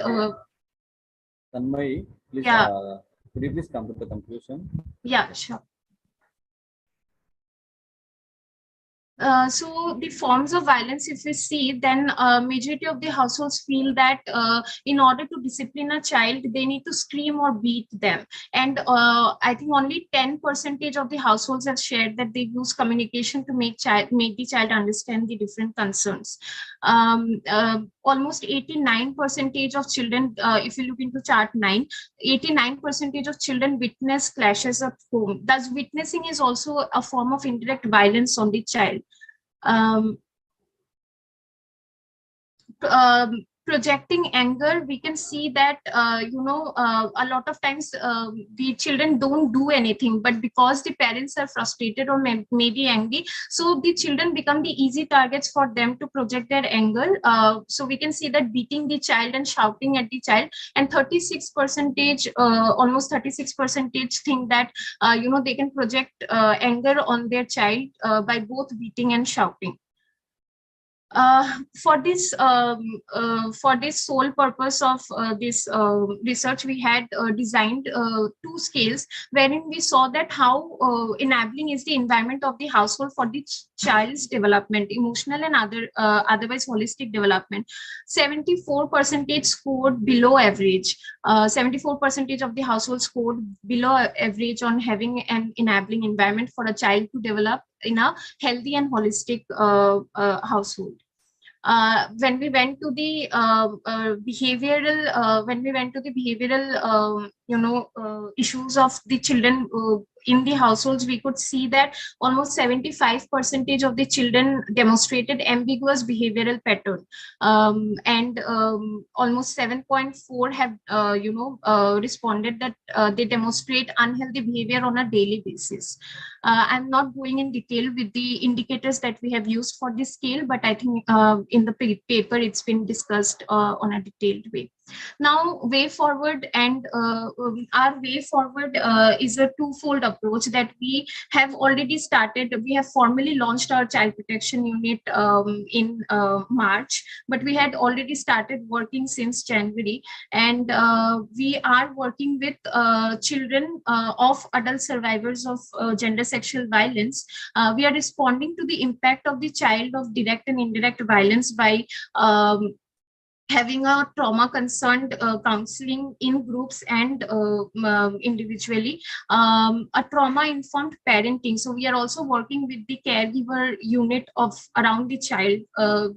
Tanmay, please, yeah. Could you please come to the conclusion? Yeah, sure. So the forms of violence, if we see, then majority of the households feel that in order to discipline a child, they need to scream or beat them. And I think only 10% of the households have shared that they use communication to make the child understand the different concerns. Almost 89% of children, if you look into chart 9, 89% of children witness clashes at home. Thus, witnessing is also a form of indirect violence on the child. Projecting anger, we can see that a lot of times the children don't do anything, but because the parents are frustrated or maybe angry, so the children become the easy targets for them to project their anger. So we can see that beating the child and shouting at the child, and 36%, almost 36% think that they can project anger on their child by both beating and shouting. For this sole purpose of this research, we had designed 2 scales wherein we saw that how enabling is the environment of the household for the child's development, emotional and otherwise holistic development. 74% scored below average. 74% of the household scored below average on having an enabling environment for a child to develop in a healthy and holistic household. When we went to the behavioral issues of the children in the households, we could see that almost 75% of the children demonstrated ambiguous behavioral pattern, and almost 7.4 have responded that they demonstrate unhealthy behavior on a daily basis. I'm not going in detail with the indicators that we have used for this scale, but I think in the paper it's been discussed on a detailed way. Now, way forward, and our way forward is a twofold approach that we have already started. We have formally launched our child protection unit in March, but we had already started working since January, and we are working with children of adult survivors of gender sexual violence. We are responding to the impact of the child of direct and indirect violence by having a trauma concerned counseling in groups and individually, a trauma informed parenting. So we are also working with the caregiver unit of around the child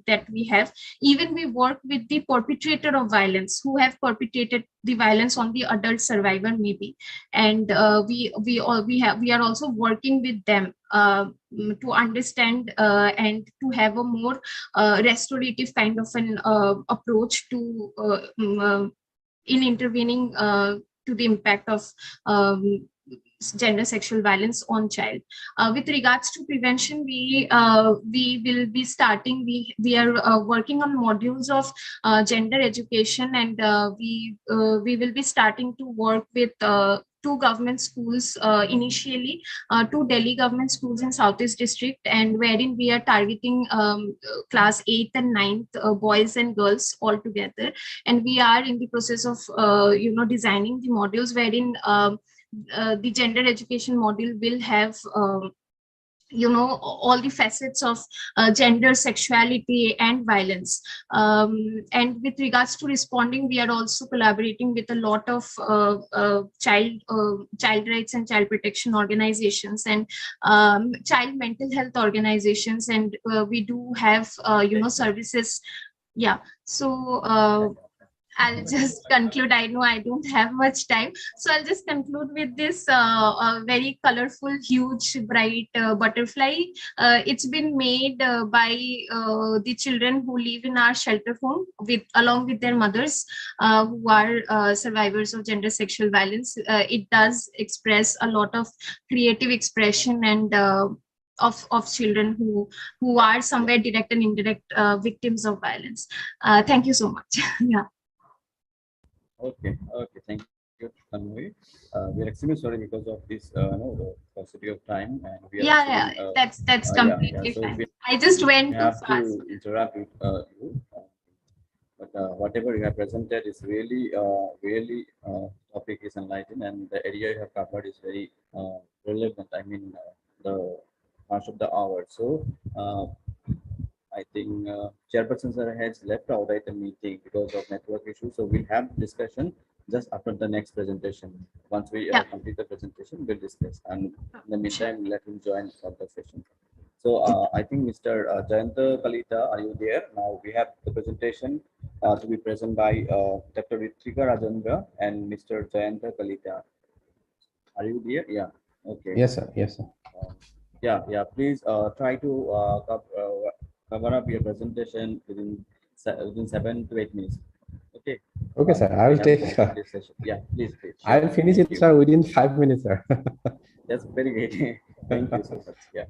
that we have. Even we work with the perpetrator of violence who have perpetrated the violence on the adult survivor maybe, and we are also working with them to understand and to have a more restorative kind of an approach to in intervening to the impact of gender sexual violence on child. With regards to prevention, we will be starting, we are working on modules of gender education, and we will be starting to work with 2 government schools initially, 2 Delhi government schools in Southeast District, and wherein we are targeting class 8th and 9th boys and girls all together. And we are in the process of designing the modules wherein the gender education module will have all the facets of gender, sexuality and violence. And with regards to responding, we are also collaborating with a lot of child rights and child protection organizations and child mental health organizations, and we do have services. Yeah, so I'll just conclude. I know I don't have much time, so I'll just conclude with this very colorful, huge, bright butterfly. It's been made by the children who live in our shelter home along with their mothers who are survivors of gender sexual violence. It does express a lot of creative expression and of children who are somewhere direct and indirect victims of violence. Thank you so much. Yeah. Okay, thank you, Tanvi. We're extremely sorry because of this, paucity of time, and we are Yeah, actually, that's yeah, completely so fine. we I just went too have fast. to interrupt with you, but whatever you have presented is really, topic is enlightening, and the area you have covered is very relevant. I mean, the much of the hour. So, I think chairperson sir has left out at the meeting because of network issues. So we'll have discussion just after the next presentation. Once we complete the presentation, we'll discuss. And in the meantime, let him join for the session. So I think Mr. Jayanta Kalita, are you there? Now we have the presentation to be present by Dr. Ritrika Rajendra and Mr. Jayanta Kalita. Are you there? Yeah. Okay. Yes, sir. Yes, sir. Yeah. Please try to cover up your presentation within 7 to 8 minutes. Okay. Okay, sir. I will take. This session. Yeah, please. I will finish it, sir, within 5 minutes, sir. That's very great. Thank you so much. Yeah.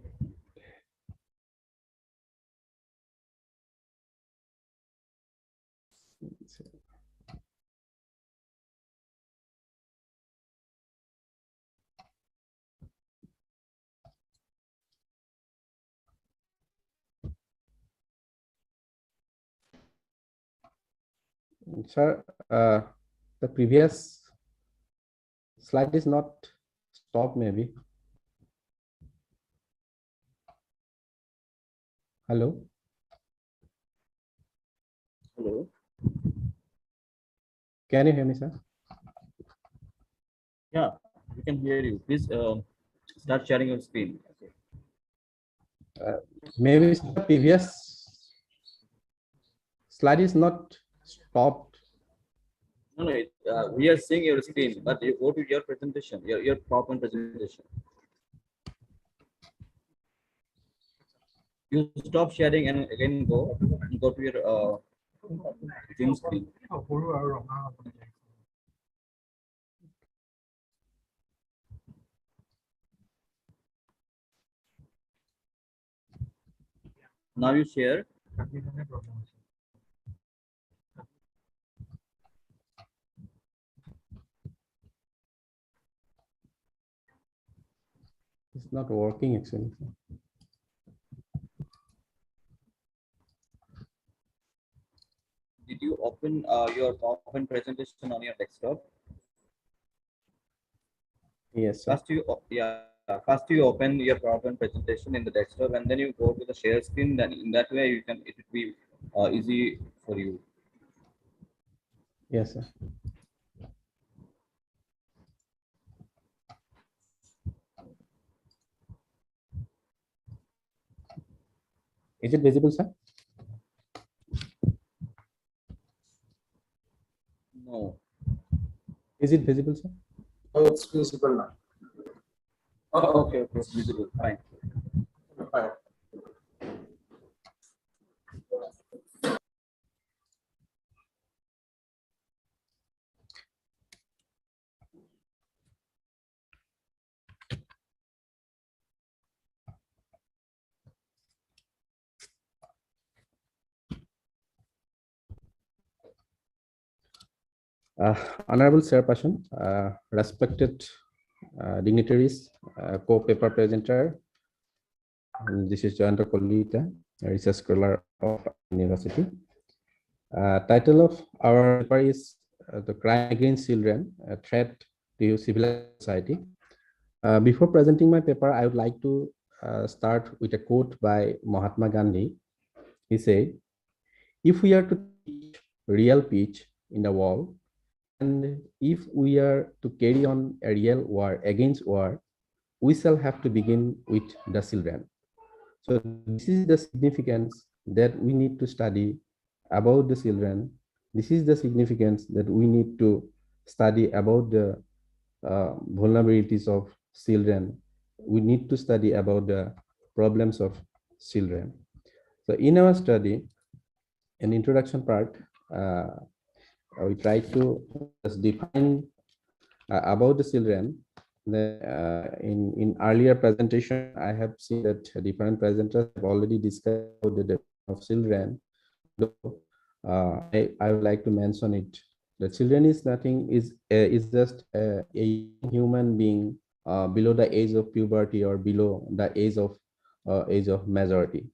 Sir, the previous slide is not stopped, maybe. Hello. Hello. Can you hear me, sir? Yeah, we can hear you. Please start sharing your screen. Okay. Maybe the previous slide is not stopped. No, we are seeing your screen, but you go to your presentation, your PowerPoint presentation. You stop sharing and again go to your Zoom screen. Now you share. It's not working actually. Did you open your PowerPoint presentation on your desktop? Yes, sir. First you open your PowerPoint presentation in the desktop, and then you go to the share screen. Then in that way it will be easy for you. Yes, sir. Is it visible, sir? No. Is it visible, sir? Oh, it's visible now. Oh, okay, it's visible. Fine. Fine. Honorable Chairperson, respected dignitaries, co-paper presenter, this is Jayanta Kolita, a research scholar of university. Title of our paper is The Crime Against Children, a Threat to Civilized Society. Before presenting my paper, I would like to start with a quote by Mahatma Gandhi. He said, "If we are to teach real peace in the world, and if we are to carry on a real war against war, we shall have to begin with the children." So this is the significance that we need to study about the children This is the significance that we need to study about the vulnerabilities of children. We need to study about the problems of children. So in our study, in introduction part, we try to just define about the children. In earlier presentation, I have seen that different presenters have already discussed about the development of children. I would like to mention it. The children is nothing, is just a human being below the age of puberty or below the age of majority.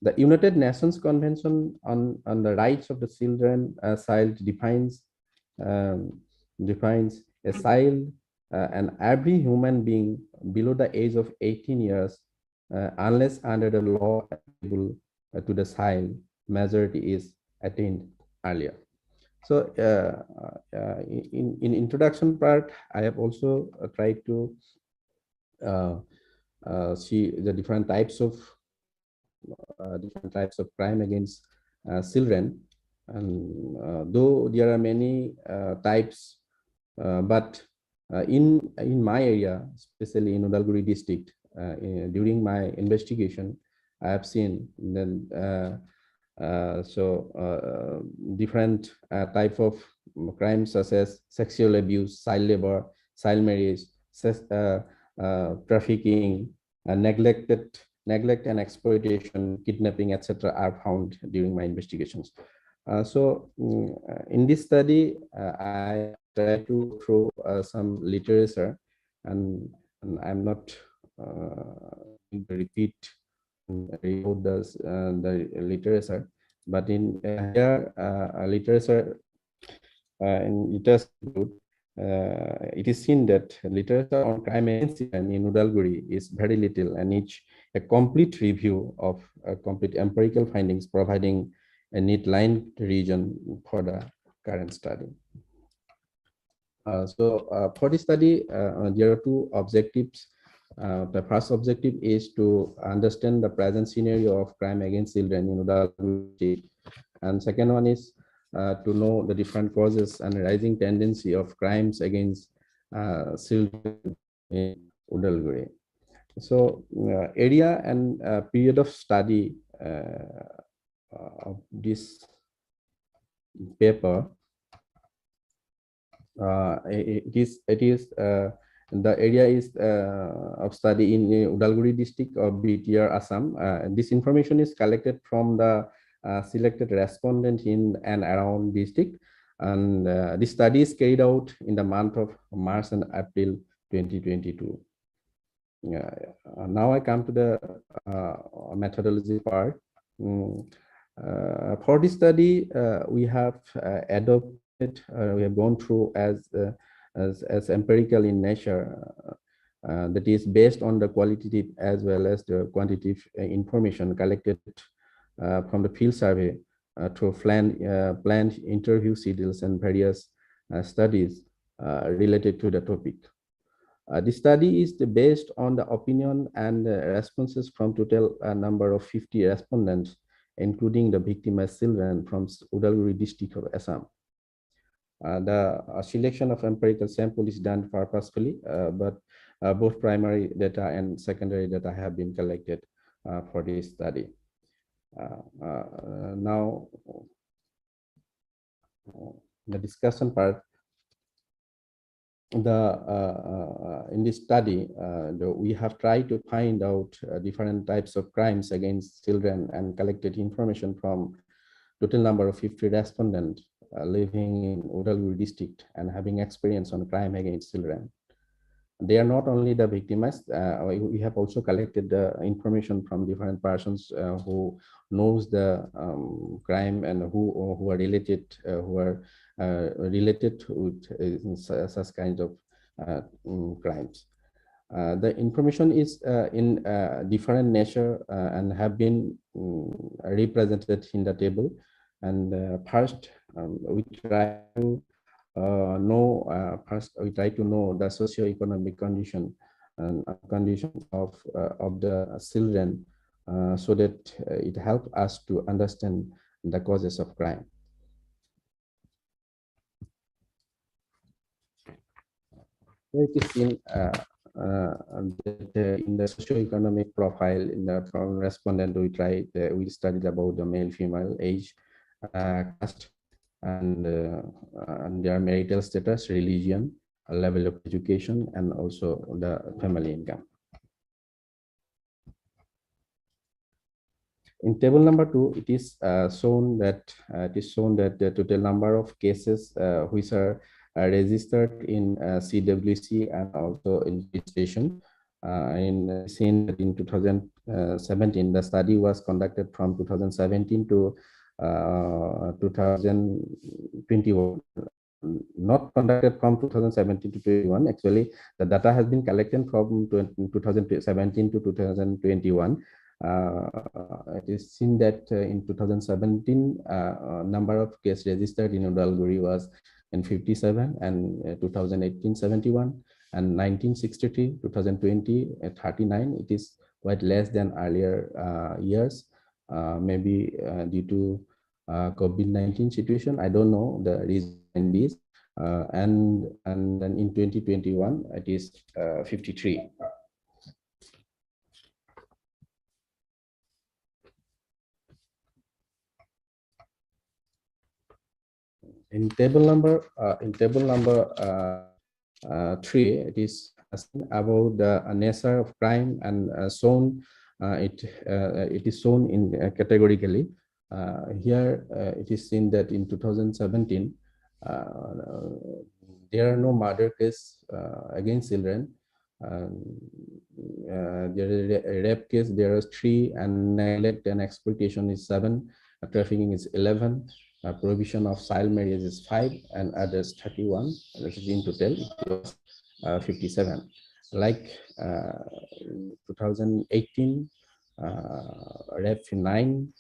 The United Nations Convention on the Rights of the Child defines a child and every human being below the age of 18 years, unless under the law applicable to the child, majority is attained earlier. So in introduction part, I have also tried to see the different types of crime against children, and though there are many types, but in my area, especially in Udalguri district, during my investigation, I have seen that different type of crimes such as sexual abuse, child labor, child marriage, trafficking, neglect and exploitation, kidnapping, etc. are found during my investigations. In this study, I try to throw some literature, and I'm not going to repeat the literature, but in here literature in literature it is seen that literature on crime against children in Udalguri is very little, and each a complete review of complete empirical findings, providing a neat line region for the current study. For this study, there are two objectives. The first objective is to understand the present scenario of crime against children in Udalguri, and second one is to know the different causes and rising tendency of crimes against children in Udalguri. So area and period of study of this paper, it is the area is of study in Udalguri district of BTR Assam. This information is collected from the selected respondent in and around district, and this study is carried out in the month of March and April 2022. Now I come to the methodology part. For this study, we have adopted, we have gone through as empirical in nature, that is based on the qualitative as well as the quantitative information collected from the field survey through planned interview schedules and various studies related to the topic. This study is based on the opinion and responses from total number of 50 respondents, including the victimized children from Udalguri district of Assam. The selection of empirical sample is done purposefully, but both primary data and secondary data have been collected for this study. Now, the discussion part. In this study, we have tried to find out different types of crimes against children and collected information from total number of 50 respondents living in Udalguri district and having experience on crime against children. They are not only the victimized, we have also collected the information from different persons who knows the crime and who are related, related with such kinds of crimes. The information is in different nature and have been represented in the table. And first, we try to first we try to know the socio-economic condition and condition of the children, so that it helps us to understand the causes of crime. It is seen that in the socioeconomic profile in the from respondent we studied about the male female age, caste, and their marital status, religion, level of education, and also the family income. In table number 2, it is shown that the total number of cases which are registered in CWC and also in registration. Seen that in 2017, the study was conducted from 2017 to 2021. Not conducted from 2017 to 21. Actually, the data has been collected from 2017 to 2021. It is seen that in 2017, number of cases registered in Udalguri was in 57, and 2018 71, and 1963, 2020 39. It is quite less than earlier years, maybe due to COVID-19 situation. I don't know the reason in this. And then in 2021, it is 53. In table number 3, it is about the nature of crime and shown. It is shown in categorically. Here it is seen that in 2017 there are no murder cases against children. There is a rape case. There is 3, and neglect and exploitation is 7. Trafficking is 11. Prohibition of child marriage is 5, and others 31. That is in total it was 57. Like 2018, rape 9,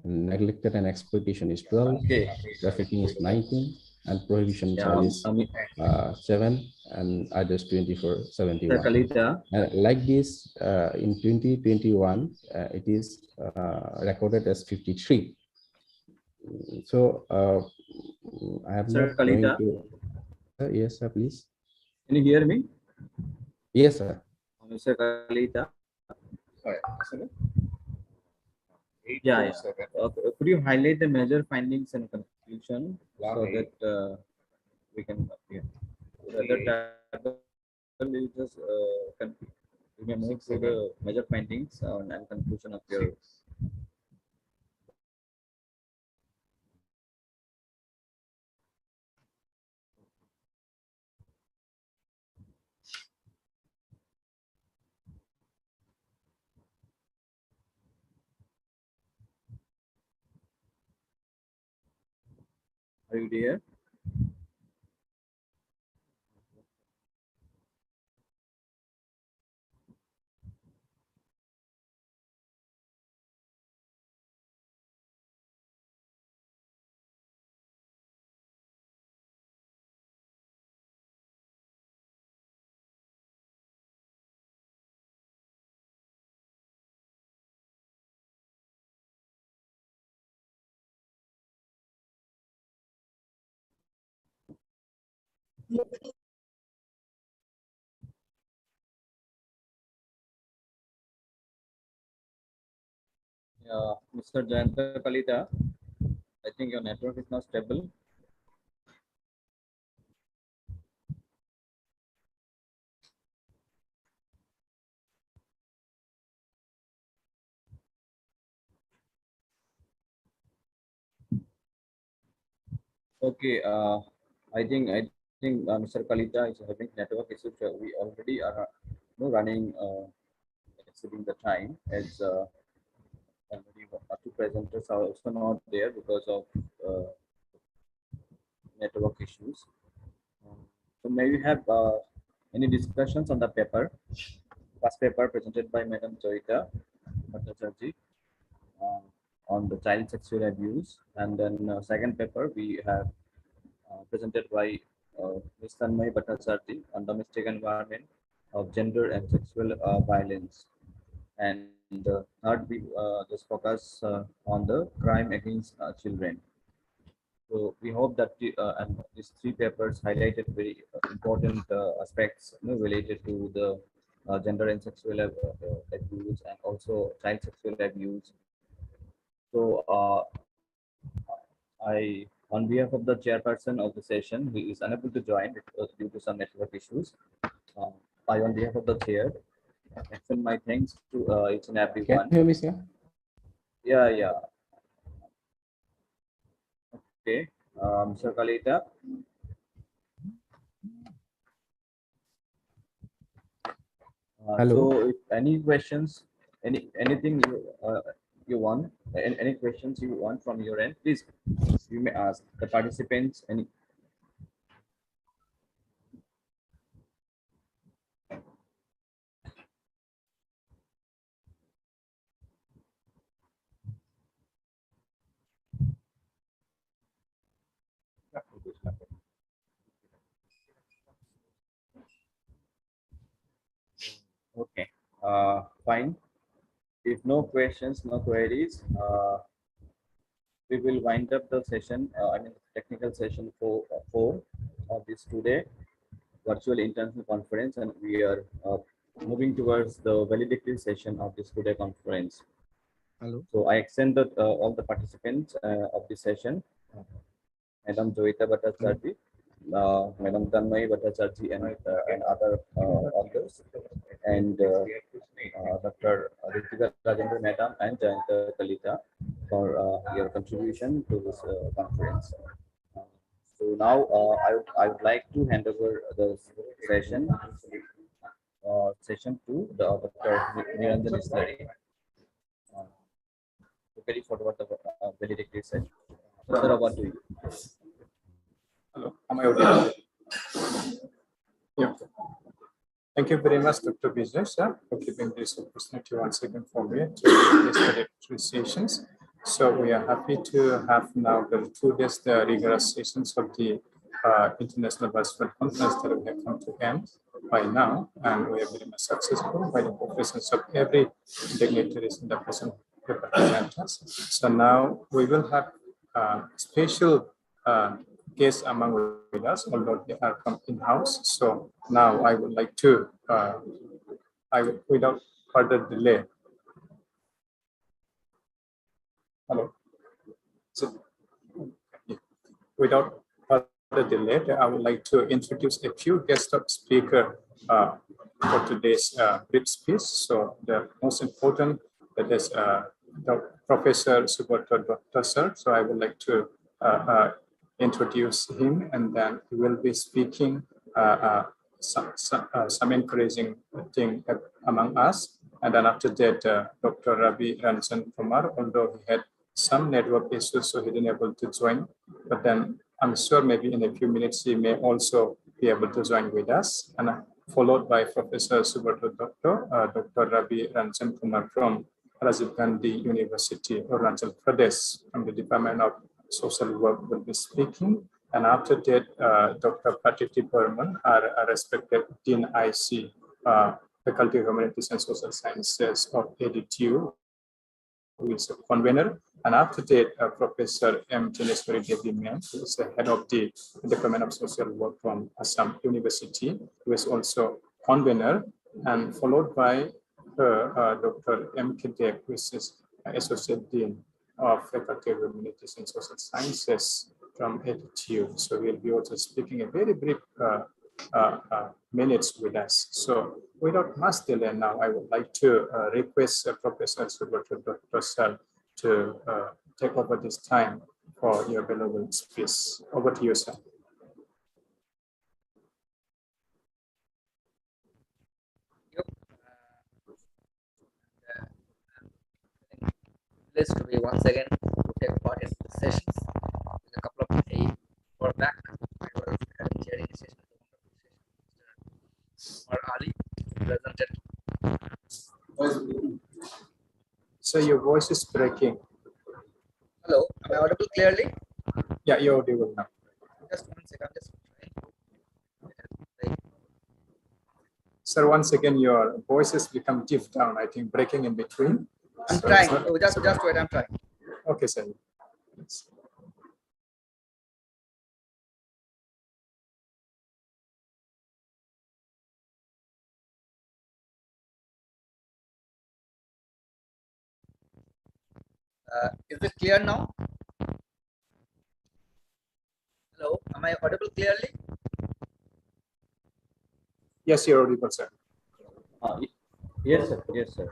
neglected and exploitation is 12. Okay. Trafficking is 19, and prohibition charge is 7, and others 24, 71. Like this, in 2021, it is recorded as 53. So I am Sir not going Kalita. to. Yes, sir, please. Can you hear me? Yes, sir. Mr. Kalita. Yeah. Could you highlight the major findings and conclusion so that we can you just we may move to the major findings and conclusion of your. Are you there? Mr. Jayanta Kalita, I think your network is not stable. Okay, I think Mr. Kalita is having network issues. We already are running exceeding the time as already 2 presenters are also not there because of network issues. So may we have any discussions on the paper? First paper presented by Madam Joyita Bhattacharjee on the child sexual abuse, and then second paper we have presented by Ms. Tanmay Bhattacharjee on domestic environment of gender and sexual violence, and third we just focus on the crime against children. So we hope that and these three papers highlighted very important aspects related to the gender and sexual abuse and also child sexual abuse. So on behalf of the chairperson of the session, who is unable to join due to some network issues, on behalf of the chair, extend my thanks to each and everyone. Can you hear me, sir? Yeah, yeah. Okay, Mr. Kalita. Hello. So, if any questions, anything you want, any questions you want from your end, please you may ask the participants. Any. Okay, fine. If no questions, no queries, we will wind up the session. I mean, technical session four of this today virtual international conference, and we are moving towards the valedictory session of this today conference. Hello. So I extend all the participants of this session, Madam Joita Bhattacharjee, Madam Tanmay Bhattacharjee, and other authors, and Dr. Ritika Rajendra Madam and Jayanta Kalita for your contribution to this conference. So now I would like to hand over the session to the Dr. Niranjan Islari. Ready for what the valedictory session. Sir, over to you. Hello, am I audible? Yeah. Thank you very much, Dr. Business, for giving this opportunity once again for me to this valedictory sessions. So we are happy to have now the 2 days the rigorous sessions of the International Virtual Conference that we have come to end by now, and we are very much successful by the presence of every dignitaries in the present representatives. So now we will have special guests among with us, although they are from in-house. So now I would like to, without further delay. Hello. So, without further delay, I would like to introduce a few guest speaker for today's brief speech. So the most important, that is Professor Subrata Dr. Sir. So I would like to introduce him, and then he will be speaking some encouraging thing among us. And then after that, Dr. Ravi Ranjan Kumar, although he had some network issues, so he didn't able to join. But then I'm sure maybe in a few minutes he may also be able to join with us. And followed by Professor Subrata Dr. Ravi Ranjan Kumar from Rajiv Gandhi University, Arunachal Pradesh, from the Department of Social Work will be speaking. And after that, Dr. Pratiti Burman, our respected Dean IC, Faculty of Humanities and Social Sciences of AdtU, who is a convener. And after that, Professor M. Chineswari Devi Ma'am, who is the head of the Department of Social Work from Assam University, who is also convener, and followed by Dr. M. K. Dev, who is Associate Dean of Faculty of Humanities and Social Sciences from AdtU. So we'll be also speaking a very brief minutes with us. So without much delay now, I would like to request Professor Subrata Dr. Sir to take over this time for your valuable speech. Over to you, sir. Pleased to be once again to take part in the sessions. With a couple of days or back, I was chairing a session. Or Ali presented. So your voice is breaking. Hello, am I audible clearly? Yeah, you're audible now. Just 1 second. Sir, once again, your voice has become deep down, I think, breaking in between. I'm trying. Just wait, I'm trying. Okay, sir. Is it clear now? Hello, am I audible clearly? Yes, you're audible, sir. Yes, sir. Yes, sir.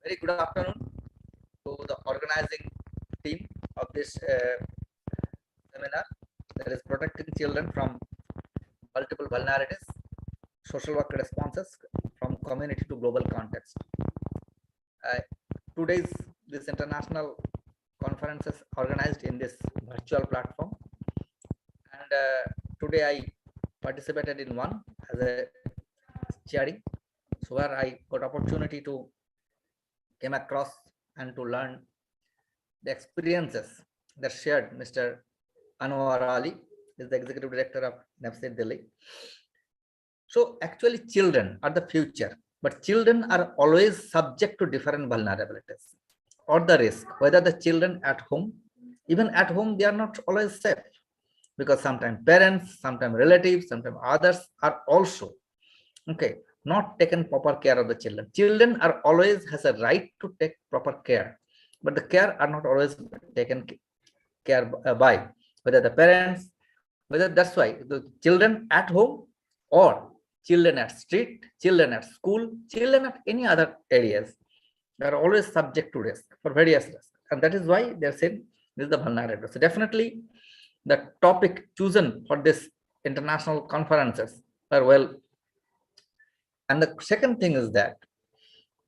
Very good afternoon to the organizing team of this seminar, that is protecting children from multiple vulnerabilities, social work responses from community to global context. Today's this international conferences organized in this virtual platform, and today I participated in one as a chairing, so where I got opportunity to came across and to learn the experiences that shared Mr. Anwar Ali, is the executive director of NAFSAID Delhi. So actually children are the future, but children are always subject to different vulnerabilities or the risk, whether the children at home, even at home, they are not always safe, because sometimes parents, sometimes relatives, sometimes others are also, okay, not taken proper care of the children. Children are always has a right to take proper care, but the care are not always taken care by whether the parents, whether that's why the children at home or children at street, children at school, children at any other areas, they are always subject to risk for various risks, and that is why they're saying this is the vulnerable. So definitely the topic chosen for this international conferences are well. And the second thing is that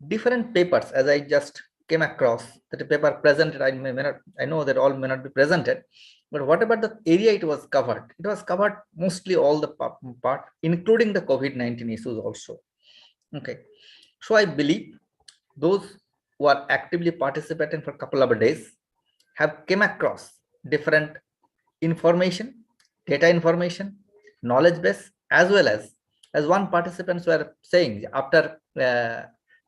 different papers, as I just came across, that a paper presented, I know that all may not be presented, but what about the area it was covered? It was covered mostly all the part, including the COVID-19 issues also. Okay, so I believe those who are actively participating for a couple of days have came across different information, data information, knowledge base, as well as one participants were saying after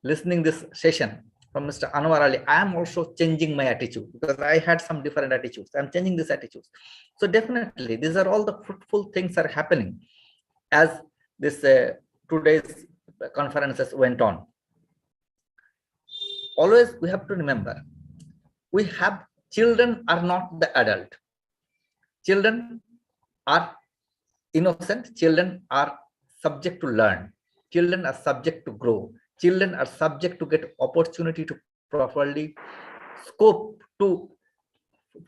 listening this session from Mr. Anwar Ali, I am also changing my attitude because I had some different attitudes. I'm changing this attitude. So definitely these are all the fruitful things are happening as this today's conferences went on. Always we have to remember, we have children are not the adult. Children are innocent. Children are subject to learn. Children are subject to grow. Children are subject to get opportunity to properly scope to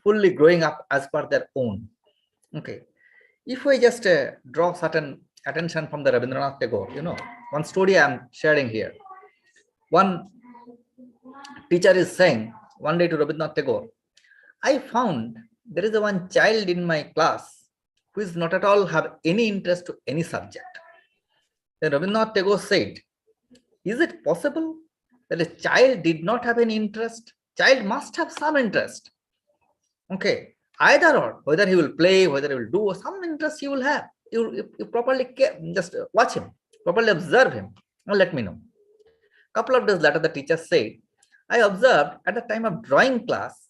fully growing up as per their own. Okay, if we just draw certain attention from the Rabindranath Tagore, one story I'm sharing here. One teacher is saying one day to Rabindranath Tagore, I found there is one child in my class who is not at all have any interest to any subject. Then Rabindranath Tagore said, is it possible that a child did not have any interest? Child must have some interest. Okay, either or, whether he will play, whether he will do, some interest he will have. You properly care, just watch him, properly observe him, and let me know. Couple of days later, the teacher said, I observed at the time of drawing class,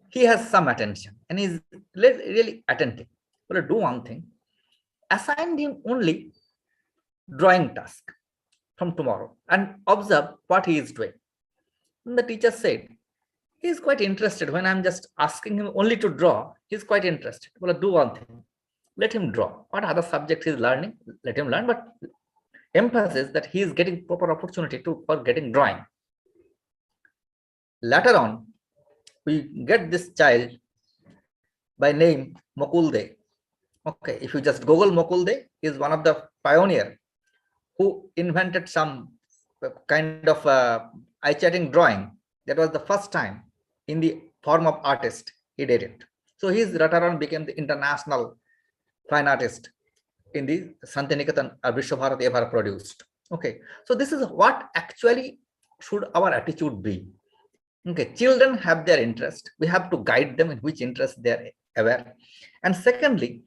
he has some attention and is really attentive. Well, do one thing, assign him only drawing task from tomorrow and observe what he is doing. And the teacher said, he is quite interested. When I'm just asking him only to draw, he's quite interested. Well, do one thing, let him draw. What other subject he's learning, let him learn, but emphasis that he is getting proper opportunity for getting drawing. Later on, we get this child by name Mokulde. Okay, if you just Google Mokulde, he is one of the pioneer who invented some kind of eye-catching drawing. That was the first time in the form of artist he did it. So his later on became the international fine artist in the Santiniketan Vishwabharati ever produced. Okay, so this is what actually should our attitude be. Okay, children have their interest. We have to guide them in which interest they are aware. And secondly,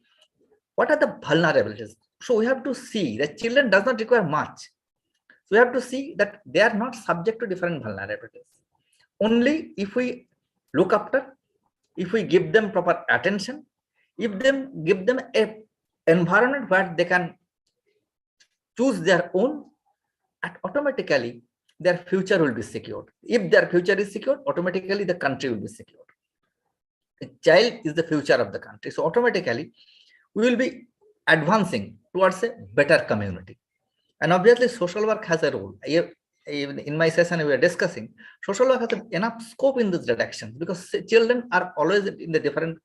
what are the vulnerabilities? So we have to see that children does not require much. So we have to see that they are not subject to different vulnerabilities. Only if we look after, if we give them proper attention, if them give them a environment where they can choose their own, and automatically their future will be secured. If their future is secured, automatically the country will be secured. The child is the future of the country. So automatically we will be advancing towards a better community. And obviously social work has a role. Even in my session we are discussing, social work has enough scope in this direction, because children are always in the different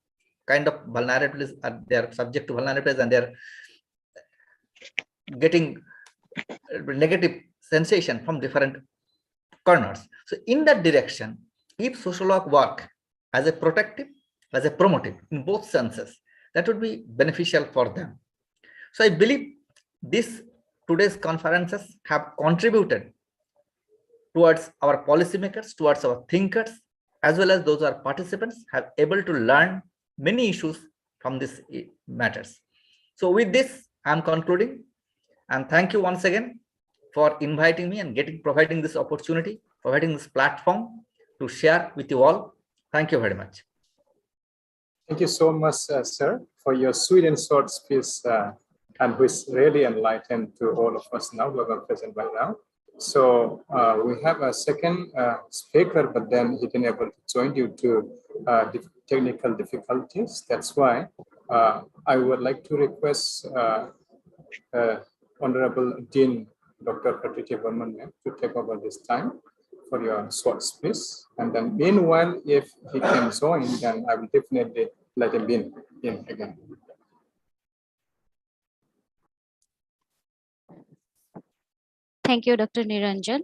kind of vulnerabilities, they are subject to vulnerabilities, and they are getting negative sensation from different corners. So in that direction, if social work as a protective, as a promotive, in both senses, that would be beneficial for them. So I believe today's conferences have contributed towards our policymakers, towards our thinkers, as well as those who are participants have able to learn many issues from these matters. So with this, I'm concluding, and thank you once again for inviting me and providing this opportunity, providing this platform to share with you all. Thank you very much. Thank you so much, sir, for your sweet and short speech, and which really enlightened to all of us now who are present right now. So we have a second speaker, but then he didn't able to join due to technical difficulties. That's why I would like to request Honorable Dean Dr. Patricia Burman to take over this time for your short speech. And then meanwhile, if he can join, then I will definitely let him in again. Thank you, Dr. Niranjan.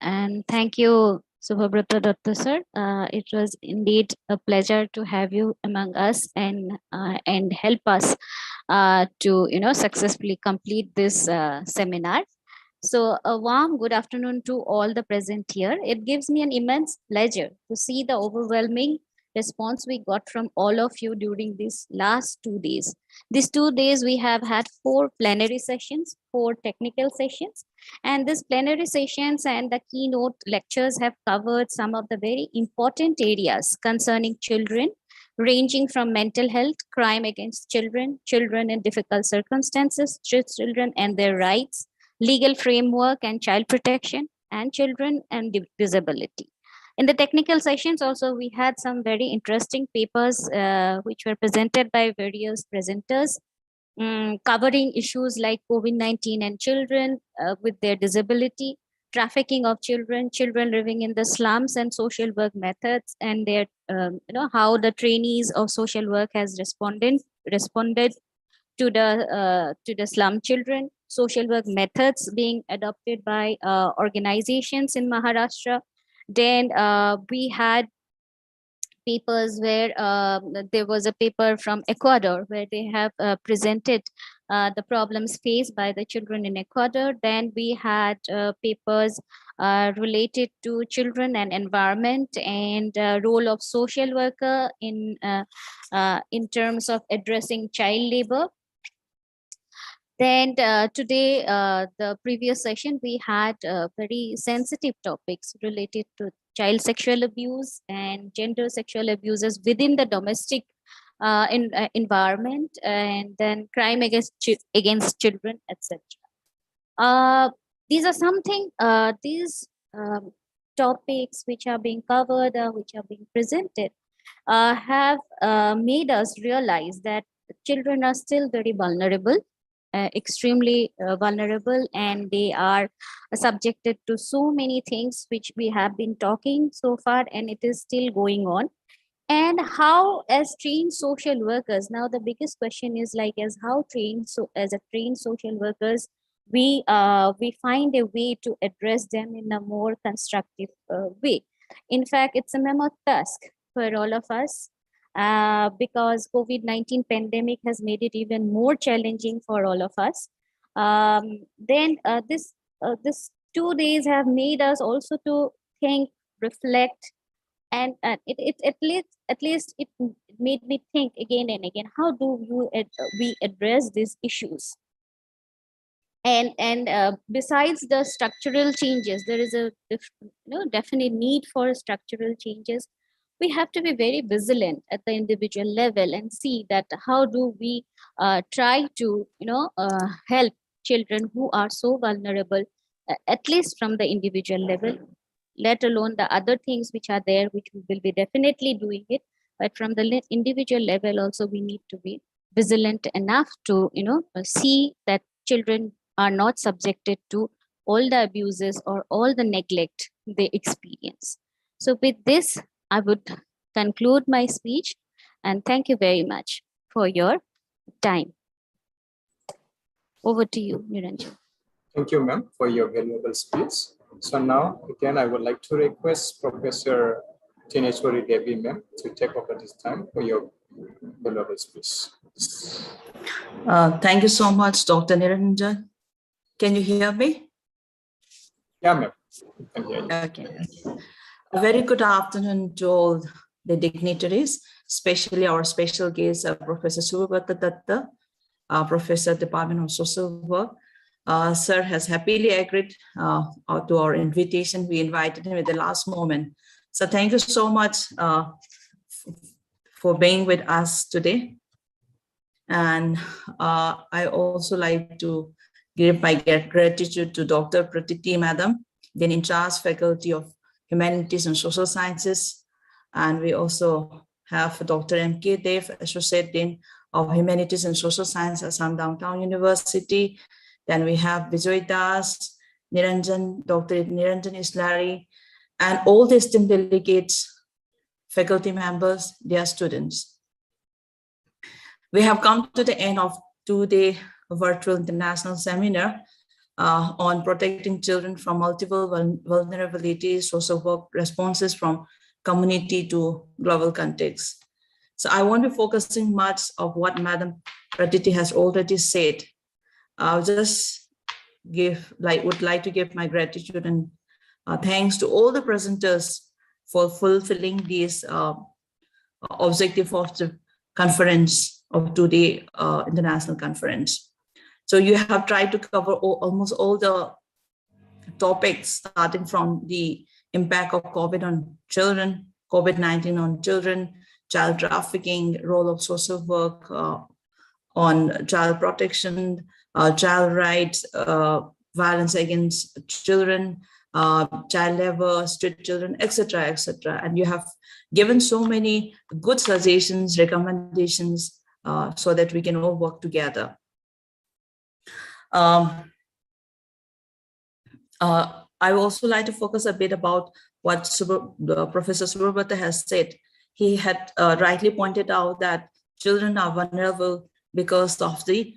And thank you, Subhabrata Datta sir. It was indeed a pleasure to have you among us and help us to successfully complete this seminar. So a warm good afternoon to all the present here. It gives me an immense pleasure to see the overwhelming response we got from all of you during these last 2 days. These 2 days we have had 4 plenary sessions, 4 technical sessions, and these plenary sessions and the keynote lectures have covered some of the very important areas concerning children, ranging from mental health, crime against children, children in difficult circumstances, children and their rights, legal framework and child protection, and children and disability. In the technical sessions also, we had some very interesting papers which were presented by various presenters, covering issues like COVID-19 and children with their disability, trafficking of children, children living in the slums, and social work methods, and their how the trainees of social work has responded to the slum children, social work methods being adopted by organizations in Maharashtra. Then we had papers where there was a paper from Ecuador where they have presented the problems faced by the children in Ecuador. Then we had papers related to children and environment and role of social worker in terms of addressing child labor. Then today, the previous session, we had very sensitive topics related to child sexual abuse and gender sexual abuses within the domestic environment, and then crime against children, etc. These are these topics which are being covered, which are being presented, have made us realize that children are still very vulnerable. Extremely vulnerable, and they are subjected to so many things which we have been talking so far, and it is still going on. And how, as trained social workers, now the biggest question is like, as a trained social workers, we find a way to address them in a more constructive way. In fact, it's a mammoth task for all of us. Because COVID-19 pandemic has made it even more challenging for all of us. Then this 2 days have made us also to think, reflect, and it at least it made me think again and again, how do we address these issues? And besides the structural changes, there is a definite need for structural changes. We have to be very vigilant at the individual level and see that how do we try to help children who are so vulnerable, at least from the individual level, let alone the other things which are there, which we will be definitely doing it. But from the individual level also, we need to be vigilant enough to, see that children are not subjected to all the abuses or all the neglect they experience. So with this, I would conclude my speech, and thank you very much for your time. Over to you, Niranjan. Thank you, ma'am, for your valuable speech. So now, again, I would like to request Professor Tineshwari Devi, ma'am, to take over this time for your valuable speech. Thank you so much, Dr. Niranjan. Can you hear me? Yeah, ma'am. I can hear you. Okay. A very good afternoon to all the dignitaries, especially our special guest, Professor Subrata Datta, Professor Department of Social Work. Sir has happily agreed to our invitation. We invited him at the last moment. So thank you so much for being with us today. And I also like to give my gratitude to Dr. Pratiti Madam, then in charge Faculty of Humanities and Social Sciences. And we also have Dr. M.K. Dev, Associate Dean of Humanities and Social Science at Assam Downtown University. Then we have Vijay Das, Niranjan, Dr. Niranjan Islari, and all the esteemed delegates, faculty members, their students. We have come to the end of two-day virtual international seminar on protecting children from multiple vulnerabilities, social work responses from community to global context. So I won't be focusing much of what Madam Pratiti has already said. I'll just would like to give my gratitude and thanks to all the presenters for fulfilling this objective of the conference of today international conference. So you have tried to cover almost all the topics, starting from the impact of COVID on children, COVID-19 on children, child trafficking, role of social work on child protection, child rights, violence against children, child labor, street children, etc., etc. And you have given so many good suggestions, recommendations, so that we can all work together. I also like to focus a bit about what Professor Subrata has said. He had rightly pointed out that children are vulnerable because of the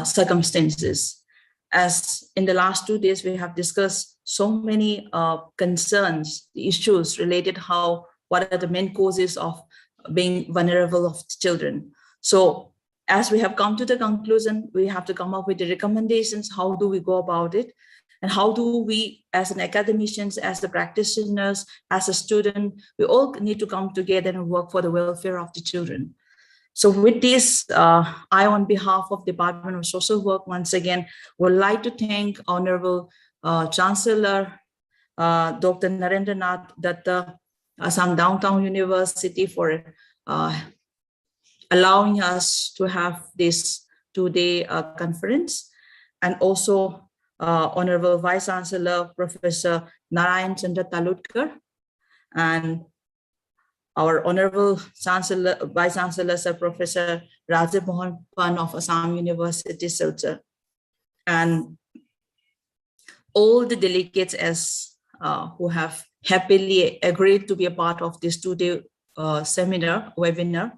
circumstances. As in the last 2 days, we have discussed so many concerns, issues related what are the main causes of being vulnerable of children. So as we have come to the conclusion, we have to come up with the recommendations. How do we go about it? And how do we, as an academicians, as the practitioners, as a student, we all need to come together and work for the welfare of the children. So with this, I, on behalf of Department of Social Work, once again, would like to thank Honorable Chancellor, Dr. Narendranath Datta, Assam Downtown University, for allowing us to have this two-day conference, and also Honorable Vice Chancellor, Professor Narayan Chandra Talutkar, and our Honorable Chancellor, Vice Chancellor, Sir Professor Rajiv Mohan Pan of Assam University, Silchar, and all the delegates who have happily agreed to be a part of this two-day webinar.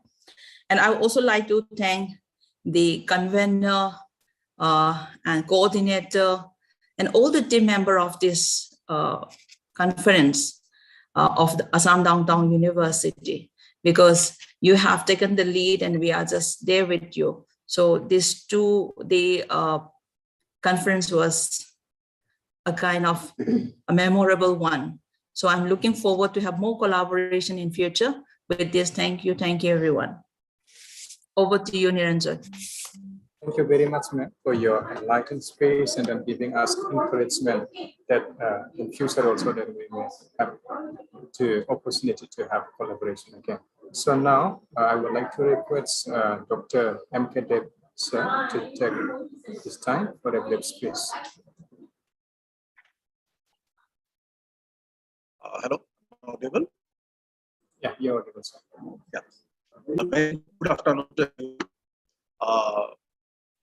And I would also like to thank the convener and coordinator and all the team member of this conference of the Assam Downtown University, because you have taken the lead and we are just there with you. So this two-day conference was a kind of a memorable one. So I'm looking forward to have more collaboration in future with this. Thank you everyone. Over to you, Niranjan. Thank you very much, ma'am, for your enlightened space and then giving us encouragement that in future also that we may have the opportunity to have collaboration again. So now I would like to request Dr. M.K. Dev sir to take It's time for a brief speech. Hello, audible? Yeah, you're audible, sir. Yeah. A very good afternoon to you.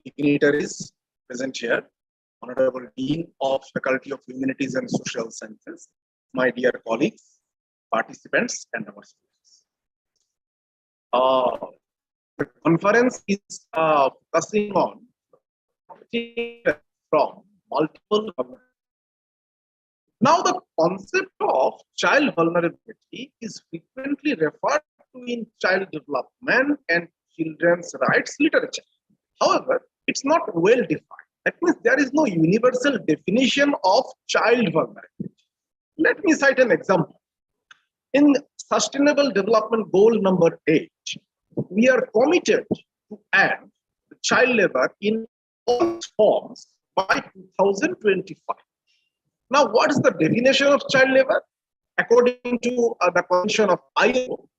Dignitaries present here, Honorable Dean of Faculty of Humanities and Social Sciences, my dear colleagues, participants, and our students. The conference is focusing on from multiple. Now, the concept of child vulnerability is frequently referred to in child development and children's rights literature. However, it's not well defined. That means there is no universal definition of child vulnerability. Let me cite an example. In Sustainable Development Goal number 8, we are committed to end child labor in all forms by 2025. Now, what is the definition of child labor? According to the Convention of ILO,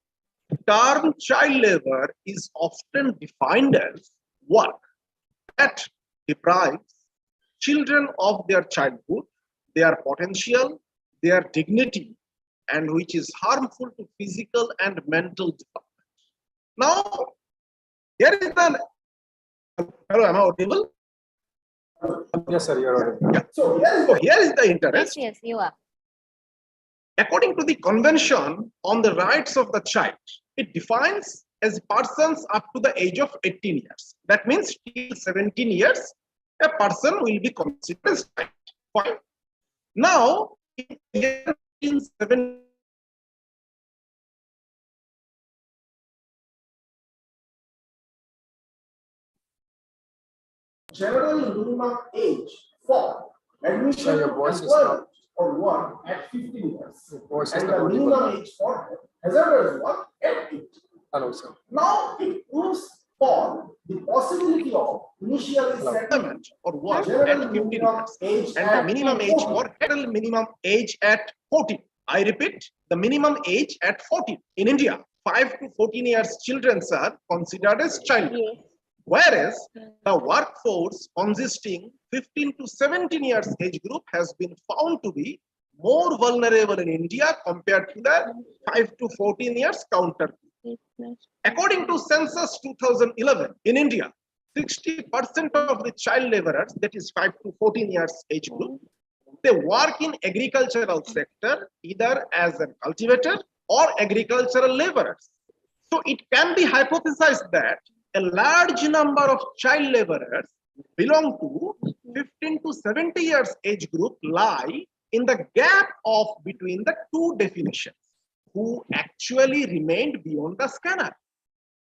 the term child labor is often defined as work that deprives children of their childhood, their potential, their dignity, and which is harmful to physical and mental development. Now, here is the. Hello, am I audible? Yes, sir, you're audible. Yeah. So here is the interest. Yes, you are. According to the Convention on the Rights of the Child, it defines as persons up to the age of 18 years. That means till 17 years, a person will be considered as child. Fine. Now, in 17 general minimum age for admission So your voice is not or work at 15 years. Your voice is And not the audible. minimum age for hazardous work at 8. Hello, sir. Now it proves for the possibility of initial settlement or work at 15 years and the minimum age for federal minimum age at 14. I repeat, the minimum age at 14. In India, 5 to 14 years children are considered as child. Whereas the workforce consisting 15 to 17 years age group has been found to be more vulnerable in India compared to the 5 to 14 years counter. According to Census 2011, in India, 60% of the child laborers, that is 5 to 14 years age group, they work in agricultural sector either as a cultivator or agricultural laborers. So it can be hypothesized that a large number of child laborers belong to 15 to 70 years age group lie in the gap of between the two definitions, who actually remained beyond the scanner.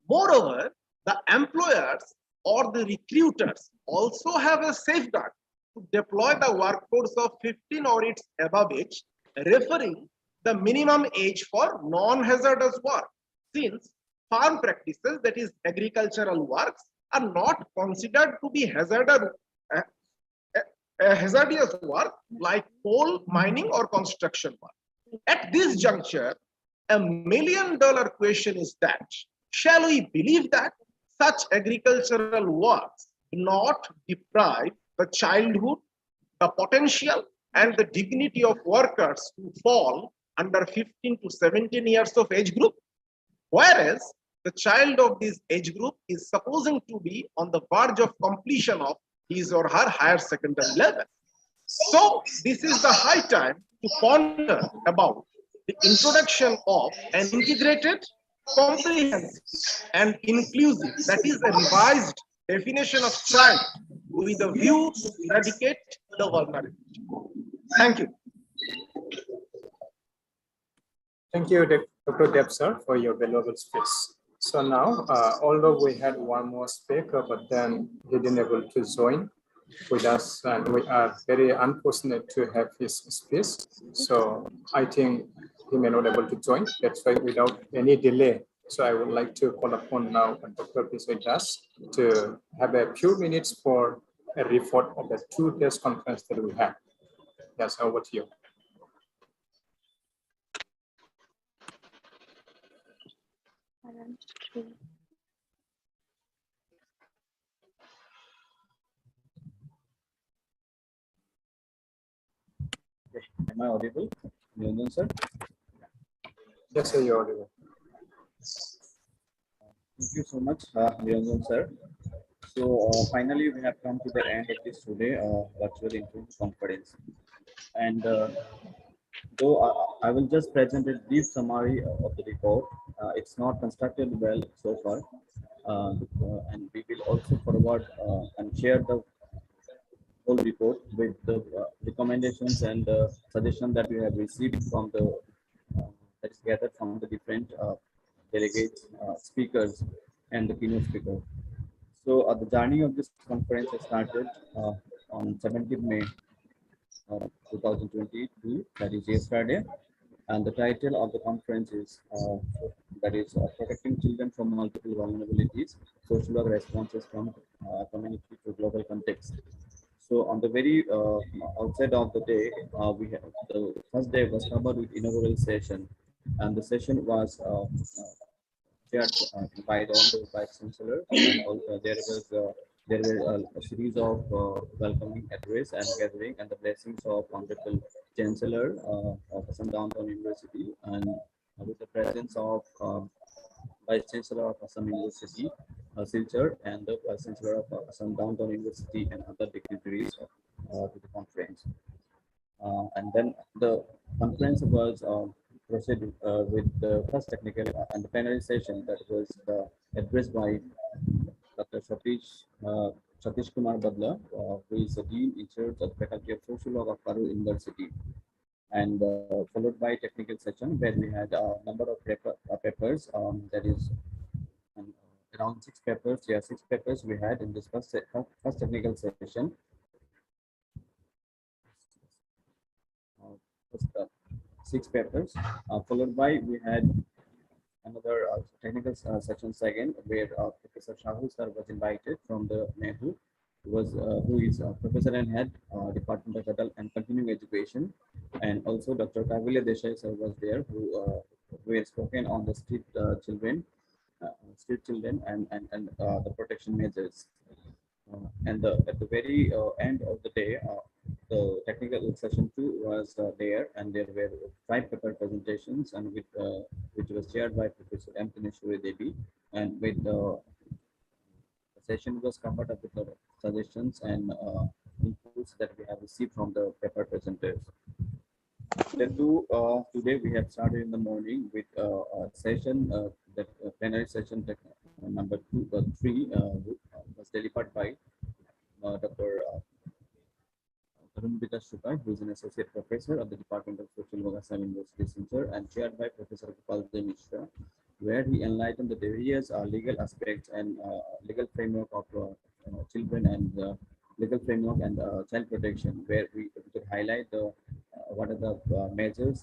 Moreover, the employers or the recruiters also have a safeguard to deploy the workforce of 15 or its above age, referring the minimum age for non-hazardous work, since farm practices, that is agricultural works, are not considered to be hazardous work like coal mining or construction work. At this juncture, $1 million question is that, shall we believe that such agricultural works do not deprive the childhood, the potential, and the dignity of workers who fall under 15 to 17 years of age group? Whereas the child of this age group is supposing to be on the verge of completion of his or her higher secondary level. So this is the high time to ponder about the introduction of an integrated, comprehensive, and inclusive, that is a revised definition of child with a view to eradicate the vulnerability. Thank you. Thank you, Dr. Deb, sir, for your valuable speech. So now, although we had one more speaker, but then he didn't able to join with us, and we are very unfortunate to have his speech. So I think he may not able to join. That's why without any delay, so I would like to call upon now Dr. Das to have a few minutes for a report of the 2 days conference that we had. Yes, over to you. Am I audible, Niranjan sir? Yes, sir, you're audible. Thank you so much, Niranjan sir. So finally, we have come to the end of this today virtual interview conference. And though I will just present a brief summary of the report, it's not constructed well so far. And we will also forward and share the whole report with the recommendations and suggestions that we have received from the that is gathered from the different delegates, speakers, and the keynote speaker. So the journey of this conference has started on 17th May 2022, that is yesterday, and the title of the conference is Protecting Children from Multiple Vulnerabilities, Social Work Responses from Community to Global Context. So on the very outset of the day, we have the first day was covered with inaugural session, and the session was chaired by the Honorable Vice Chancellor, and also there were a series of welcoming address and gathering and the blessings of Honorable Chancellor of Assam Downtown University, and with the presence of Vice Chancellor of Assam University, Silchar, and the Vice Chancellor of Assam Downtown University and other dignitaries to the conference. And then the conference was proceeded with the first technical and the plenary session that was addressed by Dr. Satish Kumar Badla, who is the Dean in charge of the Faculty of Social Work of Paru University, and followed by technical session where we had a number of papers, that is around 6 papers. Yeah, 6 papers we had in this first technical session. First, 6 papers, followed by we had another technical section second, where Professor Shahu sir was invited from the NEHU, who is Professor and Head Department of Adult and Continuing Education, and also Dr. Kavilya Desai sir was there, who had spoken on the street children and the protection measures. And at the very end of the day, the technical session 2 was there, and there were 5 paper presentations, and which was chaired by Professor M. Tineshwari Devi, and with the session was covered up with the suggestions and inputs that we have received from the paper presenters. Today we have started in the morning with a session, that plenary session number 3 was delivered by Dr. Arunbita Shukai, who is an associate professor of the Department of Social Work, Assam University Center, and chaired by Professor Gopal Mishra, where he enlightened the various legal aspects and legal framework of children and legal framework and child protection, where we could highlight the what are the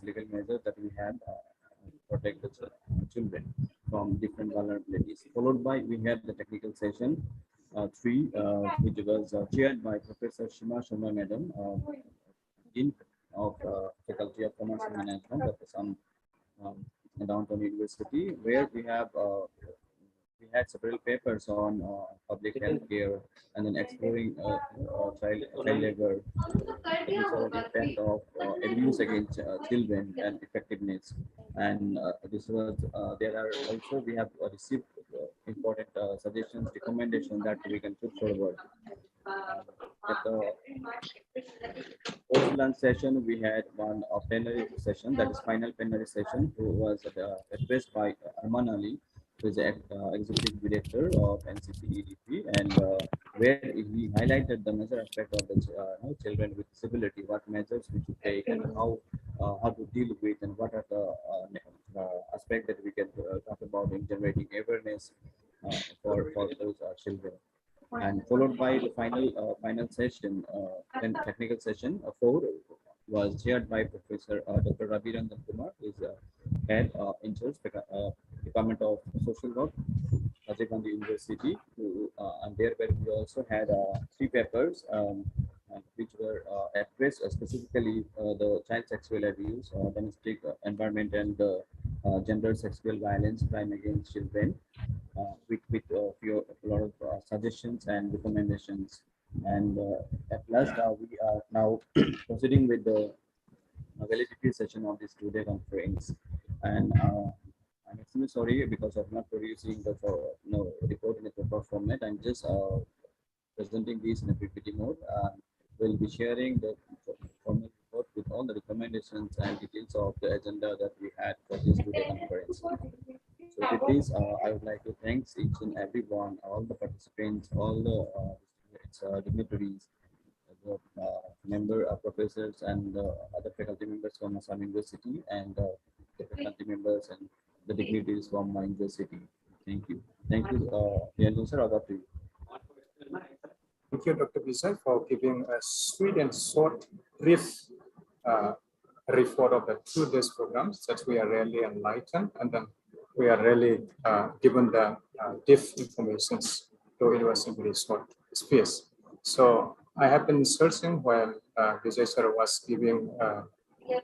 legal measures that we have to protect the children from different vulnerabilities. Followed by we had the technical session 3, which was chaired by Professor Shima Sharma Madam, Dean of Faculty of Commerce and Management at Assam Downtown University, where we had several papers on public health care, and then exploring child labor, the impact of abuse against children and effectiveness. And this was there are also we have received important suggestions, recommendations that we can put forward. At the post-lunch session, we had one plenary session, that is final plenary session, who was addressed by Arman Ali, who is the executive director of NCCEDP, and where he highlighted the major aspect of the children with disability, what measures we should take, and how to deal with, and what are the aspects that we can talk about in generating awareness for those children. And followed by the final session, then technical session 4 was chaired by Professor Dr. Ravi Ranjan Kumar, who is head in charge Department of Social Work, Rajiv Gandhi University, and there where we also had 3 papers which were addressed specifically the child sexual abuse, domestic environment, and gender sexual violence, crime against children, with a lot of suggestions and recommendations. And at last, we are now proceeding with the validity session of this two-day conference. And I'm extremely sorry because of not producing the report in a proper format. I'm just presenting these in a PPT mode. We'll be sharing the formal report with all the recommendations and details of the agenda that we had for this two-day conference. So with this, I would like to thank each and every one, all the participants, all the dignitaries, the professors and other faculty members from Assam University, and the faculty members and the dignitaries from my university. Thank you. Thank you, sir. Over to you. Thank you, Dr. Vijay, for giving a sweet and short, brief report of the 2 days programs that we are really enlightened, and then we are really given the deep information to invest in very short space. So I have been searching while Vijay sir was giving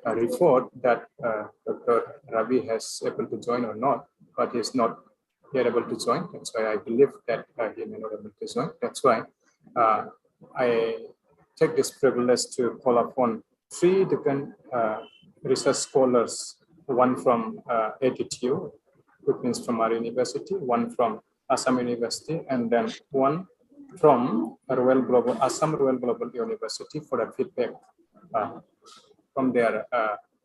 a report that Dr. Ravi has able to join or not, but he is not yet able to join. That's why I believe that he may not able to join. That's why I take this privilege to call upon 3 different research scholars, one from AdtU, which means from our university, one from Assam University, and then one from Assam Royal Global University for a feedback from their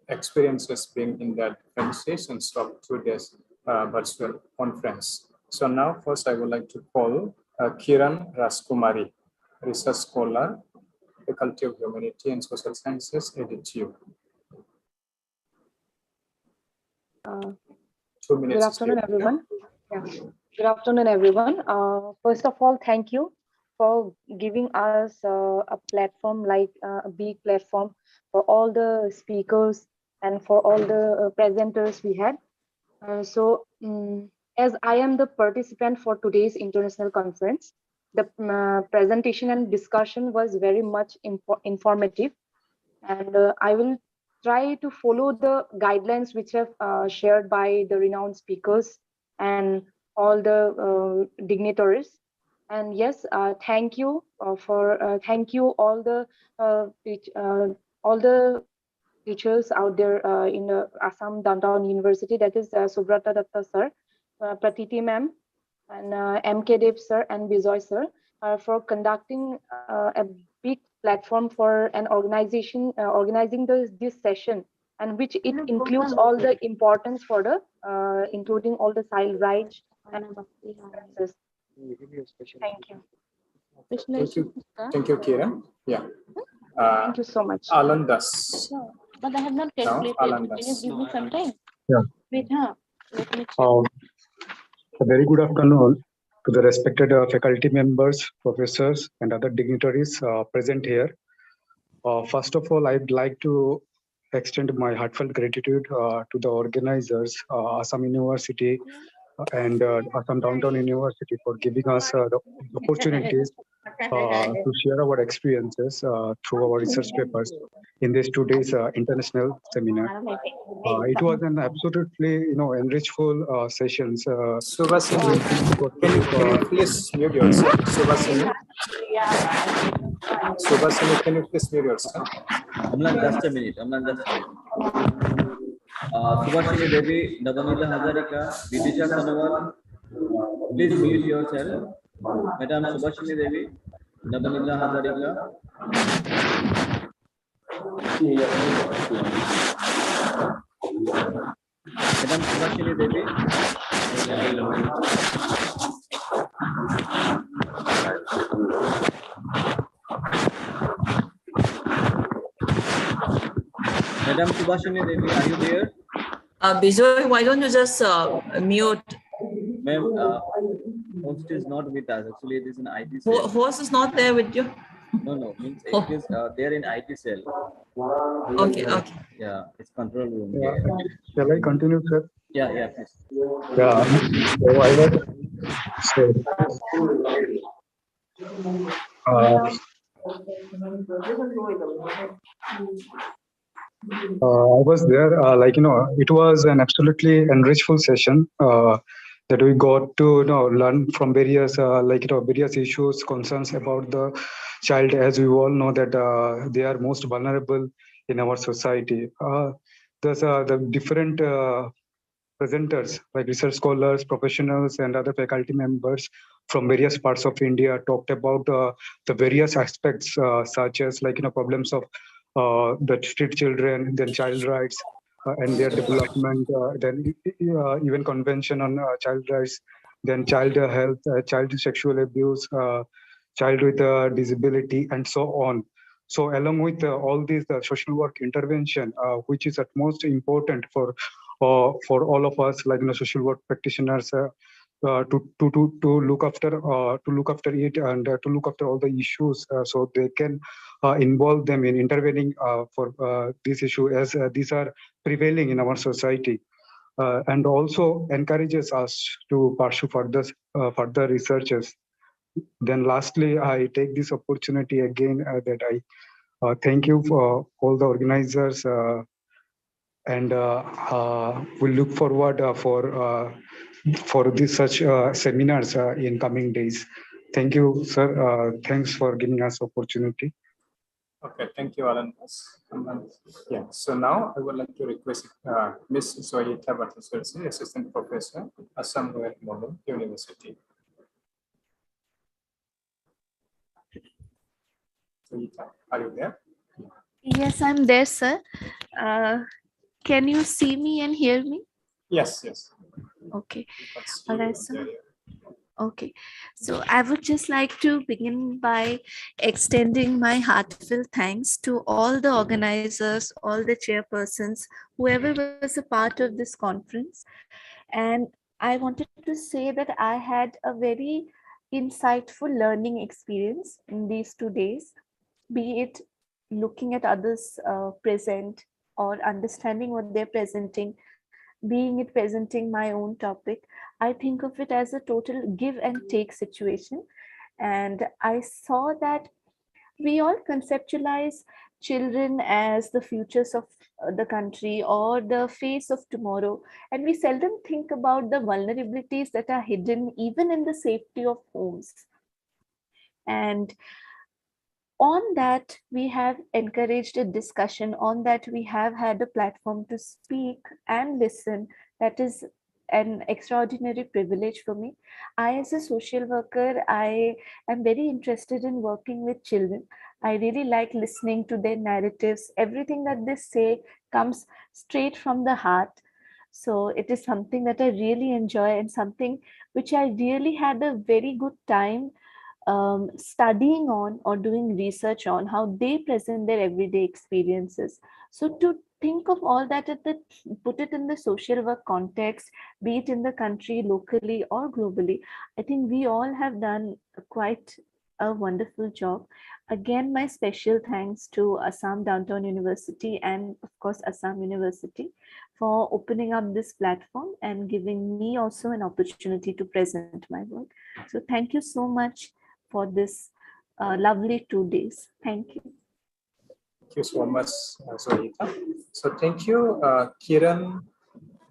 experiences being in the different sessions of 2 days virtual conference. So now first I would like to call Kiran Raskumari, research scholar, Faculty of Humanity and Social Sciences, AdtU. 2 minutes. Good afternoon, everyone. Yeah. Good afternoon, everyone. First of all, thank you for giving us a platform, like a big platform for all the speakers and for all the presenters we had. As I am the participant for today's international conference, the presentation and discussion was very much informative, and I will try to follow the guidelines which have shared by the renowned speakers and all the dignitaries. And yes, thank you thank you all the teachers out there in Assam Downtown University, that is Subrata Datta sir, Pratiti ma'am, and MK Dev sir and Bijoy sir for conducting a big platform for an organizing this session, and which it includes all the importance for the including all the child rights and thank you. Thank you, Kiran. Yeah. Thank you so much. Alandas. But I have not calculated. Can you give me some time? Yeah. Wait, let me check. A very good afternoon to the respected faculty members, professors, and other dignitaries present here. First of all, I'd like to extend my heartfelt gratitude to the organizers, Assam University and Assam Downtown University, for giving us the opportunities to share our experiences through our research papers in this 2 days international seminar. It was an absolutely enrichful sessions. Subhasini, can you please mute yourself? Subhasini, can you please mute yourself? Amlan, just a minute. Subhashini Devi, Navamila Hazarika, Vidisha Sanawal, please mute yourself. Madam Subhashini Devi, Navamila Hazarika. Madam Subhashini Devi. Madam Subhashini Devi, are you there? Bijoy, why don't you just mute? Ma'am, host is not with us. Actually, it is an IT cell. Host is not there with you? No, means it is there in IT cell. Okay. Yeah, it's control room. Yeah. Shall I continue, sir? Yeah, please. Yeah. So I was there, it was an absolutely enrichful session that we got to learn from various various issues, concerns about the child. As we all know that they are most vulnerable in our society. There's the different presenters like research scholars, professionals, and other faculty members from various parts of India talked about the various aspects such as problems of the street children, then child rights and their development, then even convention on child rights, then child health, child sexual abuse, child with disability, and so on. So along with all these social work intervention, which is at most important for all of us, like social work practitioners, to look after it and to look after all the issues, so they can involve them in intervening for this issue as these are prevailing in our society, and also encourages us to pursue further researches. Then lastly, I take this opportunity again that I thank you for all the organizers, and we look forward for this such seminars in coming days. Thank you, sir. Thanks for giving us opportunity. Okay, thank you, Alan. Yeah, so now I would like to request Ms. Zoyita Bhattacharjee, Assistant Professor, Assam University. Zoyita, are you there? Yes, I'm there, sir. Can you see me and hear me? Yes, yes. Okay. All right, sir. Okay, so I would just like to begin by extending my heartfelt thanks to all the organizers, all the chairpersons, whoever was a part of this conference. And I wanted to say that I had a very insightful learning experience in these 2 days, be it looking at others present or understanding what they're presenting, being it presenting my own topic. I think of it as a total give and take situation. And I saw that we all conceptualize children as the futures of the country or the face of tomorrow. And we seldom think about the vulnerabilities that are hidden even in the safety of homes. And on that, we have encouraged a discussion. On that, we have had a platform to speak and listen. That is an extraordinary privilege for me. I, as a social worker, I am very interested in working with children. I really like listening to their narratives. Everything that they say comes straight from the heart. So it is something that I really enjoy and something which I really had a very good time studying on or doing research on, how they present their everyday experiences. So to think of all that put it in the social work context, be it in the country, locally or globally, I think we all have done quite a wonderful job. Again, my special thanks to Assam Downtown University and of course Assam University for opening up this platform and giving me also an opportunity to present my work. So thank you so much for this lovely 2 days. Thank you. Thank you so much, Zoyita. So thank you, Kiran,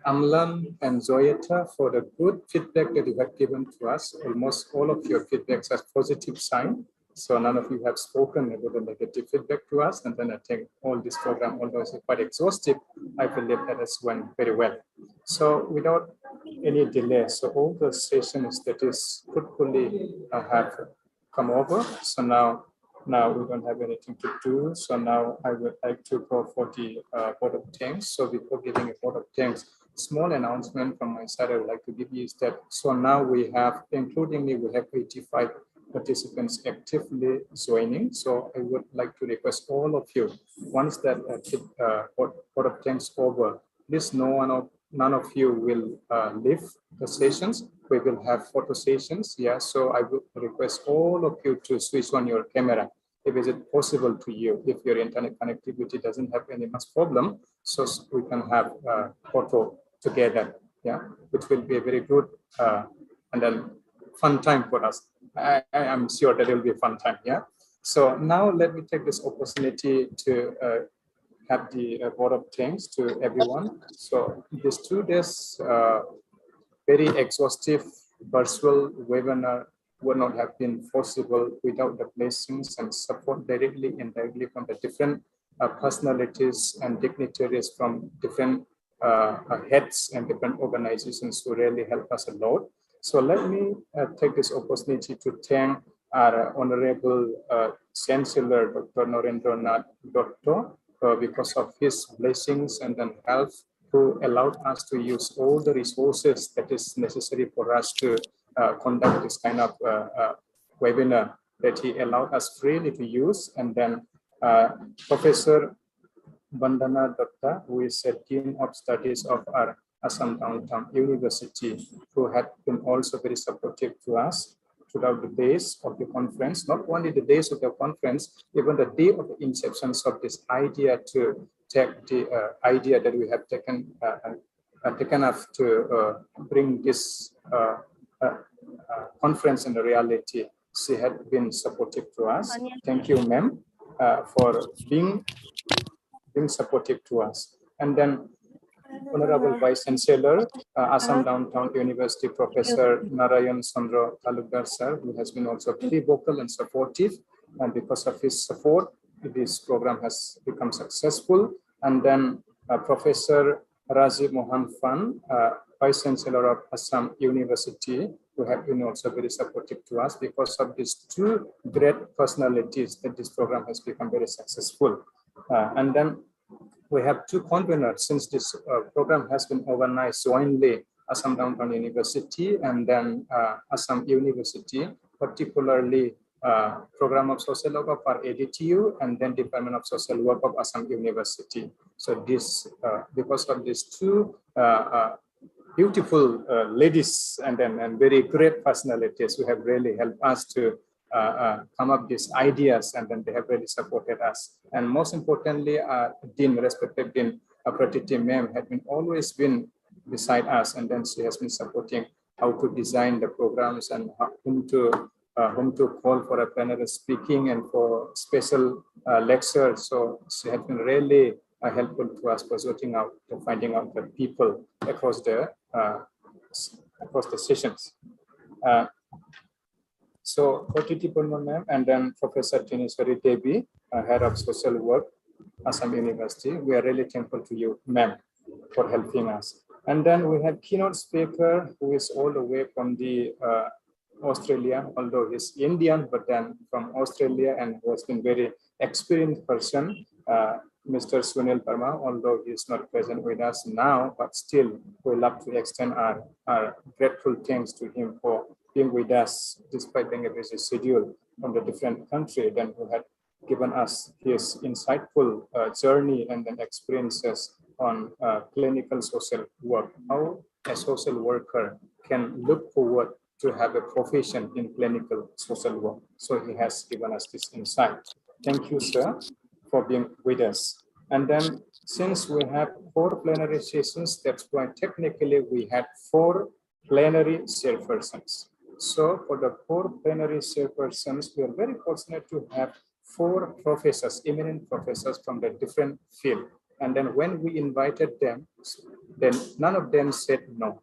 Amlan, and Zoyita for the good feedback that you have given to us. Almost all of your feedbacks are positive sign. So none of you have spoken about the negative feedback to us. And then I think all this program, although it's quite exhaustive, I believe that has went very well. So without any delay, so all the sessions that is fruitfully have come over. So now we don't have anything to do. So now I would like to go for the vote of thanks. So before giving a vote of thanks, small announcement from my side I would like to give you is that, so now we have, including me, we have 85 participants actively joining. So I would like to request all of you, once that vote of thanks over, please none of you will leave the sessions. We will have photo sessions. Yeah, so I would request all of you to switch on your camera if it is possible to you, if your internet connectivity doesn't have any much problem, so we can have a photo together, yeah, which will be a very good and then fun time for us. I am sure that it will be a fun time, yeah. So now let me take this opportunity to have the vote of thanks to everyone. So these 2 days, very exhaustive virtual webinar would not have been possible without the blessings and support directly and indirectly from the different personalities and dignitaries from different heads and different organizations who really help us a lot. So let me take this opportunity to thank our Honorable Chancellor, Dr. Narendranath Dr. Because of his blessings and then help, who allowed us to use all the resources that is necessary for us to conduct this kind of webinar that he allowed us freely to use. And then Professor Vandana Datta, who is a Dean of Studies of our Assam Downtown University, who had been also very supportive to us throughout the days of the conference, not only the days of the conference, even the day of the inception of this idea to take the idea that we have taken up to bring this conference in the reality. She had been supportive to us. Thank you, ma'am, for being supportive to us. And then Honorable Vice Chancellor, Assam Downtown University, Professor Narayan Chandra Talukdar sir, who has been also very vocal and supportive. And because of his support, this program has become successful. And then Professor Rajiv Mohan Fan, Vice Chancellor of Assam University, who have been also very supportive to us. Because of these two great personalities, that this program has become very successful. And then we have two conveners, since this program has been organized jointly, Assam Downtown University and then Assam University, particularly Program of Social Work of our AdtU and then Department of Social Work of Assam University. So this, because of these two beautiful ladies and very great personalities who have really helped us to come up with these ideas, and then they have really supported us. And most importantly, Dean, respected Dean Pratiti ma'am, had been always been beside us, and then she has been supporting how to design the programs and whom to call for a plenary speaking and for special lectures. So she has been really helpful to us for sorting out, to finding out the people across the sessions. So, Pratiti ma'am, and then Professor Tineswari Devi, Head of Social Work, Assam University. We are really thankful to you, ma'am, for helping us. And then we have keynote speaker who is all the way from the Australia, although he's Indian, but then from Australia, and who has been very experienced person, Mr. Sunil Parma, although he is not present with us now, but still we love to extend our grateful thanks to him for being with us despite being a busy schedule from the different country, then who had given us his insightful journey and then experiences on clinical social work, how a social worker can look forward to have a profession in clinical social work. So he has given us this insight. Thank you, sir, for being with us. And then since we have 4 plenary sessions, that's why technically we had 4 plenary chairpersons. So for the 4 plenary chairpersons, we are very fortunate to have 4 professors, eminent professors from the different field. And then when we invited them, then none of them said no.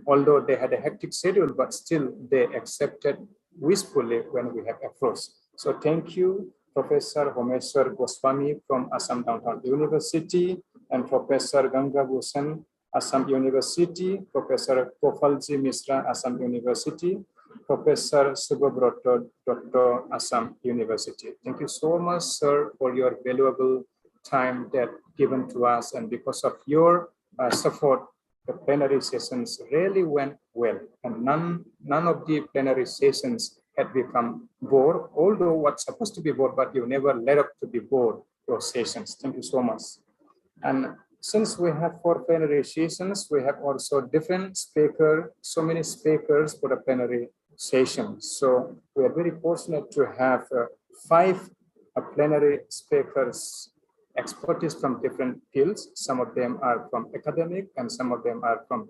Although they had a hectic schedule, but still they accepted wistfully when we have approached. So thank you, Professor Homeshwar Goswami from Assam Downtown University, and Professor Ganga Bhushan, Assam University, Professor Kofalji Misra, Assam University, Professor Subhabroto, Dr. Assam University. Thank you so much, sir, for your valuable time that given to us, and because of your support, the plenary sessions really went well, and none of the plenary sessions had become bored, although what's supposed to be bored, but you never let up to be bored, those sessions. Thank you so much. And since we have 4 plenary sessions, we have also different speakers, so many speakers for the plenary sessions. So we are very fortunate to have 5 plenary speakers, expertise from different fields. Some of them are from academic and some of them are from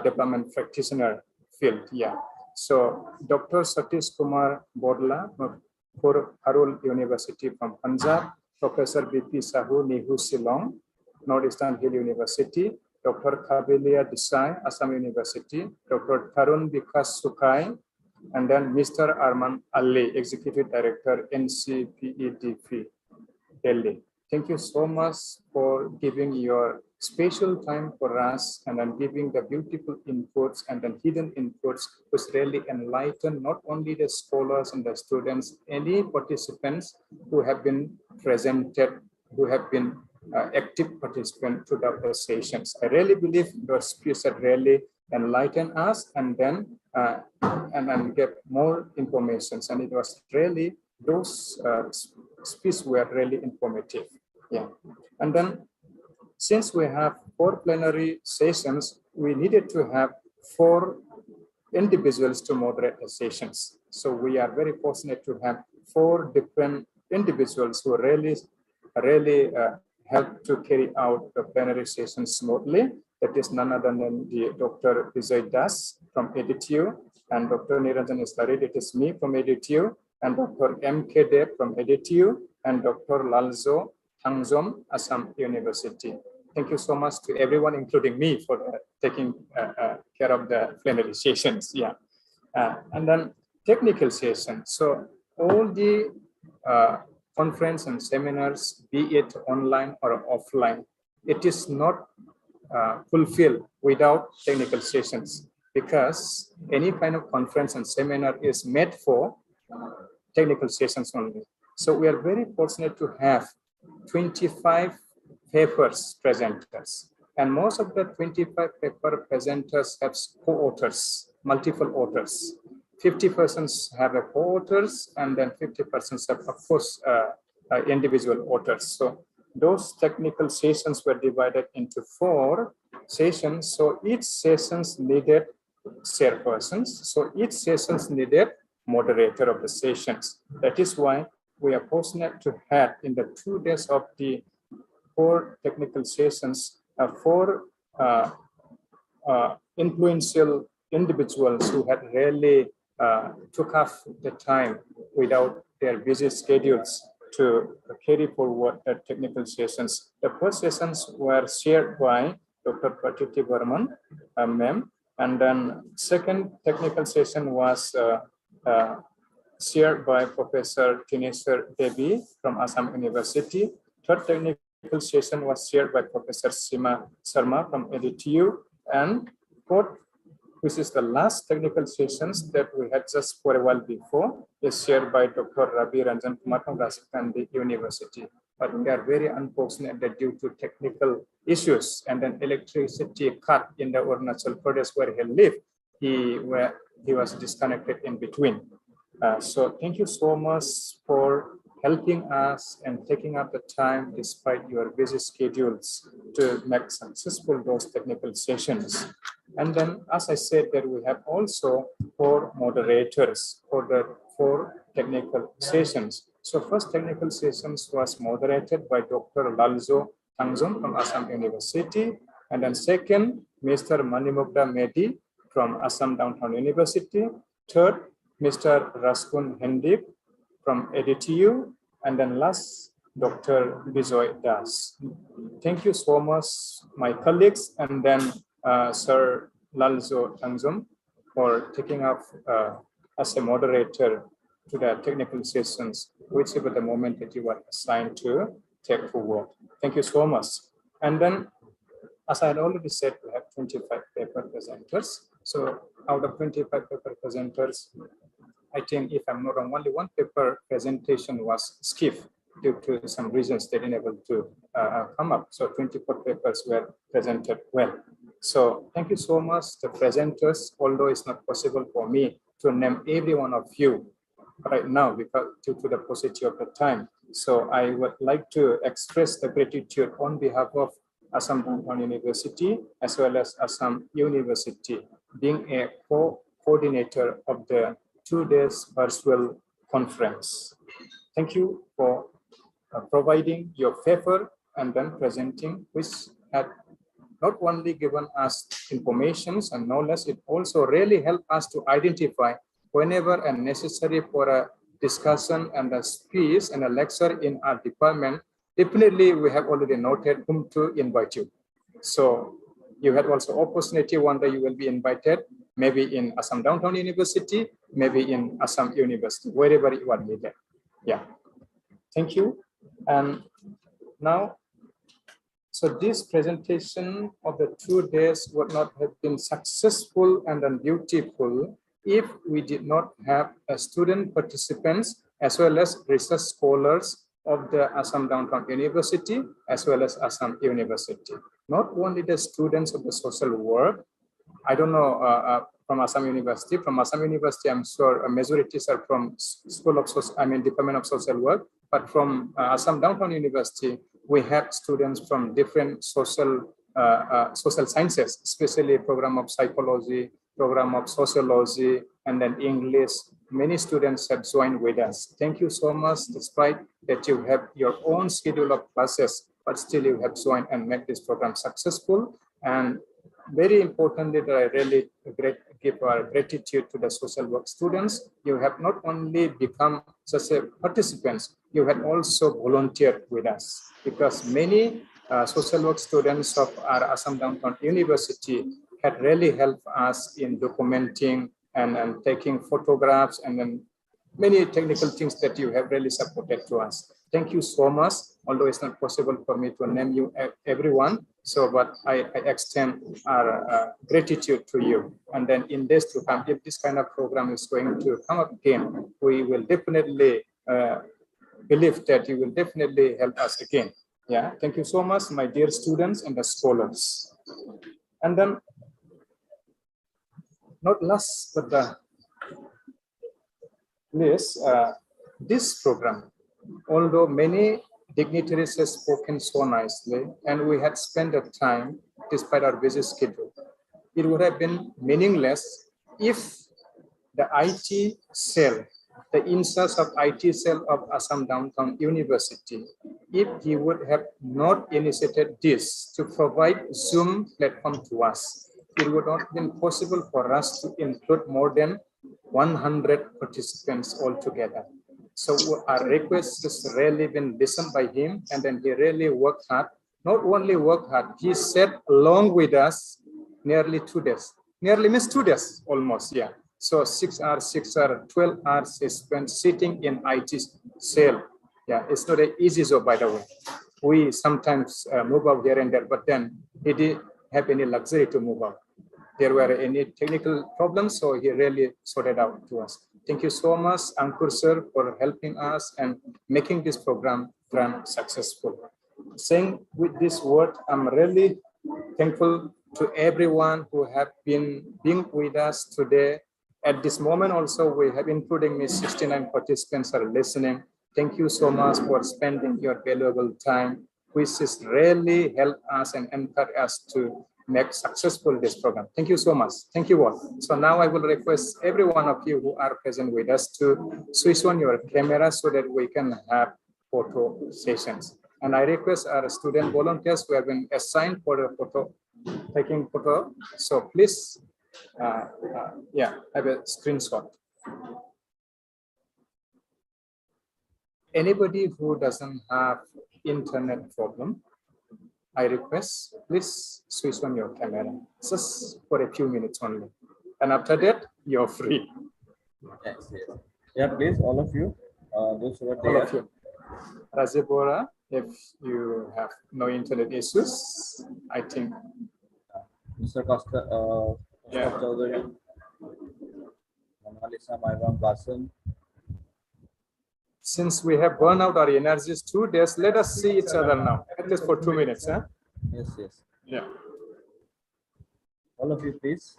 department practitioner field. Yeah. So Dr. Satish Kumar Bodla for Harul University from Punjab, Professor B.P. Sahu, Nihu Shillong, Northeastern Hill University, Dr. Kabelia Desai, Assam University, Dr. Tarun Vikas Sukai, and then Mr. Arman Ali, Executive Director, NCPEDP, Delhi. Thank you so much for giving your special time for us and then giving the beautiful inputs and then hidden inputs which really enlighten not only the scholars and the students, any participants who have been presented, who have been active participants to the sessions. I really believe your speech had really enlightened us and then get more information. And it was really, those speeches were really informative. Yeah. And then since we have 4 plenary sessions, we needed to have 4 individuals to moderate the sessions. So we are very fortunate to have 4 different individuals who really help to carry out the plenary session smoothly. That is none other than the Dr. Vijay Das from AdtU and Dr. Niranjan Islari, that is me from AdtU, and Dr. M.K. Dev from AdtU, and Dr. Lalzo Thangzom, Assam University. Thank you so much to everyone, including me, for taking care of the plenary sessions. Yeah, and then technical session. So all the conference and seminars, be it online or offline, it is not fulfilled without technical sessions, because any kind of conference and seminar is made for technical sessions only. So we are very fortunate to have 25 papers presenters, and most of the 25 paper presenters have co-authors, multiple authors. 50 persons have a co-authors, and then 50 persons have, of course, individual authors. So those technical sessions were divided into 4 sessions. So each sessions needed chairpersons. So each sessions needed moderator of the sessions. That is why we are fortunate to have in the 2 days of the 4 technical sessions, 4 influential individuals who had really took off the time without their busy schedules to carry forward the technical sessions. The first sessions were shared by Dr. Pratiti Burman, ma'am, and then second technical session was shared by Professor Tinesar Devi from Assam University. Third technical session was shared by Professor Sima Sharma from AdtU, and fourth, which is the last technical sessions that we had just for a while before, is shared by Dr. Ravi Ranjan Kumar from Rajiv Gandhi University. But we are very unfortunate that due to technical issues and an electricity cut in the Arunachal Pradesh where he lived, he was disconnected in between. So thank you so much for helping us and taking up the time despite your busy schedules to make successful those technical sessions. And then, as I said, that we have also 4 moderators for the 4 technical sessions. So first technical sessions was moderated by Dr. Lalzo Thangzom from Assam University. And then second, Mr. Manimugda Medi from Assam Downtown University. Third, Mr. Raskun Hendip from AdtU, and then last, Dr. Bijoy Das. Thank you so much, my colleagues, and then Sir Lalzo Thangzom for taking up as a moderator to the technical sessions, whichever the moment that you were assigned to take forward. Thank you so much. And then, as I had already said, we have 25 paper presenters. So out of 25 paper presenters, I think if I'm not wrong, only 1 paper presentation was skipped due to some reasons they didn't able to come up. So 24 papers were presented well. So thank you so much, the presenters, although it's not possible for me to name every one of you right now because due to the paucity of the time. So I would like to express the gratitude on behalf of Assam Downtown University as well as Assam University, being a coordinator of the 2 days virtual conference. Thank you for providing your paper and then presenting, which had not only given us information and knowledge, it also really helped us to identify whenever and necessary for a discussion and a speech and a lecture in our department. Definitely, we have already noted whom to invite you. So you had also opportunity one day you will be invited, maybe in Assam Downtown University, maybe in Assam University, wherever you are needed. Yeah, thank you. And Now, so this presentation of the 2 days would not have been successful and then beautiful if we did not have student participants as well as research scholars of the Assam Downtown University as well as Assam University. Not only the students of the social work, I don't know from Assam University. From Assam University, I'm sure majorities are from School of Social, Department of Social Work. But from Assam Downtown University, we have students from different social sciences, especially program of psychology, program of sociology, and then English. Many students have joined with us. Thank you so much, despite that you have your own schedule of classes, but still you have joined and made this program successful. And very importantly, that I really give our gratitude to the social work students. You have not only become just a participants, you have also volunteered with us, because many social work students of our Assam Downtown University had really helped us in documenting and taking photographs, and then many technical things that you have really supported to us. Thank you so much, although it's not possible for me to name you everyone. So, but I extend our gratitude to you. And then in this to come, if this kind of program is going to come up again, we will definitely believe that you will definitely help us again. Yeah, thank you so much, my dear students and the scholars. And then, not last but the least, this program, although many dignitaries have spoken so nicely, and we had spent the time despite our busy schedule, it would have been meaningless if the IT cell, the in-charge of IT cell of Assam Downtown University, if he would have not initiated this to provide Zoom platform to us, it would not have been possible for us to include more than 100 participants altogether. So our request has really been listened by him, and then he really worked hard. Not only worked hard, he sat along with us nearly 2 days. Nearly means 2 days, almost, yeah. So 6 hours, 12 hours is spent sitting in IT cell. Yeah, it's not an easy job, by the way. We sometimes move out here and there, but then he didn't have any luxury to move out. There were any technical problems, so he really sorted out to us. Thank you so much, Ankur sir, for helping us and making this program run successful. Saying with this word, I'm really thankful to everyone who have been being with us today. At this moment also, we have, including me, 69 participants are listening. Thank you so much for spending your valuable time, which has really helped us and encouraged us to make successful this program. Thank you so much. Thank you all. So now I will request every one of you who are present with us to switch on your camera so that we can have photo sessions. And I request our student volunteers who have been assigned for the photo, taking photo. So please, yeah, have a screenshot. Anybody who doesn't have internet problem, I request, please switch on your camera, just for a few minutes only. And after that, you're free. Yes, yes. Yeah, please, all of you, those who are there. All of you. Rajibora, if you have no internet issues, I think. Mr. Costa, Yeah. Chaudhary, Monalisa, Mairam, Basan. Since we have burned out our energies 2 days, let us see each other now, at least for 2 minutes. Huh? Yes, yes. Yeah. All of you, please.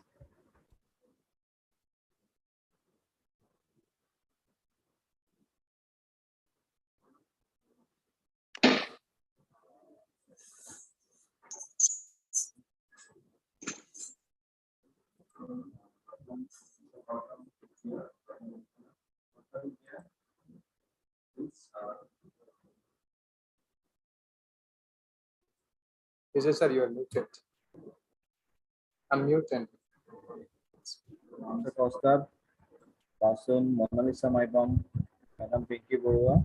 Yes, sir, you are muted. Unmuted. Mr. Costa, Basan, Monalisa, Mairam, Madam Pinky Borua.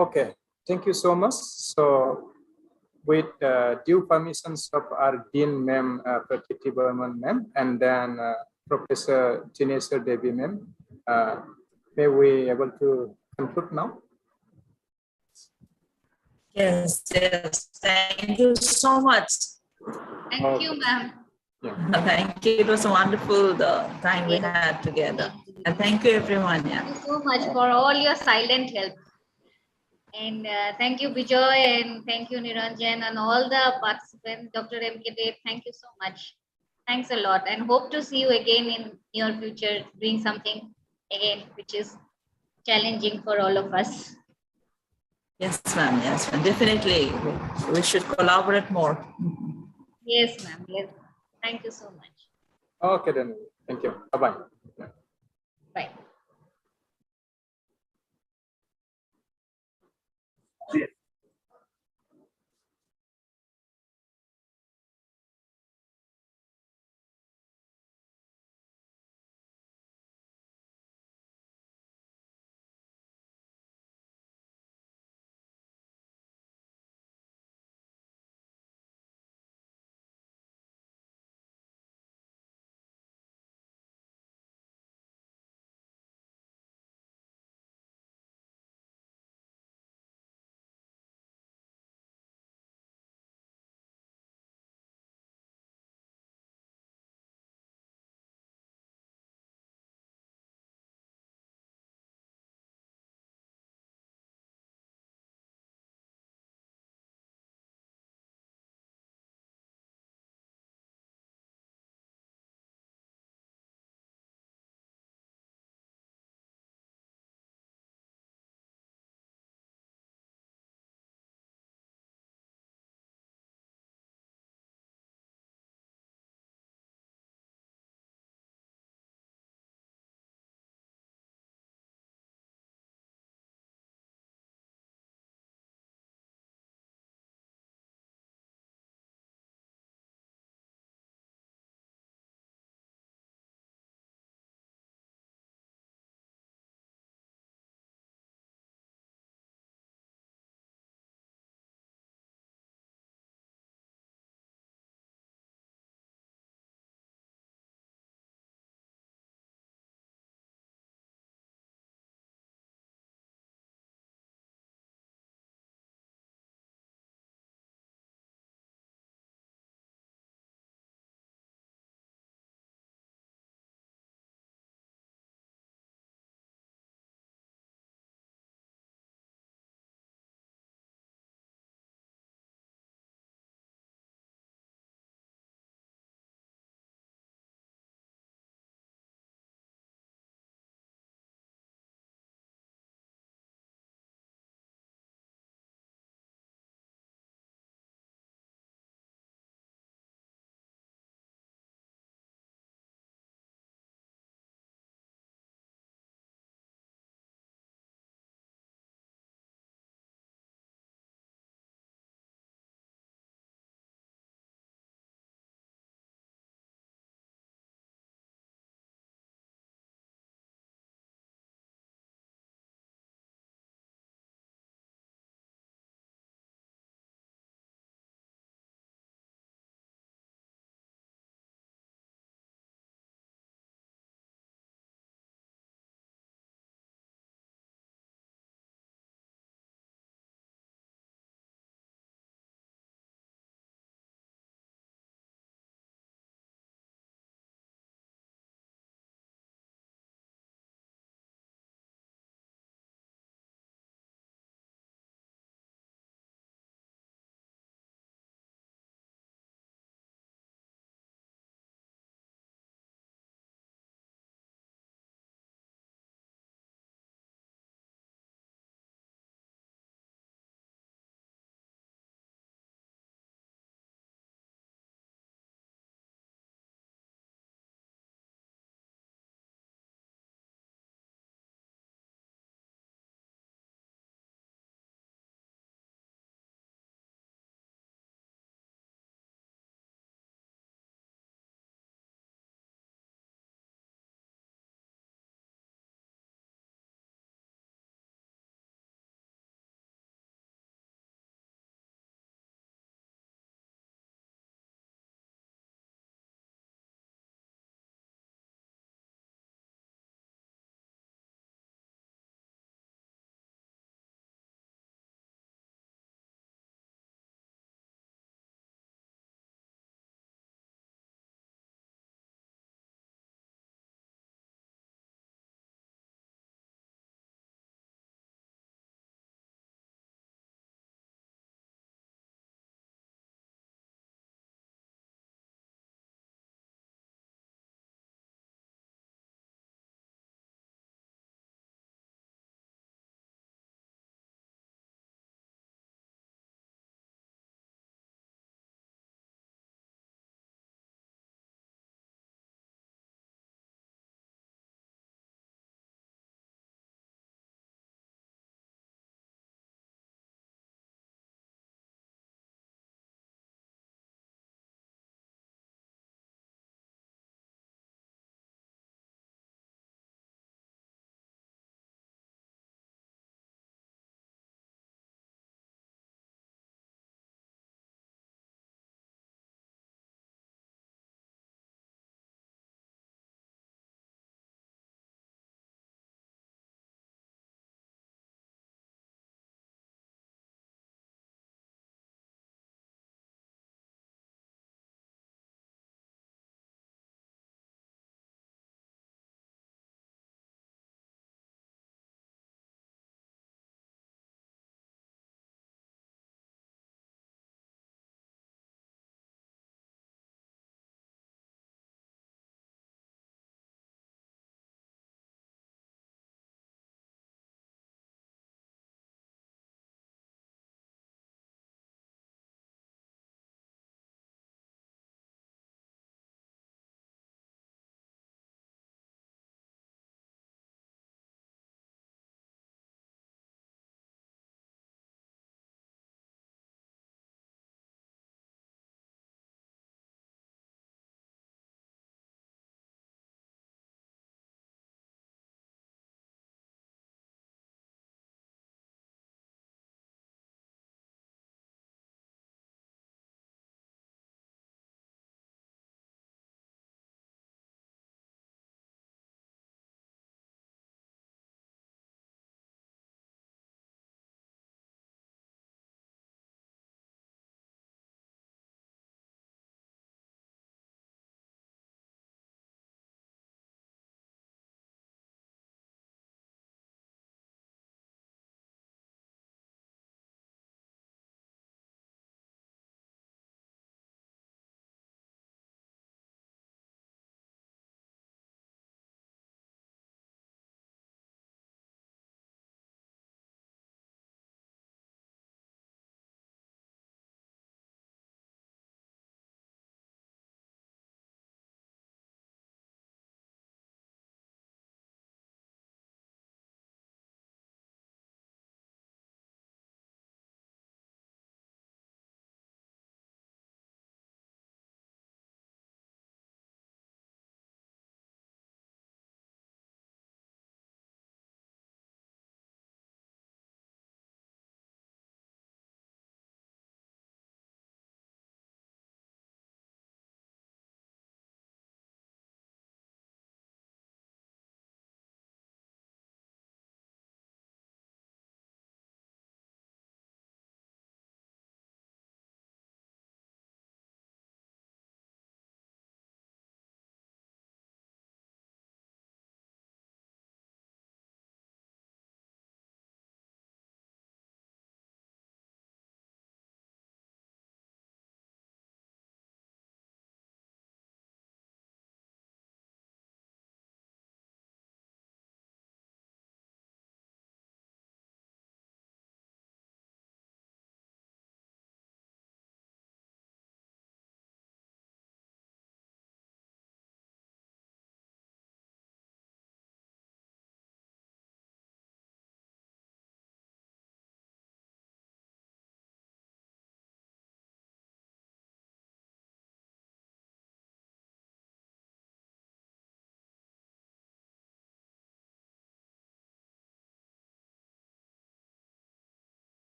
Okay, thank you so much. So with due permissions of our Dean Ma'am, Pratiti Burman Ma'am, and then Professor Jinesha Devi Ma'am, may we able to conclude now? Yes, yes. Thank you so much. Thank you, ma'am. Thank you. It was a wonderful time we had together. And thank you, everyone. Yeah. Thank you so much for all your silent help. And thank you, Bijoy, and thank you, Niranjan, and all the participants, Dr. M.K. Dev. Thank you so much. Thanks a lot, and hope to see you again in near future, doing something again, which is challenging for all of us. Yes, ma'am. Yes, ma'am. Definitely. We should collaborate more. Yes, ma'am. Yes. Thank you so much. Okay, then. Thank you. Bye-bye. Bye.